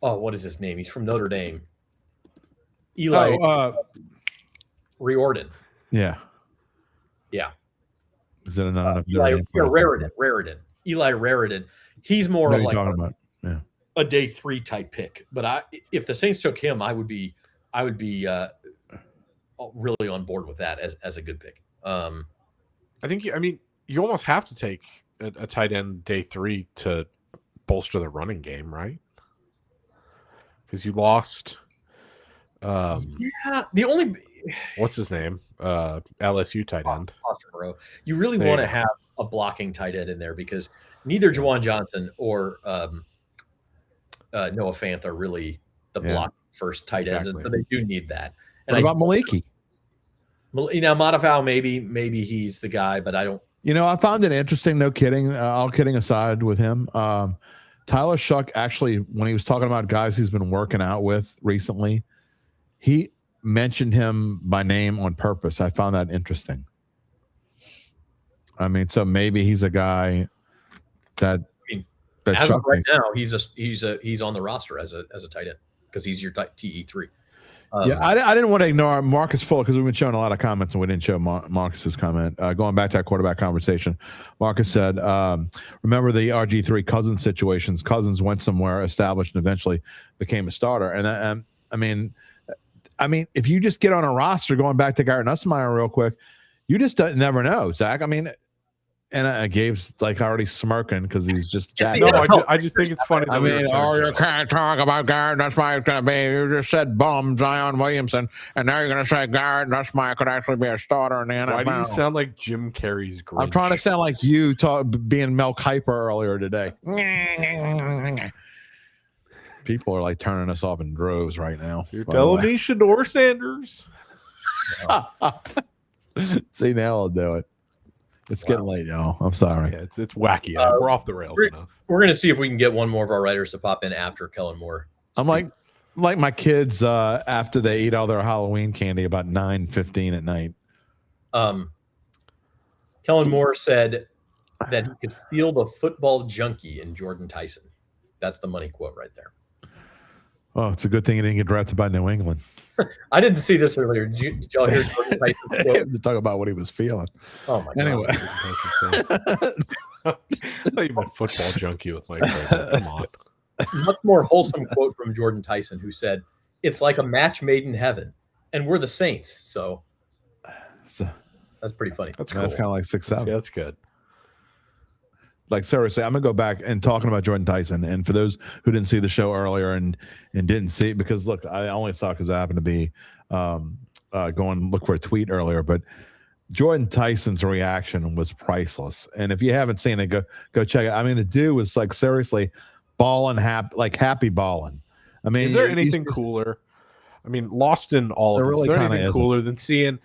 what is his name? He's from Notre Dame. Eli Riordan. Yeah. Yeah. Is that another Raritan. Eli Raritan. He's more of like a day 3 type pick. But if the Saints took him, I would be really on board with that as a good pick. I think you almost have to take a tight end day 3 to bolster the running game, right? Because you lost. The only what's his name? LSU tight end. Austin Moreau. You really want to have a blocking tight end in there because neither Juwan Johnson or Noah Fant are really the block first tight ends, and so they do need that. And what about Maliki? Matafau, maybe he's the guy, but I don't. I found it interesting. No kidding. All kidding aside with him, Tyler Shuck actually, when he was talking about guys he's been working out with recently, he mentioned him by name on purpose. I found that interesting. I mean, so maybe he's a guy that as of right now, he's on the roster as a tight end because he's your TE3. Yeah, I didn't want to ignore Marcus Fuller because we've been showing a lot of comments and we didn't show Marcus's comment. Going back to that quarterback conversation, Marcus said, remember the RG3 Cousins situations. Cousins went somewhere, established, and eventually became a starter. And I mean, if you just get on a roster, going back to Garrett Nussmeier real quick, you just never know, Zach. I mean, and Gabe's like already smirking because he's just chatting. No, I just think it's funny. I mean, you can't talk about Garrett Nussmeier. Going to be. You just said bum Zion Williamson, and now you're going to say Garrett Nussmeier could actually be a starter in the NFL. Why do you sound like Jim Carrey's Grinch? I'm trying to sound like you being Mel Kiper earlier today. People are like turning us off in droves right now. You're telling me Shador Sanders? See, now I'll do it. It's getting late, y'all. I'm sorry. Yeah, it's wacky. We're off the rails enough. We're going to see if we can get one more of our writers to pop in after Kellen Moore. I'm like my kids after they eat all their Halloween candy about 9:15 at night. Kellen Moore said that he could feel the football junkie in Jordan Tyson. That's the money quote right there. Oh, it's a good thing he didn't get drafted by New England. I didn't see this earlier. Did y'all hear Jordan Tyson's quote? To talk about what he was feeling. Oh my God. Anyway. I thought you meant football junkie with Mike. Come on. Much more wholesome quote from Jordan Tyson, who said, "It's like a match made in heaven, and we're the Saints." So that's pretty funny. That's kind of like 6'7". That's good. Like seriously, I'm gonna go back and talking about Jordan Tyson. And for those who didn't see the show earlier and didn't see it, because look, I only saw because I happened to be going look for a tweet earlier, but Jordan Tyson's reaction was priceless. And if you haven't seen it, go check it. I mean, the dude was like seriously balling, happy balling. I mean, is there anything cooler? I mean, lost in all of this. Is there anything cooler than seeing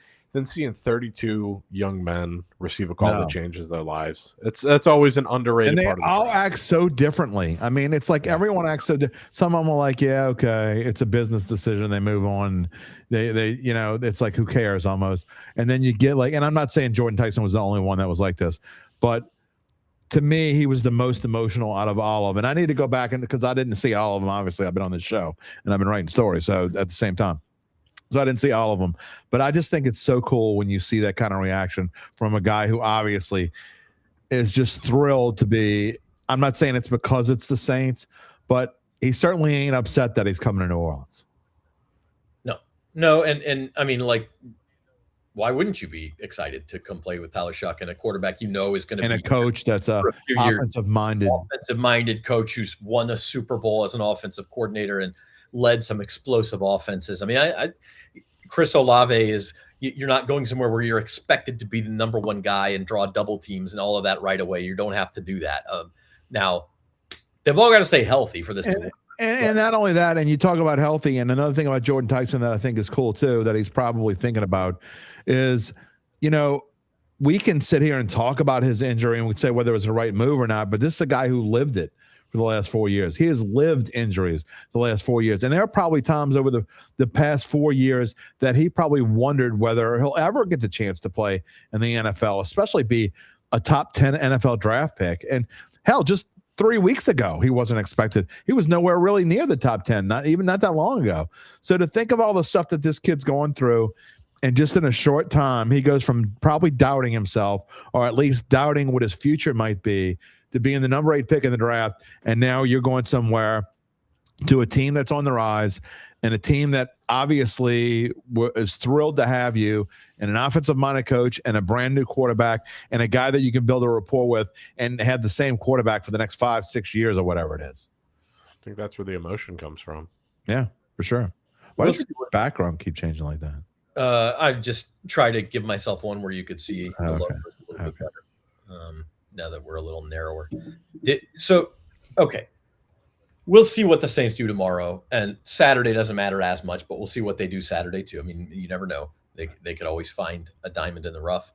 32 young men receive a call that changes their lives? That's always an underrated and they part of all act so differently. I mean, it's like everyone acts so some of them are like, yeah, okay, it's a business decision, they move on. They you know, it's like who cares almost. And then you get like, and I'm not saying Jordan Tyson was the only one that was like this, but to me, he was the most emotional out of all of them. And I need to go back and because I didn't see all of them. Obviously, I've been on this show and I've been writing stories. So at the same time. So I didn't see all of them, but I just think it's so cool when you see that kind of reaction from a guy who obviously is just thrilled to be. I'm not saying it's because it's the Saints, but he certainly ain't upset that he's coming to New Orleans. No, and I mean, like, why wouldn't you be excited to come play with Tyler Shuck and a quarterback you know is going to be and a coach that's a offensive minded coach who's won a Super Bowl as an offensive coordinator and led some explosive offenses. I mean, Chris Olave is, you're not going somewhere where you're expected to be the number one guy and draw double teams and all of that right away. You don't have to do that. Now, they've all got to stay healthy for this to work. And not only that, and you talk about healthy, and another thing about Jordan Tyson that I think is cool too, that he's probably thinking about is, you know, we can sit here and talk about his injury and we'd say whether it was the right move or not, but this is a guy who lived it for the last 4 years. He has lived injuries the last 4 years. And there are probably times over the past 4 years that he probably wondered whether he'll ever get the chance to play in the NFL, especially be a top 10 NFL draft pick. And hell, just 3 weeks ago, he wasn't expected. He was nowhere really near the top 10, not that long ago. So to think of all the stuff that this kid's going through, and just in a short time, he goes from probably doubting himself, or at least doubting what his future might be, to being the number 8 pick in the draft. And now you're going somewhere to a team that's on the rise and a team that obviously is thrilled to have you, and an offensive-minded coach and a brand-new quarterback and a guy that you can build a rapport with and have the same quarterback for the next 5-6 years or whatever it is. I think that's where the emotion comes from. Yeah, for sure. Why does your background keep changing like that? I just try to give myself one where you could see the logo a little bit better. Now that we're a little narrower. Okay. We'll see what the Saints do tomorrow. And Saturday doesn't matter as much, but we'll see what they do Saturday too. I mean, you never know. They could always find a diamond in the rough.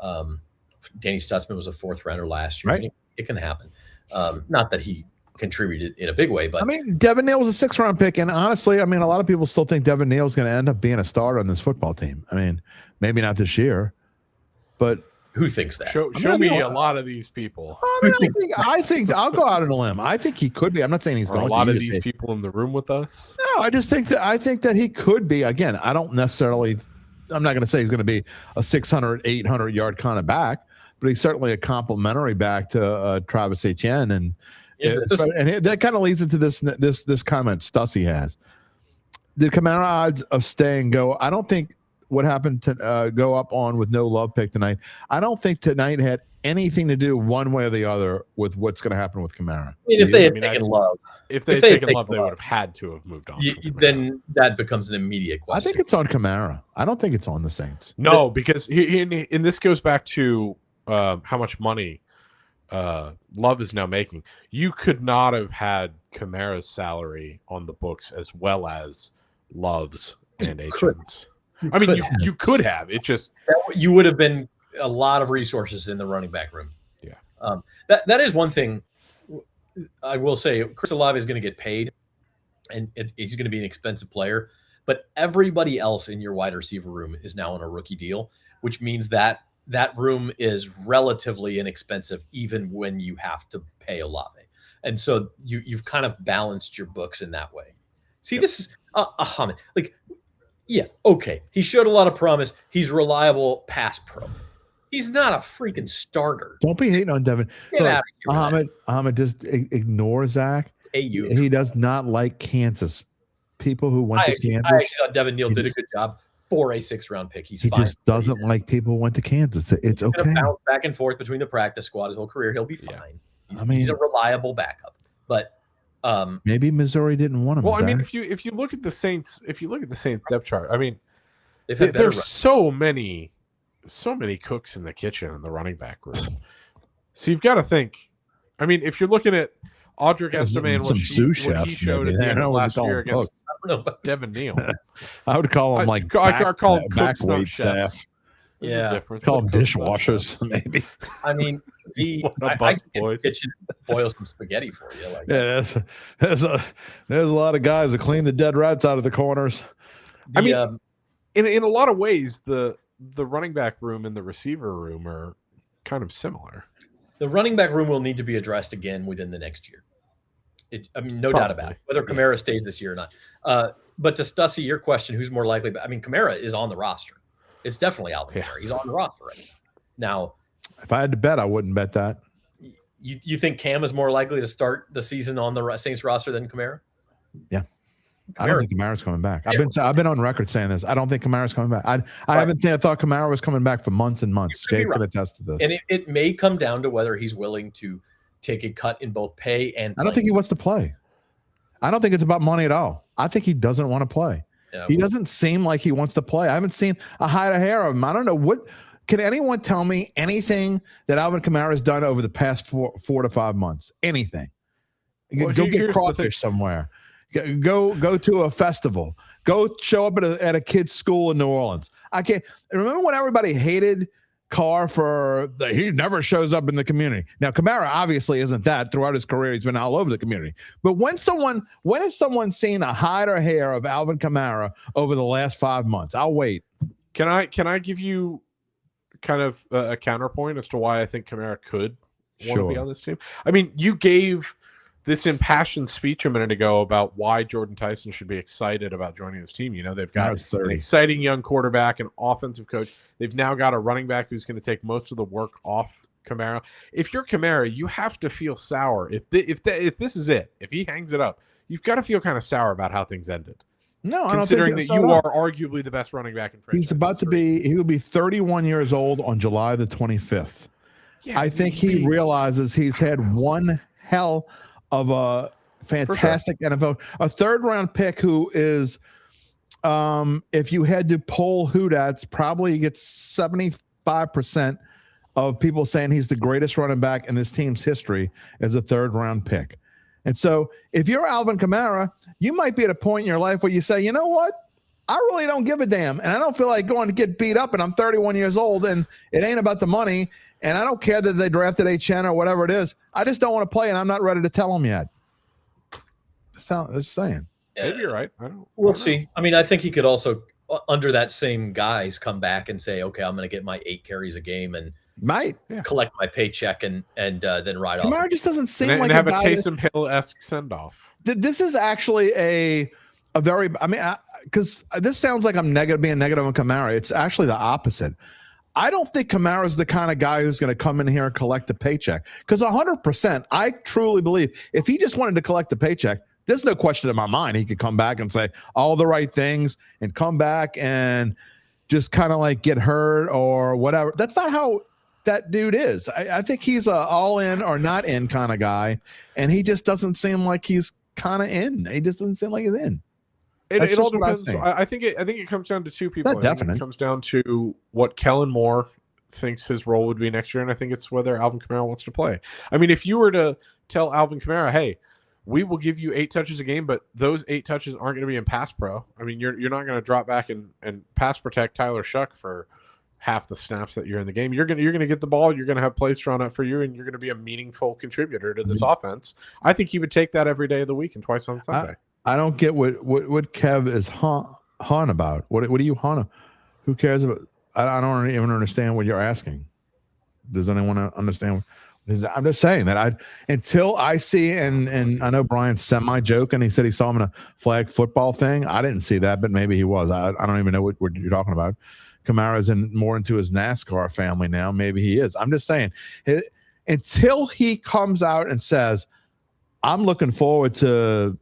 Danny Stutzman was a 4th rounder last year. Right. It can happen. Not that he contributed in a big way. But I mean, Devin Neal was a 6th-round pick, and honestly, I mean, a lot of people still think Devin Neal is going to end up being a starter on this football team. I mean, maybe not this year, but who thinks that? Show me a lot of these people. I think I'll go out on a limb. I think he could be. I'm not saying he's Are going. a lot to of these people in the room with us. No, I think that he could be. Again, I don't necessarily. I'm not going to say he's going to be a 600, 800 yard kind of back, but he's certainly a complimentary back to Travis Etienne, and that kind of leads into this comment Stussy has. The Kamara odds of staying go. I don't think what happened to go up on with no love pick tonight. I don't think tonight had anything to do one way or the other with what's going to happen with Kamara. I mean, if they had taken Love, if they had taken Love, they would have had to have moved on. Then that becomes an immediate question. I think it's on Kamara. I don't think it's on the Saints. No, because and this goes back to how much money Love is now making. You could not have had Kamara's salary on the books as well as Love's and H.M.'s. I mean, you could have. It just you would have been a lot of resources in the running back room. Yeah. That is one thing I will say. Chris Olave is going to get paid, and he's going to be an expensive player. But everybody else in your wide receiver room is now on a rookie deal, which means that room is relatively inexpensive, even when you have to pay Olave. And so you've kind of balanced your books in that way. See, this is like. Yeah, okay. He showed a lot of promise. He's reliable pass pro. He's not a freaking starter. Don't be hating on Devin. Get out of here. Ahmed just ignore Zach. He does not like Kansas. People who went to Kansas. I actually thought Devin Neal did a good job for a 6th-round pick. He just doesn't like people who went to Kansas. It's okay. He's going to bounce back and forth between the practice squad his whole career. He'll be fine. He's a reliable backup. But maybe Missouri didn't want him. Well, Zach. I mean, if you look at the Saints, depth chart, I mean, there's so many cooks in the kitchen in the running back room. So you've got to think. I mean, if you're looking at Audric Estime and what he showed at the end of last year against Devin Neal, I would call him I call him back cooks, not wait chefs. staff. Yeah, call them dishwashers, maybe. I mean, I can kitchen boil some spaghetti for you. Like there's a lot of guys that clean the dead rats out of the corners. I mean, in a lot of ways, the running back room and the receiver room are kind of similar. The running back room will need to be addressed again within the next year. No doubt about it, whether Kamara stays this year or not. But to Stussy, your question, who's more likely? I mean, Kamara is on the roster. It's definitely Alvin Kamara. He's on the roster right now. If I had to bet, I wouldn't bet that. You think Cam is more likely to start the season on the Saints roster than Kamara? Yeah. I don't think Kamara's coming back. I've been on record saying this. I don't think Kamara's coming back. I thought Kamara was coming back for months and months. Dave could attest to this. And it may come down to whether he's willing to take a cut in both pay and I don't think he wants to play. I don't think it's about money at all. I think he doesn't want to play. Yeah, he doesn't seem like he wants to play. I haven't seen a hide of hair of him. I don't know what. Can anyone tell me anything that Alvin Kamara has done over the past 4 to 5 months? Anything? Go get crawfish somewhere. Go to a festival. Go show up at a kid's school in New Orleans. I can't remember when everybody hated Carr he never shows up in the community. Now Kamara obviously isn't that. Throughout his career, he's been all over the community. But when has someone seen a hide or hair of Alvin Kamara over the last 5 months? I'll wait. Can I give you kind of a counterpoint as to why I think Kamara could want to be on this team? I mean, you gave this impassioned speech a minute ago about why Jordan Tyson should be excited about joining this team. You know, they've got an exciting young quarterback, an offensive coach. They've now got a running back who's going to take most of the work off Kamara. If you're Kamara, you have to feel sour. If this is it, if he hangs it up, you've got to feel kind of sour about how things ended. No, I considering don't think that you are arguably the best running back in franchise. He's about history. he will be 31 years old on July the 25th. Yeah, I think he realizes he's had one hell of a fantastic NFL, a 3rd-round pick who is, if you had to poll Whodats, probably gets 75% of people saying he's the greatest running back in this team's history as a 3rd-round pick. And so if you're Alvin Kamara, you might be at a point in your life where you say, you know what? I really don't give a damn. And I don't feel like going to get beat up, and I'm 31 years old, and it ain't about the money. And I don't care that they drafted H.N. or whatever it is. I just don't want to play, and I'm not ready to tell them yet. Just saying. Maybe you're right. We'll see. I mean, I think he could also, under that same guise, come back and say, okay, I'm going to get my 8 carries a game and collect my paycheck and then ride off. Kamara just doesn't seem and like have a a guy Taysom Hill-esque send-off. This is actually a very, I mean, because this sounds like I'm being negative on Kamara. It's actually the opposite. I don't think Kamara's the kind of guy who's going to come in here and collect a paycheck. Because 100%, I truly believe if he just wanted to collect the paycheck, there's no question in my mind he could come back and say all the right things and come back and just kind of like get hurt or whatever. That's not how that dude is. I think he's a all in or not in kind of guy, and he just doesn't seem like he's kind of in. He just doesn't seem like he's in. It all depends. I think it comes down to two people. Definitely. It comes down to what Kellen Moore thinks his role would be next year, and I think it's whether Alvin Kamara wants to play. I mean, if you were to tell Alvin Kamara, hey, we will give you 8 touches a game, but those 8 touches aren't going to be in pass pro. I mean, you're not going to drop back and pass protect Tyler Shuck for half the snaps that you're in the game. You're gonna get the ball. You're gonna have plays drawn up for you, and you're gonna be a meaningful contributor to this offense. I think he would take that every day of the week and twice on Sunday. I don't get what Kev is hon about. What do you hon? Who cares about? I don't even understand what you're asking. Does anyone understand? I'm just saying that until I see and I know Brian's semi-joking. He said he saw him in a flag football thing. I didn't see that, but maybe he was. I don't even know what you're talking about. Kamara's more into his NASCAR family now. Maybe he is. I'm just saying until he comes out and says, I'm looking forward to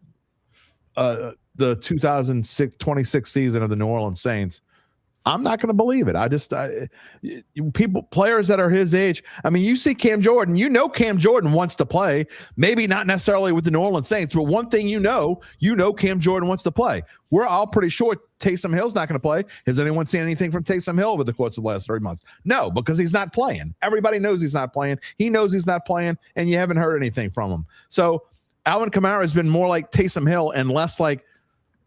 the 2026 season of the New Orleans Saints, I'm not going to believe it. Players that are his age. I mean, you see Cam Jordan. You know Cam Jordan wants to play. Maybe not necessarily with the New Orleans Saints, but one thing you know Cam Jordan wants to play. We're all pretty sure Taysom Hill's not going to play. Has anyone seen anything from Taysom Hill over the course of the last 3 months? No, because he's not playing. Everybody knows he's not playing. He knows he's not playing, and you haven't heard anything from him. So Alvin Kamara has been more like Taysom Hill and less like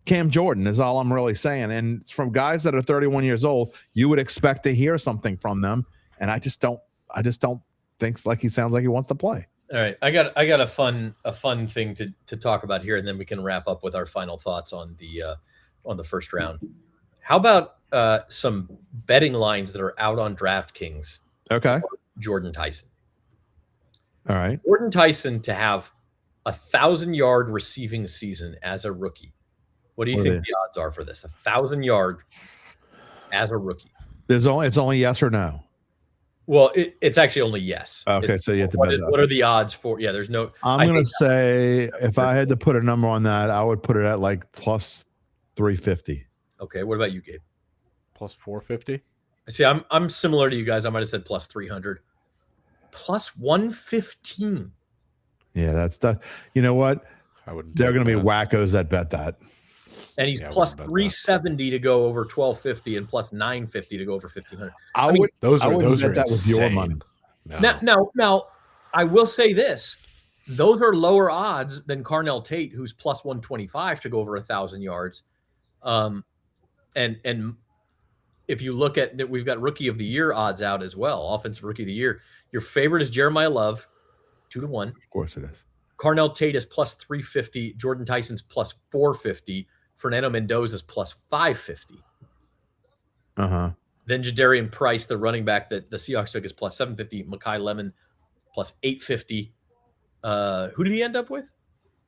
Cam Jordan is all I'm really saying. And from guys that are 31 years old, you would expect to hear something from them. And I just don't think like he sounds like he wants to play. All right. I got a fun thing to talk about here, and then we can wrap up with our final thoughts on the first round. How about some betting lines that are out on DraftKings? Okay. Jordan Tyson. All right. Jordan Tyson to have 1,000-yard receiving season as a rookie. What do you think the odds are for this? 1,000-yard as a rookie. It's only yes or no. Well, it's actually only yes. Okay, so you have to bet that. What are the odds for? Yeah, there's no. I'm going to say if I had to put a number on that, I would put it at like plus 350. Okay, what about you, Gabe? Plus 450. See, I'm similar to you guys. I might have said plus 300. Plus 115. Yeah, that's that. You know what? They're going to be wackos that bet that. And he's plus 370 to go over 1,250 and plus 950 to go over 1,500. I would bet that with your money. Now, I will say this: those are lower odds than Carnell Tate, who's plus 125 to go over 1,000 yards. And if you look at that, we've got Rookie of the Year odds out as well. Offensive Rookie of the Year. Your favorite is Jeremiah Love, 2-1. Of course it is. Carnell Tate is plus 350. Jordan Tyson's plus 450. Fernando Mendoza's plus 550. Then Jadarian Price, the running back that the Seahawks took, is plus 750. Mekhi Lemon plus 850. Who did he end up with?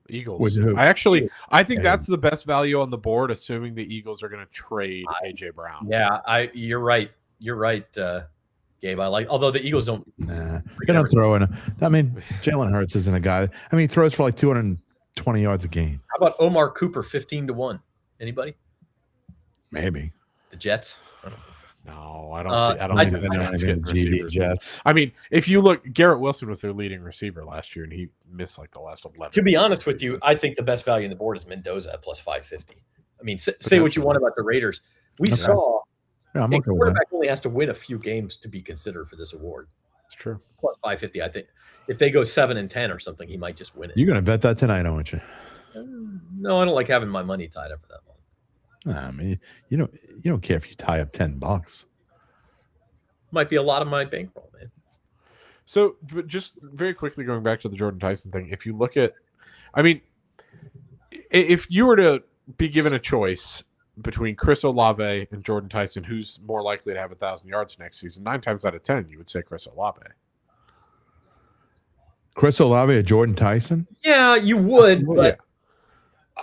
Eagles. I think that's the best value on the board, assuming the Eagles are going to trade AJ Brown. Yeah, you're right. You're right, Gabe. Although the Eagles don't. Nah, they don't throw in. I mean, Jalen Hurts isn't a guy. I mean, he throws for like 220 yards a game. How about Omar Cooper, 15-1? Anybody? Maybe the Jets. No, I don't see the GD Jets. I mean, if you look, Garrett Wilson was their leading receiver last year, and he missed like the last 11. To be honest with you, I think the best value in the board is Mendoza at plus 550. I mean, say what you want about the Raiders. We saw a quarterback only has to win a few games to be considered for this award. It's true. Plus 550. I think if they go 7-10 or something, he might just win it. You're going to bet that tonight, aren't you? No, I don't like having my money tied up for that long. I mean, you don't care if you tie up $10. Might be a lot of my bankroll, man. So, but just very quickly going back to the Jordan Tyson thing, if you look at, I mean, If you were to be given a choice between Chris Olave and Jordan Tyson, who's more likely to have 1,000 yards next season? 9 times out of 10, you would say Chris Olave. Chris Olave or Jordan Tyson? Yeah, you would, but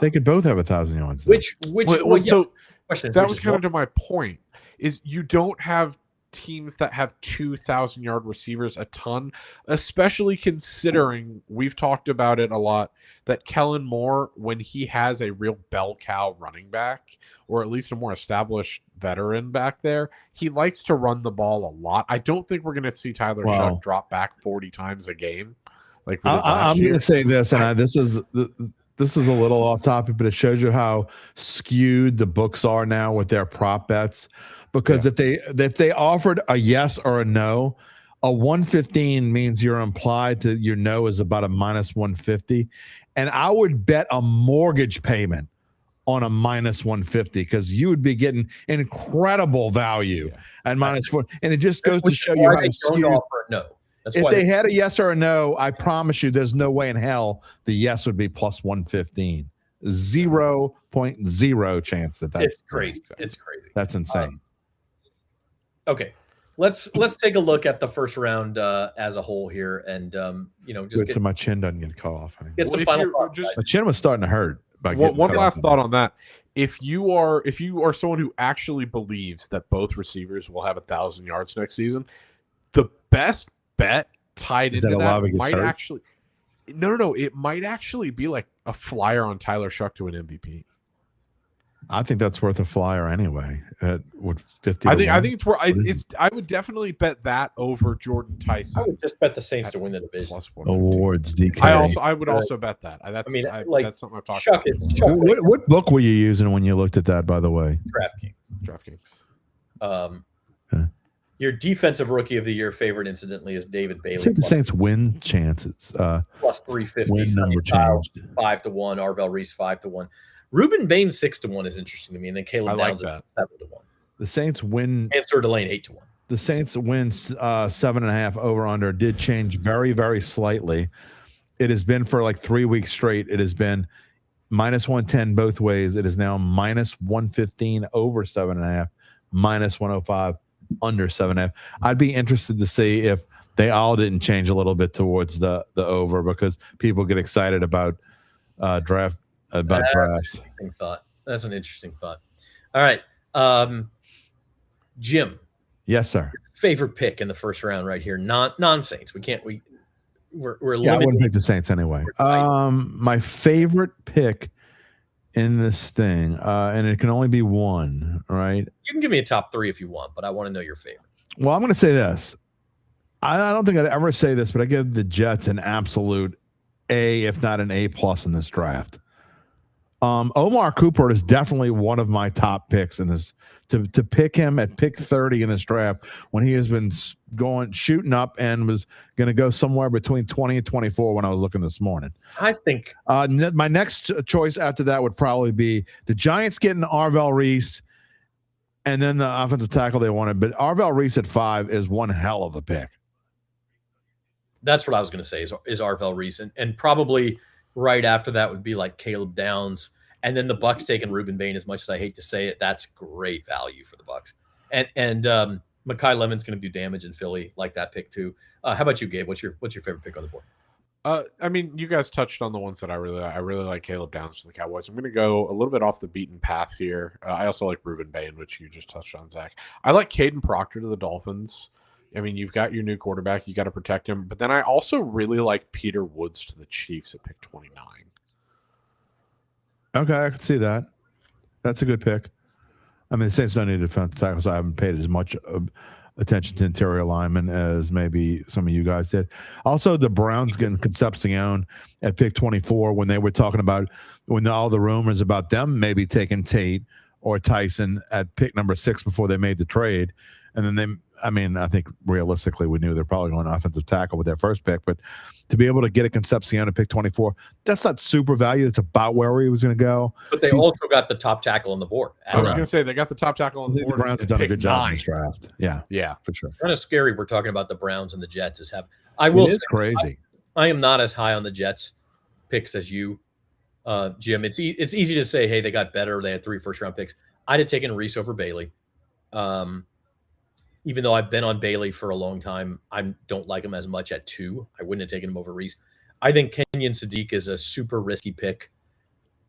they could both have 1,000 yards. So that was kind of to my point. Is you don't have teams that have 2,000-yard receivers a ton, especially considering we've talked about it a lot that Kellen Moore, when he has a real bell cow running back, or at least a more established veteran back there, he likes to run the ball a lot. I don't think we're going to see Tyler Shuck drop back 40 times a game. Like I'm going to say this, and this is a little off topic, but it shows you how skewed the books are now with their prop bets. Because if they offered a yes or a no, a 115 means you're implied to your no is about a minus 150, and I would bet a mortgage payment on a minus 150 because you would be getting incredible value at minus 4, and it just goes to show you how skewed. No. If they had a yes or a no, I promise you, there's no way in hell the yes would be plus 115. 0.0 chance that's it's crazy. It's crazy. That's insane. Okay, let's take a look at the first round as a whole here, and just so my chin doesn't get cut off. Get some final thoughts. My chin was starting to hurt. One last thought on that: if you are someone who actually believes that both receivers will have 1,000 yards next season, the best bet tied into that might actually no, it might actually be like a flyer on Tyler Shuck to an MVP. I think that's worth a flyer anyway. At what 50? I think it's worth. I would definitely bet that over Jordan Tyson. I would just bet the Saints to win the division. Awards, DK. I would also bet that. That's something I've talked about. What book were you using when you looked at that? By the way, DraftKings. Your defensive rookie of the year favorite, incidentally, is David Bailey. I think the Saints win chances. Plus 350. Sonny Styles 5-1. Arvell Reese 5-1. Ruben Bain 6-1 is interesting to me, and then Caleb Downs at 7-1. The Saints win. And Sir Delane 8-1. The Saints win 7.5 over under did change very, very slightly. It has been for like 3 weeks straight. It has been minus 110 both ways. It is now minus 115 over 7.5, minus 105 under 7.5. I'd be interested to see if they all didn't change a little bit towards the over because people get excited about drafts. That's an interesting thought. All right. Jim. Yes, sir. Favorite pick in the first round right here. Non-Saints. We're limited. I wouldn't pick the Saints anyway. My favorite pick in this thing, and it can only be one, right? You can give me a top 3 if you want, but I want to know your favorite. Well, I'm going to say this. I don't think I'd ever say this, but I give the Jets an absolute A, if not an A+ in this draft. Omar Cooper is definitely one of my top picks in this. To pick him at pick 30 in this draft when he has been shooting up and was going to go somewhere between 20 and 24 when I was looking this morning. I think my next choice after that would probably be the Giants getting Arvell Reese and then the offensive tackle they wanted. But Arvell Reese at 5 is one hell of a pick. That's what I was going to say is Arvell Reese. And probably right after that would be like Caleb Downs. And then the Bucs taking Ruben Bain, as much as I hate to say it, that's great value for the Bucs. And Mekhi Lemon's going to do damage in Philly, like that pick too. How about you, Gabe? What's your favorite pick on the board? I mean, you guys touched on the ones that I really like. Caleb Downs for the Cowboys. I'm going to go a little bit off the beaten path here. I also like Ruben Bain, which you just touched on, Zach. I like Caden Proctor to the Dolphins. I mean, you've got your new quarterback. You got to protect him. But then I also really like Peter Woods to the Chiefs at pick 29. Okay, I could see that. That's a good pick. I mean, the Saints don't need defensive tackles. I haven't paid as much attention to interior linemen as maybe some of you guys did. Also, the Browns getting Concepcion at pick 24 when they were talking about all the rumors about them maybe taking Tate or Tyson at pick number 6 before they made the trade. And then I think realistically we knew they're probably going offensive tackle with their first pick, but to be able to get a Concepcion at pick 24, that's not super value. It's about where he was going to go. But they also got the top tackle on the board. I was going to say they got the top tackle on the board. The Browns have done a good job in this draft. Yeah, for sure. Kind of scary. We're talking about the Browns and the Jets It is crazy. I am not as high on the Jets picks as you. Jim. It's easy to say, hey, they got better. They had 3 first-round picks. I'd have taken Reese over Bailey. Even though I've been on Bailey for a long time, I don't like him as much at 2. I wouldn't have taken him over Reese. I think Kenyon Sadiq is a super risky pick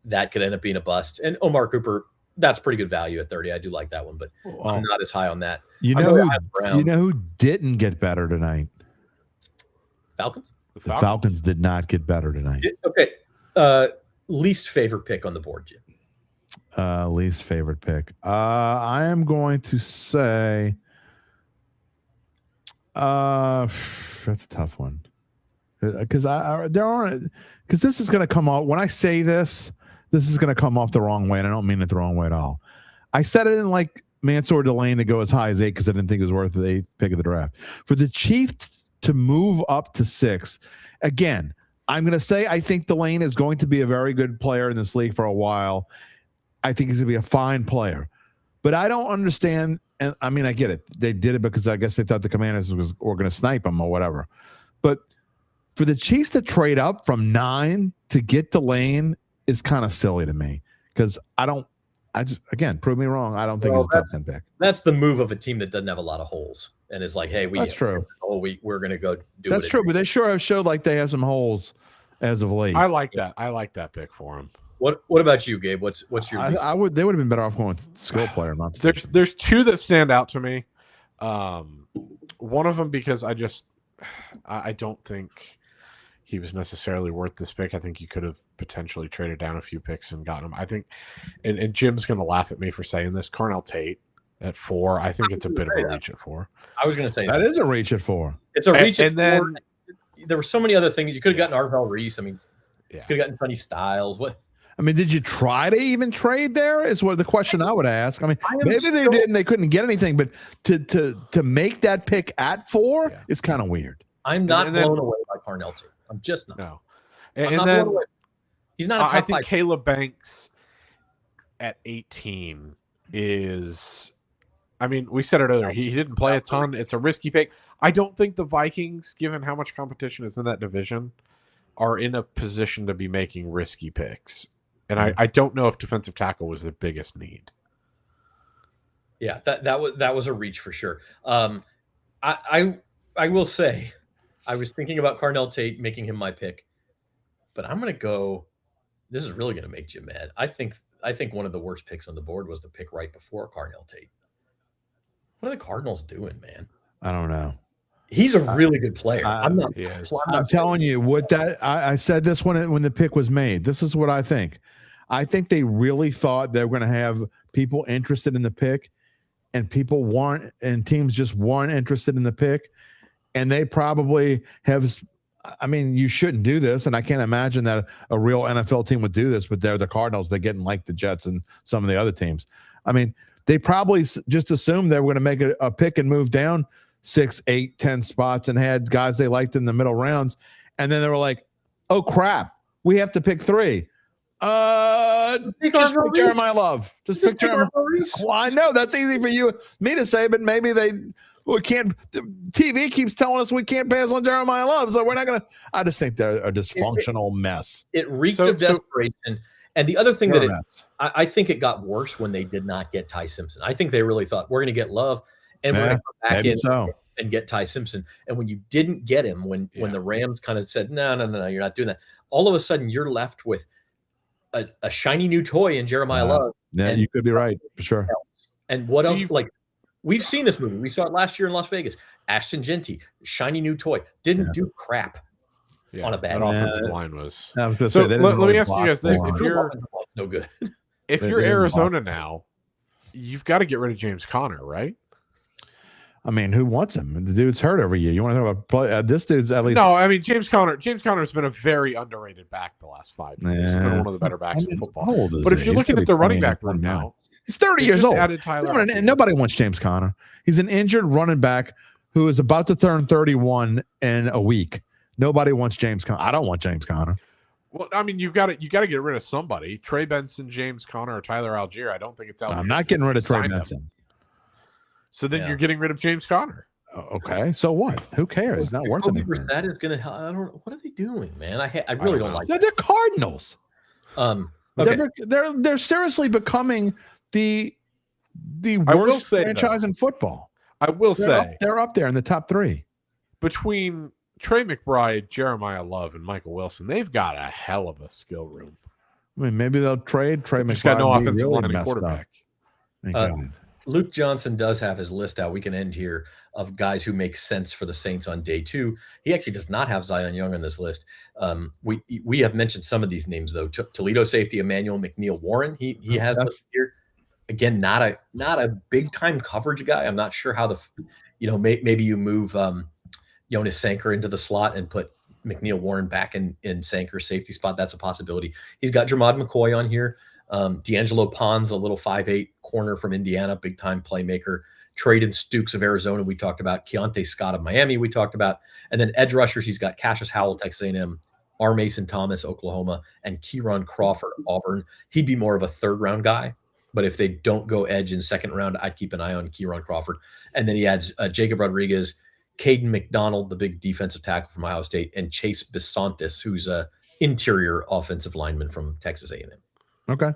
that could end up being a bust. And Omar Cooper, that's pretty good value at 30. I do like that one, but I'm not as high on that. You know who didn't get better tonight? Falcons? The Falcons did not get better tonight. Okay. Least favorite pick on the board, Jim. Least favorite pick. I am going to say that's a tough one. Because this is going to come off when I say this is going to come off the wrong way, and I don't mean it the wrong way at all. I said it in like Mansour Delane to go as high as 8 because I didn't think it was worth the 8th pick of the draft. For the Chiefs to move up to 6, again, I'm going to say I think Delane is going to be a very good player in this league for a while. I think he's going to be a fine player, but I don't understand. And I mean, I get it. They did it because I guess they thought the Commanders were going to snipe him or whatever. But for the Chiefs to trade up from 9 to get Delane is kind of silly to me because again, prove me wrong. I don't think it's a top 10 pick. That's the move of a team that doesn't have a lot of holes and is like, hey, that's true. We're going to go do That's true, but they sure have showed like they have some holes as of late. I like that. I like that pick for him. What about you, Gabe? What's your? They would have been better off going skill player. There's 2 that stand out to me. One of them because I don't think he was necessarily worth this pick. I think you could have potentially traded down a few picks and gotten him. I think, and Jim's going to laugh at me for saying this. Carnell Tate at 4. I think it's a bit of a reach at 4. I was going to say that is a reach at 4. It's a reach at 4. Then there were so many other things you could have gotten. Arvell Reese. I mean, could have gotten Sonny Styles. What? I mean, did you try to even trade there? Is what the question I would ask. I mean, maybe they didn't. They couldn't get anything, but to make that pick at 4 is kind of weird. I'm not blown away by Carnell Tate. I'm just not. No. I'm not blown away. He's not a top 5. I think Caleb Banks at 18 is. I mean, we said it earlier. He didn't play a ton. It's a risky pick. I don't think the Vikings, given how much competition is in that division, are in a position to be making risky picks. And I don't know if defensive tackle was their biggest need. Yeah, that was a reach for sure. I will say, I was thinking about Carnell Tate, making him my pick, but I'm going to go. This is really going to make Jim mad. I think one of the worst picks on the board was the pick right before Carnell Tate. What are the Cardinals doing, man? I don't know. He's a really good player. I'm telling you what that I said this when the pick was made. This is what I think. I think they really thought they were going to have people interested in the pick, and people weren't, and teams just weren't interested in the pick. And they probably have. I mean, you shouldn't do this, and I can't imagine that a real NFL team would do this. But they're the Cardinals. They're getting like the Jets and some of the other teams. I mean, they probably just assumed they were going to make a pick and move down 6, 8, 10 spots and had guys they liked in the middle rounds. And then they were like, oh, crap, we have to pick 3. Just pick Jeremiah Love. Just pick Jeremiah. Well, I know that's easy for me to say, but maybe we can't. TV keeps telling us we can't pass on Jeremiah Love, so we're not going to. I just think they're a dysfunctional mess. It reeked of desperation. And the other thing that I think it got worse when they did not get Ty Simpson. I think they really thought we're going to get Love, and we're going to come back in and get Ty Simpson. And when you didn't get him, when the Rams kind of said, no, you're not doing that, all of a sudden you're left with a shiny new toy in Jeremiah Love. Yeah, you could be right, for sure. And what else? Like, we've seen this movie. We saw it last year in Las Vegas. Ashton Genty, shiny new toy, didn't do crap on a bad offensive line was. I was going to say, let me ask you guys this: if you're no good, if you're Arizona now, you've got to get rid of James Conner, right? I mean, who wants him? The dude's hurt every year. You want to talk about this dude's at least? No, I mean James Conner. James Conner has been a very underrated back the last 5 years. He's been one of the better backs in football. But if you're looking at the running back room now, he's 30 years old. Nobody wants James Conner. He's an injured running back who is about to turn 31 in a week. Nobody wants James Conner. I don't want James Conner. Well, I mean, you got to get rid of somebody. Trey Benson, James Conner, or Tyler Algier. I don't think it's Algier. I'm not getting rid of Trey Benson. So then you're getting rid of James Conner. Okay, so what? Who cares? It's not worth anything. That is going to. I don't. What are they doing, man? I really don't like. They're Cardinals. Okay. They're seriously becoming the I will worst say, franchise in football. I will say they're up there in the top 3. Between Trey McBride, Jeremiah Love, and Michael Wilson, they've got a hell of a skill room. I mean, maybe they'll trade Trey McBride. Just got no offensive really line and messed quarterback. Thank God. Luke Johnson does have his list out. We can end here of guys who make sense for the Saints on day 2. He actually does not have Zion Young on this list. We have mentioned some of these names though. Toledo safety Emmanuel McNeil Warren. He has listed here. Again, not a big time coverage guy. I'm not sure how maybe you move Jonas Sanker into the slot and put McNeil Warren back in Sanker's safety spot. That's a possibility. He's got Jermod McCoy on here. D'Angelo Pons, a little 5'8" corner from Indiana, big time playmaker. Traden Stukes of Arizona, we talked about. Keontae Scott of Miami, we talked about. And then edge rushers, he's got Cassius Howell, Texas A&M, R. Mason Thomas, Oklahoma, and Kieron Crawford, Auburn. He'd be more of a third-round guy, but if they don't go edge in second round, I'd keep an eye on Kieron Crawford. And then he adds Jacob Rodriguez, Caden McDonald, the big defensive tackle from Ohio State, and Chase Bisontis, who's a interior offensive lineman from Texas A&M. Okay.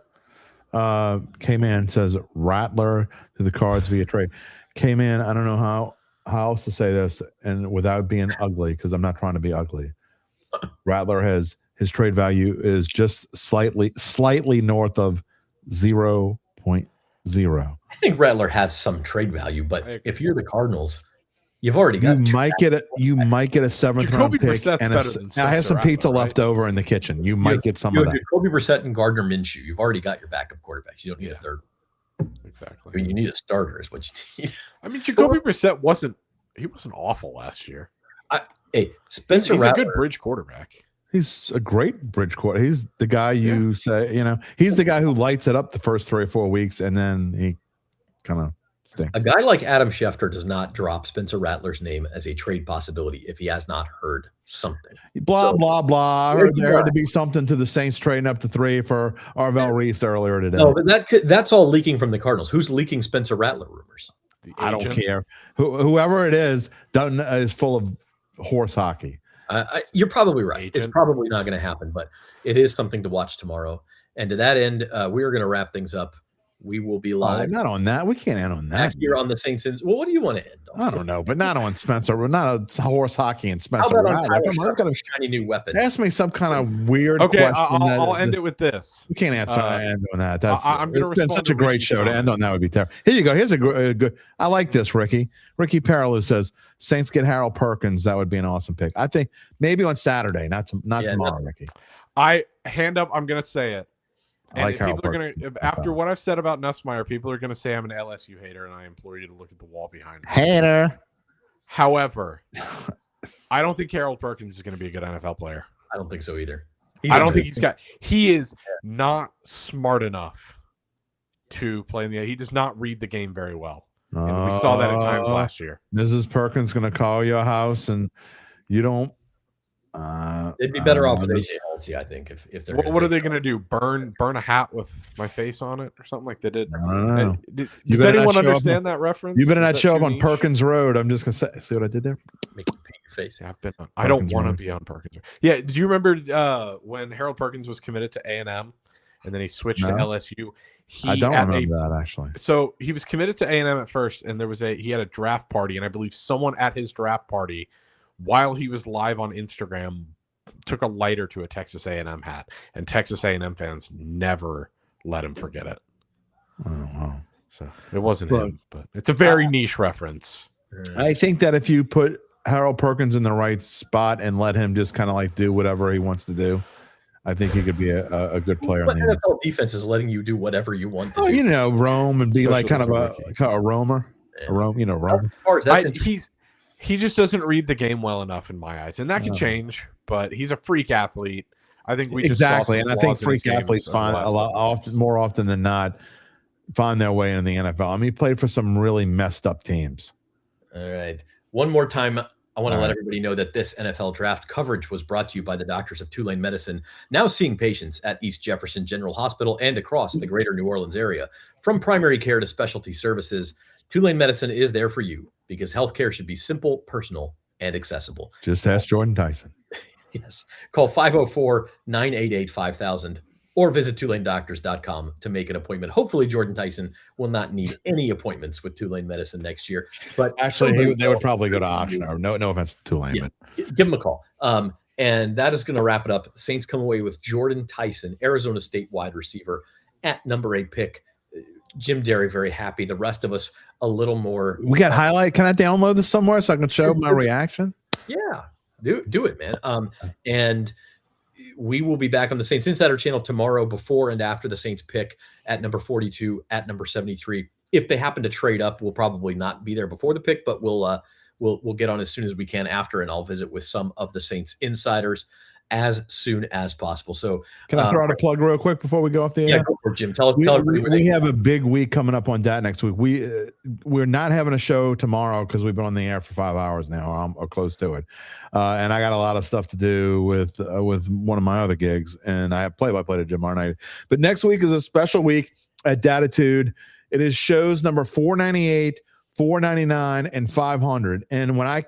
K-Man says Rattler to the Cards via trade. K-Man, I don't know how else to say this and without being ugly, because I'm not trying to be ugly. Rattler has his trade value is just slightly north of 0.0. I think Rattler has some trade value, but if you're the Cardinals, you've already got. You might get a 7th round pick, Brissett's and better than I have some Spencer pizza Rattler, left over in the kitchen. You might get some of that. Jacoby Brissett and Gardner Minshew. You've already got your backup quarterbacks. You don't need a third. Exactly. I mean, you need a starter is what you need. I mean, Jacoby Brissett wasn't awful last year. Spencer he's Rattler, a good bridge quarterback. He's a great bridge quarter. He's the guy you say, he's the guy who lights it up the first 3 or 4 weeks, and then he kind of stinks. A guy like Adam Schefter does not drop Spencer Rattler's name as a trade possibility if he has not heard something. Blah, blah, blah. I heard there had to be something to the Saints trading up to 3 for Arvell Reese earlier today. No, but that's all leaking from the Cardinals. Who's leaking Spencer Rattler rumors? I don't care. Whoever it is full of horse hockey. You're probably right. It's probably not going to happen, but it is something to watch tomorrow. And to that end, we are going to wrap things up. We will be live. Not on that. We can't end on that. Back here on the Saints. Well, what do you want to end on? I don't know, but not on Spencer. We're not a horse hockey and Spencer. How about on Tyler got a shiny new weapon? Ask me some kind of weird question. I'll end it with this. We can't answer end on that. It's been such a great show to end on. That would be terrible. Here you go. Here's a good. I like this, Ricky. Ricky Parallel says Saints get Harold Perkins. That would be an awesome pick. I think maybe on Saturday, not tomorrow, Ricky. I'm going to say it. I like people are going to, after what I've said about Nussmeier, people are going to say I'm an LSU hater, and I implore you to look at the wall behind me. Hater. However, I don't think Harold Perkins is going to be a good NFL player. I don't think so either. He is not smart enough to play in the. He does not read the game very well. And we saw that at times last year. Mrs. Perkins going to call your house, and you don't. It'd be better off with AJ Halsey, I think, if they're. What are they going to do? Burn a hat with my face on it, or something like they did? I don't know. Does anyone understand that reference? You better not show up on Perkins Road. I'm just going to see what I did there. Make you paint your face. Yeah, I don't want to be on Perkins Road. Yeah, do you remember when Harold Perkins was committed to A&M, and then he switched to LSU? I don't remember that actually. So he was committed to A&M at first, and he had a draft party, and I believe someone at his draft party, while he was live on Instagram, took a lighter to a Texas A&M hat, and Texas A&M fans never let him forget it. Oh, wow. So it wasn't him, but it's a very niche reference. I think that if you put Harold Perkins in the right spot and let him just kind of like do whatever he wants to do, I think he could be a good player. But NFL defense is letting you do whatever you want to do. Roam and be like kind of a roamer. A roam, roam. He just doesn't read the game well enough in my eyes, and that can change. But he's a freak athlete. I think we just exactly, and I think freak athletes find more often than not find their way into the NFL. I mean, he played for some really messed up teams. All right, one more time. I want to let everybody know that this NFL draft coverage was brought to you by the doctors of Tulane Medicine, now seeing patients at East Jefferson General Hospital and across the greater New Orleans area. From primary care to specialty services, Tulane Medicine is there for you because healthcare should be simple, personal, and accessible. Just ask Jordan Tyson. Yes. Call 504-988-5000 or visit TulaneDoctors.com to make an appointment. Hopefully, Jordan Tyson will not need any appointments with Tulane Medicine next year. But Actually, they would probably go to Oxnard. No offense to Tulane, yeah, but give him a call. And that is going to wrap it up. The Saints come away with Jordan Tyson, Arizona State wide receiver, at number 8 pick. Jim Derry very happy. The rest of us a little more. we got highlight. Can I download this somewhere so I can show my reaction? Yeah, do it, man. And we will be back on the Saints Insider channel tomorrow before and after the Saints pick at number 42, at number 73. If they happen to trade up, we'll probably not be there before the pick, but we'll get on as soon as we can after, and I'll visit with some of the Saints insiders as soon as possible. So Can I throw out a plug real quick before we go off the air? Yeah, go for it, Jim. Tell We everybody. have a big week coming up on that next week. We're not having a show tomorrow because we've been on the air for 5 hours now, or close to it, and I got a lot of stuff to do with one of my other gigs, and I have play-by-play to Jim tomorrow night. But next week is a special week at Dattitude. It is shows number 498, 499, and 500. And when I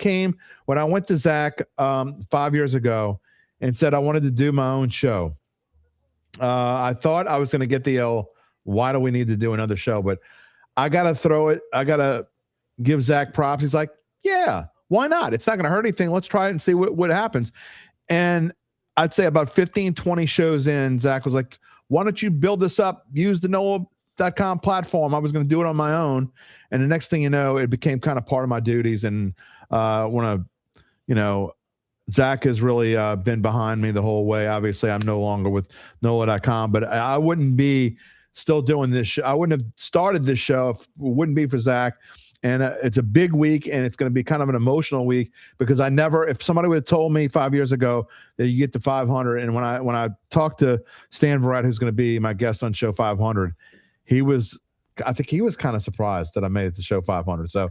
went to Zach 5 years ago and said I wanted to do my own show, I thought I was going to get the why do we need to do another show? But I got to throw it. I got to give Zach props. He's like, yeah, why not? It's not going to hurt anything. Let's try it and see what happens. And I'd say about 15, 20 shows in, Zach was like, why don't you build this up? Use the NOLA.com platform. I was going to do it on my own. And the next thing you know, it became kind of part of my duties. And Zach has really been behind me the whole way. Obviously, I'm no longer with NOLA.com, but I wouldn't be still doing this show. I wouldn't have started this show if it wouldn't be for Zach. And it's a big week, and it's going to be kind of an emotional week because if somebody would have told me 5 years ago that you get to 500, and when I talked to Stan Verrett, who's going to be my guest on show 500, I think he was kind of surprised that I made it to show 500. So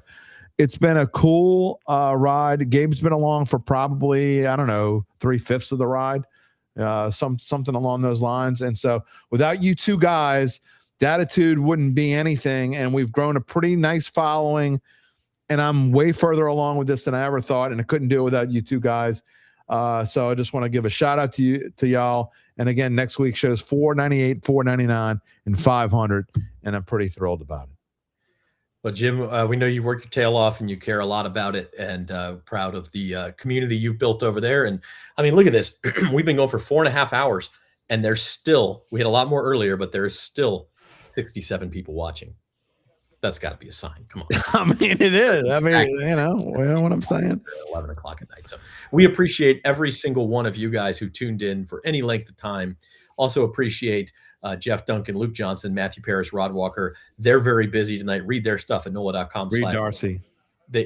it's been a cool ride. Gabe's been along for probably, 3/5 of the ride, something along those lines. And so without you two guys, Dattitude wouldn't be anything. And we've grown a pretty nice following. And I'm way further along with this than I ever thought. And I couldn't do it without you two guys. So I just want to give a shout out to y'all. And again, next week shows 498, 499, and 500. And I'm pretty thrilled about it. Well, Jim, we know you work your tail off and you care a lot about it, and proud of the community you've built over there. And I mean, look at this. We've been going for 4.5 hours, and we had a lot more earlier, but there's still 67 people watching. That's got to be a sign. Come on. I mean, it is. I mean, you know what I'm saying? 11 o'clock at night. So we appreciate every single one of you guys who tuned in for any length of time. Also appreciate Jeff Duncan, Luke Johnson, Matthew Parrish, Rod Walker. They're very busy tonight. Read their stuff at NOLA.com. Reed Darcy.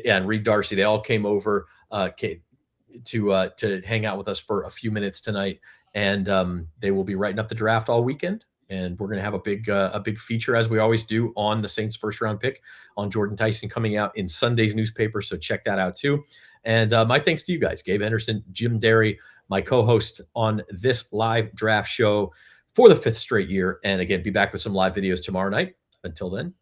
And Reed Darcy. They all came over to hang out with us for a few minutes tonight. And they will be writing up the draft all weekend. And we're going to have a big feature, as we always do, on the Saints first round pick on Jordan Tyson coming out in Sunday's newspaper. So check that out too. And my thanks to you guys, Gabe Henderson, Jim Derry, my co-host on this live draft show for the 5th straight year. And again, be back with some live videos tomorrow night. Until then,